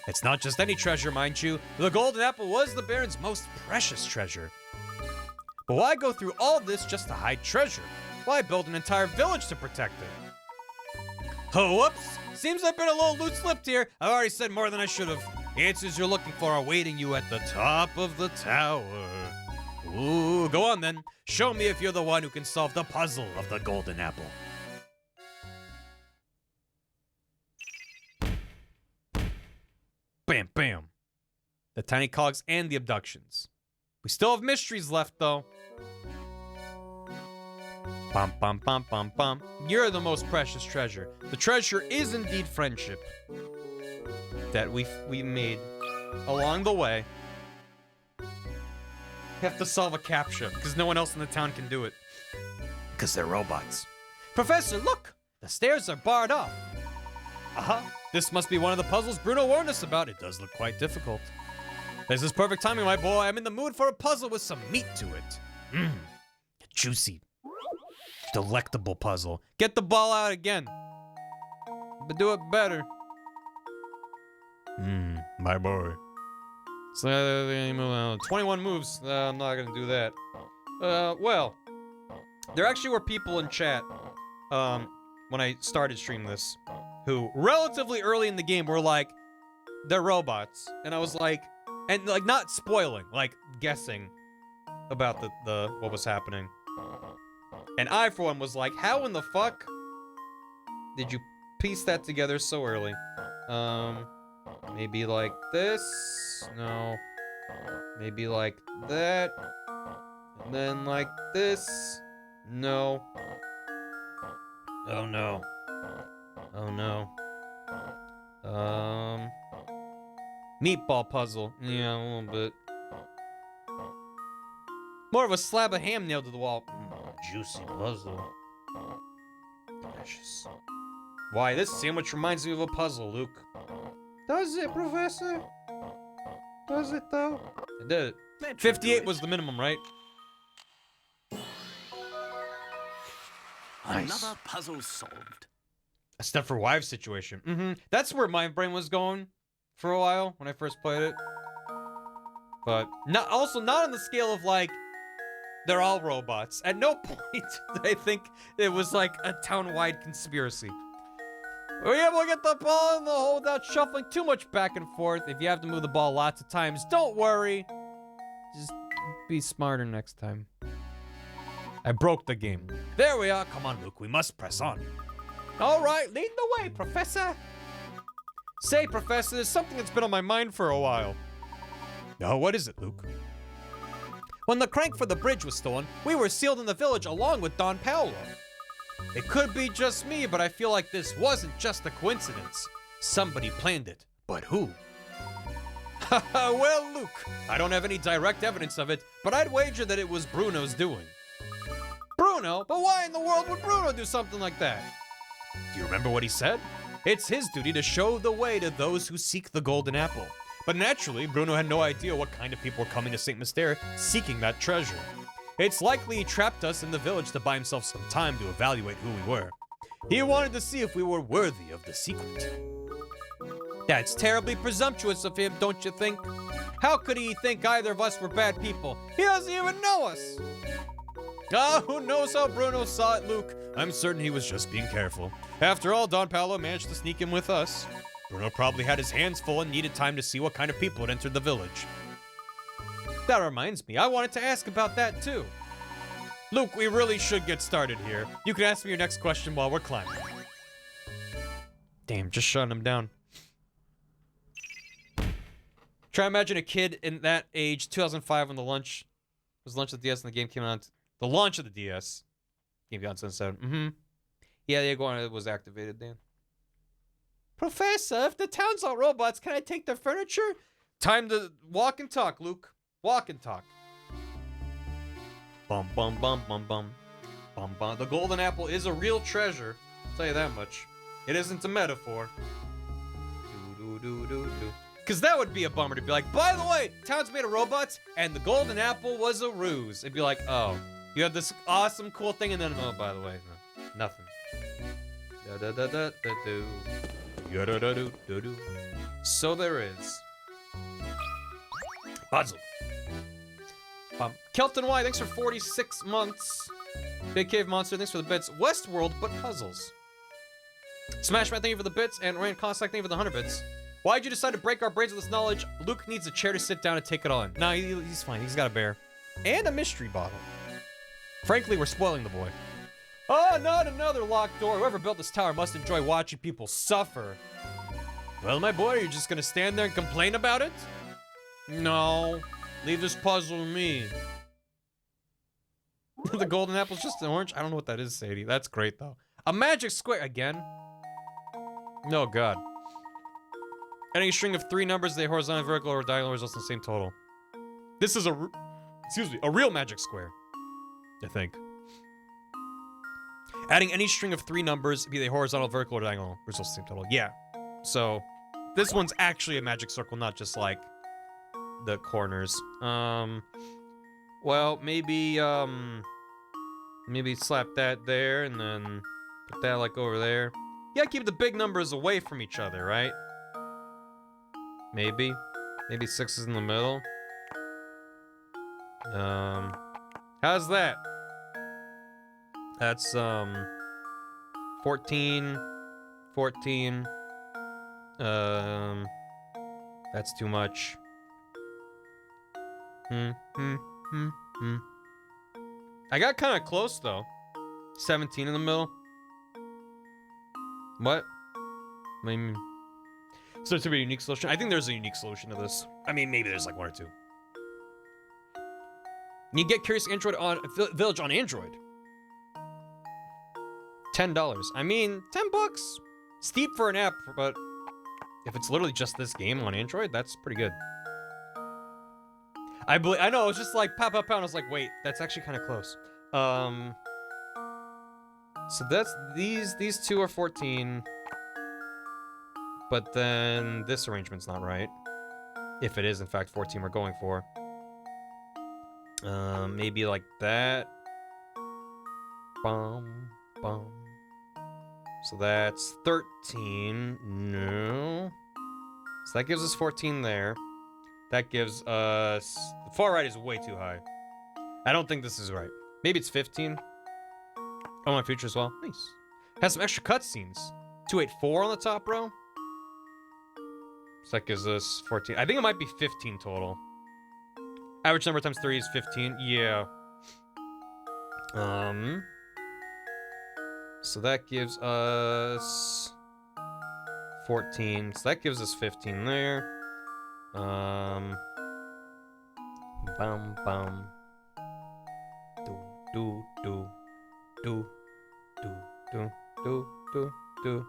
It's not just any treasure, mind you. The golden apple was the Baron's most precious treasure. But why go through all this just to hide treasure? Why build an entire village to protect it? Oh, whoops! Seems I've been a little loose-lipped here. I've already said more than I should have. The answers you're looking for are waiting you at the top of the tower. Ooh, go on then. Show me if you're the one who can solve the puzzle of the golden apple. Bam, bam. The tiny cogs and the abductions. We still have mysteries left, though. Bum, bum, bum, bum, bum. You're the most precious treasure. The treasure is indeed friendship that we made along the way. We have to solve a CAPTCHA because no one else in the town can do it. Because they're robots. Professor, look! The stairs are barred off. Uh-huh. This must be one of the puzzles Bruno warned us about. It does look quite difficult. This is perfect timing, my boy. I'm in the mood for a puzzle with some meat to it. Mmm. Juicy. Delectable puzzle. Get the ball out again. But do it better. My boy. So, 21 moves. I'm not gonna do that. Well. There actually were people in chat, when I started streaming this, who relatively early in the game were like, they're robots. And I was like, and like not spoiling, like guessing about the what was happening. And I, for one, was like, how in the fuck did you piece that together so early? Maybe like this? No. Maybe like that. And then like this. No. Oh no. Oh no. Meatball puzzle. Yeah, a little bit. More of a slab of ham nailed to the wall. Juicy puzzle. Delicious. Why, this sandwich reminds me of a puzzle, Luke. Does it, Professor? Does it, though? It did. 58 was the minimum, right? Another puzzle solved. A step for wives situation. That's where my brain was going for a while when I first played it. But not on the scale of like, they're all robots. At no point did I think it was like a town-wide conspiracy. Were you able to get the ball in the hole without shuffling too much back and forth? If you have to move the ball lots of times, don't worry. Just be smarter next time. I broke the game. There we are. Come on, Luke. We must press on. All right, lead the way, Professor. Say, Professor, there's something that's been on my mind for a while. Oh, what is it, Luke? When the crank for the bridge was stolen, we were sealed in the village along with Don Paolo. It could be just me, but I feel like this wasn't just a coincidence. Somebody planned it, but who? Well, Luke, I don't have any direct evidence of it, but I'd wager that it was Bruno's doing. Bruno? But why in the world would Bruno do something like that? Do you remember what he said? It's his duty to show the way to those who seek the golden apple. But naturally, Bruno had no idea what kind of people were coming to St. Mystere seeking that treasure. It's likely he trapped us in the village to buy himself some time to evaluate who we were. He wanted to see if we were worthy of the secret. That's terribly presumptuous of him, don't you think? How could he think either of us were bad people? He doesn't even know us! Who knows how Bruno saw it, Luke? I'm certain he was just being careful. After all, Don Paolo managed to sneak in with us. Bruno probably had his hands full and needed time to see what kind of people had entered the village. That reminds me, I wanted to ask about that too. Luke, we really should get started here. You can ask me your next question while we're climbing. Damn, just shutting him down. Try to imagine a kid in that age, 2005, when the launch of the DS and the game came out. The launch of the DS. Game came out in 2007. Yeah, the iguana was activated, Dan. Professor, if the town's all robots, can I take the furniture? Time to walk and talk, Luke. Walk and talk. Bum, bum, bum, bum, bum. Bum, bum. The golden apple is a real treasure. I'll tell you that much. It isn't a metaphor. Because that would be a bummer to be like, by the way, town's made of robots, and the golden apple was a ruse. It'd be like, oh, you have this awesome, cool thing, and then, oh, by the way, no, nothing. So there is. Puzzle. Kelton Y, thanks for 46 months. Big Cave Monster, thanks for the bits. Westworld, but puzzles. Smashman, thank you for the bits. And Rand Cossack, thank you for the 100 bits. Why'd you decide to break our brains with this knowledge? Luke needs a chair to sit down and take it on. Nah, he's fine. He's got a bear. And a mystery bottle. Frankly, we're spoiling the boy. Oh, not another locked door. Whoever built this tower must enjoy watching people suffer. Well, my boy, are you just gonna stand there and complain about it? No. Leave this puzzle to me. The golden apple's just an orange? I don't know what that is, Sadie. That's great, though. A magic square. Again? No, God. Any string of 3 numbers, they horizontal, vertical, or diagonal results in the same total. This is a real magic square. I think. Adding any string of 3 numbers, be they horizontal, vertical, or diagonal, results in the same total. Yeah. So, this one's actually a magic circle, not just like the corners. Well, maybe slap that there and then put that like over there. Yeah, keep the big numbers away from each other, right? Maybe 6 is in the middle. How's that? That's 14. That's too much. I got kind of close though. 17 in the middle. What? I mean, so to be a unique solution. I think there's a unique solution to this. I mean, maybe there's like 1 or 2. You get Curious Android on Village on Android. $10. I mean, $10. Steep for an app, but if it's literally just this game on Android, that's pretty good. I know, it's just like pow pow pow, and I was like, wait, that's actually kind of close. So that's these two are 14. But then this arrangement's not right. If it is in fact 14 we're going for. Maybe like that. Bum bum. So that's 13. No. So that gives us 14 there. That gives us... The far right is way too high. I don't think this is right. Maybe it's 15. Oh, my future as well. Nice. Has some extra cutscenes. 284 on the top row. So that gives us 14. I think it might be 15 total. Average number times 3 is 15. Yeah. So that gives us 14. So that gives us 15 there. Bum bum. Do do do do do do do do.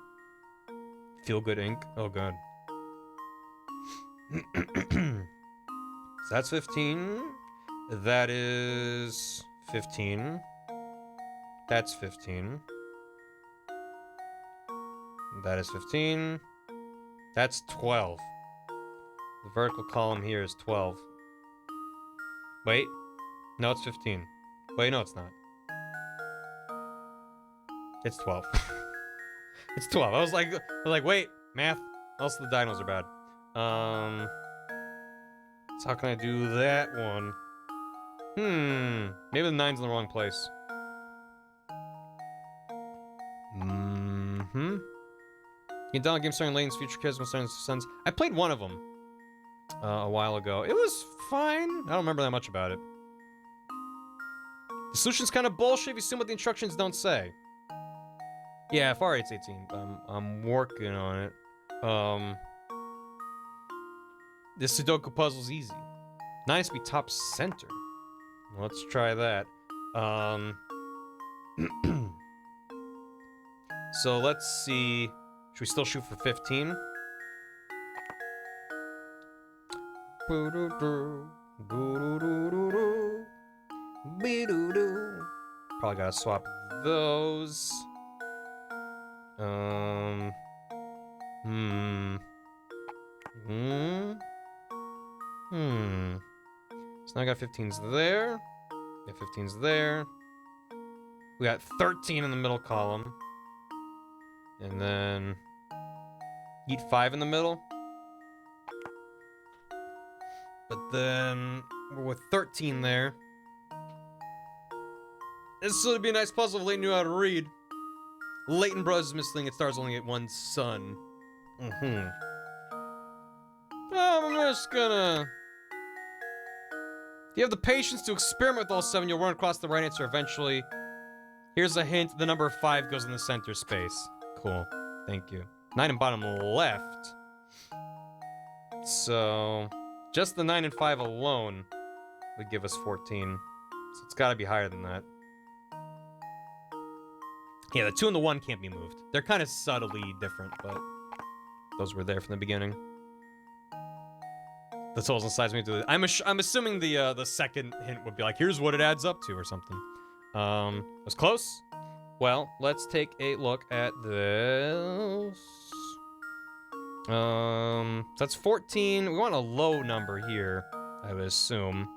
Feel good ink. Oh god. So that's 15. That is 15. That's 15. That is 15. That's 12. The vertical column here is 12. Wait. No, it's 15. Wait, no, it's not. It's 12. It's 12. I was like, wait, math. Also, the diagonals are bad. So how can I do that one? Maybe the 9's in the wrong place. You can download games starring Layton's Future Kids and starring Sons. I played one of them a while ago. It was fine. I don't remember that much about it. The solution's kind of bullshit if you assume what the instructions don't say. Yeah, far 8's 18. I'm working on it. This Sudoku puzzle's easy. Nice to be top center. Let's try that. So let's see. Should we still shoot for 15? Probably gotta swap those. So now I got 15s there. Yeah, 15s there. We got 13 in the middle column. And then... Eat 5 in the middle. But then... We're with 13 there. This would be a nice puzzle if Layton knew how to read. Layton Bros is missing. It stars only at one son. I'm just gonna... If you have the patience to experiment with all 7, you'll run across the right answer eventually. Here's a hint. The number 5 goes in the center space. Cool. Thank you. 9 and bottom left. So... Just the 9 and 5 alone would give us 14. So it's gotta be higher than that. Yeah, the 2 and the 1 can't be moved. They're kind of subtly different, but... Those were there from the beginning. The totals and size me to the... I'm assuming the second hint would be like, here's what it adds up to or something. It was close. Well, let's take a look at this. That's 14. We want a low number here, I would assume.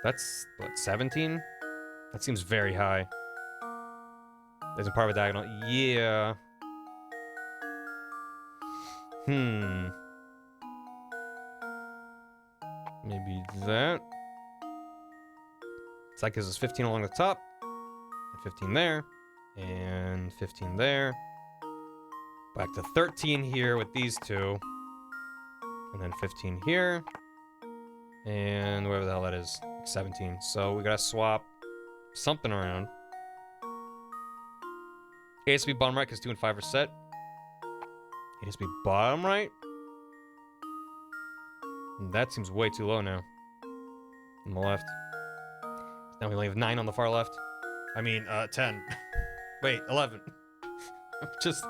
That's, what, 17? That seems very high. There's a part of a diagonal. Yeah. Maybe that. So that gives us 15 along the top. And 15 there. And 15 there. Back to 13 here with these two. And then 15 here. And whatever the hell that is. 17. So we gotta swap something around. It has to be bottom right because 2 and 5 are set. It has to be bottom right. And that seems way too low now. On the left. And we only have 9 on the far left. I mean, 10. Wait, 11. I'm just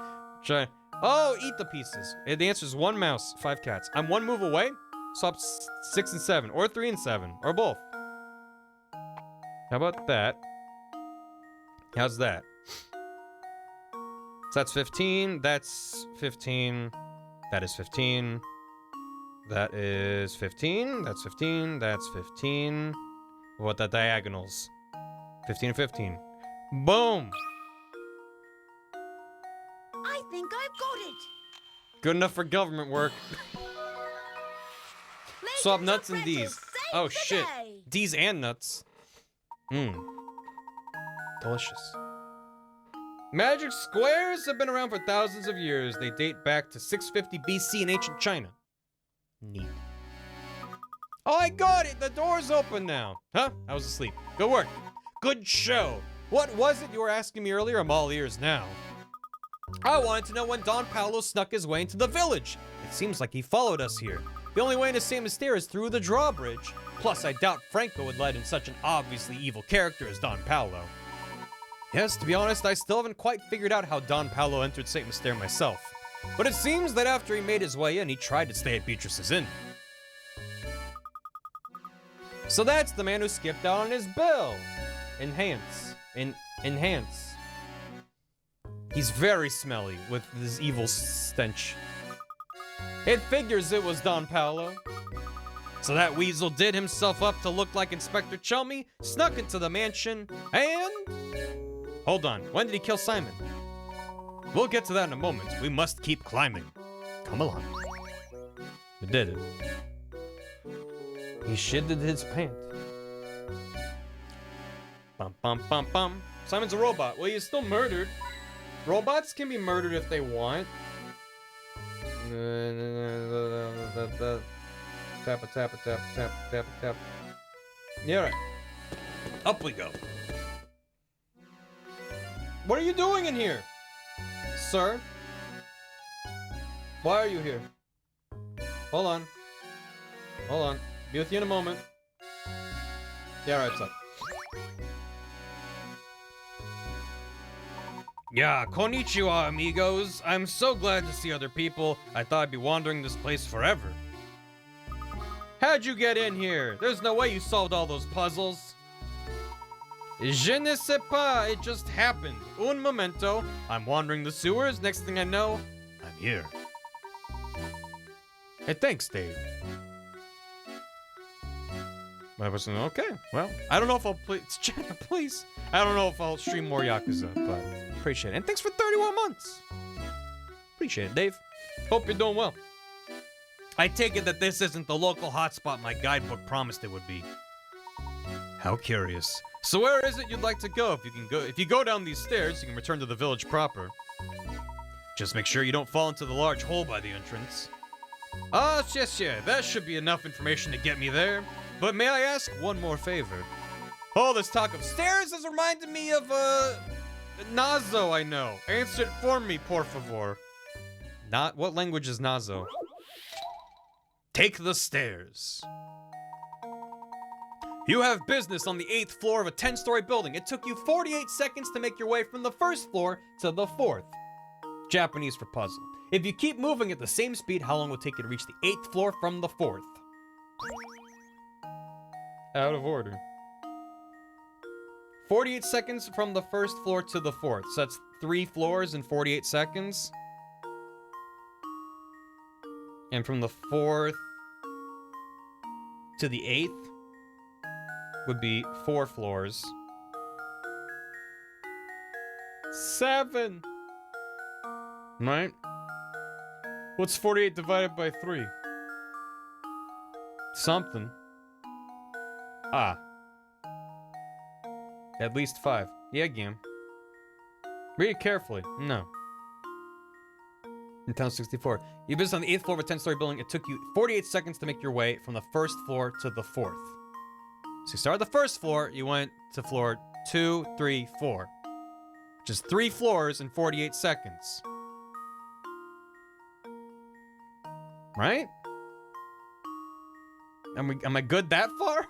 trying. Oh, eat the pieces. The answer is 1 mouse, 5 cats. I'm 1 move away. Swap 6 and 7, or 3 and 7, or both. How about that? How's that? So that's 15. That's 15. That is 15. That is 15. That's 15. That's 15. What the diagonals? 15 and 15. Boom! I think I've got it. Good enough for government work. Swap nuts and D's. Oh shit. D's and nuts. Mmm. Delicious. Magic squares have been around for thousands of years. They date back to 650 BC in ancient China. Neat. Oh, I got it! The door's open now. Huh? I was asleep. Good work. Good show. What was it you were asking me earlier? I'm all ears now. I wanted to know when Don Paolo snuck his way into the village. It seems like he followed us here. The only way into St. Mystere is through the drawbridge. Plus, I doubt Franco would let in such an obviously evil character as Don Paolo. Yes, to be honest, I still haven't quite figured out how Don Paolo entered St. Mystere myself. But it seems that after he made his way in, he tried to stay at Beatrice's Inn. So that's the man who skipped out on his bill. Enhance. Enhance. He's very smelly with this evil stench. It figures it was Don Paolo. So that weasel did himself up to look like Inspector Chummy, snuck into the mansion, and... Hold on, when did he kill Simon? We'll get to that in a moment. We must keep climbing. Come along. We did it. He shitted his pants. Bum bum bum bum. Simon's a robot. Well, he's still murdered. Robots can be murdered if they want. Tap a tap a tap tap tap tap. Yeah, right. Up we go. What are you doing in here, sir? Why are you here? Hold on. Hold on. Be with you in a moment. Yeah, right, son. Yeah, konnichiwa, amigos. I'm so glad to see other people. I thought I'd be wandering this place forever. How'd you get in here? There's no way you solved all those puzzles. Je ne sais pas. It just happened. Un momento. I'm wandering the sewers. Next thing I know, I'm here. Hey, thanks, Dave. I wasn't okay. Well, I don't know if I'll please. I don't know if I'll stream more Yakuza, but appreciate it. And thanks for 31 months. Appreciate it, Dave. Hope you're doing well. I take it that this isn't the local hotspot my guidebook promised it would be. How curious. So where is it you'd like to go? If you go down these stairs, you can return to the village proper. Just make sure you don't fall into the large hole by the entrance. Yes, that should be enough information to get me there. But may I ask one more favor? Oh, this talk of stairs has reminded me of, Nazo, I know. Answer it for me, por favor. What language is Nazo? Take the stairs. You have business on the 8th floor of a 10-story building. It took you 48 seconds to make your way from the 1st floor to the 4th. Japanese for puzzle. If you keep moving at the same speed, how long will it take you to reach the 8th floor from the 4th? Out of order. 48 seconds from the 1st floor to the 4th. So that's 3 floors in 48 seconds. And from the 4th to the 8th would be 4 floors. 7. Right? What's 48 divided by 3? Something. At least 5. Yeah, game. Read it carefully. No. In town 64. You visited on the 8th floor of a 10-story building. It took you 48 seconds to make your way from the 1st floor to the 4th. So you started the 1st floor, you went to floor 2, 3, 4. Which is 3 floors in 48 seconds. Right? Am I good that far?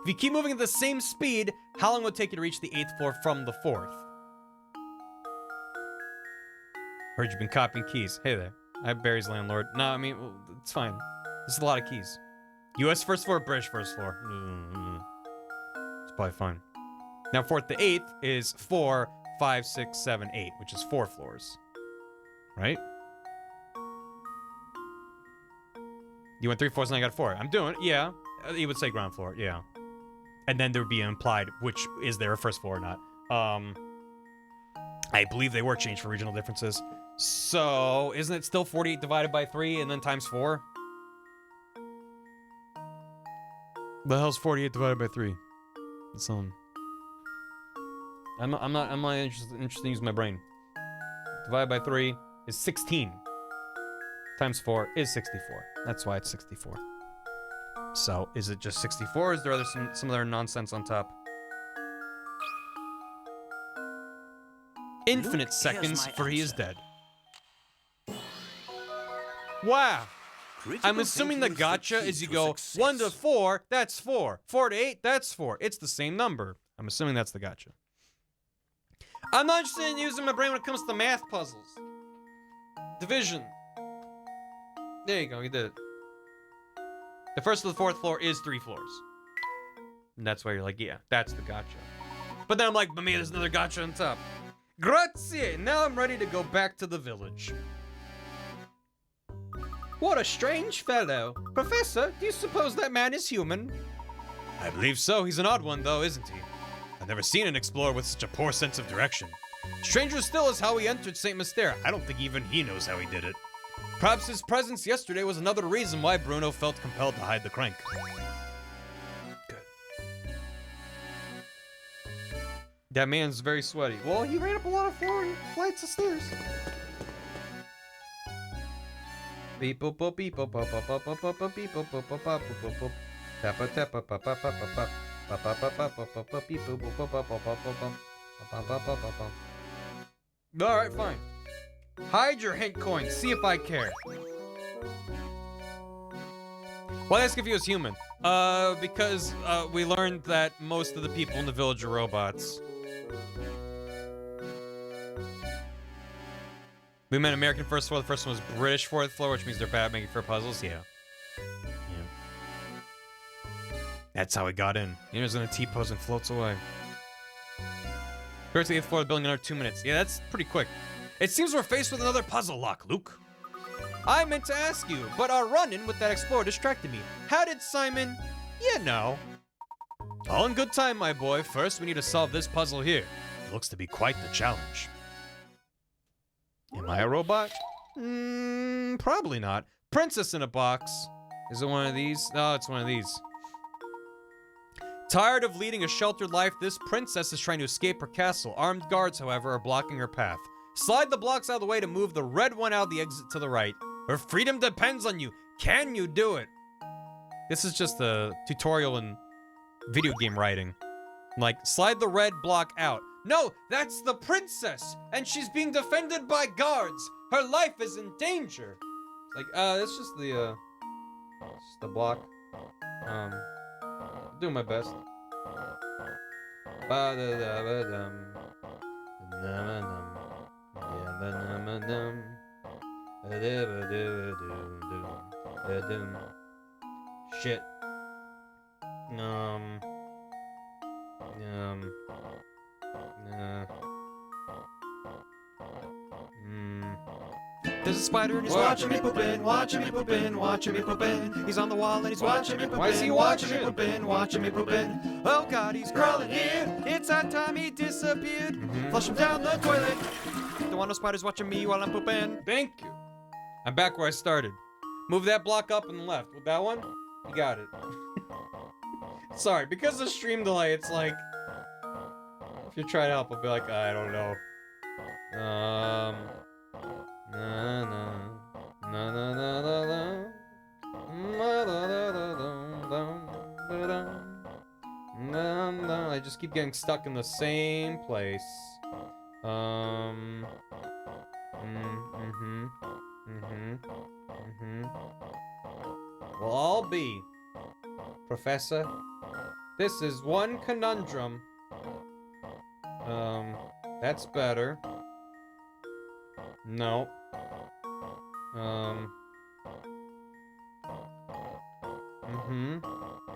If you keep moving at the same speed, how long will it take you to reach the 8th floor from the 4th? Heard you've been copying keys. Hey there. I'm Barry's landlord. No, I mean, well, it's fine. This is a lot of keys. US first floor, British first floor. It's probably fine. Now, 4th to 8th is 4, 5, 6, 7, 8, which is 4 floors. Right? You went 3 floors and I got 4. I'm doing it, yeah. You would say ground floor, yeah. And then there would be implied which is there a first floor or not. I believe they were changed for regional differences. So, isn't it still 48 divided by 3 and then times 4? The hell's 48 divided by 3? It's I'm not interested in using my brain. Divided by 3 is 16. Times 4 is 64. That's why it's 64. So, is it just 64 or is there some other nonsense on top? Infinite seconds, for he is dead. Wow. I'm assuming the gotcha is you go 1 to 4, that's 4. 4 to 8, that's 4. It's the same number. I'm assuming that's the gotcha. I'm not interested in using my brain when it comes to math puzzles. Division. There you go, you did it. The first to the 4th floor is 3 floors. And that's why you're like, yeah, that's the gotcha. But then I'm like, but man, there's another gotcha on top. Grazie! Now I'm ready to go back to the village. What a strange fellow. Professor, do you suppose that man is human? I believe so. He's an odd one, though, isn't he? I've never seen an explorer with such a poor sense of direction. Stranger still is how he entered St. Mystere. I don't think even he knows how he did it. Perhaps his presence yesterday was another reason why Bruno felt compelled to hide the crank. Good. That man's very sweaty. Well, he ran up a lot of flights of stairs. Beep boop boop beep boop boop boop boop boop boop beep boop boop boop boop boop boop. Tappa tappa pa pa pa pa pa. Pa pa pa pa pa pa pa beep boop boop boop boop boop boop boop. Pa pa pa pa pa. All right, fine. Hide your hint coin. See if I care. Why ask if he was human? Because we learned that most of the people in the village are robots. We meant American first floor. The first one was British 4th floor, which means they're bad at making fair puzzles. Yeah. That's how we got in. He was in a T-pose and floats away. Go to the 8th floor of the building in another 2 minutes. Yeah, that's pretty quick. It seems we're faced with another puzzle lock, Luke. I meant to ask you, but our run-in with that explorer distracted me. How did Simon... You know. All in good time, my boy. First, we need to solve this puzzle here. It looks to be quite the challenge. Am I a robot? Probably not. Princess in a box. Is it one of these? No, it's one of these. Tired of leading a sheltered life, this princess is trying to escape her castle. Armed guards, however, are blocking her path. Slide the blocks out of the way to move the red one out of the exit to the right. Her freedom depends on you. Can you do it? This is just a tutorial in video game writing. Like, slide the red block out. No, that's the princess, and she's being defended by guards. Her life is in danger. Like, it's just the block. Doing my best. Shit. There's a spider and he's watching me poop in, watching me poop in, watching me poop in. He's on the wall and he's watching me poop in. Why is he watching me poop in, watching me poop in? Oh God, he's crawling here. It's that time he disappeared. Flush him down the toilet. Don't want no spiders watching me while I'm pooping. Thank you. I'm back where I started. Move that block up and left. With that one, you got it. Sorry, because of stream delay, it's like, if you try to help, I'll be like, I don't know. I just keep getting stuck in the same place. Well, I'll be Professor This is one conundrum. That's better. No.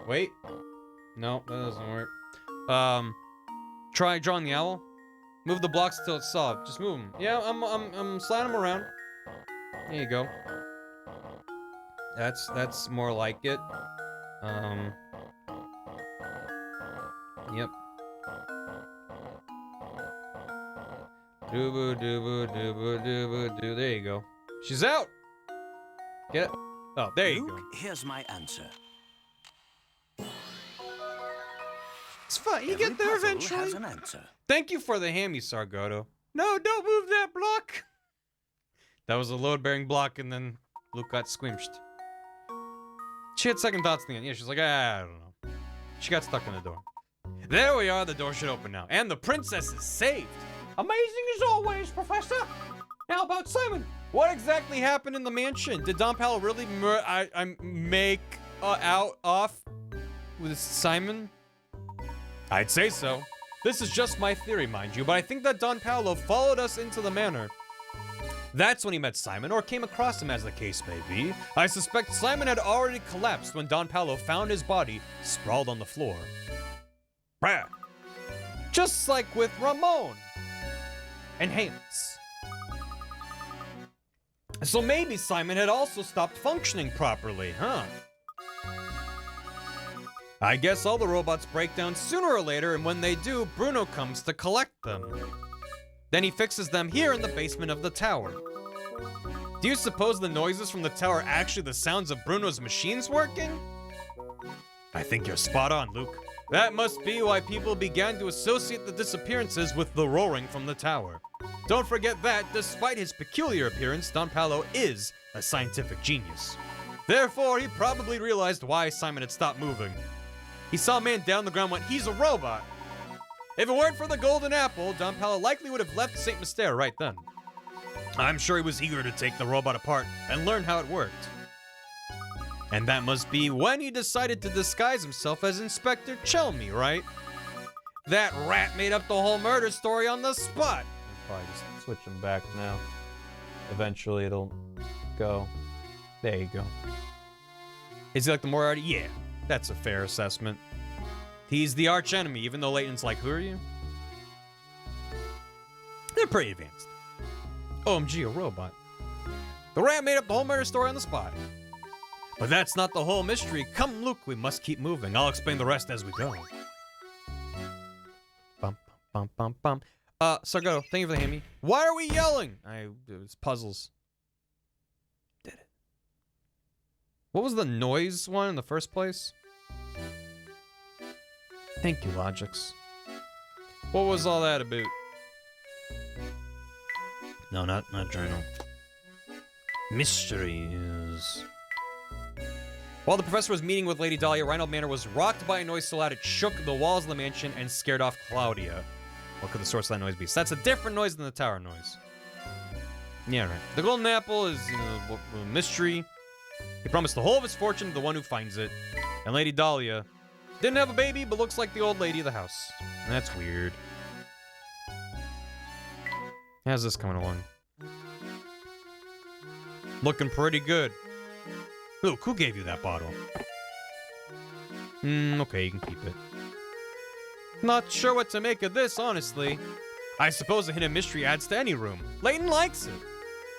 Wait. No, that doesn't work. Try drawing the owl. Move the blocks till it's solved. Just move them. Yeah, I'm sliding them around. There you go. That's more like it. Yep. Dooba dooba dooba dooba doo. There you go. She's out. Get it? Oh, there you go. Here's my answer. It's fine. You get there eventually. Has an answer. Thank you for the hammy, Sargato. No, don't move that block. That was a load-bearing block, and then Luke got squinched. She had second thoughts in the end. Yeah, she's like, I don't know. She got stuck in the door. There we are. The door should open now. And the princess is saved. Amazing as always, Professor. Now about Simon. What exactly happened in the mansion? Did Don Paolo really make out off with Simon? I'd say so. This is just my theory, mind you, but I think that Don Paolo followed us into the manor. That's when he met Simon, or came across him as the case may be. I suspect Simon had already collapsed when Don Paolo found his body sprawled on the floor. Brah. Just like with Ramon and Haynes. So maybe Simon had also stopped functioning properly, huh? I guess all the robots break down sooner or later, and when they do, Bruno comes to collect them. Then he fixes them here in the basement of the tower. Do you suppose the noises from the tower are actually the sounds of Bruno's machines working? I think you're spot on, Luke. That must be why people began to associate the disappearances with the roaring from the tower. Don't forget that, despite his peculiar appearance, Don Paolo is a scientific genius. Therefore, he probably realized why Simon had stopped moving. He saw a man down the ground and went, he's a robot. If it weren't for the golden apple, Don Paolo likely would have left St. Mystere right then. I'm sure he was eager to take the robot apart and learn how it worked. And that must be when he decided to disguise himself as Inspector Chelmy, right? That rat made up the whole murder story on the spot. I'll probably just switch him back now. Eventually it'll go. There you go. Is he like the Moriarty? Yeah, that's a fair assessment. He's the arch enemy, even though Layton's like, who are you? They're pretty advanced. OMG, a robot. The rat made up the whole murder story on the spot. But that's not the whole mystery. Come, Luke, we must keep moving. I'll explain the rest as we go. Bum, bum, bum, bum. Sargato, thank you for the hammy. Why are we yelling? It's puzzles. Did it. What was the noise one in the first place? Thank you, Logix. What was all that about? No, not journal. Mysteries. While the professor was meeting with Lady Dahlia, Reinhold Manor was rocked by a noise so loud it shook the walls of the mansion and scared off Claudia. What could the source of that noise be? So that's a different noise than the tower noise. Yeah, right. The golden apple is, a mystery. He promised the whole of his fortune to the one who finds it. And Lady Dahlia didn't have a baby, but looks like the old lady of the house. That's weird. How's this coming along? Looking pretty good. Luke, who gave you that bottle? Okay, you can keep it. Not sure what to make of this, honestly. I suppose a hidden mystery adds to any room. Layton likes it.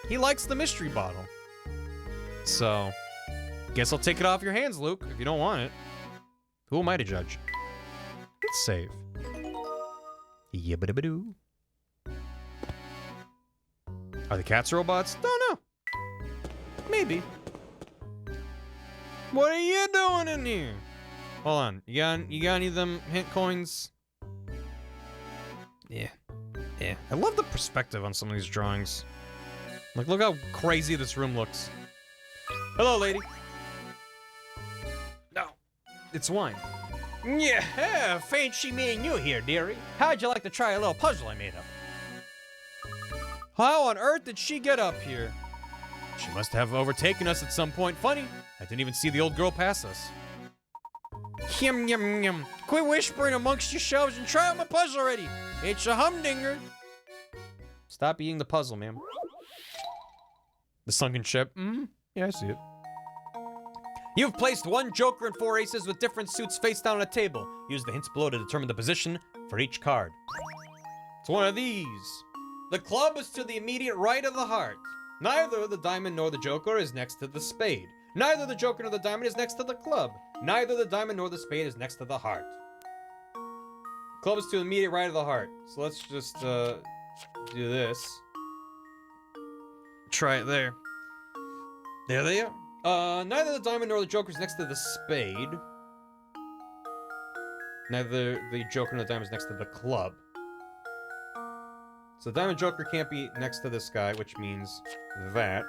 He likes the mystery bottle. So, guess I'll take it off your hands, Luke, if you don't want it. Who am I to judge? Let's save. Yibbidi-bidoo. Are the cats robots? Don't know. Maybe. What are you doing in here? Hold on. You got any of them hint coins? Yeah. I love the perspective on some of these drawings. Like, look how crazy this room looks. Hello, lady. No. It's wine. Yeah, fancy meeting you here, dearie. How'd you like to try a little puzzle I made up? How on earth did she get up here? She must have overtaken us at some point. Funny, I didn't even see the old girl pass us. Yum, yum, yum. Quit whispering amongst yourselves and try out my puzzle already. It's a humdinger. Stop eating the puzzle, man. The sunken ship. Yeah, I see it. You've placed one joker and 4 aces with different suits face down on a table. Use the hints below to determine the position for each card. It's one of these. The club is to the immediate right of the heart. Neither the diamond nor the joker is next to the spade. Neither the joker nor the diamond is next to the club. Neither the diamond nor the spade is next to the heart. Club is to the immediate right of the heart. So let's just do this. Try it there. There they are. Neither the diamond nor the joker is next to the spade. Neither the joker nor the diamond is next to the club. So the diamond joker can't be next to this guy, which means that.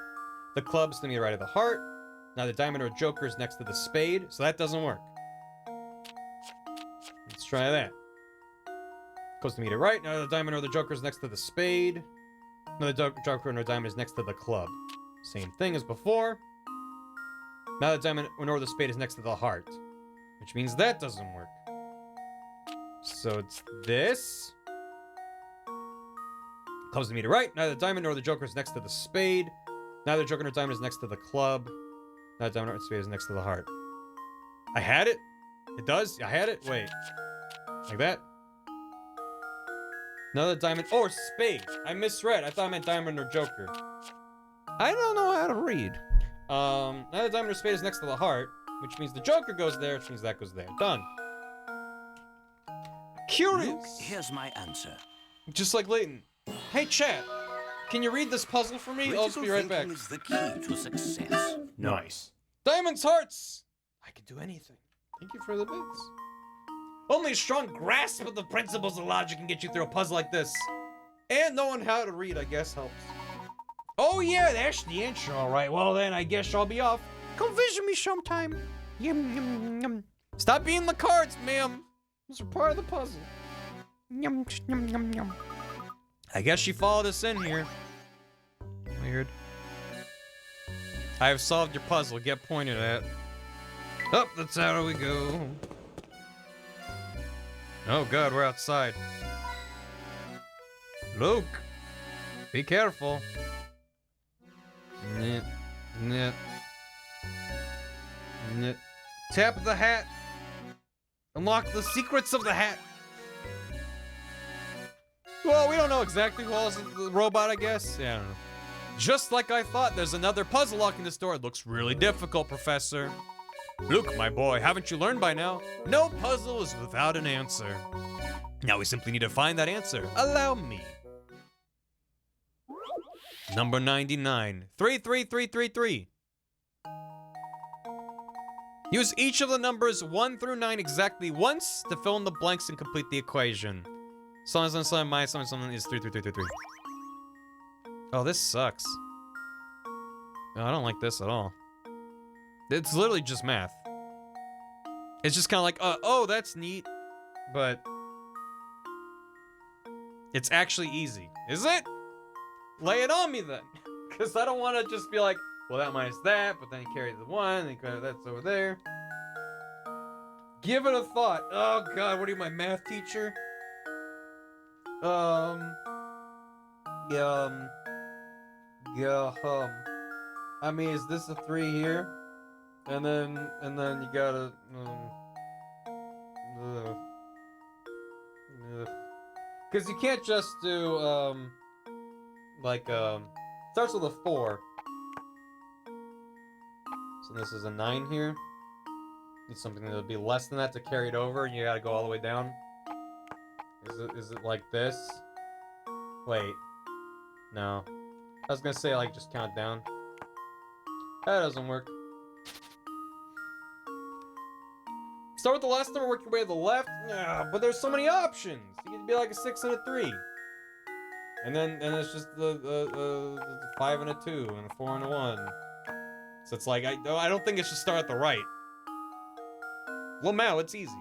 The club's to the right of the heart. Neither diamond or joker is next to the spade, so that doesn't work. Let's try that. Goes to meet it right. Neither the diamond or the joker is next to the spade. Neither joker nor diamond is next to the club. Same thing as before. Neither the diamond nor the spade is next to the heart, which means that doesn't work. So it's this. Club's to meet it right. Neither the diamond nor the joker is next to the spade. Neither joker nor diamond is next to the club. Neither diamond nor spade is next to the heart. I had it? It does? I had it? Wait. Like that? Another diamond or spade. I misread. I thought I meant diamond or joker. I don't know how to read. Neither diamond or spade is next to the heart, which means the joker goes there, which means that goes there. Done. Curious. Luke, here's my answer. Just like Layton. Hey, chat. Can you read this puzzle for me? I'll just be right back. Is the key to success. Nice. Diamonds, hearts. I can do anything. Thank you for the bits. Only a strong grasp of the principles of logic can get you through a puzzle like this. And knowing how to read, I guess, helps. Oh yeah, that's the answer, alright. Well then, I guess I'll be off. Come visit me sometime. Yum, yum, yum. Stop eating the cards, ma'am. Those are part of the puzzle. Yum, yum, yum, yum. I guess she followed us in here. Weird. I have solved your puzzle. Get pointed at. Oh, that's how we go. Oh god, we're outside. Luke, be careful. Nyeh, nyeh. Nyeh. Tap the hat. Unlock the secrets of the hat. Well, we don't know exactly who else is the robot, I guess. Yeah, I don't know. Just like I thought, there's another puzzle locking this door. It looks really difficult, Professor. Luke, my boy, haven't you learned by now? No puzzle is without an answer. Now we simply need to find that answer. Allow me. Number 99. 33333. Use each of the numbers 1 through 9 exactly once to fill in the blanks and complete the equation. Something is 33333. Oh, this sucks. Oh, I don't like this at all. It's literally just math. It's just kind of like, oh, that's neat, but it's actually easy. Is it? Lay it on me then, because I don't want to just be like, well, that minus that, but then you carry the 1, and that's over there. Give it a thought. Oh God, what are you, my math teacher? I mean, is this a 3 here? And then you gotta, because you can't just do, starts with a 4. So this is a 9 here. Need something that would be less than that to carry it over, and you gotta go all the way down. Is it like this? Wait. No. I was gonna say, like, just count down. That doesn't work. Start with the last number, work your way to the left. Yeah, but there's so many options. You could be like a 6 and a 3. And it's just the 5 and a 2, and a 4 and a 1. So it's like, I don't think it should start at the right. Well, now it's easy.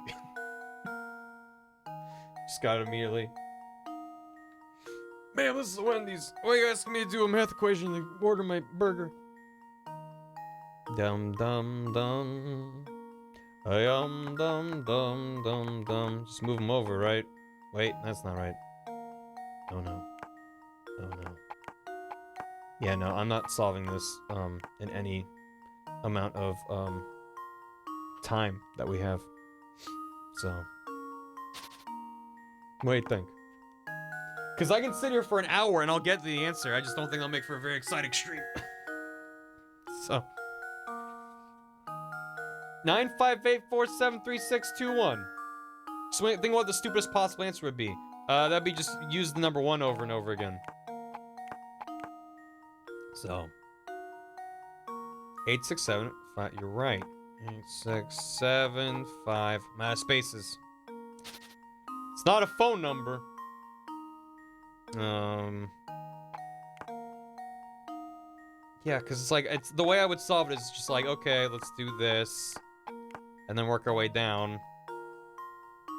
Just got it immediately. Man, this is Wendy's. Why are you asking me to do a math equation to order my burger? Dum dum dum. Dum dum dum dum. Just move them over, right? Wait, that's not right. Oh no. Oh no. Yeah, no, I'm not solving this in any amount of time that we have. So what do you think? Because I can sit here for an hour and I'll get the answer. I just don't think I'll make for a very exciting stream. So 958473621. Just think what the stupidest possible answer would be. That'd be just use the number 1 over and over again. So 8675. You're right. 8675. I'm out of spaces. It's not a phone number. Yeah, because it's like, it's the way I would solve it is just like, okay, let's do this, and then work our way down.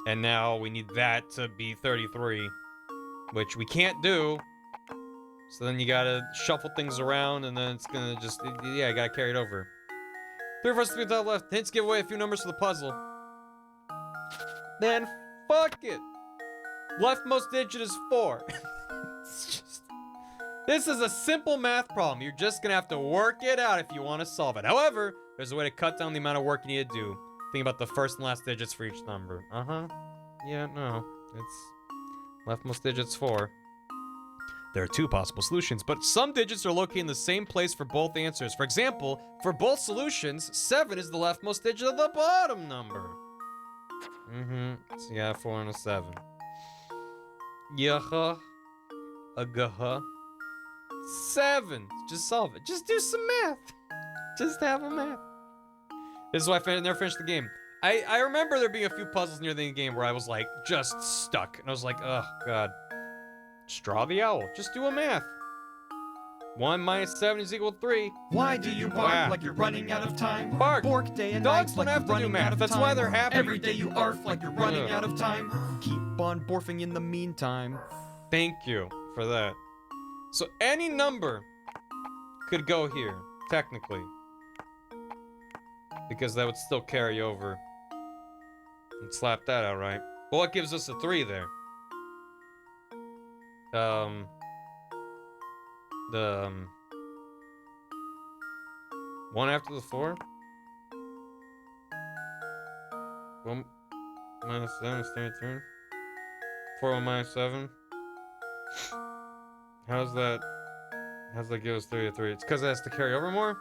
And now we need that to be 33, which we can't do. So then you gotta shuffle things around, and then it's gonna just, yeah, you gotta carry it over. 3 versus 3 top left. Hints give away a few numbers for the puzzle. Then fuck it. Leftmost digit is 4. It's just, this is a simple math problem. You're just gonna have to work it out if you want to solve it. However, there's a way to cut down the amount of work you need to do. Think about the first and last digits for each number. Yeah, no. It's leftmost digit's 4. There are 2 possible solutions, but some digits are located in the same place for both answers. For example, for both solutions, 7 is the leftmost digit of the bottom number. So you got a 4 and a 7. Yaha. Agaha. 7. Just solve it. Just do some math. Just have a math. This is why I never finished the game. I remember there being a few puzzles near the end of the game where I was like, just stuck. And I was like, oh, God. Just draw the owl. Just do a math. 1 minus 7 is equal to 3. Why do you bark like you're running out of time? Bark. Bork day and Dogs night don't like have you're to do running math. out of That's time. why they're happy. Every day you arf like you're running out of time. Keep on borfing in the meantime. Thank you for that. So any number could go here, technically. Because that would still carry over. And slap that out, right? Well, what gives us a 3 there? The 1 after the 4? 1 minus 7 is 33. 4 1 minus 7. How's that give us 33? It's because it has to carry over more?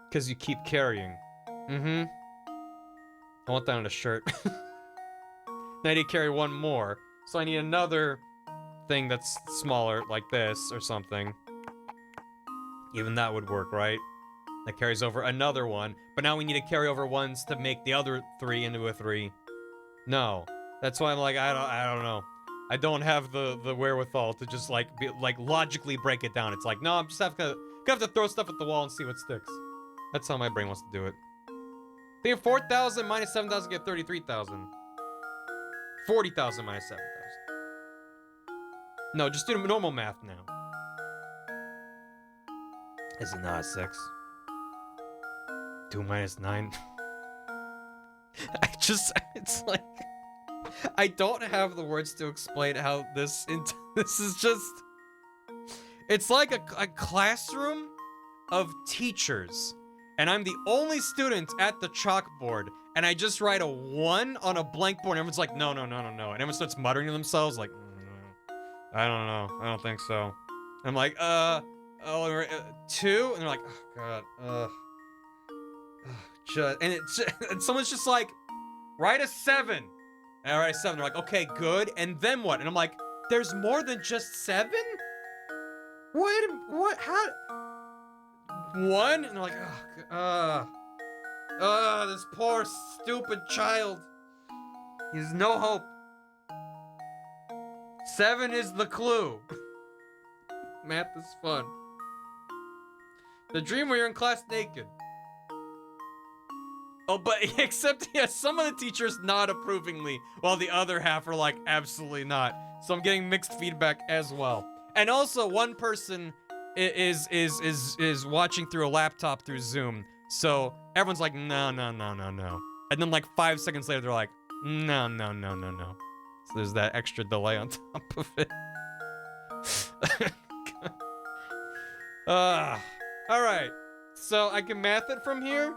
Because you keep carrying. I want that on a shirt. Now I need to carry 1 more. So I need another thing that's smaller, like this, or something. Even that would work, right? That carries over another 1. But now we need to carry over 1s to make the other 3 into a 3. No. That's why I'm like, I don't know. I don't have the wherewithal to just like logically break it down. It's like, no, I'm just gonna have to throw stuff at the wall and see what sticks. That's how my brain wants to do it. Think of 4,000 minus 7,000 get 33,000. 40,000 minus 7,000. No, just do normal math now. Is it not a 6? 2 minus 9. It's like, I don't have the words to explain how this is just, it's like a classroom of teachers, and I'm the only student at the chalkboard, and I just write a 1 on a blank board, and everyone's like, no, no, no, no, no, and everyone starts muttering to themselves, like, I don't know, I don't think so. And I'm like, 2, and they're like, oh god, and someone's just like, write a 7. And I write a 7. They're like, okay, good. And then what? And I'm like, there's more than just 7? What? How? 1? And they're like, this poor stupid child. He has no hope. 7 is the clue. Math is fun. The dream where you're in class naked. Oh, but except, yeah, some of the teachers nod approvingly, while the other half are like, absolutely not. So I'm getting mixed feedback as well. And also, one person is watching through a laptop through Zoom. So everyone's like, no. And then like 5 seconds later, they're like, no. So there's that extra delay on top of it. All right. So I can math it from here?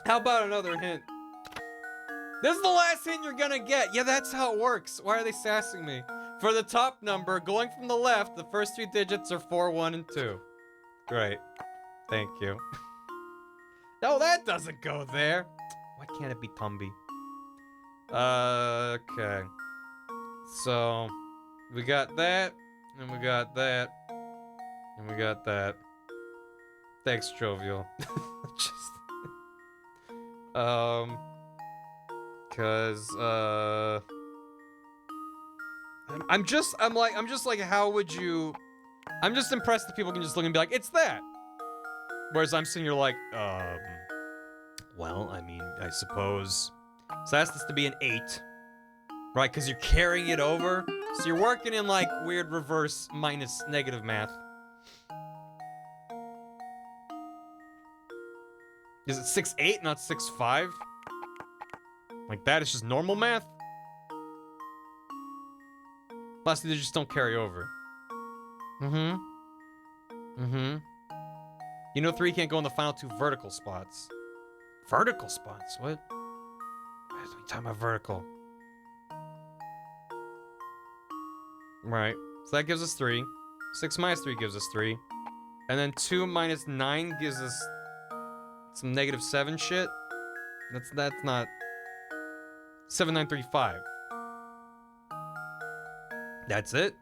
How about another hint? This is the last hint you're gonna get. Yeah, that's how it works. Why are they sassing me? For the top number, going from the left, the first 3 digits are 4, 1, and 2. Great. Thank you. No, that doesn't go there. Why can't it be Tumby? Okay. So, we got that, and we got that, and we got that. Thanks, Jovial. I'm just like, how would you... I'm just impressed that people can just look and be like, it's that! Whereas I'm sitting here like, well, I mean, I suppose... So that's this to be an 8. Right, because you're carrying it over. So you're working in, like, weird reverse minus negative math. Is it 6-8, not 6-5? Like that, it's just normal math? Lastly, they just don't carry over. You know 3 can't go in the final 2 vertical spots. Vertical spots? What? Why are we talking about vertical? Right. So that gives us 3. 6 minus 3 gives us 3. And then 2 minus 9 gives us some -7 shit. That's not 7935. That's it.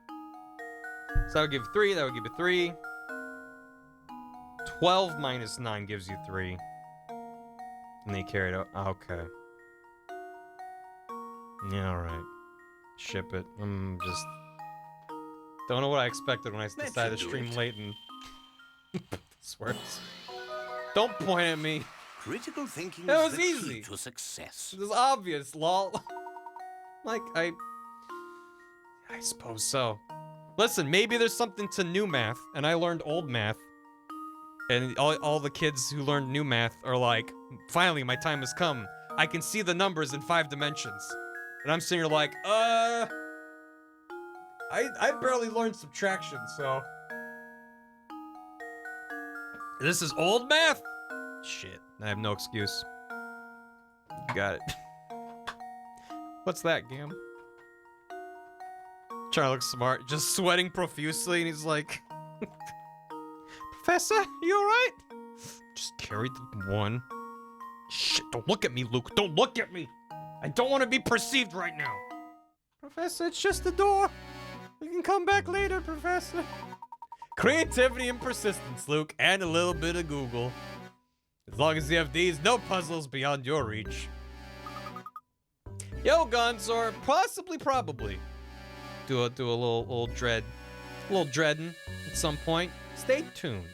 So that would give 3. That would give you 3. 12 minus 9 gives you 3. And they carry it out. Okay. Yeah, alright. Ship it. Just... Don't know what I expected when I decided to stream Layton. Swears. Don't point at me. Critical thinking that is was the easy. key to success. It was obvious, lol. Like, I suppose so. Listen, maybe there's something to new math, and I learned old math. And all the kids who learned new math are like, finally, my time has come. I can see the numbers in 5 dimensions. And I'm sitting here like, I barely learned subtraction, so... This is old math? Shit, I have no excuse. You got it. What's that, Gam? Trying to look smart, just sweating profusely, and he's like... Professor, you alright? Just carried the 1. Shit, don't look at me, Luke. Don't look at me! I don't want to be perceived right now. Professor, it's just the door. We can come back later, Professor. Creativity and persistence, Luke, and a little bit of Google. As long as you have these, no puzzles beyond your reach. Yo, Gonzor, possibly, probably. Do a little dreading at some point. Stay tuned.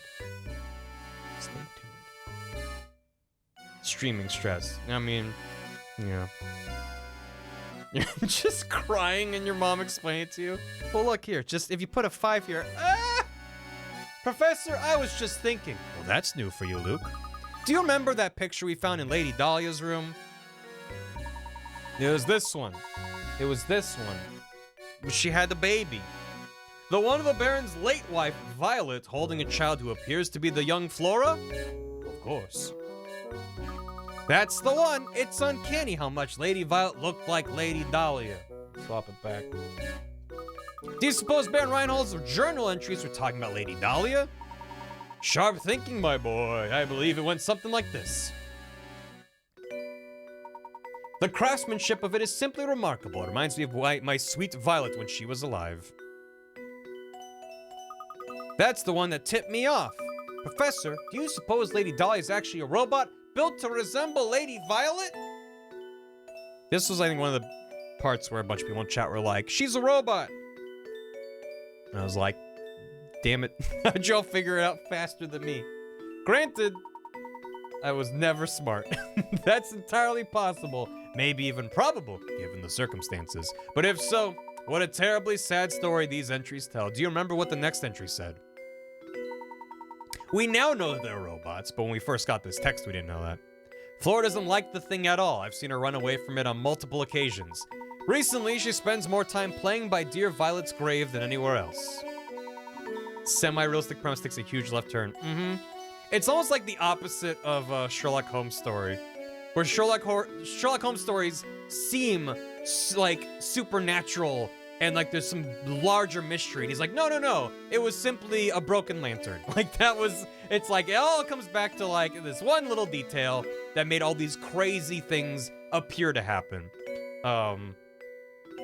Stay tuned. Streaming stress. I mean, yeah. You're just crying and your mom explained it to you. Well, look here. Just if you put a 5 here. Ah! Professor, I was just thinking. Well, that's new for you, Luke. Do you remember that picture we found in Lady Dahlia's room? It was this one. It was this one. She had the baby. The one of the Baron's late wife, Violet, holding a child who appears to be the young Flora? Of course. That's the one. It's uncanny how much Lady Violet looked like Lady Dahlia. Swap it back. Do you suppose Baron Reinhold's journal entries were talking about Lady Dahlia? Sharp thinking, my boy. I believe it went something like this. The craftsmanship of it is simply remarkable. It reminds me of my sweet Violet when she was alive. That's the one that tipped me off. Professor, do you suppose Lady Dahlia is actually a robot built to resemble Lady Violet? This was, I think, one of the parts where a bunch of people in chat were like, she's a robot. And I was like, damn it. How'd y'all figure it out faster than me? Granted, I was never smart. That's entirely possible. Maybe even probable, given the circumstances. But if so, what a terribly sad story these entries tell. Do you remember what the next entry said? We now know that they're robots, but when we first got this text, we didn't know that. Flora doesn't like the thing at all. I've seen her run away from it on multiple occasions. Recently, she spends more time playing by dear Violet's grave than anywhere else. Semi-realistic premise takes a huge left turn. It's almost like the opposite of a Sherlock Holmes story, where Sherlock Holmes stories seem like supernatural and like there's some larger mystery. And he's like, no, no, no. It was simply a broken lantern. Like that was, it's like, it all comes back to like this one little detail that made all these crazy things appear to happen.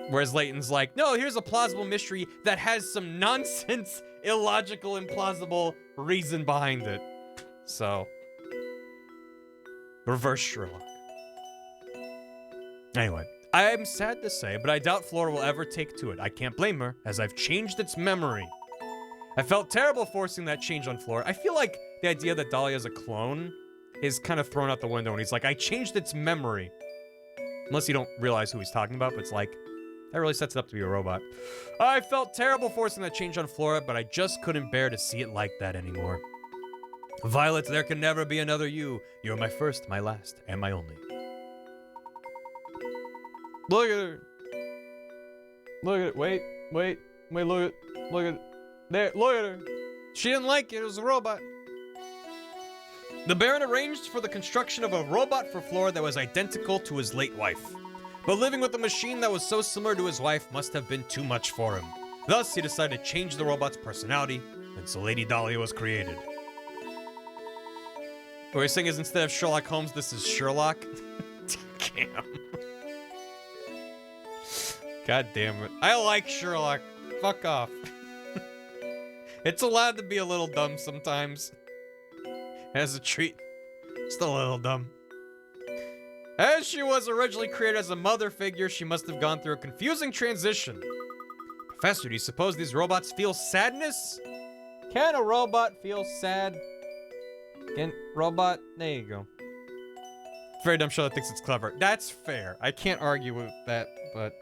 Whereas Layton's like, no, here's a plausible mystery that has some nonsense, illogical, implausible reason behind it. So, reverse Sherlock. Anyway. I am sad to say, but I doubt Flora will ever take to it. I can't blame her, as I've changed its memory. I felt terrible forcing that change on Flora. I feel like the idea that Dahlia's a clone is kind of thrown out the window, and he's like, I changed its memory. Unless you don't realize who he's talking about, but it's like, that really sets it up to be a robot. I felt terrible forcing that change on Flora, but I just couldn't bear to see it like that anymore. Violet, there can never be another you. You're my first, my last, and my only. Look at her. Look at it. Wait, look at it. There, look at her. She didn't like it. It was a robot. The Baron arranged for the construction of a robot for Flora that was identical to his late wife. But living with a machine that was so similar to his wife must have been too much for him. Thus, he decided to change the robot's personality, and so Lady Dahlia was created. What you're saying is instead of Sherlock Holmes, this is Sherlock? Damn. God damn it. I like Sherlock. Fuck off. It's allowed to be a little dumb sometimes. As a treat. Just a little dumb. As she was originally created as a mother figure, she must have gone through a confusing transition. Professor, do you suppose these robots feel sadness? Can a robot feel sad? Can robot? There you go. Very dumb show that thinks it's clever. That's fair. I can't argue with that, but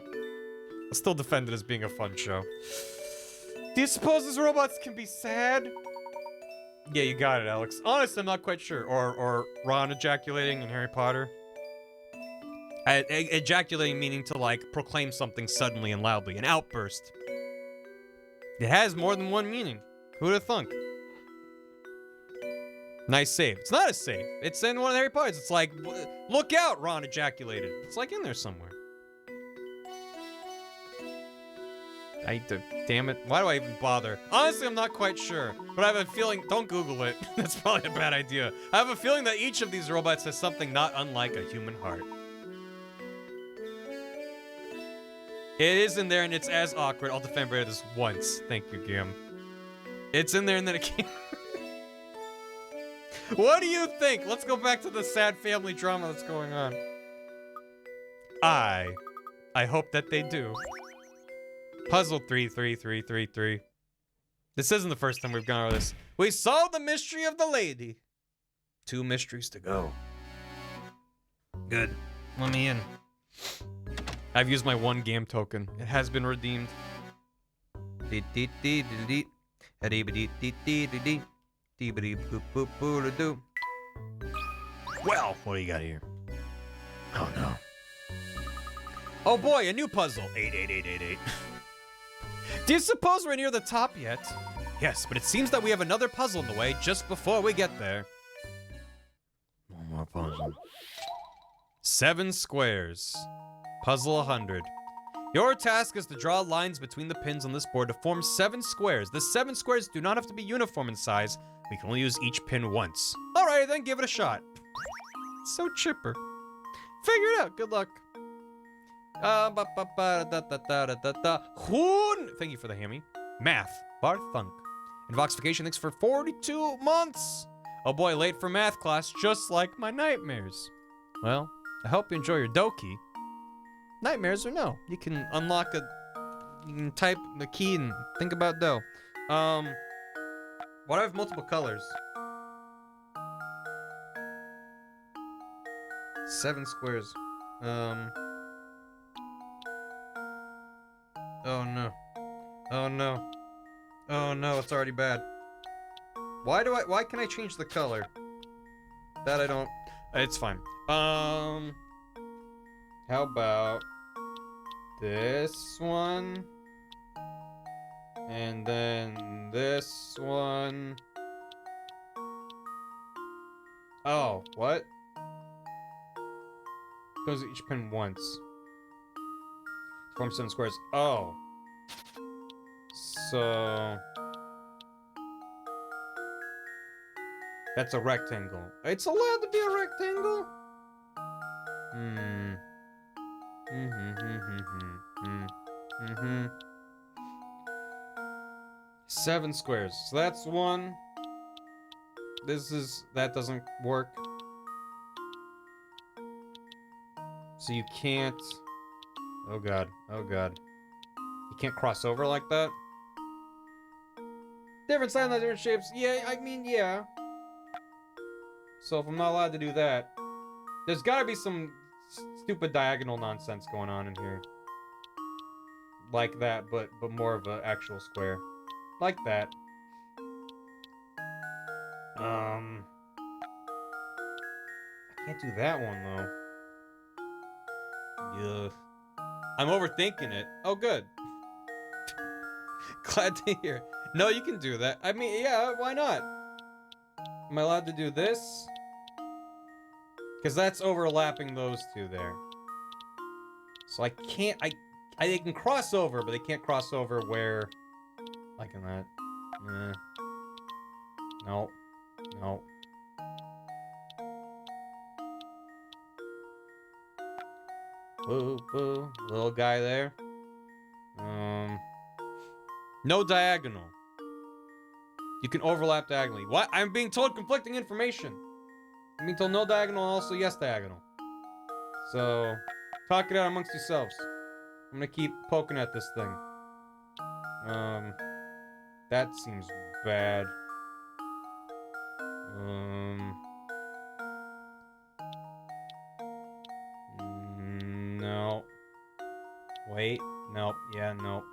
I'll still defend it as being a fun show. Do you suppose these robots can be sad? Yeah, you got it, Alex. Honestly, I'm not quite sure. Or Ron ejaculating in Harry Potter. Ejaculating meaning to, like, proclaim something suddenly and loudly. An outburst. It has more than one meaning. Who'd have thunk? Nice save. It's not a save. It's in one of the Harry Potters. It's like, look out, Ron ejaculated. It's like in there somewhere. Damn it. Why do I even bother? Honestly, I'm not quite sure. But I have a feeling, don't Google it. That's probably a bad idea. I have a feeling that each of these robots has something not unlike a human heart. It is in there and it's as awkward. I'll defend Brady this once. Thank you, Gam. It's in there and then it came. What do you think? Let's go back to the sad family drama that's going on. I hope that they do. Puzzle 33333. This isn't the first time we've gone over this. We solved the mystery of the lady. 2 mysteries to go. Good. Let me in. I've used my 1 game token. It has been redeemed. Well, what do you got here? Oh no. Oh boy, a new puzzle. 88888. Do you suppose we're near the top yet? Yes, but it seems that we have another puzzle in the way just before we get there. One more puzzle. 7 squares. Puzzle 100. Your task is to draw lines between the pins on this board to form 7 squares. The 7 squares do not have to be uniform in size. We can only use each pin once. Alright, then give it a shot. So chipper. Figure it out. Good luck. Thank you for the hammy. Math. Barthunk. And Voxification, thanks for 42 months. Oh boy, late for math class, just like my nightmares. Well, I hope you enjoy your Doki. Nightmares or no. You can unlock you can type the key and think about dough. Why do I have multiple colors? 7 squares. Oh no. Oh no. Oh no, it's already bad. Why can I change the color? That I don't... It's fine. How about this one? And then this one. Oh, what? Goes each pin once. Form 7 squares. Oh. So... That's a rectangle. It's allowed to be a rectangle? Seven squares. So that's one. That doesn't work. So you can't... Oh god. Oh god. You can't cross over like that? Different signs, different shapes. Yeah, I mean, yeah. So if I'm not allowed to do that, there's gotta be some stupid diagonal nonsense going on in here. Like that, but more of an actual square. Like that. I can't do that one, though. Ugh. I'm overthinking it. Oh, good. Glad to hear. No, you can do that. I mean, yeah, why not? Am I allowed to do this? Because that's overlapping those two there. So I can't... They can cross over, but they can't cross over where... Like in that. No. No. Woo, woo. Little guy there. No diagonal. You can overlap diagonally. What? I'm being told conflicting information. I'm being told no diagonal and also yes diagonal. So, talk it out amongst yourselves. I'm gonna keep poking at this thing. That seems bad. No. Wait. Nope. Yeah, nope.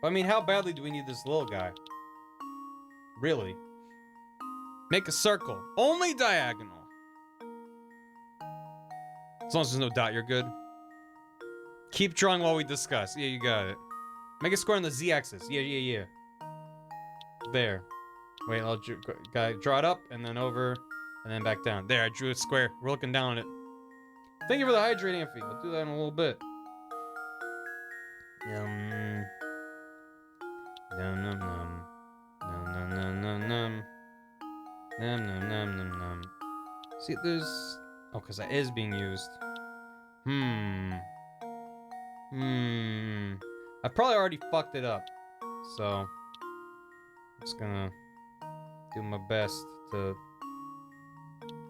I mean, how badly do we need this little guy? Really? Make a circle. Only diagonal. As long as there's no dot, you're good. Keep drawing while we discuss. Yeah, you got it. Make a square on the z-axis. Yeah. There. Wait, I'll draw it up, and then over, and then back down. There, I drew a square. We're looking down on it. Thank you for the hydrate, Amphi. I'll do that in a little bit. Num num num. Num num num num num. Num num num num num. See, there's... Oh, because that is being used. I probably already fucked it up. So... I'm just gonna... do my best to...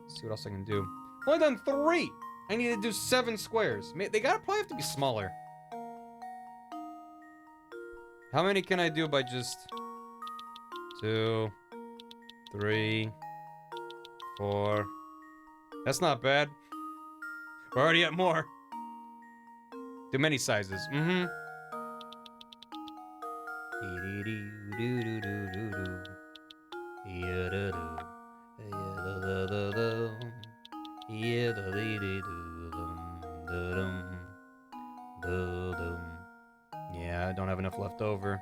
see what else I can do. I've only done 3! I need to do 7 squares. They gotta probably have to be smaller. How many can I do by just... 2, 3, 4... That's not bad. We're already at more. Do many sizes. Yeah, I don't have enough left over.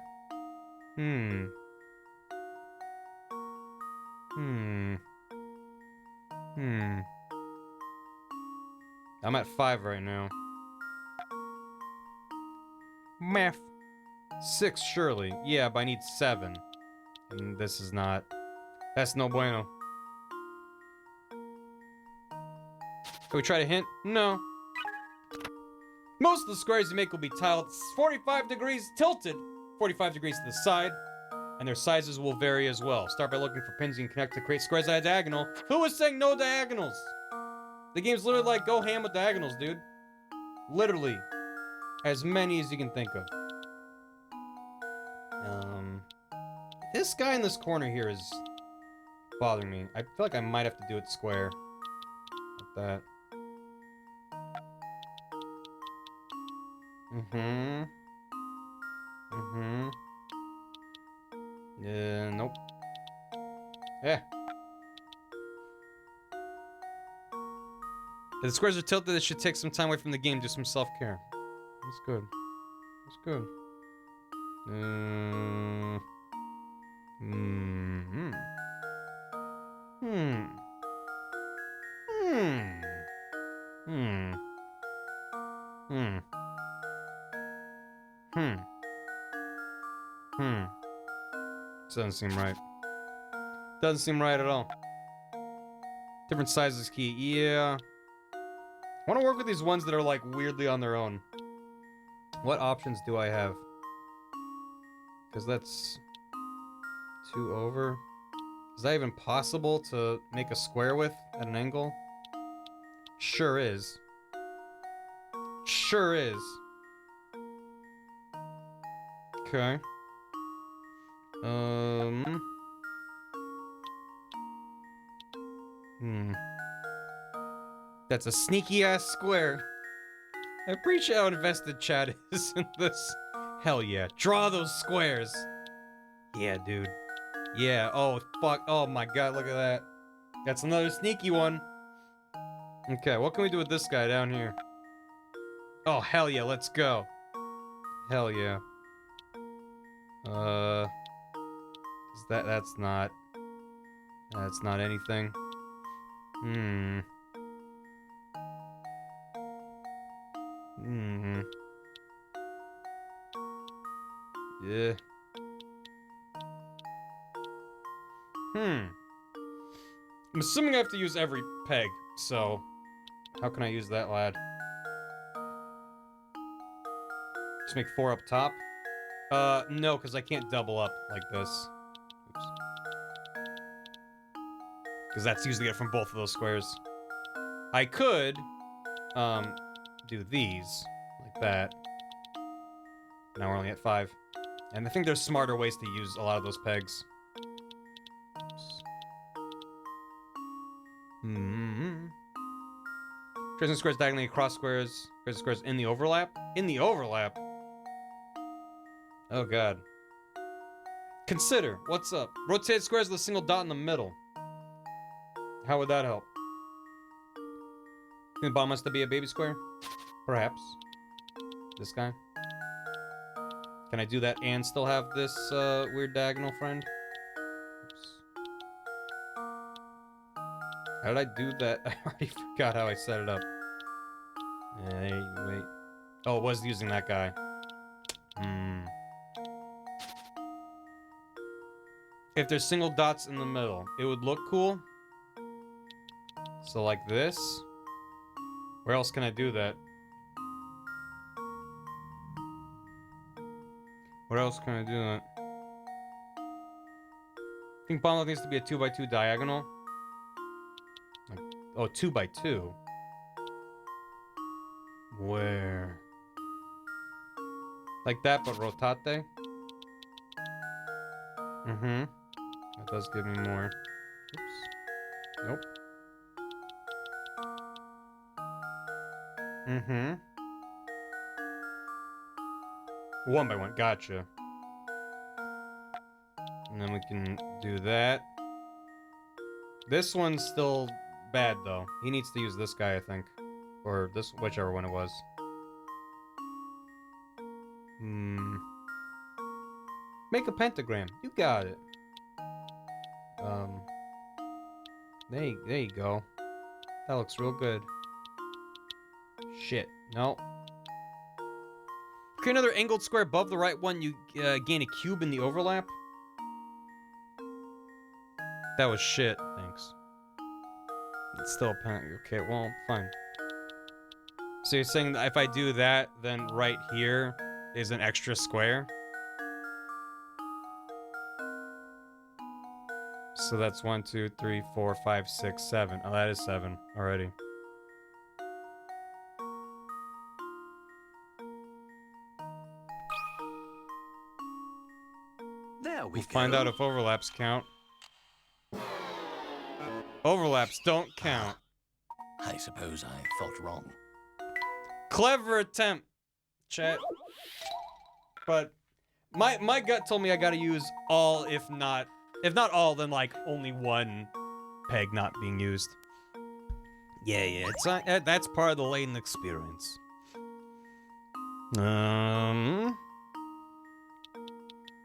I'm at 5 right now. Math. 6, surely. Yeah, but I need 7. And this is not... That's no bueno. Can we try to hint? No. Most of the squares you make will be tiled 45 degrees tilted, 45 degrees to the side, and their sizes will vary as well. Start by looking for pins you can connect to create squares at a diagonal. Who was saying no diagonals? The game's literally like, go ham with diagonals, dude. Literally. As many as you can think of. This guy in this corner here is bothering me. I feel like I might have to do it square. Like that. Nope. Yeah. If the squares are tilted, it should take some time away from the game. Do some self-care. That's good. That's good. Hmm. Hmm. Hmm. Hmm. Hmm. Hmm. Doesn't seem right. Doesn't seem right at all. Different sizes key. Yeah. I want to work with these ones that are like weirdly on their own. What options do I have? Because that's 2 over. Is that even possible to make a square with at an angle? Sure is. Sure is. Okay. That's a sneaky ass square. I appreciate how invested chat is in this. Hell yeah. Draw those squares. Yeah, dude. Yeah, oh fuck. Oh my god, look at that. That's another sneaky one. Okay, what can we do with this guy down here? Oh, hell yeah, let's go. Hell yeah. That's not anything. Yeah. I'm assuming I have to use every peg, so how can I use that, lad? Just make 4 up top? No, because I can't double up like this. Oops. Because that's usually it from both of those squares. I could, do these, like that. Now we're only at 5. And I think there's smarter ways to use a lot of those pegs. Tracing squares diagonally across squares. Tracing squares in the overlap? In the overlap? Oh god. Consider. What's up? Rotate squares with a single dot in the middle. How would that help? Think the bottom has to be a baby square? Perhaps. This guy? Can I do that and still have this weird diagonal friend? Oops. How did I do that? I already forgot how I set it up. Hey, wait. Oh, it was using that guy. If there's single dots in the middle, it would look cool. So like this. Where else can I do that? What else can I do that? I think bottom left needs to be a 2x2 diagonal. Like, oh, 2x2. Where? Like that, but rotate? That does give me more. Oops. Nope. 1 by 1, gotcha. And then we can do that. This one's still bad though. He needs to use this guy, I think. Or this, whichever one it was. Make a pentagram. You got it. There you go. That looks real good. Shit. No. Create another angled square above the right one. You gain a cube in the overlap. That was shit. Thanks. It's still a pen. Okay, well, fine. So you're saying that if I do that, then right here is an extra square? So that's 1, 2, 3, 4, 5, 6, 7. Oh, that is 7 already. There we We'll go. find out if overlaps count. Overlaps don't count. I suppose I thought wrong. Clever attempt, chat. But my gut told me I gotta use all, if not If not all, then like only one peg not being used. Yeah, it's that's part of the Layton experience.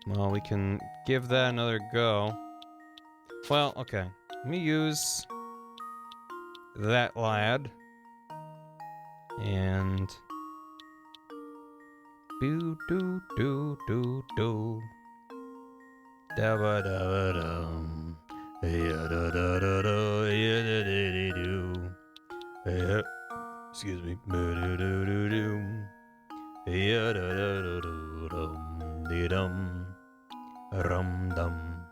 Well, we can give that another go. Well, okay. Let me use that lad. And do do do do do. Da ba da ba dum. Yeah da da da da. Yeah da da da do. Yeah. Excuse me. Ba do do do do. Yeah da da da do dum de dum. Rum dum.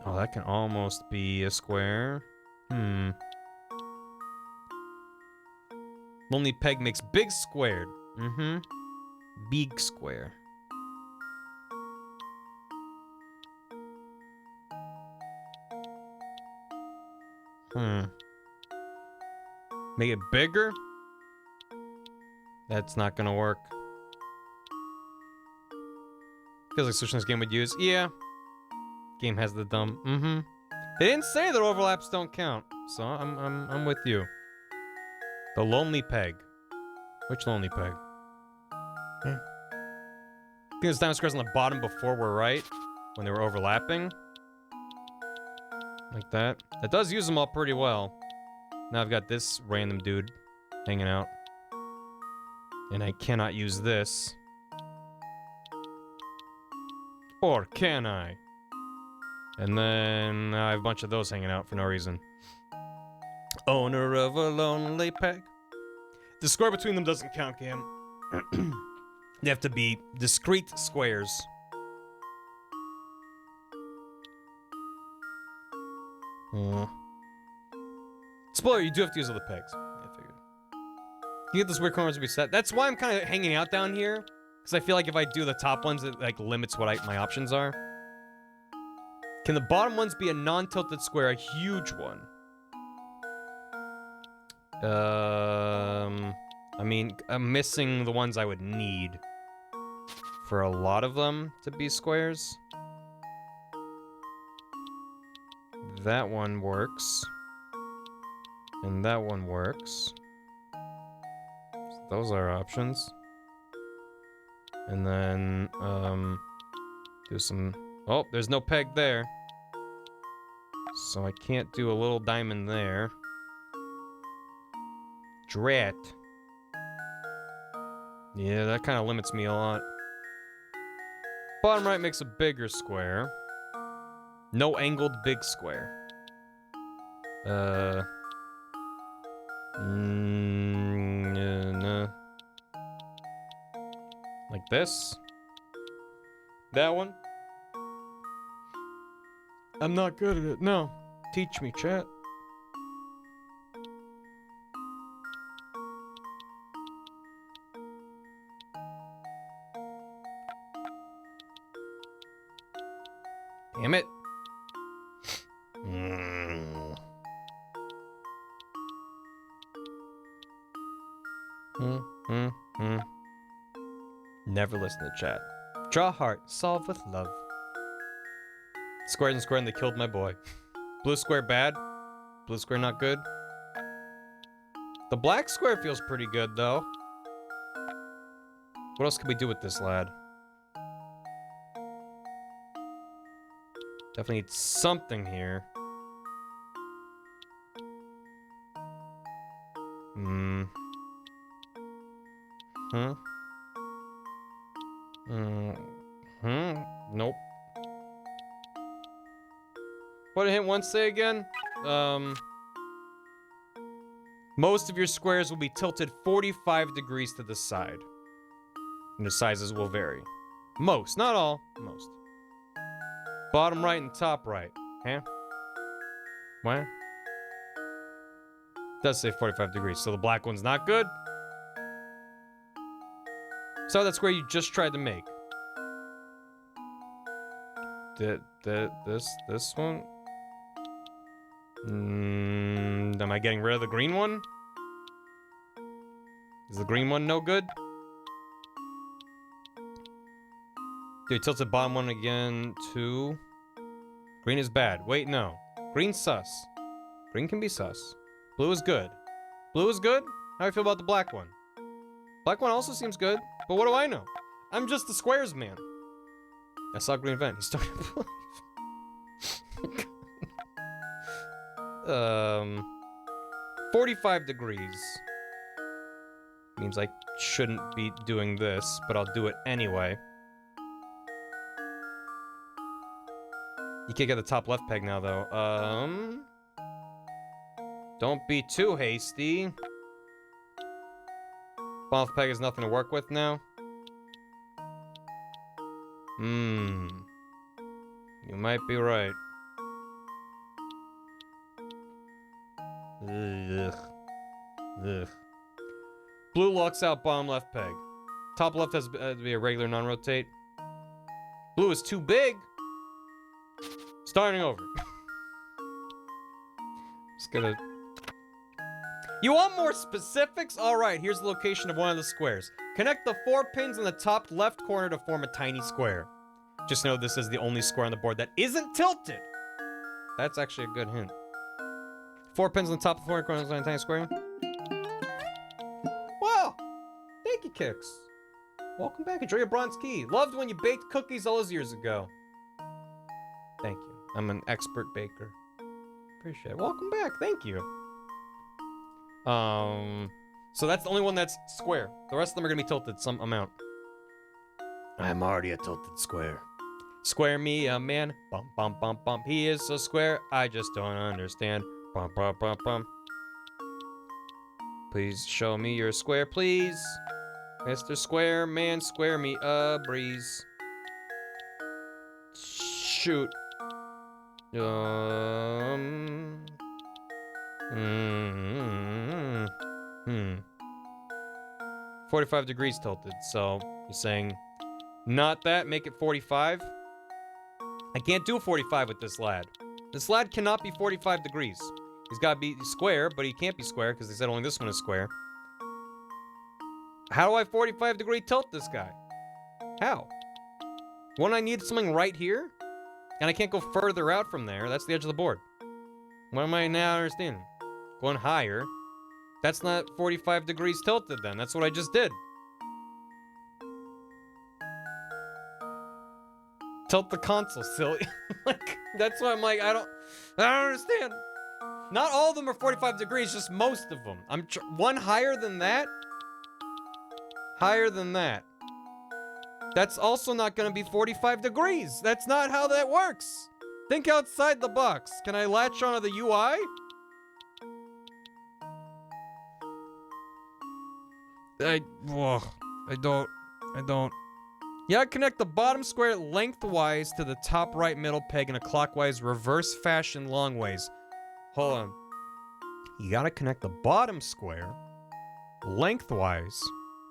Oh, that can almost be a square. Lonely peg makes big squared. Big square. Make it bigger? That's not gonna work. Feels like switching this game would use. Yeah. Game has the dumb. They didn't say that overlaps don't count, so I'm with you. The lonely peg. Which lonely peg? I think there's diamond squares on the bottom before we're right, when they were overlapping. Like that. That does use them all pretty well. Now I've got this random dude hanging out. And I cannot use this. Or can I? And then I have a bunch of those hanging out for no reason. Owner of a lonely peg. The square between them doesn't count, Cam. They have to be discrete squares. Spoiler, you do have to use all the pegs. I figured. You get this weird corners to be set. That's why I'm kind of hanging out down here. Because I feel like if I do the top ones, it like limits what my options are. Can the bottom ones be a non-tilted square, a huge one? I mean, I'm missing the ones I would need for a lot of them to be squares. That one works. And that one works. So those are options. And then, do some... Oh, there's no peg there. So I can't do a little diamond there. Drat. Yeah, that kind of limits me a lot. Bottom right makes a bigger square. No angled big square. No. Like this. That one. I'm not good at it. No. Teach me, chat. Damn it. Never listen to chat. Draw heart, solve with love. Squared and squared and they killed my boy. Blue square bad. Blue square not good. The black square feels pretty good though. What else can we do with this lad? Definitely need something here. Nope. What did hint once say again? Most of your squares will be tilted 45 degrees to the side. And the sizes will vary. Most, not all, most. Bottom right and top right. Huh? What? It does say 45 degrees, so the black one's not good? So that square you just tried to make. This one? Am I getting rid of the green one? Is the green one no good? Dude, tilt the bottom one again, 2. Green is bad. Wait, no. Green's sus. Green can be sus. Blue is good. Blue is good? How do I feel about the black one? Black one also seems good, but what do I know? I'm just the squares man. I saw green vent. He's starting to believe. 45 degrees. Means I shouldn't be doing this, but I'll do it anyway. You can't get the top left peg now, though. Don't be too hasty. Bottom left peg has nothing to work with now. You might be right. Ugh. Blue locks out bottom left peg. Top left has to be a regular non-rotate. Blue is too big. Starting over. Just gonna... You want more specifics? Alright, here's the location of one of the squares. Connect the 4 pins in the top left corner to form a tiny square. Just know this is the only square on the board that isn't tilted. That's actually a good hint. 4 pins on the top of the 4 corners on a tiny square. Wow! Thank you, Kix. Welcome back. Enjoy your bronze key. Loved when you baked cookies all those years ago. Thank you. I'm an expert baker. Appreciate it. Welcome back. Thank you. So that's the only one that's square. The rest of them are gonna be tilted some amount. I'm already a tilted square. Square me, a man. Bump, bump, bump, bump. He is so square. I just don't understand. Bump, bump, bump, bump. Please show me your square, please. Mr. Square Man, square me a breeze. Shoot. 45 degrees tilted, so you're saying not that, make it 45? I can't do 45 with this lad. This lad cannot be 45 degrees. He's got to be square, but he can't be square because they said only this one is square. How do I 45 degree tilt this guy? How? Won't I need something right here? And I can't go further out from there. That's the edge of the board. What am I now understanding? Going higher. That's not 45 degrees tilted then. That's what I just did. Tilt the console, silly. Like, that's why I'm like, I don't understand. Not all of them are 45 degrees, just most of them. One higher than that? Higher than that. That's also not going to be 45 degrees. That's not how that works. Think outside the box. Can I latch onto the UI? I don't. You gotta connect the bottom square lengthwise to the top right middle peg in a clockwise reverse fashion long ways. Hold on. You gotta connect the bottom square lengthwise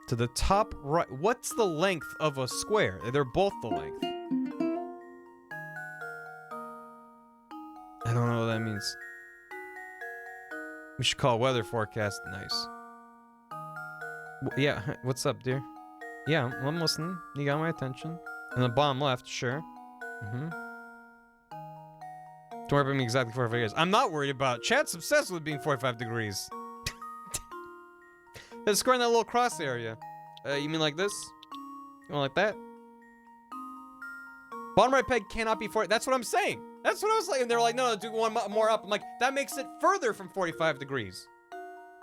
to the top right. What's the length of a square? They're both the length. I don't know what that means. We should call weather forecast nice. Yeah, what's up, dear? Yeah, I'm listening. You got my attention. And the bottom left, sure. Don't worry about me exactly 45 degrees. I'm not worried about it. Chat's obsessed with being 45 degrees. It's square in that little cross area. You mean like this? You want like that? Bottom right peg cannot be 40. That's what I'm saying. That's what I was saying. They're like, no, do one more up. I'm like, that makes it further from 45 degrees.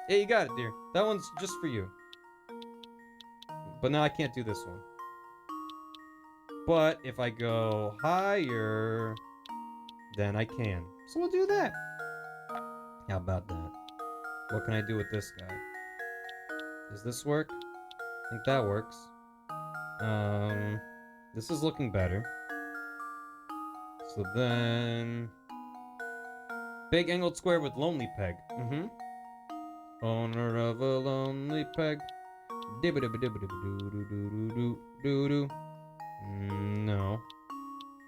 Yeah, you got it, dear. That one's just for you. But now I can't do this one. But if I go higher, then I can. So we'll do that. How about that? What can I do with this guy? Does this work? I think that works. This is looking better. So then... big angled square with lonely peg. Owner of a lonely peg. No.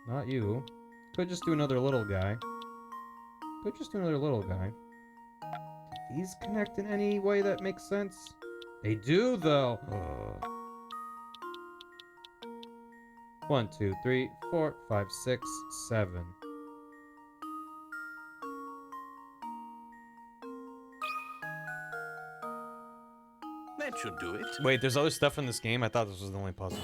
Not you. Could just do another little guy. Do these connect in any way that makes sense? They do, though. 1, 2, 3, 4, 5, 6, 7. That should do it. Wait, there's other stuff in this game? I thought this was the only puzzle.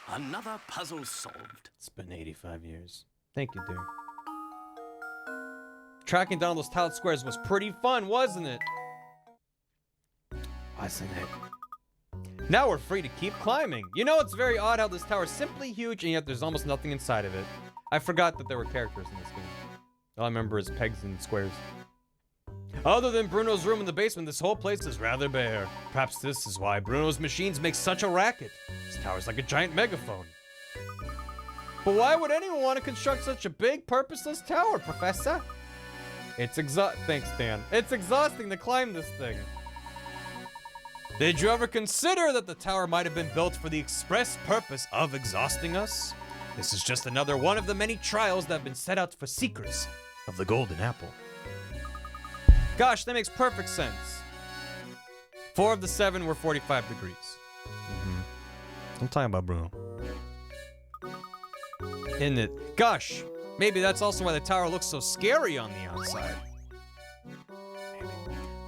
Another puzzle solved. It's been 85 years. Thank you, dear. Tracking down those tiled squares was pretty fun, wasn't it? Wasn't it? Now we're free to keep climbing. You know, it's very odd how this tower is simply huge and yet there's almost nothing inside of it. I forgot that there were characters in this game. All I remember is pegs and squares. Other than Bruno's room in the basement, this whole place is rather bare. Perhaps this is why Bruno's machines make such a racket. This tower's like a giant megaphone. But why would anyone want to construct such a big, purposeless tower, Professor? Thanks, Dan. It's exhausting to climb this thing. Did you ever consider that the tower might have been built for the express purpose of exhausting us? This is just another one of the many trials that have been set out for seekers of the golden apple. Gosh, that makes perfect sense. 4 of the 7 were 45 degrees. I'm talking about Bruno. Isn't it? Gosh, maybe that's also why the tower looks so scary on the outside.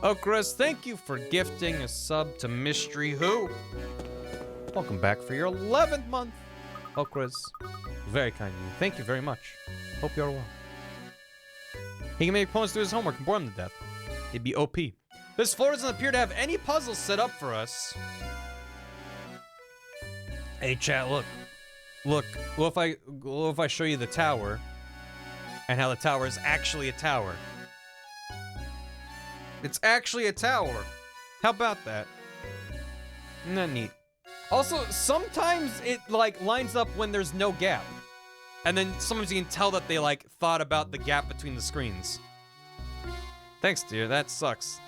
Oh, Chris, thank you for gifting a sub to Mystery Who. Welcome back for your 11th month. Oh, Chris, very kind of you. Thank you very much. Hope you're well. He can make opponents do his homework and bore him to death. It'd be OP. This floor doesn't appear to have any puzzles set up for us. Hey, chat, look. Look, what if I show you the tower and how the tower is actually a tower? It's actually a tower. How about that? Isn't that neat? Also, sometimes it, like, lines up when there's no gap. And then sometimes you can tell that they, like, thought about the gap between the screens. Thanks, dear. That sucks.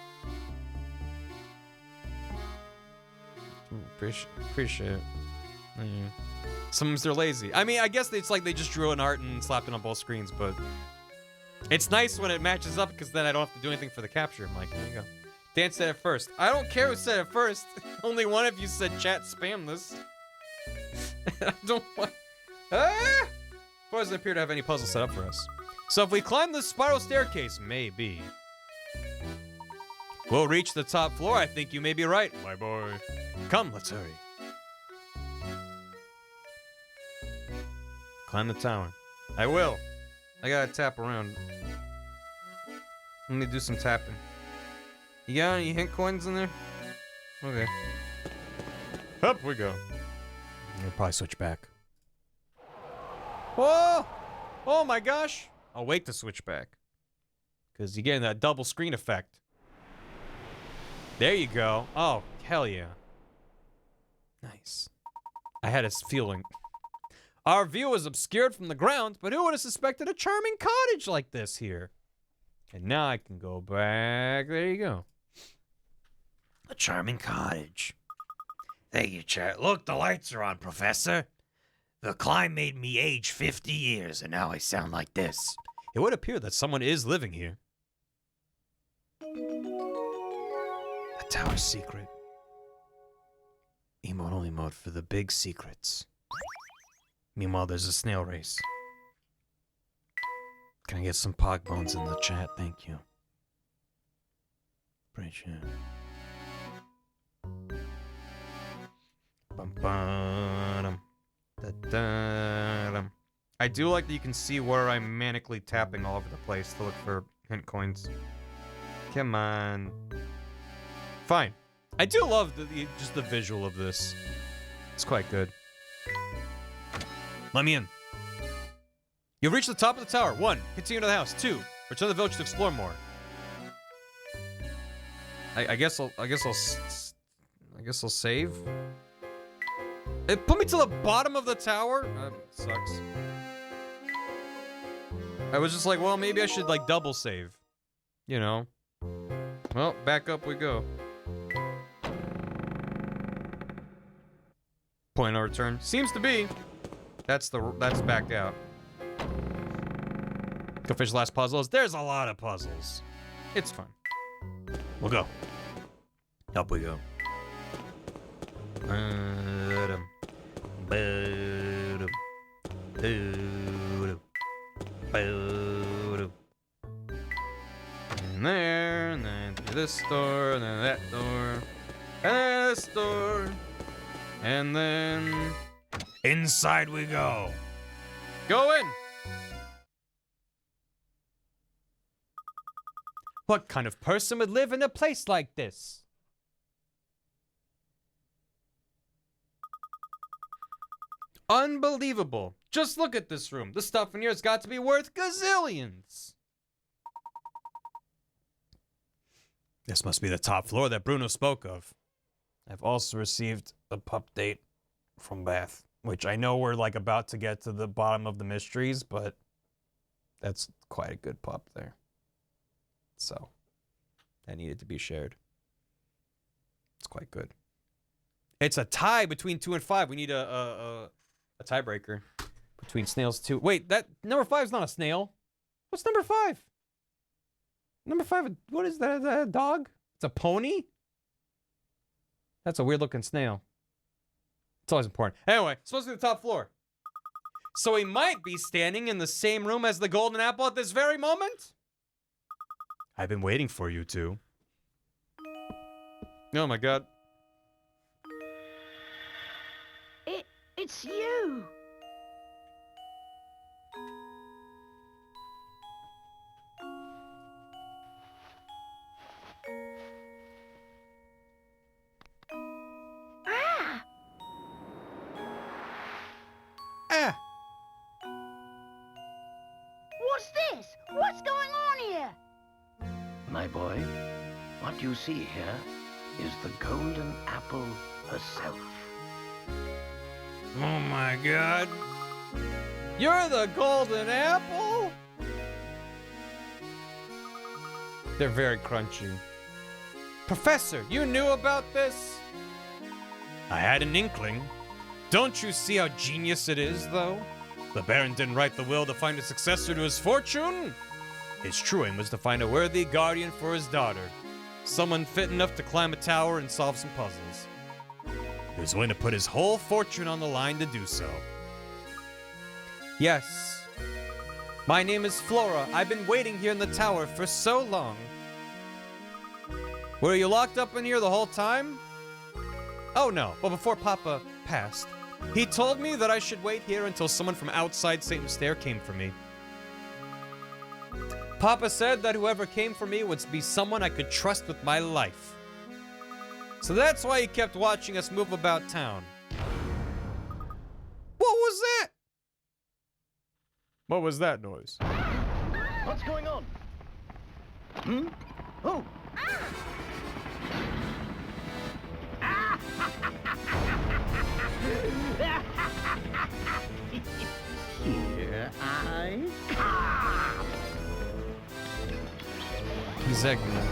Appreciate it. Yeah. Sometimes they're lazy. I mean, I guess it's like they just drew an art and slapped it on both screens, but it's nice when it matches up because then I don't have to do anything for the capture. I'm like, there you go. Dan said it first. I don't care who said it first. Only one of you said chat spam this. I don't want... Ah! It doesn't appear to have any puzzle set up for us. So if we climb the spiral staircase, maybe we'll reach the top floor. I think you may be right, my boy. Come, let's hurry. Climb the tower. I will. I gotta tap around. Let me do some tapping. You got any hint coins in there? Okay. Up we go. I'll probably switch back. Whoa! Oh my gosh! I'll wait to switch back. Because you're getting that double screen effect. There you go. Oh, hell yeah. Nice. I had a feeling. Our view was obscured from the ground, but who would have suspected a charming cottage like this here? And now I can go back. There you go. A charming cottage. Thank you, chat. Look, the lights are on, Professor. The climb made me age 50 years, and now I sound like this. It would appear that someone is living here. The tower's secret. Emote only mode for the big secrets. Meanwhile, there's a snail race. Can I get some pog bones in the chat? Thank you. Appreciate it. Bum-bum. Da-da-dum. I do like that you can see where I'm manically tapping all over the place to look for hint coins. Come on. Fine. I do love just the visual of this. It's quite good. Let me in. You've reached the top of the tower. 1. Continue to the house. 2. Return to the village to explore more. I guess I'll save. It put me to the bottom of the tower. Sucks. I was just like, well, maybe I should like double save. You know. Well, back up we go. Point of return. Seems to be. That's backed out. Go finish the last puzzles. There's a lot of puzzles. It's fun. We'll go. Up we go. then there, and then through this door, and then that door, and then this door, and then Inside we go. go in. What kind of person would live in a place like this? Unbelievable. Just look at this room. The stuff in here has got to be worth gazillions. This must be the top floor that Bruno spoke of. I've also received a pup date from Bath, which I know we're like about to get to the bottom of the mysteries, but that's quite a good pup there. So, that needed to be shared. It's quite good. It's a tie between 2 and 5. We need a tiebreaker between snails 2. Wait, that number 5 is not a snail. What's number 5? Number 5, what is that? Is that a dog? It's a pony? That's a weird looking snail. It's always important. Anyway, supposed to be the top floor. So he might be standing in the same room as the golden apple at this very moment? I've been waiting for you two. Oh my god. It's you. Ah! Ah! What's this? What's going on here? My boy, what you see here is the golden apple herself. Oh my god. You're the golden apple? They're very crunchy. Professor, you knew about this? I had an inkling. Don't you see how genius it is, though? The Baron didn't write the will to find a successor to his fortune. His true aim was to find a worthy guardian for his daughter. Someone fit enough to climb a tower and solve some puzzles. He was willing to put his whole fortune on the line to do so. Yes. My name is Flora. I've been waiting here in the tower for so long. Were you locked up in here the whole time? Oh no, well before Papa passed, he told me that I should wait here until someone from outside Satan's Stair came for me. Papa said that whoever came for me would be someone I could trust with my life. So that's why he kept watching us move about town. What was that? What was that noise? What's going on? Hmm? Oh! Here I come. He's Eggman.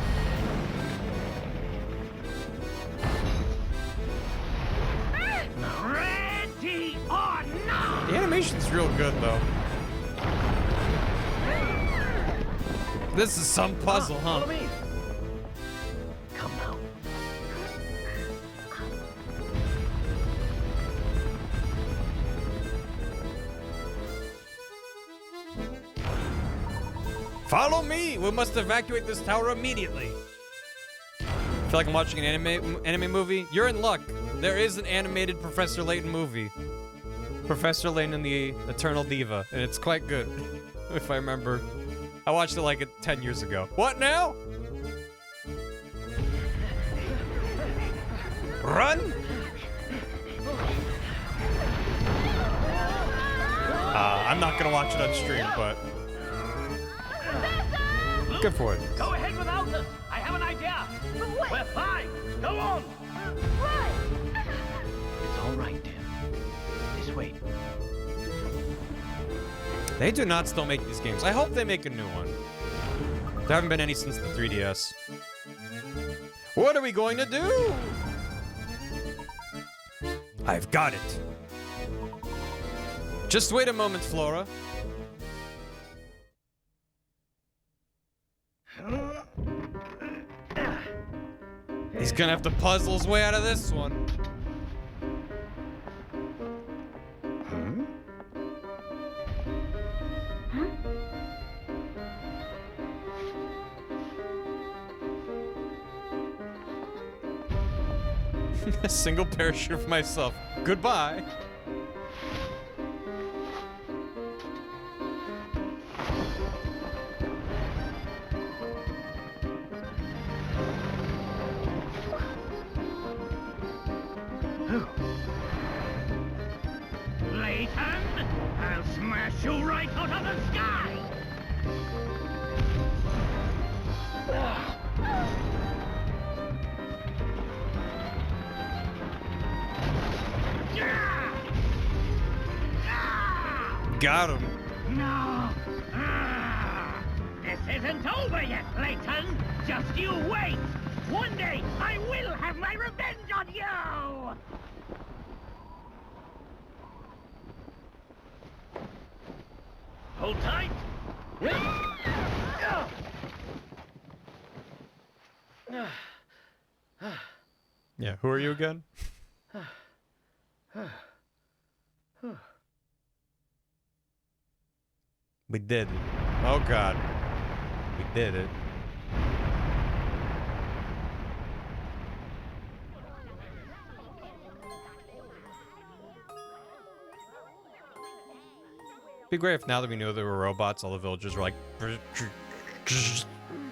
Ready or not? The animation's real good, though. This is some puzzle, huh? Follow me. Come now. Follow me! We must evacuate this tower immediately. I feel like I'm watching an anime movie. You're in luck. There is an animated Professor Layton movie. Professor Layton and the Eternal Diva, and it's quite good, if I remember. I watched it like 10 years ago. What now? Run! I'm not gonna watch it on stream, but good for it. Go ahead without us. I have an idea. We're fine. Go on. It's all right, dear. This way. They do not still make these games. I hope they make a new one. There haven't been any since the 3DS. What are we going to do? I've got it. Just wait a moment, Flora. He's gonna have to puzzle his way out of this one. A single parachute for myself. Goodbye. Layton, I'll smash you right out of the sky! Got him. No! This isn't over yet, Layton! Just you wait! One day, I will have my revenge on you! Hold tight! Yeah, who are you again? We did it. Oh god. We did it. Be great if now that we knew there were robots, all the villagers were like,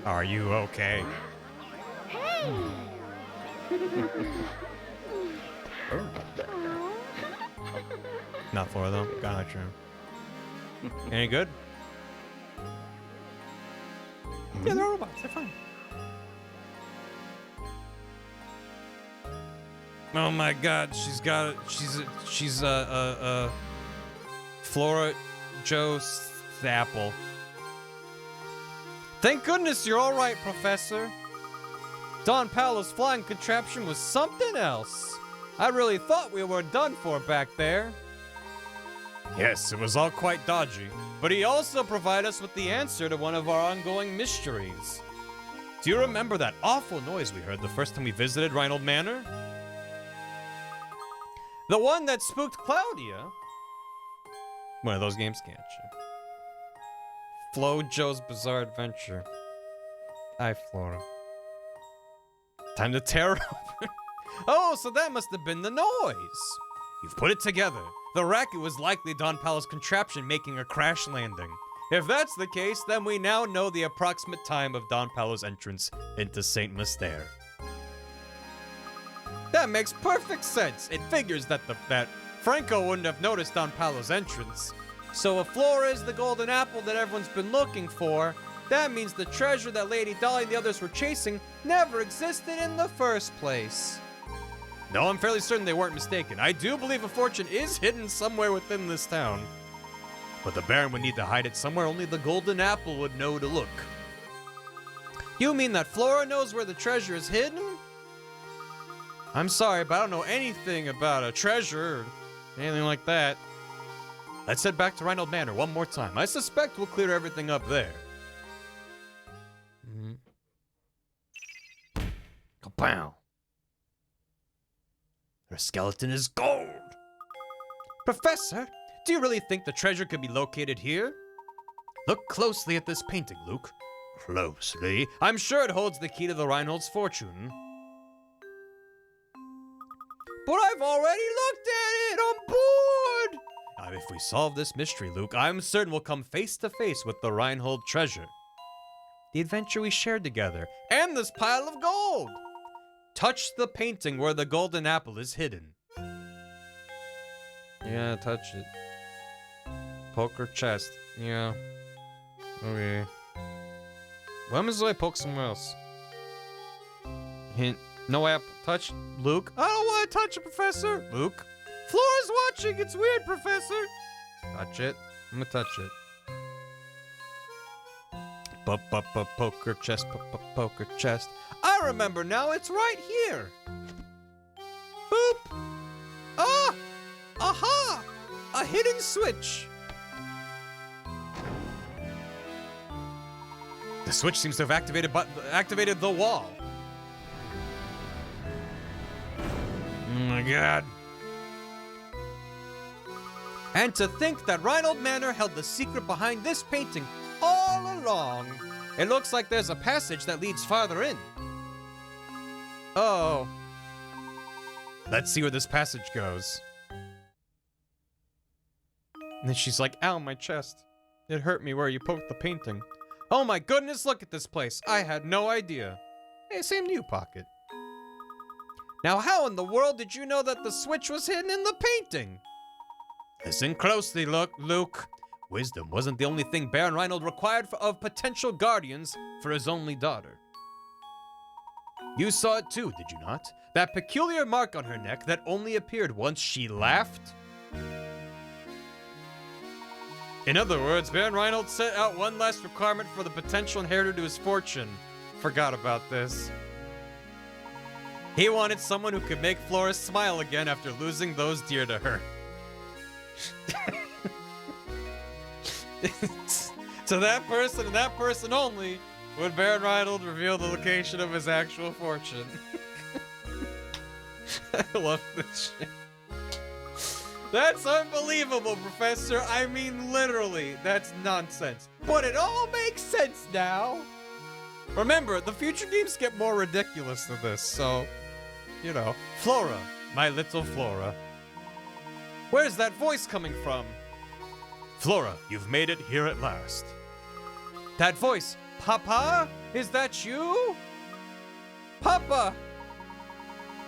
are you okay? Not for them. Gotcha. Any good? Yeah, they're robots. They're fine. Oh my god, she's got it. She's Flora Joe's apple. Thank goodness you're all right, Professor. Don Paolo's flying contraption was something else. I really thought we were done for back there. Yes, it was all quite dodgy, but he also provided us with the answer to one of our ongoing mysteries. Do you remember that awful noise we heard the first time we visited Reinhold Manor? The one that spooked Claudia? One of those games, can't you? Flo Joe's Bizarre Adventure. Hi, Flora. Time to tear open. Oh, so that must have been the noise. You've put it together. The racket was likely Don Paolo's contraption making a crash landing. If that's the case, then we now know the approximate time of Don Paolo's entrance into Saint Mystere. That makes perfect sense. It figures that Franco wouldn't have noticed Don Paolo's entrance. So if Flora is the golden apple that everyone's been looking for, that means the treasure that Lady Dolly and the others were chasing never existed in the first place. No, I'm fairly certain they weren't mistaken. I do believe a fortune is hidden somewhere within this town. But the Baron would need to hide it somewhere only the golden apple would know to look. You mean that Flora knows where the treasure is hidden? I'm sorry, but I don't know anything about a treasure or anything like that. Let's head back to Reinhold Manor one more time. I suspect we'll clear everything up there. Kapow! Her skeleton is gold! Professor, do you really think the treasure could be located here? Look closely at this painting, Luke. Closely? I'm sure it holds the key to the Reinhold's fortune. But I've already looked at it! I'm bored! Now, if we solve this mystery, Luke, I'm certain we'll come face to face with the Reinhold treasure. The adventure we shared together, and this pile of gold! Touch the painting where the golden apple is hidden. Yeah, touch it. Poke her chest. Yeah. Okay. When was I poke somewhere else? Hint. No apple. Touch. Luke. I don't want to touch it, Professor. Luke. Flora's watching. It's weird, Professor. Touch it. I'm gonna touch it. Poker chest, poker chest. I remember now, it's right here. Boop. Ah! Aha! A hidden switch. The switch seems to have activated the wall. Oh my god. And to think that Reinhold Manor held the secret behind this painting all along. It looks like there's a passage that leads farther in. Oh. Let's see where this passage goes. And then she's like, ow, my chest. It hurt me where you poked the painting. Oh my goodness, look at this place. I had no idea. Hey, same to you, Pocket. Now, how in the world did you know that the switch was hidden in the painting? Listen closely, Luke. Wisdom wasn't the only thing Baron Reinhold required of potential guardians for his only daughter. You saw it too, did you not? That peculiar mark on her neck that only appeared once she laughed? In other words, Baron Reinhold set out one last requirement for the potential inheritor to his fortune. Forgot about this. He wanted someone who could make Flora smile again after losing those dear to her. To that person and that person only would Baron Reinhold reveal the location of his actual fortune. I love this shit. That's unbelievable, Professor. I mean, literally, that's nonsense. But it all makes sense now. Remember, the future games get more ridiculous than this, so, you know. Flora, my little Flora. Where's that voice coming from? Flora, you've made it here at last. That voice, Papa? Is that you? Papa!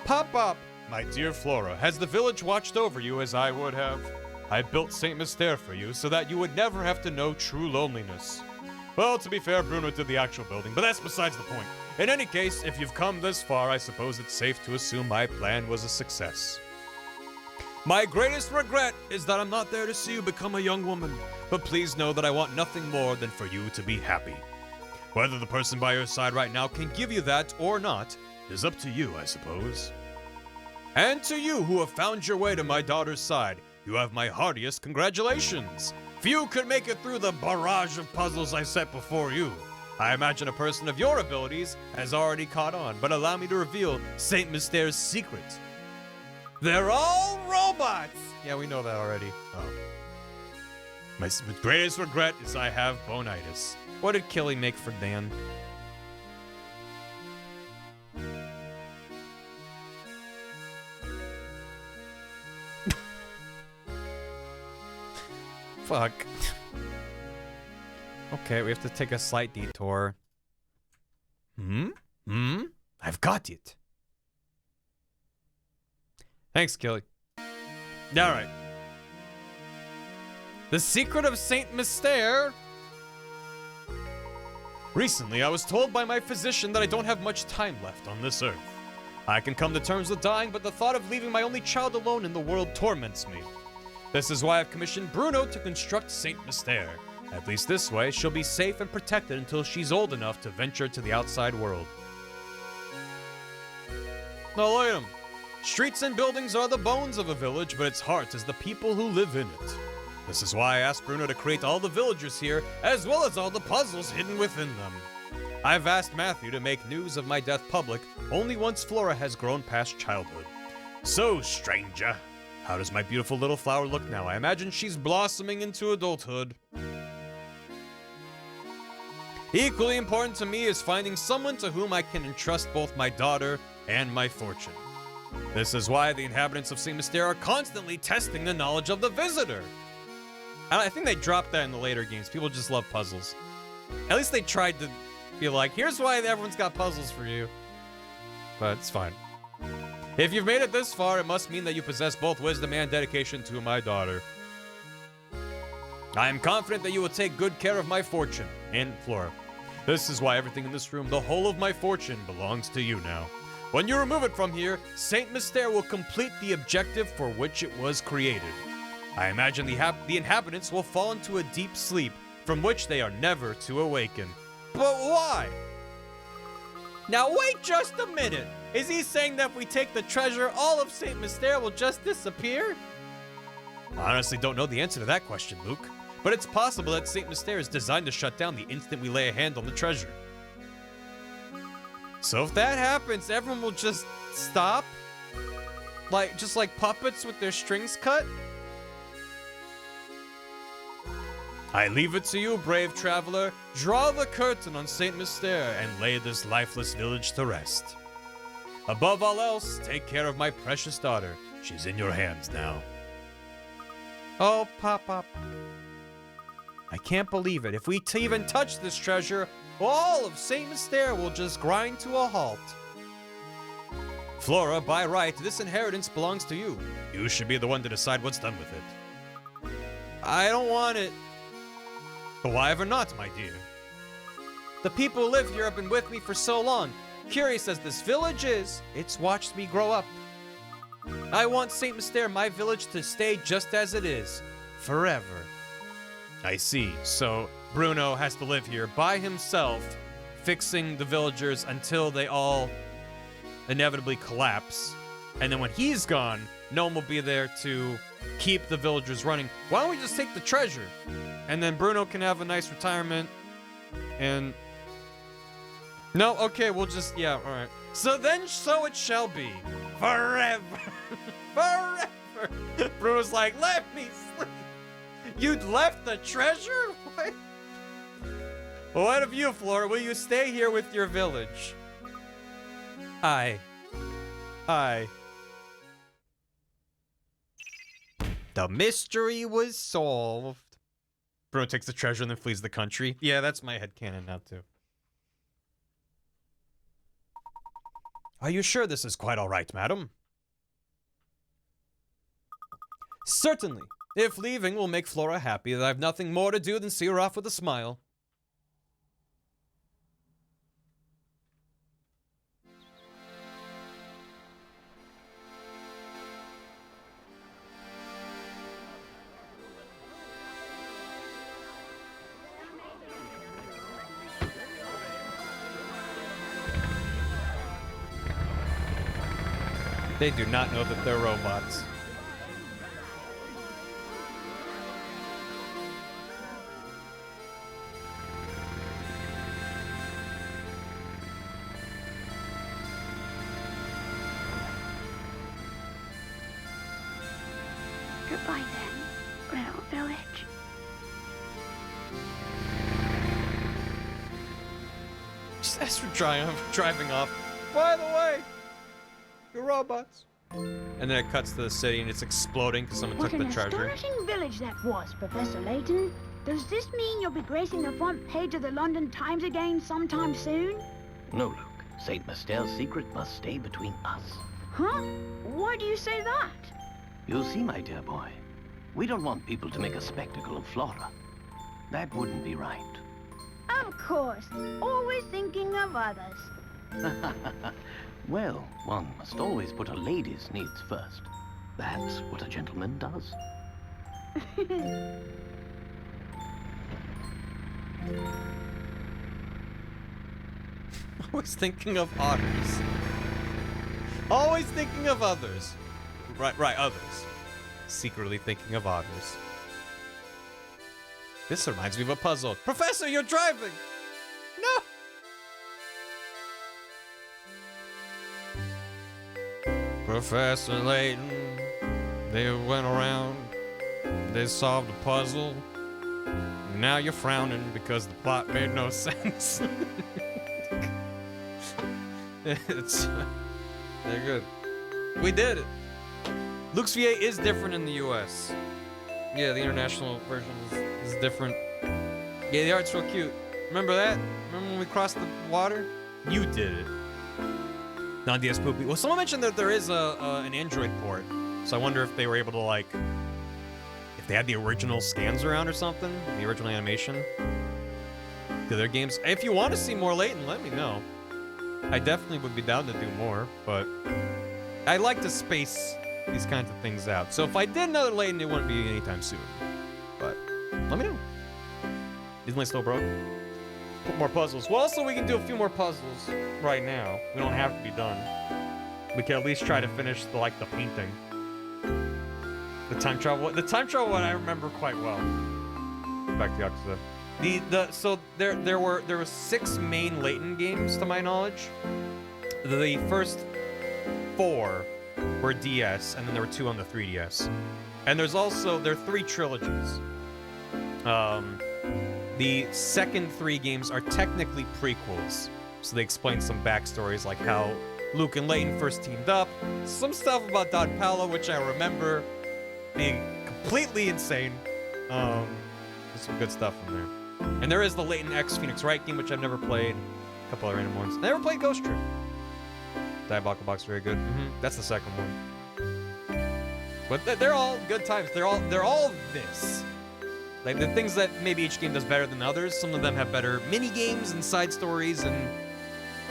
Pop up! My dear Flora, has the village watched over you as I would have? I built St. Mystere for you so that you would never have to know true loneliness. Well, to be fair, Bruno did the actual building, but that's besides the point. In any case, if you've come this far, I suppose it's safe to assume my plan was a success. My greatest regret is that I'm not there to see you become a young woman, but please know that I want nothing more than for you to be happy. Whether the person by your side right now can give you that or not is up to you, I suppose. And to you who have found your way to my daughter's side, you have my heartiest congratulations. Few could make it through the barrage of puzzles I set before you. I imagine a person of your abilities has already caught on, but allow me to reveal St. Mystere's secret. They're all robots! Yeah, we know that already. Oh. My greatest regret is I have bonitis. What did Killy make for Dan? Fuck. Okay, we have to take a slight detour. I've got it. Thanks, Killy. Alright. The secret of Saint Mystere. Recently, I was told by my physician that I don't have much time left on this earth. I can come to terms with dying, but the thought of leaving my only child alone in the world torments me. This is why I've commissioned Bruno to construct Saint Mystere. At least this way, she'll be safe and protected until she's old enough to venture to the outside world. Now, Layton. Streets and buildings are the bones of a village, but its heart is the people who live in it. This is why I asked Bruno to create all the villagers here, as well as all the puzzles hidden within them. I've asked Matthew to make news of my death public only once Flora has grown past childhood. So, stranger, how does my beautiful little flower look now? I imagine she's blossoming into adulthood. Equally important to me is finding someone to whom I can entrust both my daughter and my fortune. This is why the inhabitants of St. Mystere are constantly testing the knowledge of the visitor. And I think they dropped that in the later games. People just love puzzles. At least they tried to be like, here's why everyone's got puzzles for you. But it's fine. If you've made it this far, it must mean that you possess both wisdom and dedication to my daughter. I am confident that you will take good care of my fortune and Flora. This is why everything in this room, the whole of my fortune, belongs to you now. When you remove it from here, Saint Mystere will complete the objective for which it was created. I imagine the inhabitants will fall into a deep sleep from which they are never to awaken. But why? Now wait just a minute. Is he saying that if we take the treasure, all of Saint Mystere will just disappear? I honestly don't know the answer to that question, Luke. But it's possible that Saint Mystere is designed to shut down the instant we lay a hand on the treasure. So if that happens, everyone will just stop? Just like puppets with their strings cut? I leave it to you, brave traveler. Draw the curtain on Saint Mystere and lay this lifeless village to rest. Above all else, take care of my precious daughter. She's in your hands now. Oh, Pop-Pop. I can't believe it. If we even touch this treasure, all of St. Mystere will just grind to a halt. Flora, by right, this inheritance belongs to you. You should be the one to decide what's done with it. I don't want it. But why ever not, my dear? The people who live here have been with me for so long. Curious as this village is, it's watched me grow up. I want St. Mystere, my village, to stay just as it is. Forever. I see. So Bruno has to live here by himself, fixing the villagers until they all inevitably collapse. And then when he's gone, no one will be there to keep the villagers running. Why don't we just take the treasure? And then Bruno can have a nice retirement. And... No, okay, we'll just... Yeah, alright. So then, so it shall be. Forever. Forever. Bruno's like, let me sleep. You'd left the treasure? What? Well, what of you, Flora? Will you stay here with your village? Aye. The mystery was solved. Bruno takes the treasure and then flees the country. Yeah, that's my headcanon now, too. Are you sure this is quite all right, madam? Certainly. If leaving will make Flora happy, then I have nothing more to do than see her off with a smile. They do not know that they're robots. Goodbye then, little village. Just as we're driving off. By the way, you're robots. And then it cuts to the city and it's exploding because someone took the treasure. What an astonishing village that was, Professor Layton. Does this mean you'll be gracing the front page of the London Times again sometime soon? No, Luke. St. Mystere's secret must stay between us. Huh? Why do you say that? You'll see, my dear boy. We don't want people to make a spectacle of Flora. That wouldn't be right. Of course. Always thinking of others. Well, one must always put a lady's needs first. That's what a gentleman does. Always thinking of others. Always thinking of others. Right, others. Secretly thinking of others. This reminds me of a puzzle. Professor, you're driving! No! Professor Layton, they went around, they solved a puzzle. Now you're frowning because the plot made no sense. They're good. We did it. Lux VA is different in the US. Yeah, the international version is different. Yeah, the art's real cute. Remember that? Remember when we crossed the water? You did it. Non-DS Poopy. Well, someone mentioned that there is an Android port. So I wonder if they were able to, like, if they had the original scans around or something, the original animation to their games. If you want to see more Layton, let me know. I definitely would be down to do more, but I like to space these kinds of things out. So if I did another Layton, it wouldn't be anytime soon. But let me know. Isn't it still broke? Put more puzzles. Well, also we can do a few more puzzles right now. We don't have to be done. We can at least try to finish the painting. The time travel one I remember quite well. Back to Yakuza. So there were 6 main Layton games to my knowledge. The first 4 were DS, and then there were 2 on the 3DS. And there are 3 trilogies. The second 3 games are technically prequels, so they explain some backstories, like how Luke and Layton first teamed up. Some stuff about Don Paolo, which I remember being completely insane. There's some good stuff in there. And there is the Layton X Phoenix Wright game, which I've never played. A couple of random ones. I never played Ghost Trick. Diabolical Box, very good. That's the second one. But they're all good times. They're all this. Like the things that maybe each game does better than others. Some of them have better mini games and side stories and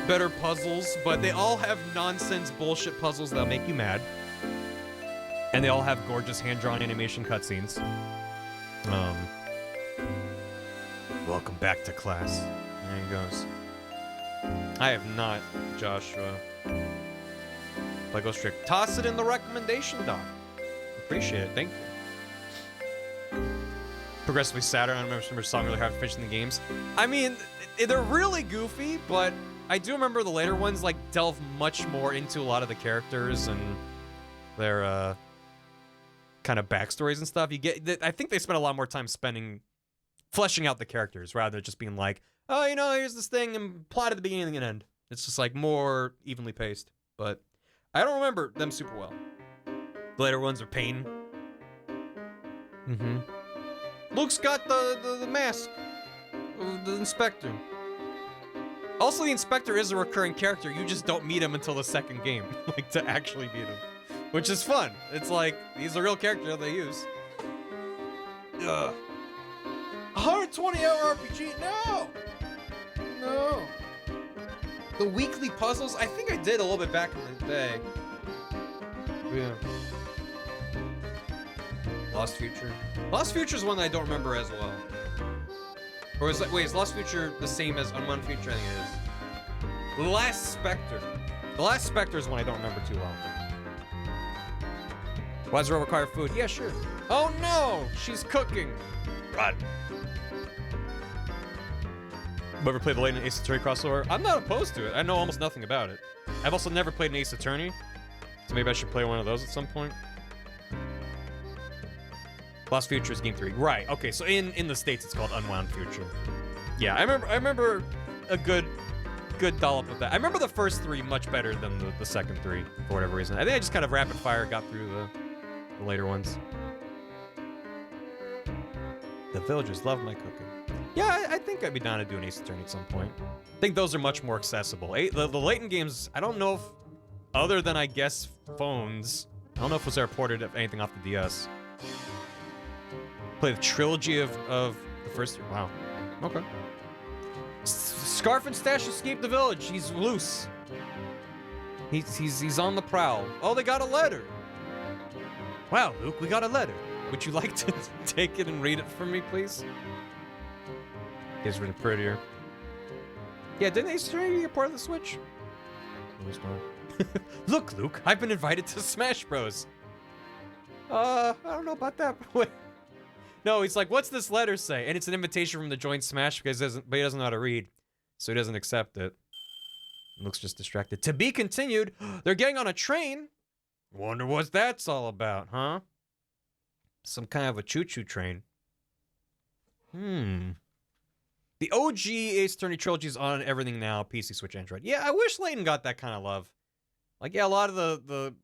better puzzles, but they all have nonsense bullshit puzzles that'll make you mad. And they all have gorgeous hand-drawn animation cutscenes. Welcome back to class. There he goes. I have not, Joshua. Play Ghost Trick. Toss it in the recommendation doc. Appreciate it. Thank you. Progressively sadder. I remember song really hard finishing the games. I mean, they're really goofy, but I do remember the later ones like delve much more into a lot of the characters and their kind of backstories and stuff. I think they spent a lot more time fleshing out the characters rather than just being like, oh, you know, here's this thing and plot at the beginning and end. It's just like more evenly paced. But I don't remember them super well. The later ones are pain. Luke's got the mask of the inspector. Also, the inspector is a recurring character. You just don't meet him until the second game, like to actually meet him, which is fun. It's like he's a real character that they use. 120-hour RPG? No. The weekly puzzles? I think I did a little bit back in the day. Yeah. Lost Future. Lost Future is one that I don't remember as well. Or is that, wait, is Lost Future the same as Unwound Future? I think it is. The Last Spectre. The Last Spectre is one I don't remember too well. Why does it require food? Yeah, sure. Oh no! She's cooking! Run. Ever played the Layton Ace Attorney crossover? I'm not opposed to it. I know almost nothing about it. I've also never played an Ace Attorney, so maybe I should play one of those at some point. Lost Future is game 3. Right, okay, so in the States it's called Unwound Future. Yeah, I remember a good dollop of that. I remember the first 3 much better than the second 3, for whatever reason. I think I just kind of rapid fire got through the later ones. The villagers love my cooking. Yeah, I think I'd be down to do an Ace Attorney at some point. I think those are much more accessible. The Layton games, I don't know if, other than I guess phones, I don't know if it was ever ported of anything off the DS. Play the trilogy of the first. Wow. Okay. Scarf and Stash escaped the village. He's loose. He's on the prowl. Oh, they got a letter. Wow, Luke, we got a letter. Would you like to take it and read it for me, please? It's written prettier. Yeah, didn't Ace Attorney get part of the Switch? Look, Luke, I've been invited to Smash Bros. I don't know about that. Wait. No, he's like, what's this letter say? And it's an invitation from the joint Smash because but he doesn't know how to read. So he doesn't accept it. Luke's just distracted. To be continued. They're getting on a train. Wonder what that's all about, huh? Some kind of a choo-choo train. The OG Ace Attorney trilogy is on everything now. PC, Switch, Android. Yeah, I wish Layton got that kind of love. Like, yeah, a lot of the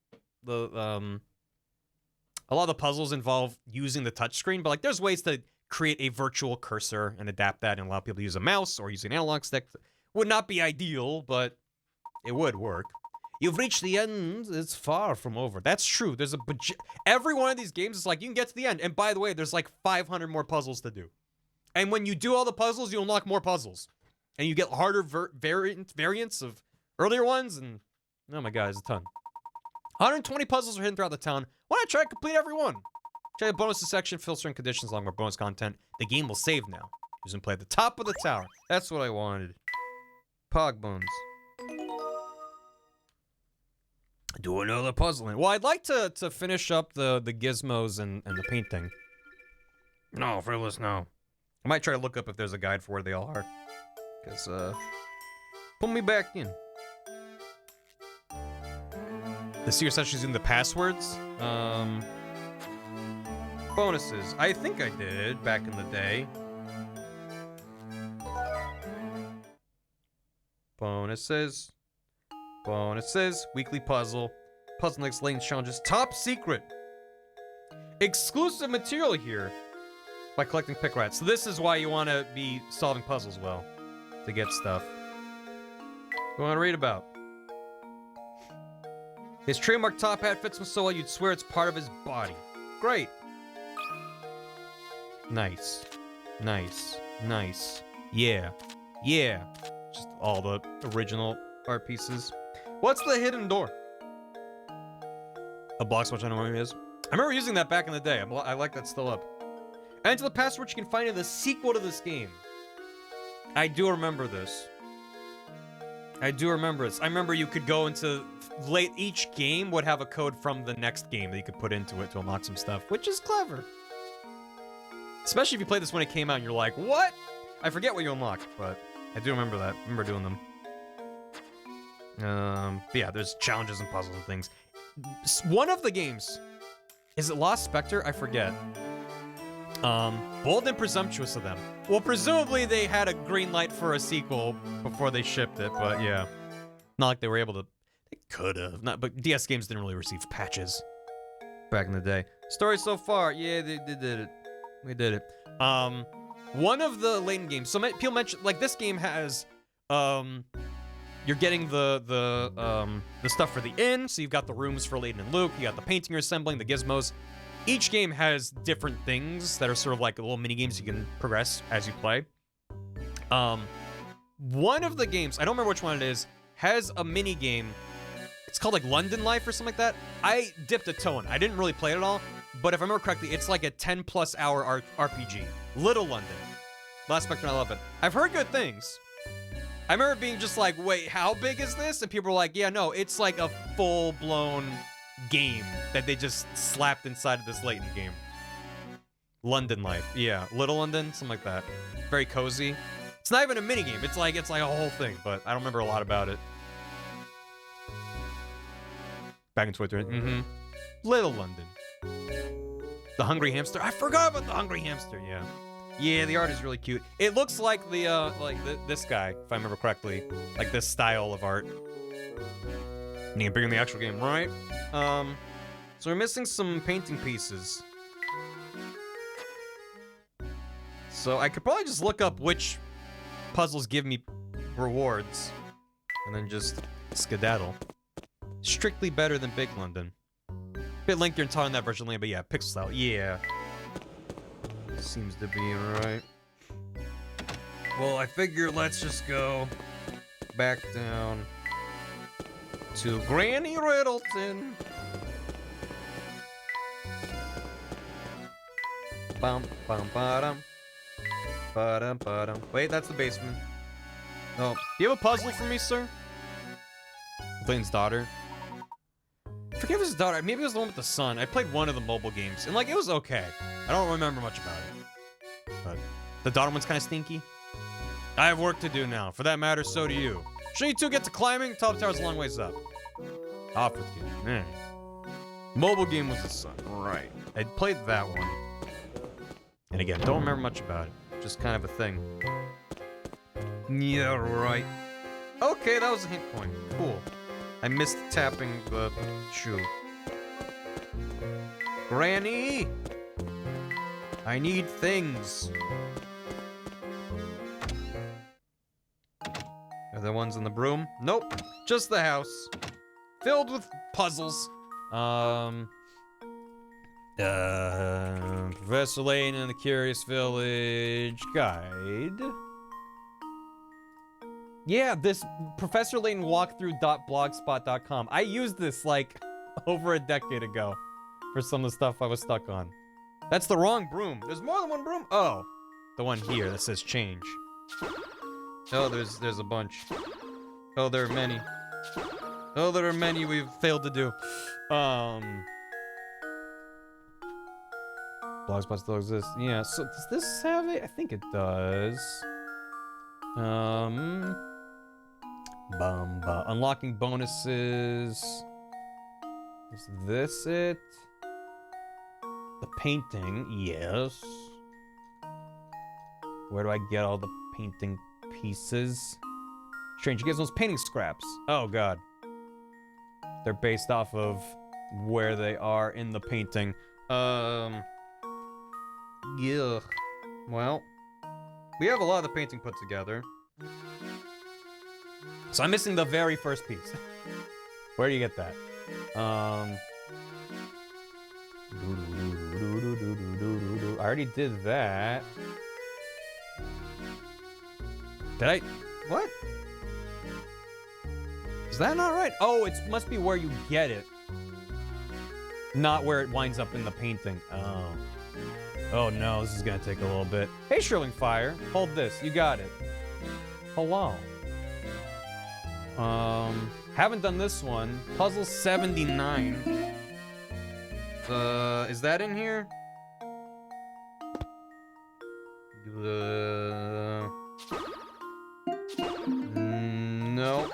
puzzles involve using the touchscreen, but like there's ways to create a virtual cursor and adapt that and allow people to use a mouse or use an analog stick. Would not be ideal, but it would work. You've reached the end. It's far from over. That's true. There's every one of these games is like you can get to the end. And by the way, there's like 500 more puzzles to do. And when you do all the puzzles, you unlock more puzzles. And you get harder variants of earlier ones. And oh my god, it's a ton. 120 puzzles are hidden throughout the town. Why not try to complete every one? Check the bonuses section, filtering conditions along with bonus content. The game will save now. Use and play at the top of the tower. That's what I wanted. Pog bones. Do another puzzling. Well, I'd like to finish up the gizmos and the painting. No, frivolous, no. I might try to look up if there's a guide for where they all are. Because, put me back in. The secret session using the passwords. Bonuses. I think I did back in the day. Bonuses. Bonuses, weekly puzzle, puzzle next Layton challenges, top secret. Exclusive material here by collecting pick rats. So this is why you want to be solving puzzles well, to get stuff. You want to read about? His trademark top hat fits him so well you'd swear it's part of his body. Great. Nice. Nice. Nice. Yeah. Yeah. Just all the original art pieces. What's the hidden door? A box, which I don't know what it is. I remember using that back in the day. I like that still up. Enter the password you can find in the sequel to this game. I do remember this. I do remember this. I remember you could go into each game would have a code from the next game that you could put into it to unlock some stuff, which is clever. Especially if you played this when it came out and you're like, what? I forget what you unlocked, but I do remember that. I remember doing them. But yeah, there's challenges and puzzles and things. One of the games, is it Lost Spectre? I forget. Bold and presumptuous of them. Well, presumably they had a green light for a sequel before they shipped it, but yeah. Not like they were able to. They could have. Not, but DS games didn't really receive patches back in the day. Story so far, yeah, they did it. We did it. One of the Layton games. So people mention like this game has, you're getting the stuff for the inn. So you've got the rooms for Layton and Luke. You got the painting you're assembling, the gizmos. Each game has different things that are sort of like little mini games you can progress as you play. One of the games, I don't remember which one it is, has a mini game. It's called like London Life or something like that. I dipped a toe in. I didn't really play it at all, but if I remember correctly, it's like a 10+ hour RPG. Little London. Last Spectre, I love it. I've heard good things. I remember being just like, wait, how big is this? And people were like, yeah, no, it's like a full-blown game that they just slapped inside of this Layton game. London Life. Yeah, Little London, something like that. Very cozy. It's not even a mini game. It's like a whole thing, but I don't remember a lot about it. Back in Twitter. Little London. The Hungry Hamster. I forgot about the Hungry Hamster. Yeah. Yeah, the art is really cute. It looks like this guy, if I remember correctly, like this style of art. And you can bring in the actual game, right? So we're missing some painting pieces. So I could probably just look up which puzzles give me rewards, and then just skedaddle. Strictly better than Big London. Bit lengthier and taller in that version, but yeah, pixel style, yeah. Seems to be right. Well, I figure let's just go back down to Granny Riddleton. Bum bum ba-dum. Ba-dum ba-dum. Wait, that's the basement. Oh, do you have a puzzle for me, sir? Layton's daughter. I forget if it was his daughter. Maybe it was the one with the son. I played one of the mobile games, and like it was okay. I don't remember much about it. But the daughter one's kind of stinky. I have work to do now. For that matter, so do you. Should you two get to climbing? Top tower's a long ways up. Off with you. Mobile game was the son. Right. I played that one. And again, don't remember much about it. Just kind of a thing. Yeah, right. Okay, that was a hint coin. Cool. I missed tapping the shoe. Granny! I need things. Are there ones in the broom? Nope. Just the house. Filled with puzzles. Professor Layton and the Curious Village guide. Yeah, this Professor Layton walkthrough.blogspot.com. I used this like over a decade ago for some of the stuff I was stuck on. That's the wrong broom. There's more than one broom. Oh, the one here that says change. Oh, there's a bunch. Oh, there are many. Oh, there are many we've failed to do. Blogspot still exists. Yeah, so does this have it? I think it does. Unlocking bonuses. Is this it? The painting, yes. Where do I get all the painting pieces? Strange, he gives those painting scraps. Oh god. They're based off of where they are in the painting. Yeah. Well, we have a lot of the painting put together. So I'm missing the very first piece. Where do you get that? I already did that. Did I? What? Is that not right? Oh, it must be where you get it. Not where it winds up in the painting. Oh. Oh no, this is gonna take a little bit. Hey, Shrilling Fire. Hold this. You got it. Hello. Haven't done this one. Puzzle 79. Is that in here? No.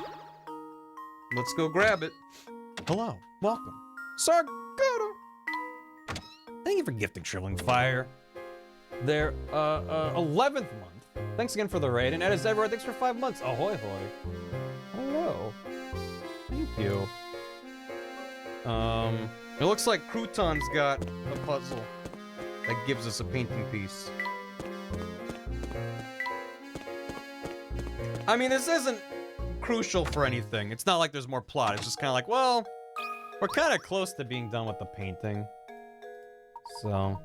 Let's go grab it. Hello. Welcome. Sargoto. Thank you for gifting Shrilling Fire. Their 11th month. Thanks again for the raid. And as ever, thanks for 5 months. Ahoy hoy. Hello. Thank you. It looks like Crouton's got a puzzle that gives us a painting piece. I mean, this isn't crucial for anything. It's not like there's more plot. It's just kind of like, well, we're kind of close to being done with the painting. So,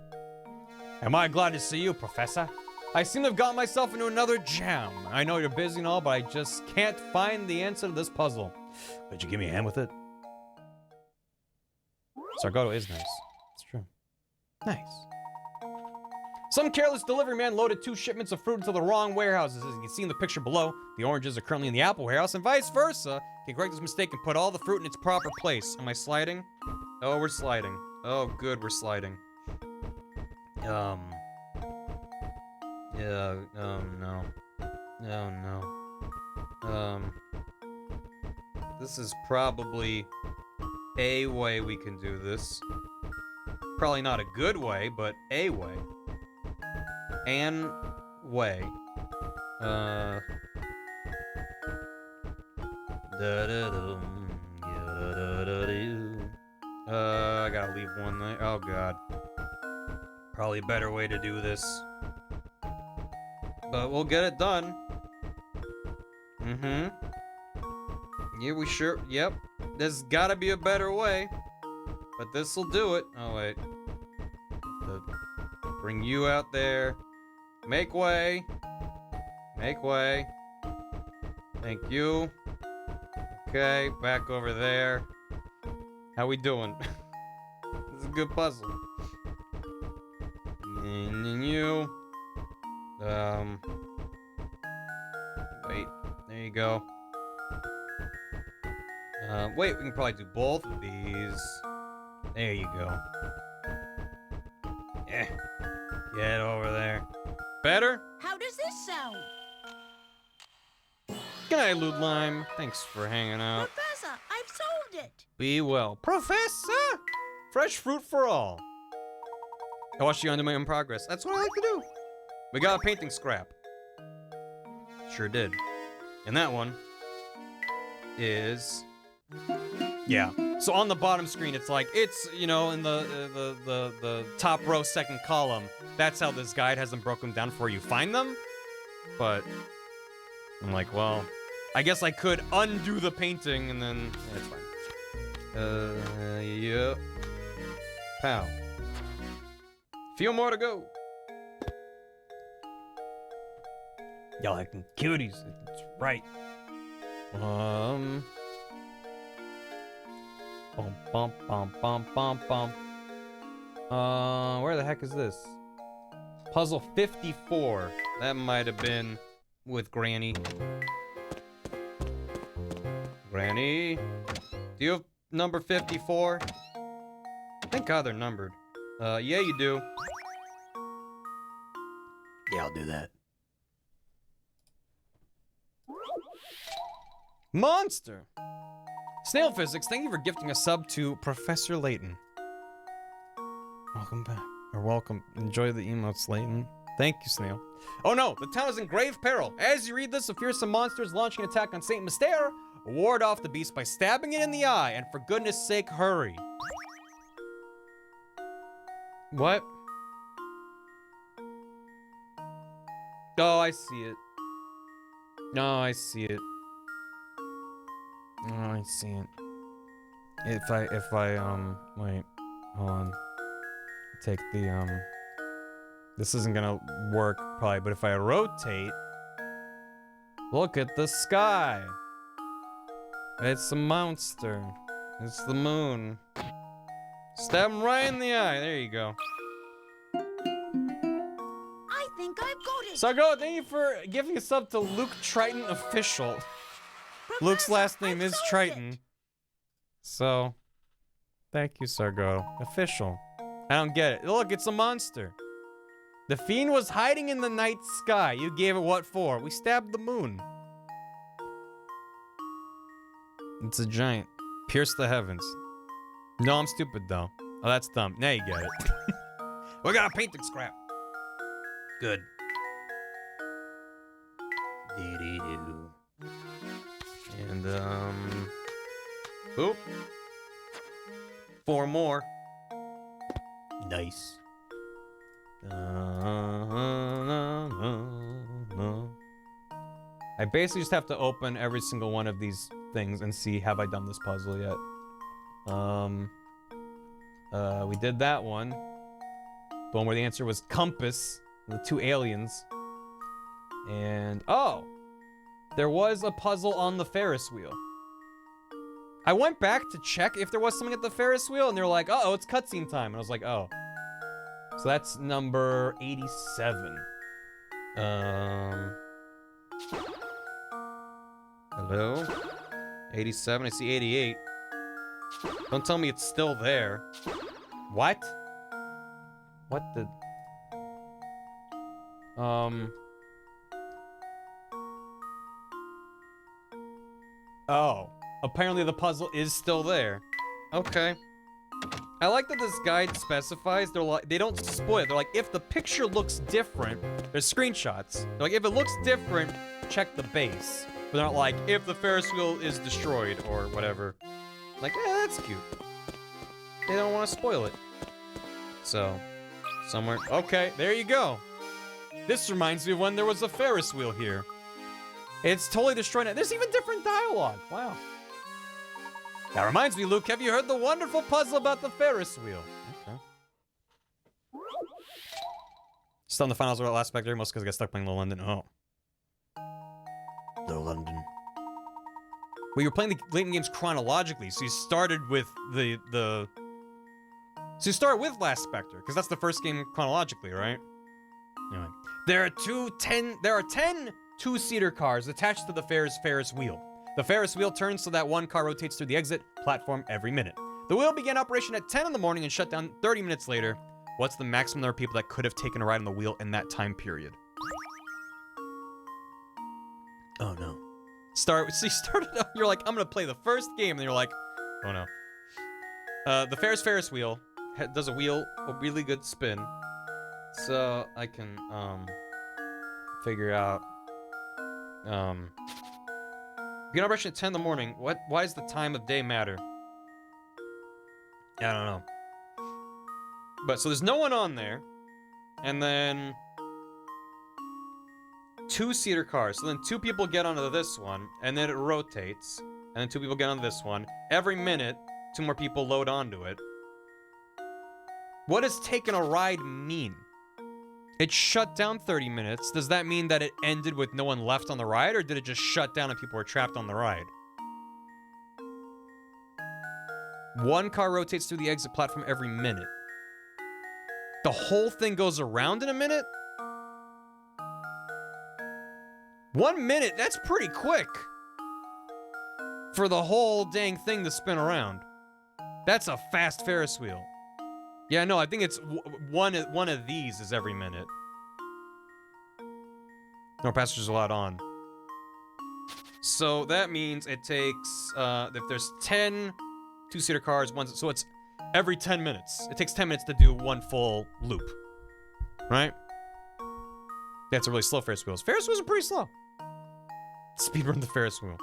am I glad to see you, Professor? I seem to have gotten myself into another jam. I know you're busy and all, but I just can't find the answer to this puzzle. Could you give me a hand with it? Sargoto is nice. It's true. Nice. Some careless delivery man loaded 2 shipments of fruit into the wrong warehouses. As you can see in the picture below, the oranges are currently in the apple warehouse and vice versa. You can correct this mistake and put all the fruit in its proper place. Am I sliding? Oh, we're sliding. Oh, good, we're sliding. Yeah, no. Oh, no. This is probably a way we can do this. Probably not a good way, but a way. An way. I gotta leave one there. Oh, God. Probably a better way to do this. But we'll get it done. Mm-hmm. Yeah, we sure... Yep. There's gotta be a better way. But this'll do it. Oh, wait. Bring you out there. Make way. Make way. Thank you. Okay, back over there. How we doing? This is a good puzzle. And you. Wait. There you go. Wait, we can probably do both of these. There you go. Yeah. Get over there. Better? How does this sound? Good night, Lute Lime. Thanks for hanging out. Professor, I've solved it. Be well. Professor! Fresh fruit for all. I watched you undo my own progress. That's what I like to do. We got a painting scrap. Sure did. And that one is... Yeah. So on the bottom screen, it's like, it's, you know, in the top row, second column. That's how this guide has them broken down for you find them. But I'm like, well, I guess I could undo the painting and then, yeah, it's fine. Yeah. Pow. Few more to go. Y'all acting cuties. That's right. Bum, bum, bum, bum, bum, bum. Where the heck is this? Puzzle 54. That might have been with Granny. Granny? Do you have number 54? Thank God they're numbered. Yeah, you do. Yeah, I'll do that. Monster! Snail Physics, thank you for gifting a sub to Professor Layton. Welcome back. Or welcome. Enjoy the emotes, Layton. Thank you, Snail. Oh no, the town is in grave peril. As you read this, a fearsome monster is launching an attack on Saint Mystere. Ward off the beast by stabbing it in the eye, and for goodness sake, hurry. What? Oh, I see it. No, I see it. Oh, I see it. If I, wait, hold on. Take the, this isn't gonna work, probably, but if I rotate, look at the sky. It's a monster. It's the moon. Stab him right in the eye. There you go. I think I've got it. Sargo, thank you for giving a sub to Luke Triton Official. Luke's last name is Triton. So, thank you, Sargo. Official. I don't get it. Look, it's a monster. The fiend was hiding in the night sky. You gave it what for? We stabbed the moon. It's a giant. Pierce the heavens. No, I'm stupid, though. Oh, that's dumb. Now you get it. We got a painting scrap. Good. Dee-dee-doo. And, Oop. 4 more. Nice. I basically just have to open every single one of these things and see, have I done this puzzle yet? We did that one. The one where the answer was compass, the 2 aliens. And, oh! There was a puzzle on the Ferris wheel. I went back to check if there was something at the Ferris wheel, and they were like, uh-oh, it's cutscene time. And I was like, oh. So that's number 87. Hello? 87, I see 88. Don't tell me it's still there. What? What the... Oh. Apparently the puzzle is still there. Okay. I like that this guide specifies, they don't spoil it. They're like, if the picture looks different, there's screenshots. They're like, if it looks different, check the base. But they're not like, if the Ferris wheel is destroyed or whatever. Like, that's cute. They don't want to spoil it. So, somewhere, okay, there you go. This reminds me of when there was a Ferris wheel here. It's totally destroyed. There's even different dialogue. Wow. That reminds me, Luke, have you heard the wonderful puzzle about the Ferris wheel? Okay. Still in the finals of last spectator, most because I got stuck playing Low London. Oh. Low London. Well, you were playing the Layton games chronologically, so you started with So you start with Last Spectre, because that's the first game chronologically, right? Anyway. There are 10 two-seater cars attached to the Ferris wheel. The Ferris wheel turns so that one car rotates through the exit platform every minute. The wheel began operation at 10 in the morning and shut down 30 minutes later. What's the maximum number of people that could have taken a ride on the wheel in that time period? Oh no. So you started out, you're like, I'm gonna play the first game, and you're like, oh no. The Ferris wheel does a really good spin. So I can, figure out, begin operation at 10 in the morning. Why does the time of day matter? I don't know. But, so there's no one on there. And then... two-seater cars. So then 2 people get onto this one, and then it rotates. And then 2 people get onto this one. Every minute, 2 more people load onto it. What does taking a ride mean? It shut down 30 minutes. Does that mean that it ended with no one left on the ride, or did it just shut down and people were trapped on the ride? One car rotates through the exit platform every minute. The whole thing goes around in a minute? 1 minute? That's pretty quick. For the whole dang thing to spin around. That's a fast Ferris wheel. Yeah, no, I think it's one of these is every minute. No passengers allowed on. So that means it takes, if there's 10 two-seater cars, so it's every 10 minutes. It takes 10 minutes to do one full loop. Right? That's a really slow Ferris wheel. Ferris wheels are pretty slow. Speedrun the Ferris wheel.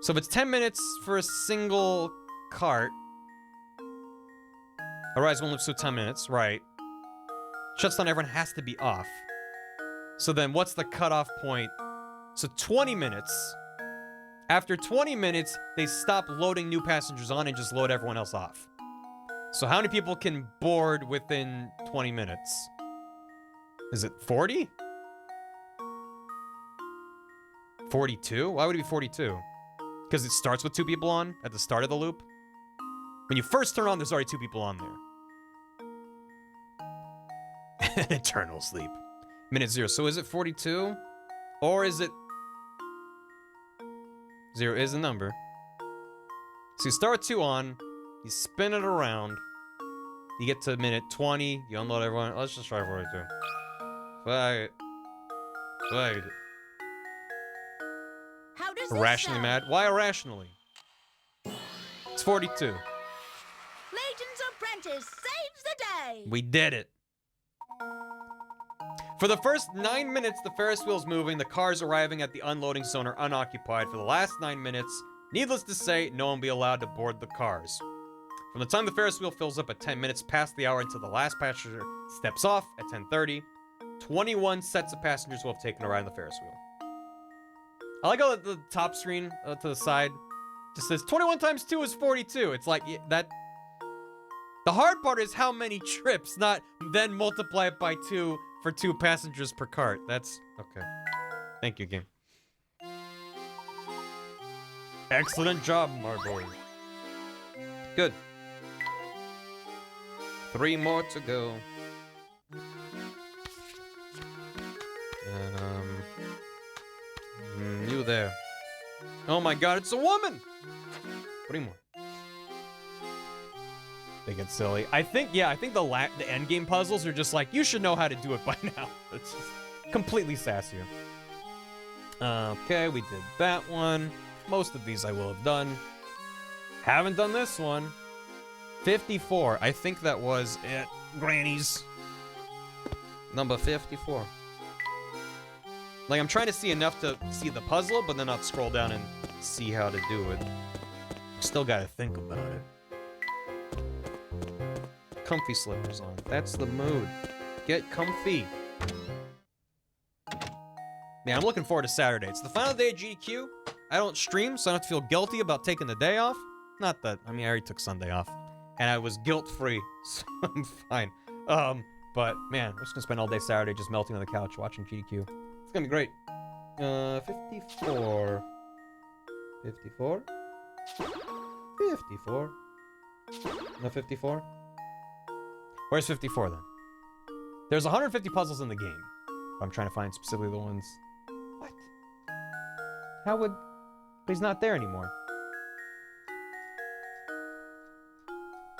So if it's 10 minutes for a single cart, Arise won't live through 10 minutes, right? Shuts down, everyone has to be off. So then what's the cutoff point? So 20 minutes. After 20 minutes, they stop loading new passengers on and just load everyone else off. So how many people can board within 20 minutes? Is it 40? 42? Why would it be 42? Because it starts with 2 people on at the start of the loop? When you first turn on, there's already 2 people on there. Eternal sleep. Minute 0. So is it 42? Or is it... 0 is the number. So you start with 2 on, you spin it around, you get to minute 20, you unload everyone. Let's just try 42. Fuck it. How does this Irrationally sound? mad? Why irrationally? It's 42. Layton's apprentice saves the day. We did it. For the first 9 minutes, the Ferris wheel's moving, the cars arriving at the unloading zone are unoccupied. For the last 9 minutes, needless to say, no one will be allowed to board the cars. From the time the Ferris wheel fills up at 10 minutes past the hour until the last passenger steps off at 10:30, 21 sets of passengers will have taken a ride on the Ferris wheel. I like how the top screen to the side just says 21 times 2 is 42. It's like, yeah, that... The hard part is how many trips, not then multiply it by 2 for 2 passengers per cart. That's... okay. Thank you, game. Excellent job, my boy. Good. 3 more to go. You there. Oh my god, it's a woman! 3 more. They get silly. I think the endgame puzzles are just like, you should know how to do it by now. It's just completely sassy. Okay, we did that one. Most of these I will have done. Haven't done this one. 54. I think that was it. Granny's. Number 54. Like, I'm trying to see enough to see the puzzle, but then not scroll down and see how to do it. Still gotta think about it. Comfy slippers on. That's the mood. Get comfy. Man, I'm looking forward to Saturday. It's the final day of GDQ. I don't stream, so I don't have to feel guilty about taking the day off. Not that, I mean, I already took Sunday off. And I was guilt-free, so I'm fine. But, man, we're just gonna spend all day Saturday just melting on the couch watching GDQ. It's gonna be great. 54. 54? 54? No 54? Where's 54 then? There's 150 puzzles in the game. I'm trying to find specifically the ones... What? How would... He's not there anymore.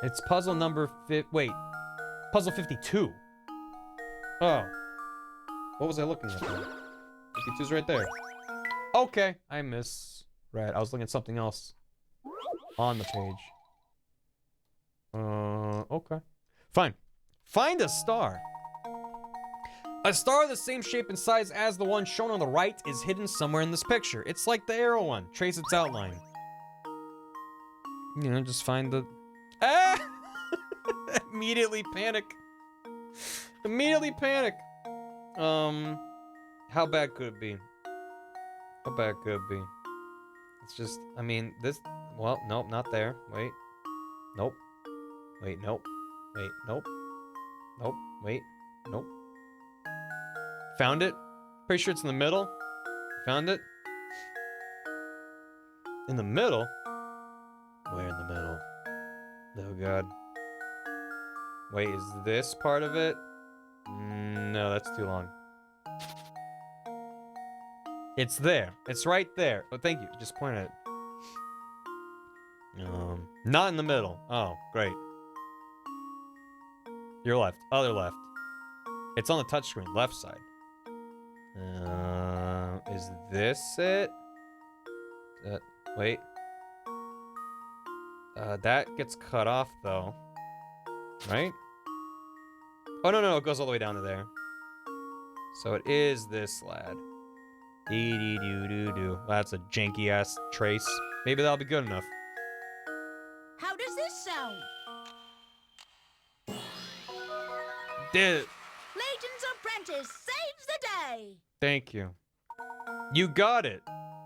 It's puzzle number... Wait. Puzzle 52. Oh. What was I looking at then? 52's right there. Okay. I misread. I was looking at something else on the page. Okay. Fine. Find a star. A star the same shape and size as the one shown on the right is hidden somewhere in this picture. It's like the arrow one. Trace its outline. You know, just find the... Ah! Immediately panic. Immediately panic. How bad could it be? How bad could it be? It's just, I mean, this... Well, nope, not there. Wait. Nope. Wait, nope. Wait, nope. Nope. Wait. Nope. Found it? Pretty sure it's in the middle. Found it? In the middle? Where in the middle? Oh god. Wait, is this part of it? No, that's too long. It's there. It's right there. Oh, thank you. Just point at it. Not in the middle. Oh, great. Your left. Other left. It's on the touchscreen. Left side. Is this it? Wait. That gets cut off, though. Right? Oh, no, it goes all the way down to there. So it is this lad. Dee-dee-doo-doo-doo. That's a janky-ass trace. Maybe that'll be good enough. How does this sound? Did. Layton's apprentice saves the day. Thank you. You got it.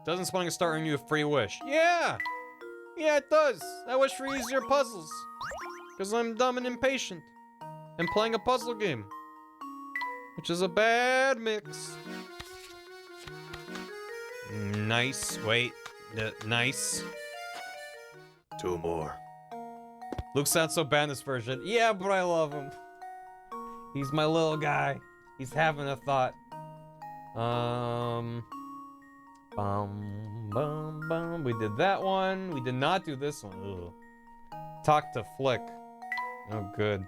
Doesn't spawning start earning you a free wish? Yeah. Yeah, it does. I wish for easier puzzles. Because I'm dumb and impatient. And playing a puzzle game. Which is a bad mix. Nice. Wait. Nice. 2 more. Luke sounds so bad in this version. Yeah, but I love him. He's my little guy. He's having a thought. We did that one. We did not do this one. Ugh. Talk to Flick. Oh, good.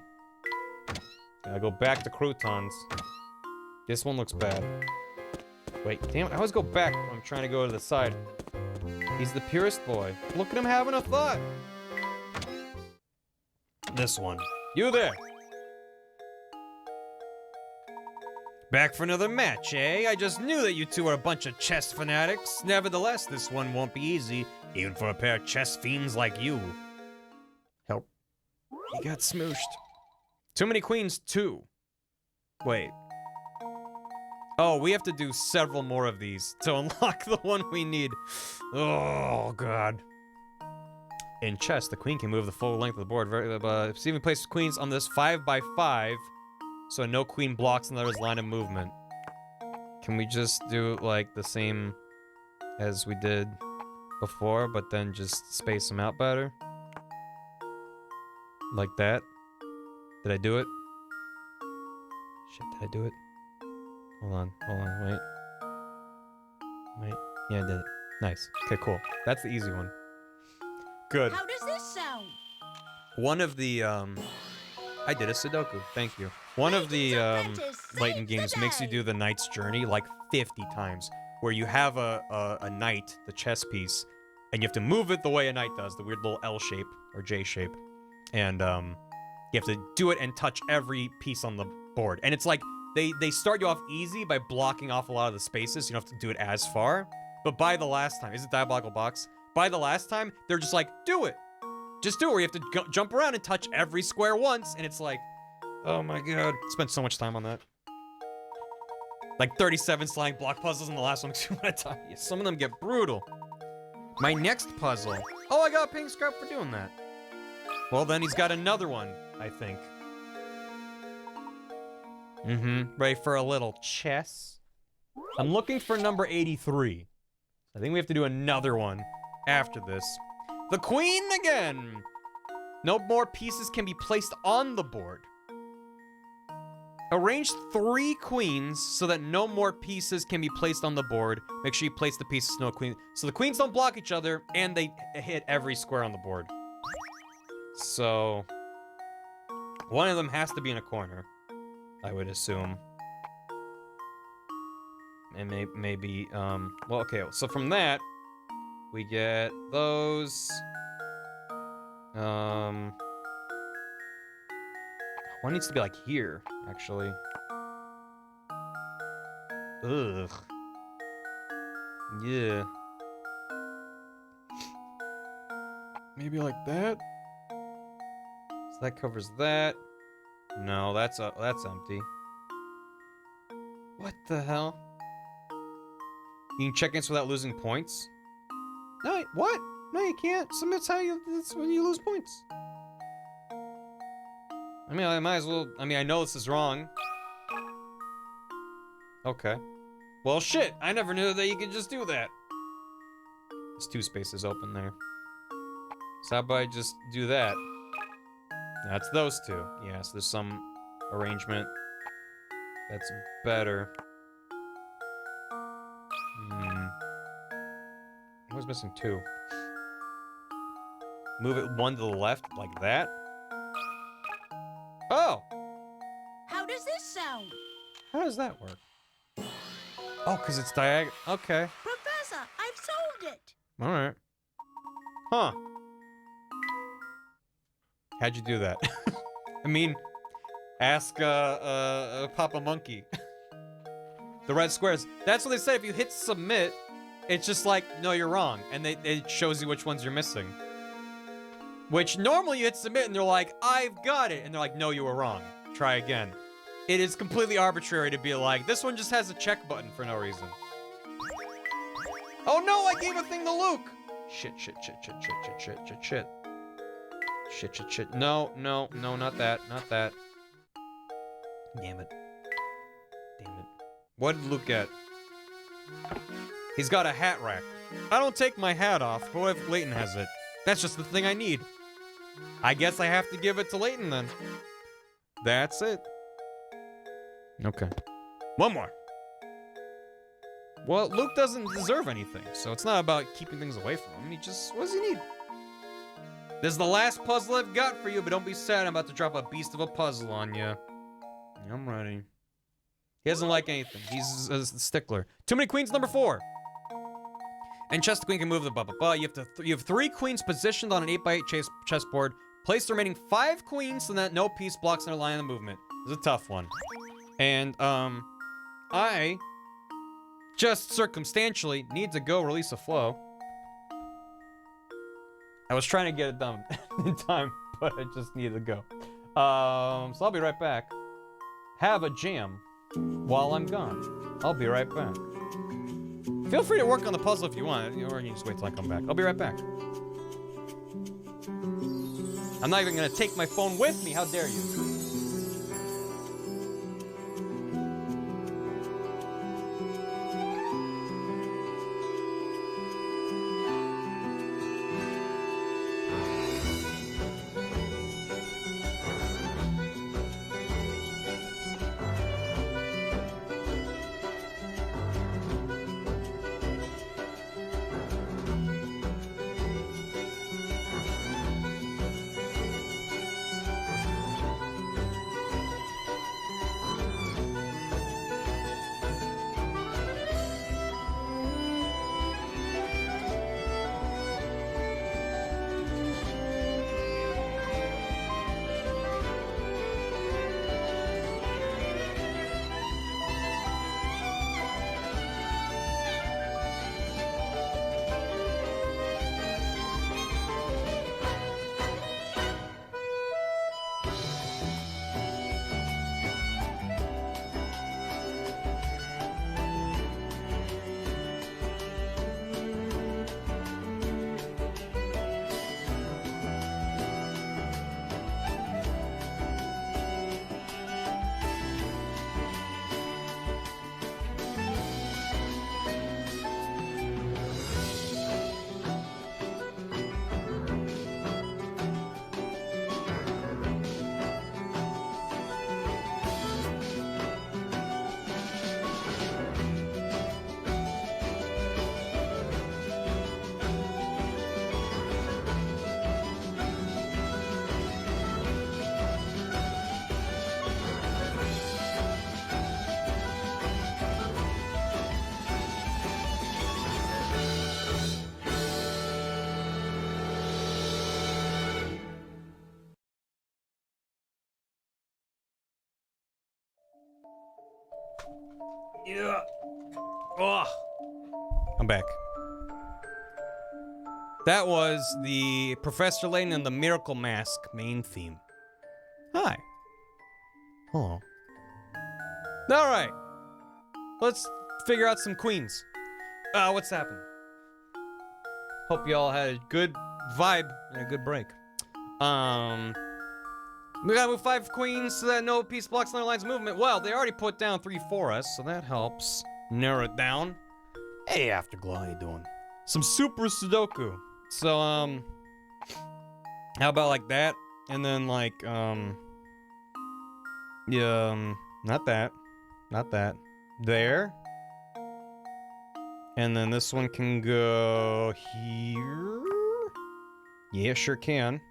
Gotta go back to croutons. This one looks bad. Wait, damn it. I always go back when I'm trying to go to the side. He's the purest boy. Look at him having a thought. This one. You there. Back for another match, eh? I just knew that you two are a bunch of chess fanatics. Nevertheless, this one won't be easy, even for a pair of chess fiends like you. Help. He got smooshed. Too many queens, too. Wait. Oh, we have to do several more of these to unlock the one we need. Oh, God. In chess, the queen can move the full length of the board. Steven places queens on this 5x5, so no queen blocks another's line of movement. Can we just do, like, the same as we did before, but then just space them out better? Like that? Did I do it? Shit, did I do it? Hold on, wait. Wait, yeah, I did it. Nice. Okay, cool. That's the easy one. Good. How does this sound? One of the, I did a Sudoku, thank you. One of the, Layton games makes you do the knight's journey like 50 times, where you have a knight, the chess piece, and you have to move it the way a knight does, the weird little L shape, or J shape. And, you have to do it and touch every piece on the board. And it's like, they start you off easy by blocking off a lot of the spaces, so you don't have to do it as far. But by the last time, is it Diabolical Box? By the last time, they're just like, do it! Just do it, where you have to jump around and touch every square once, and it's like, oh my god. Spent so much time on that. Like 37 sliding block puzzles, and the last one took my time. Some of them get brutal. My next puzzle. Oh, I got a pink scrap for doing that. Well, then he's got another one, I think. Ready for a little chess? I'm looking for number 83. I think we have to do another one after this. The queen again! No more pieces can be placed on the board. Arrange 3 queens so that no more pieces can be placed on the board. Make sure you place the pieces no queen. So the queens don't block each other, and they hit every square on the board. So one of them has to be in a corner, I would assume. And maybe, well, okay, so from that, we get those. One needs to be like here, actually. Ugh. Yeah. Maybe like that? So that covers that. No, that's empty. What the hell? You can check against without losing points? No, what? No, you can't. That's when you lose points. I mean, I might as well. I mean, I know this is wrong. Okay. Well, shit. I never knew that you could just do that. There's 2 spaces open there. So how about I just do that? That's those 2. Yeah, so there's some arrangement that's better. I was missing 2. Move it 1 to the left, like that. Oh! How does this sound? How does that work? Oh, because it's diagonal. Okay. Professor, I've solved it. Alright. Huh. How'd you do that? I mean, ask Papa Monkey. The red squares. That's what they say. If you hit submit, it's just like, no, you're wrong. And it shows you which ones you're missing. Which normally you hit submit and they're like, I've got it. And they're like, no, you were wrong. Try again. It is completely arbitrary to be like, this one just has a check button for no reason. Oh no, I gave a thing to Luke. Shit. No, not that. Damn it. What did Luke get? He's got a hat rack. I don't take my hat off, but what if Layton has it? That's just the thing I need. I guess I have to give it to Layton then. That's it. Okay. One more. Well, Luke doesn't deserve anything, so it's not about keeping things away from him. He just, what does he need? This is the last puzzle I've got for you, but don't be sad. I'm about to drop a beast of a puzzle on you. I'm ready. He doesn't like anything. He's a stickler. Too many queens, number 4. And chess the queen can move the blah blah blah. You have 3 queens positioned on an 8x8 chessboard. Place the remaining 5 queens so that no piece blocks their line of movement. It's a tough one. And I just circumstantially need to go release a flow. I was trying to get it done in time, but I just needed to go. So I'll be right back. Have a jam while I'm gone. I'll be right back. Feel free to work on the puzzle if you want, or you can just wait till I come back. I'll be right back. I'm not even gonna take my phone with me, how dare you? Yeah. Ugh. I'm back. That was the Professor Layton and the Miracle Mask main theme. Hi. Hello. Alright. Let's figure out some queens. What's happening? Hope y'all had a good vibe and a good break. We gotta move 5 queens so that no piece blocks their lines of movement. Well, they already put down 3 for us, so that helps narrow it down. Hey, Afterglow, how you doing? Some super Sudoku. So, how about like that? And then like, yeah, not that. Not that. There. And then this one can go here. Yeah, sure can.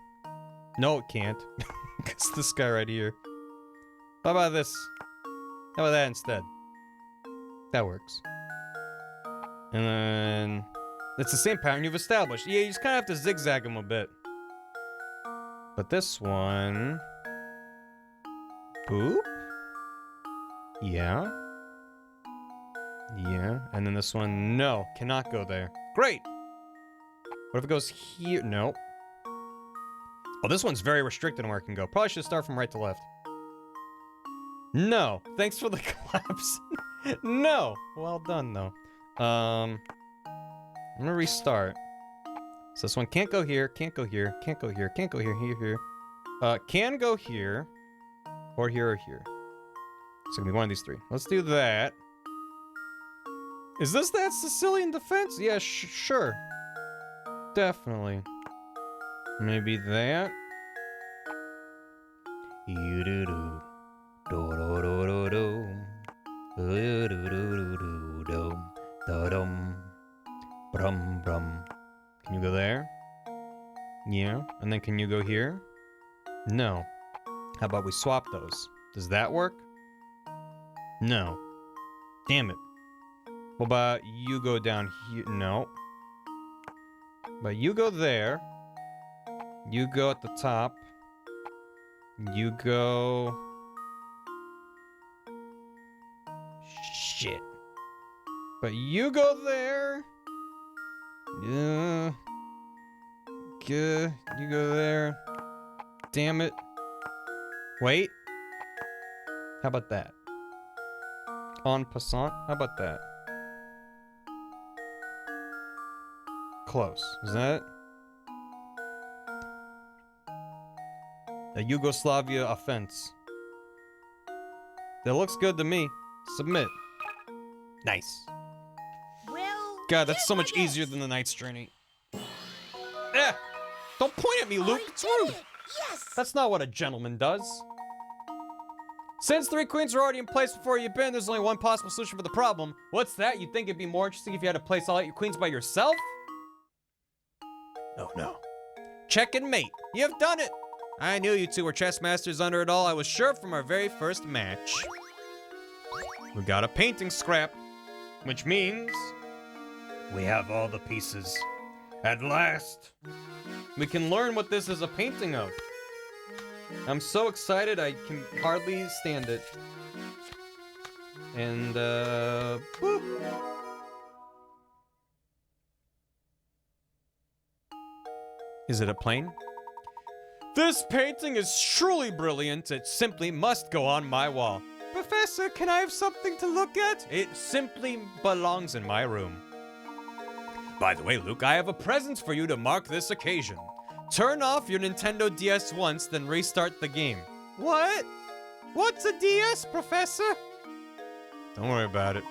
No, it can't. It's this guy right here. How about this? How about that instead? That works. And then... it's the same pattern you've established. Yeah, you just kind of have to zigzag them a bit. But this one... boop? Yeah. Yeah, and then this one, no, cannot go there. Great! What if it goes here? No. Oh, this one's very restricted on where it can go. Probably should start from right to left. No. Thanks for the claps. No. Well done, though. I'm gonna restart. So this one can't go here, can't go here, can't go here, can't go here, here. Can go here, or here, or here. It's gonna be one of these three. Let's do that. Is this that Sicilian defense? Yeah, sure. Definitely. Maybe that. You-do-do. Do-do-do-do-do. Do-do-do-do-do-do. Da-dum. Brum, brum. Can you go there? Yeah. And then can you go here? No. How about we swap those? Does that work? No. Damn it. What about you go down here? No. But you go there. You go at the top. You go... Shit. But you go there. Yeah. Good. You go there. Damn it. Wait. How about that? En passant? How about that? Close. Is that it? A Yugoslavia offense. That looks good to me. Submit. Nice. Well, God, that's so much easier than the Knight's Journey. Eh! Don't point at me, Luke. It's rude. Yes. That's not what a gentleman does. Since 3 queens are already in place before you've been, there's only one possible solution for the problem. What's that? You'd think it'd be more interesting if you had to place all 8 your queens by yourself? Oh no. Check and mate. You've done it! I knew you two were chess masters under it all. I was sure from our very first match. We got a painting scrap, which means we have all the pieces. At last! We can learn what this is a painting of. I'm so excited I can hardly stand it. And, boop. Is it a plane? This painting is truly brilliant. It simply must go on my wall. Professor, can I have something to look at? It simply belongs in my room. By the way, Luke, I have a present for you to mark this occasion. Turn off your Nintendo DS once, then restart the game. What? What's a DS, Professor? Don't worry about it.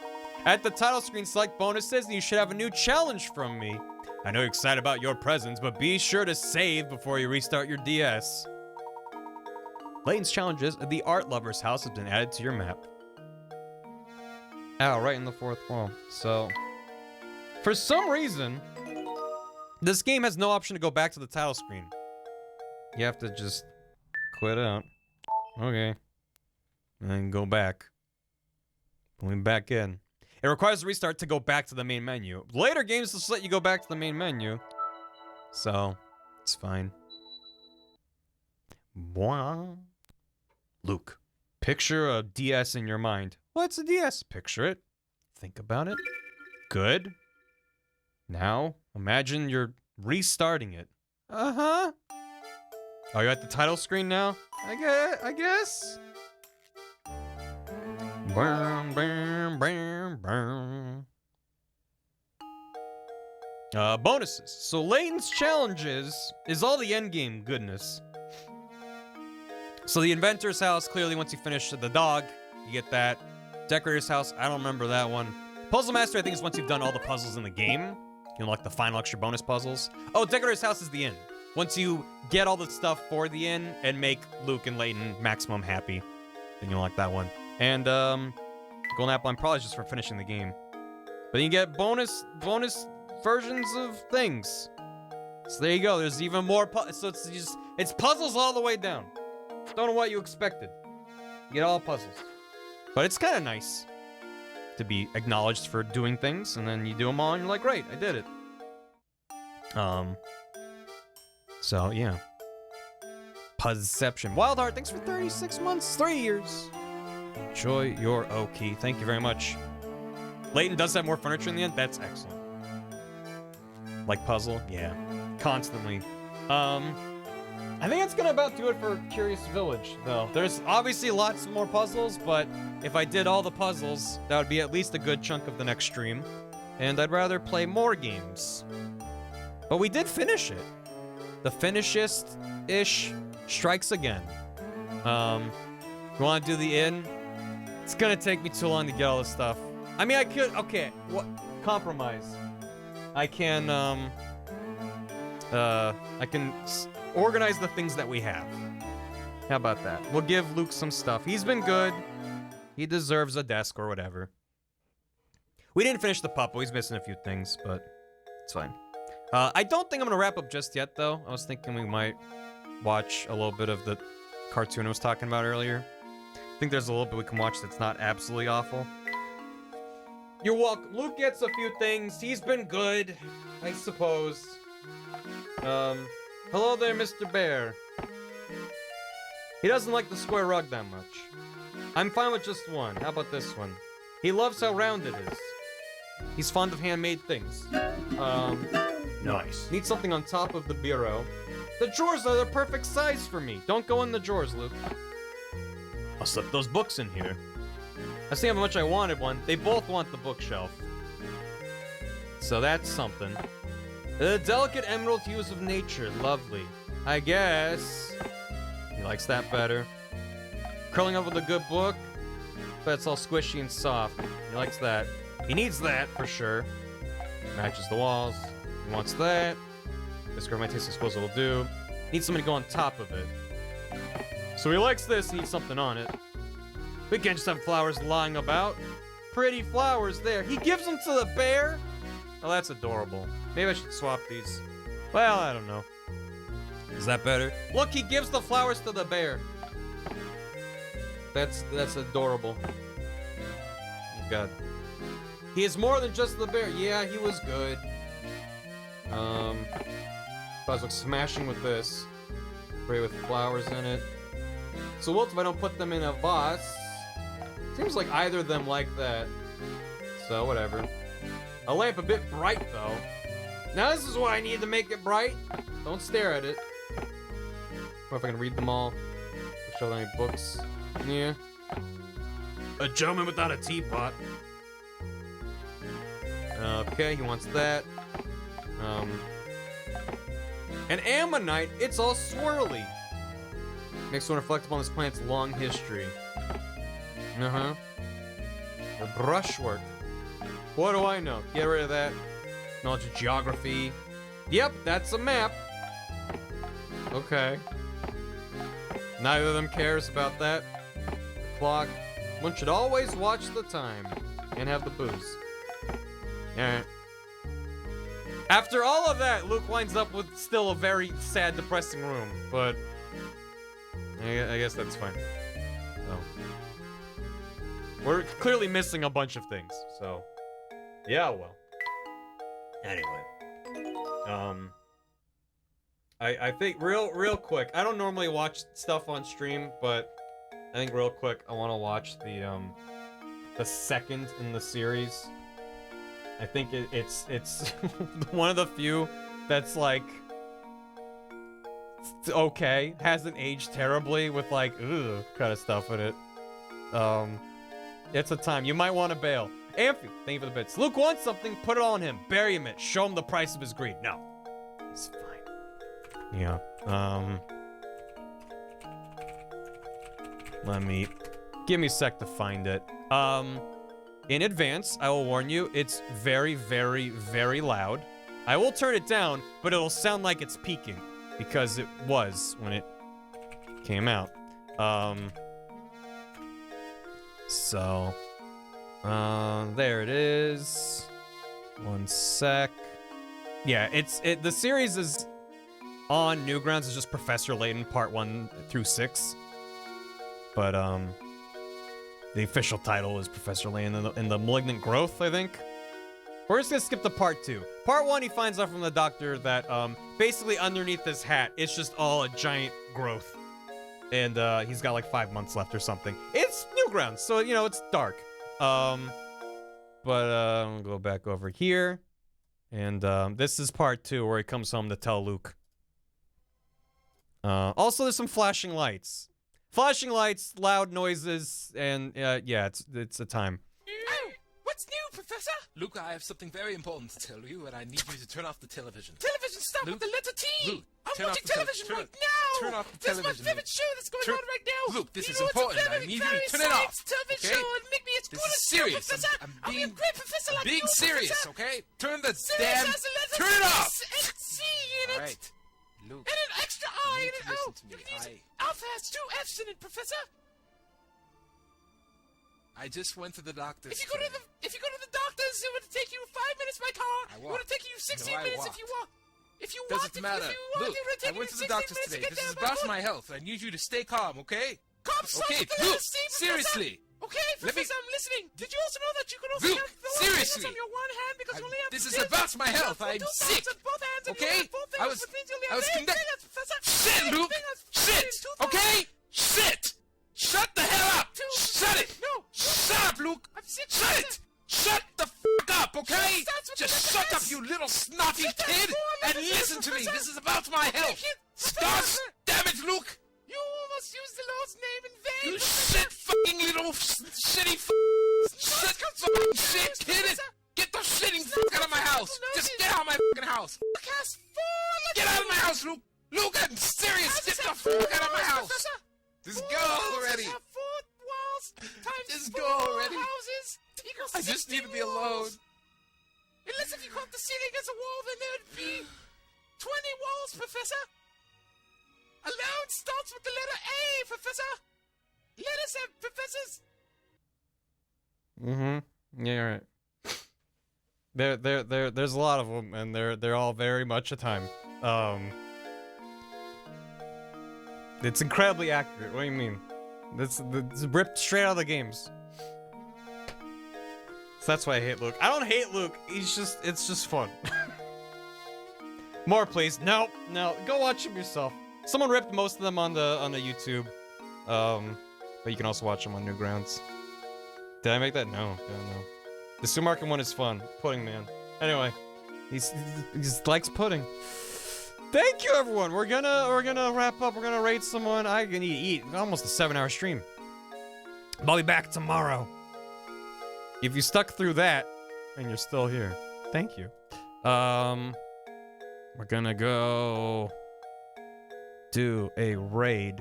At the title screen, select bonuses, and you should have a new challenge from me. I know you're excited about your presents, but be sure to save before you restart your DS. Layton's challenges at the Art Lover's house have been added to your map. Ow, right in the 4th wall. So, for some reason, this game has no option to go back to the title screen. You have to just quit out. Okay. And then go back. Going back in. It requires a restart to go back to the main menu. Later games will just let you go back to the main menu. So, it's fine. Wow. Luke, picture a DS in your mind. What's a DS? Picture it. Think about it. Good. Now, imagine you're restarting it. Uh-huh. Are you at the title screen now? I guess. Bam, bam, bam, bam. Bonuses. So Layton's challenges is all the endgame goodness. So the inventor's house, clearly once you finish the dog, you get that. Decorator's house, I don't remember that one. Puzzle Master, I think is once you've done all the puzzles in the game. You unlock the final extra bonus puzzles. Oh, Decorator's house is the inn. Once you get all the stuff for the inn and make Luke and Layton maximum happy, then you unlock that one. And, Golden Apple, I'm probably just for finishing the game. But you get bonus versions of things. So there you go. There's even more so it's puzzles all the way down. Don't know what you expected. You get all puzzles. But it's kind of nice to be acknowledged for doing things, and then you do them all, and you're like, great, I did it. So, yeah. Puzzception. Wildheart, thanks for 36 months, 3 years. Enjoy your Oki. Thank you very much. Layton does have more furniture in the end. That's excellent. Like puzzle? Yeah. Constantly. I think that's gonna about do it for Curious Village, though. There's obviously lots more puzzles, but if I did all the puzzles, that would be at least a good chunk of the next stream. And I'd rather play more games. But we did finish it. The finishist-ish strikes again. You wanna do the inn? It's gonna take me too long to get all this stuff. I mean, I could, okay, what, compromise. I can organize the things that we have. How about that? We'll give Luke some stuff. He's been good. He deserves a desk or whatever. We didn't finish the pup. He's missing a few things, but it's fine. I don't think I'm gonna wrap up just yet, though. I was thinking we might watch a little bit of the cartoon I was talking about earlier. I think there's a little bit we can watch that's not absolutely awful. You're welcome. Luke gets a few things. He's been good, I suppose. Hello there, Mr. Bear. He doesn't like the square rug that much. I'm fine with just one. How about this one? He loves how round it is. He's fond of handmade things. Nice. Need something on top of the bureau. The drawers are the perfect size for me. Don't go in the drawers, Luke. I'll slip those books in here. I see how much I wanted one. They both want the bookshelf. So that's something. The delicate emerald hues of nature. Lovely. I guess. He likes that better. Curling up with a good book. But it's all squishy and soft. He likes that. He needs that, for sure. Matches the walls. He wants that. This girl, my taste, I suppose will do. Needs somebody to go on top of it. So he likes this, he needs something on it. We can't just have flowers lying about. Pretty flowers there. He gives them to the bear? Oh, that's adorable. Maybe I should swap these. Well, I don't know. Is that better? Look, he gives the flowers to the bear. That's adorable. Oh, God. He is more than just the bear. Yeah, he was good. I was like smashing with this. Spray with flowers in it. So what if I don't put them in a vase? Seems like either of them like that. So whatever. A lamp a bit bright though. Now this is why I need to make it bright. Don't stare at it. What if I can read them all? Show them any books. Yeah. A gentleman without a teapot. Okay, he wants that. An ammonite, it's all swirly. Makes one reflect upon this plant's long history. Uh-huh. The brushwork. What do I know? Get rid of that. Knowledge of geography. Yep, that's a map. Okay. Neither of them cares about that. The clock. One should always watch the time. And have the booze. Alright. After all of that, Luke winds up with still a very sad, depressing room, but I guess that's fine. So. We're clearly missing a bunch of things, so yeah, well. Anyway. I think real quick, I don't normally watch stuff on stream, but I think real quick I want to watch the second in the series. I think it's one of the few that's like okay, hasn't aged terribly with like ugh kind of stuff in it. It's a time you might want to bail. Amphi, thank you for the bits. Luke wants something, put it on him, bury him it, show him the price of his greed. No, it's fine. Yeah. Give me a sec to find it. In advance, I will warn you, it's very, very, very loud. I will turn it down, but it'll sound like it's peaking, because it was when it came out. There it is. One sec. Yeah, the series is on Newgrounds. It's just Professor Layton Part 1 through 6. But, the official title is Professor Layton in the Malignant Growth, I think. We're just gonna skip to Part 2. Part 1, he finds out from the doctor that, basically underneath his hat, it's just all a giant growth. And, he's got like 5 months left or something. It's Newgrounds, so, you know, it's dark. but I'm gonna go back over here. And this is part 2 where he comes home to tell Luke. Also, there's some flashing lights. Flashing lights, loud noises, and yeah, it's a time. Oh, what's new, Professor? Luke, I have something very important to tell you, and I need you to turn off the television. Television, stop with the letter T! Luke, I'm watching television right now! Turn off the This is television, my favorite show that's going on right now! Luke, this You is know, important. It's a I very, need you to very turn it off, science television okay? show, and make me as This good is as you, serious. Professor! I'll be a great professor like being you, serious, Professor. okay? Turn the Serious damn... has a letter Turn it off! S and C in it! All right, Luke. And an extra I and an O! listen to me. You can use it. Alpha has 2 F's in it, Professor! I just went to the doctor's. If you go to the doctor's, it would take you 5 minutes by car. I It walked. would take you 16 No, I minutes if walked. you walk. If you walked, Doesn't matter. If you walked, Luke, it would I take went you to the 16 doctor's minutes today. to get This there is by about foot. my health. I need you to stay calm, okay? Calm, stop Okay, with the Luke, letter C, Professor. seriously. Okay, Let me- Professor, I'm listening. Did you also know that you can also Luke, have the seriously. fingers on your one hand because you only have This two is fingers? about my You health. have I'm two thumbs sick. on both hands and Okay? you have both I fingers, was- which means you only I have was 8 conduct- fingers, Professor. Shit, 8 Luke. fingers. Shit. 2 thumbs. Okay? Shit. Shut the hell up. Shut it. No. Shut up, Luke. I'm sick, Shut Professor. it. Shut the f*** up, okay? Shut starts with Just the shut letter up, S. you little snotty Shut that kid, 4 and letters, listen to me. Professor. This is about my health. Make it- Stas, damn it, Luke. You almost used the Lord's name in vain, You Professor. shit fucking little shitty shit fucking shit kid. Get the shitting fuck out of my house. Just get out of my fucking house. Luke has 4 letters. Get out of my house, Luke. Luke, I'm serious. Get the fuck out of my house. Just go already. Have 4 walls times Just 4 go already. houses equals I just need to 16 be alone. walls. Unless if you count the ceiling as a wall, then there'd be 20 walls, Professor. Alone starts with the letter A, Professor. Let us have professors. Mm-hmm. Yeah, you're right. There's a lot of them, and they're all very much a time. It's incredibly accurate. What do you mean? It's ripped straight out of the games. So that's why I hate Luke. I don't hate Luke. It's just fun. More, please. No. Go watch them yourself. Someone ripped most of them on the YouTube. But you can also watch them on Newgrounds. Did I make that? No. The Sumarkin one is fun. Pudding Man. Anyway, he likes pudding. Thank you, everyone. We're gonna wrap up. We're gonna raid someone. I can eat almost a 7-hour stream. I'll be back tomorrow. If you stuck through that and you're still here, thank you. We're gonna go do a raid.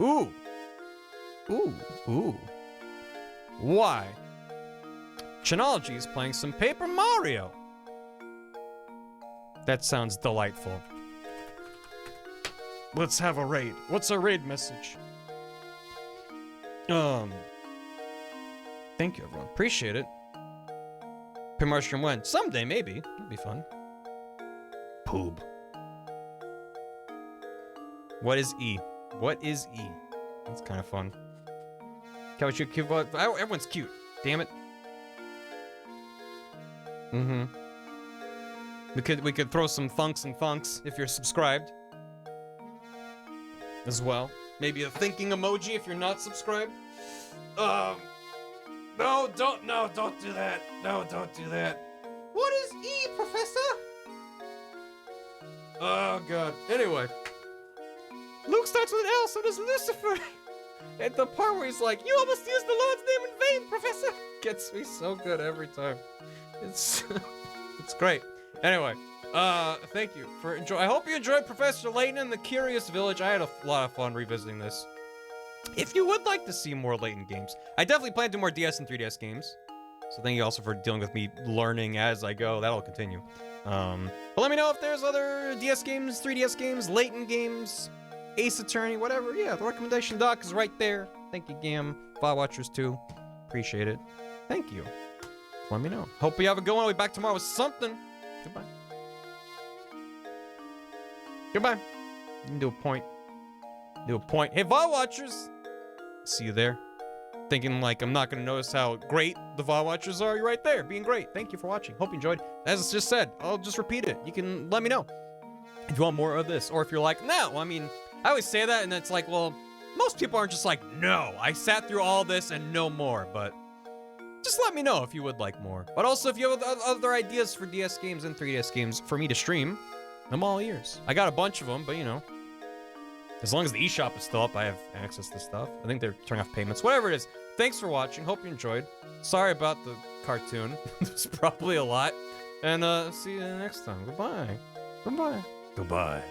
Ooh. Why? Chinology is playing some Paper Mario. That sounds delightful. Let's have a raid. What's our raid message? Thank you, everyone. Appreciate it. Paper Mario stream when? Someday, maybe. It'd be fun. Poob. What is E? What is E? That's kind of fun. Couch, you cute. Everyone's cute. Damn it. Mm-hmm. We could throw some thunks and funks if you're subscribed. As well. Maybe a thinking emoji if you're not subscribed. No, don't do that. No, don't do that. What is E, Professor? Oh, God. Anyway. Luke starts with an L, so does Lucifer. At the part where he's like, you almost used the Lord's name in vain, Professor. Gets me so good every time. It's it's great. Anyway, thank you for I hope you enjoyed Professor Layton and the Curious Village. I had a lot of fun revisiting this. If you would like to see more Layton games, I definitely plan to do more DS and 3DS games. So thank you also for dealing with me learning as I go. That'll continue. But let me know if there's other DS games, 3DS games, Layton games, Ace Attorney, whatever. Yeah, the recommendation doc is right there. Thank you, Gam. File Watchers too. Appreciate it. Thank you. Let me know. Hope you have a good one. I'll be back tomorrow with something. Goodbye. Goodbye. You can do a point. Do a point. Hey, VOD Watchers! See you there. Thinking like I'm not gonna notice how great the VOD Watchers are. You're right there, being great. Thank you for watching. Hope you enjoyed. As I just said, I'll just repeat it. You can let me know if you want more of this, or if you're like, no. I mean, I always say that, and it's like, well, most people aren't just like, no. I sat through all this and no more, but just let me know if you would like more. But also, if you have other ideas for DS games and 3DS games for me to stream, I'm all ears. I got a bunch of them, but you know, as long as the eShop is still up, I have access to stuff. I think they're turning off payments. Whatever it is, thanks for watching. Hope you enjoyed. Sorry about the cartoon. It's probably a lot. And see you next time. Goodbye. Goodbye. Goodbye.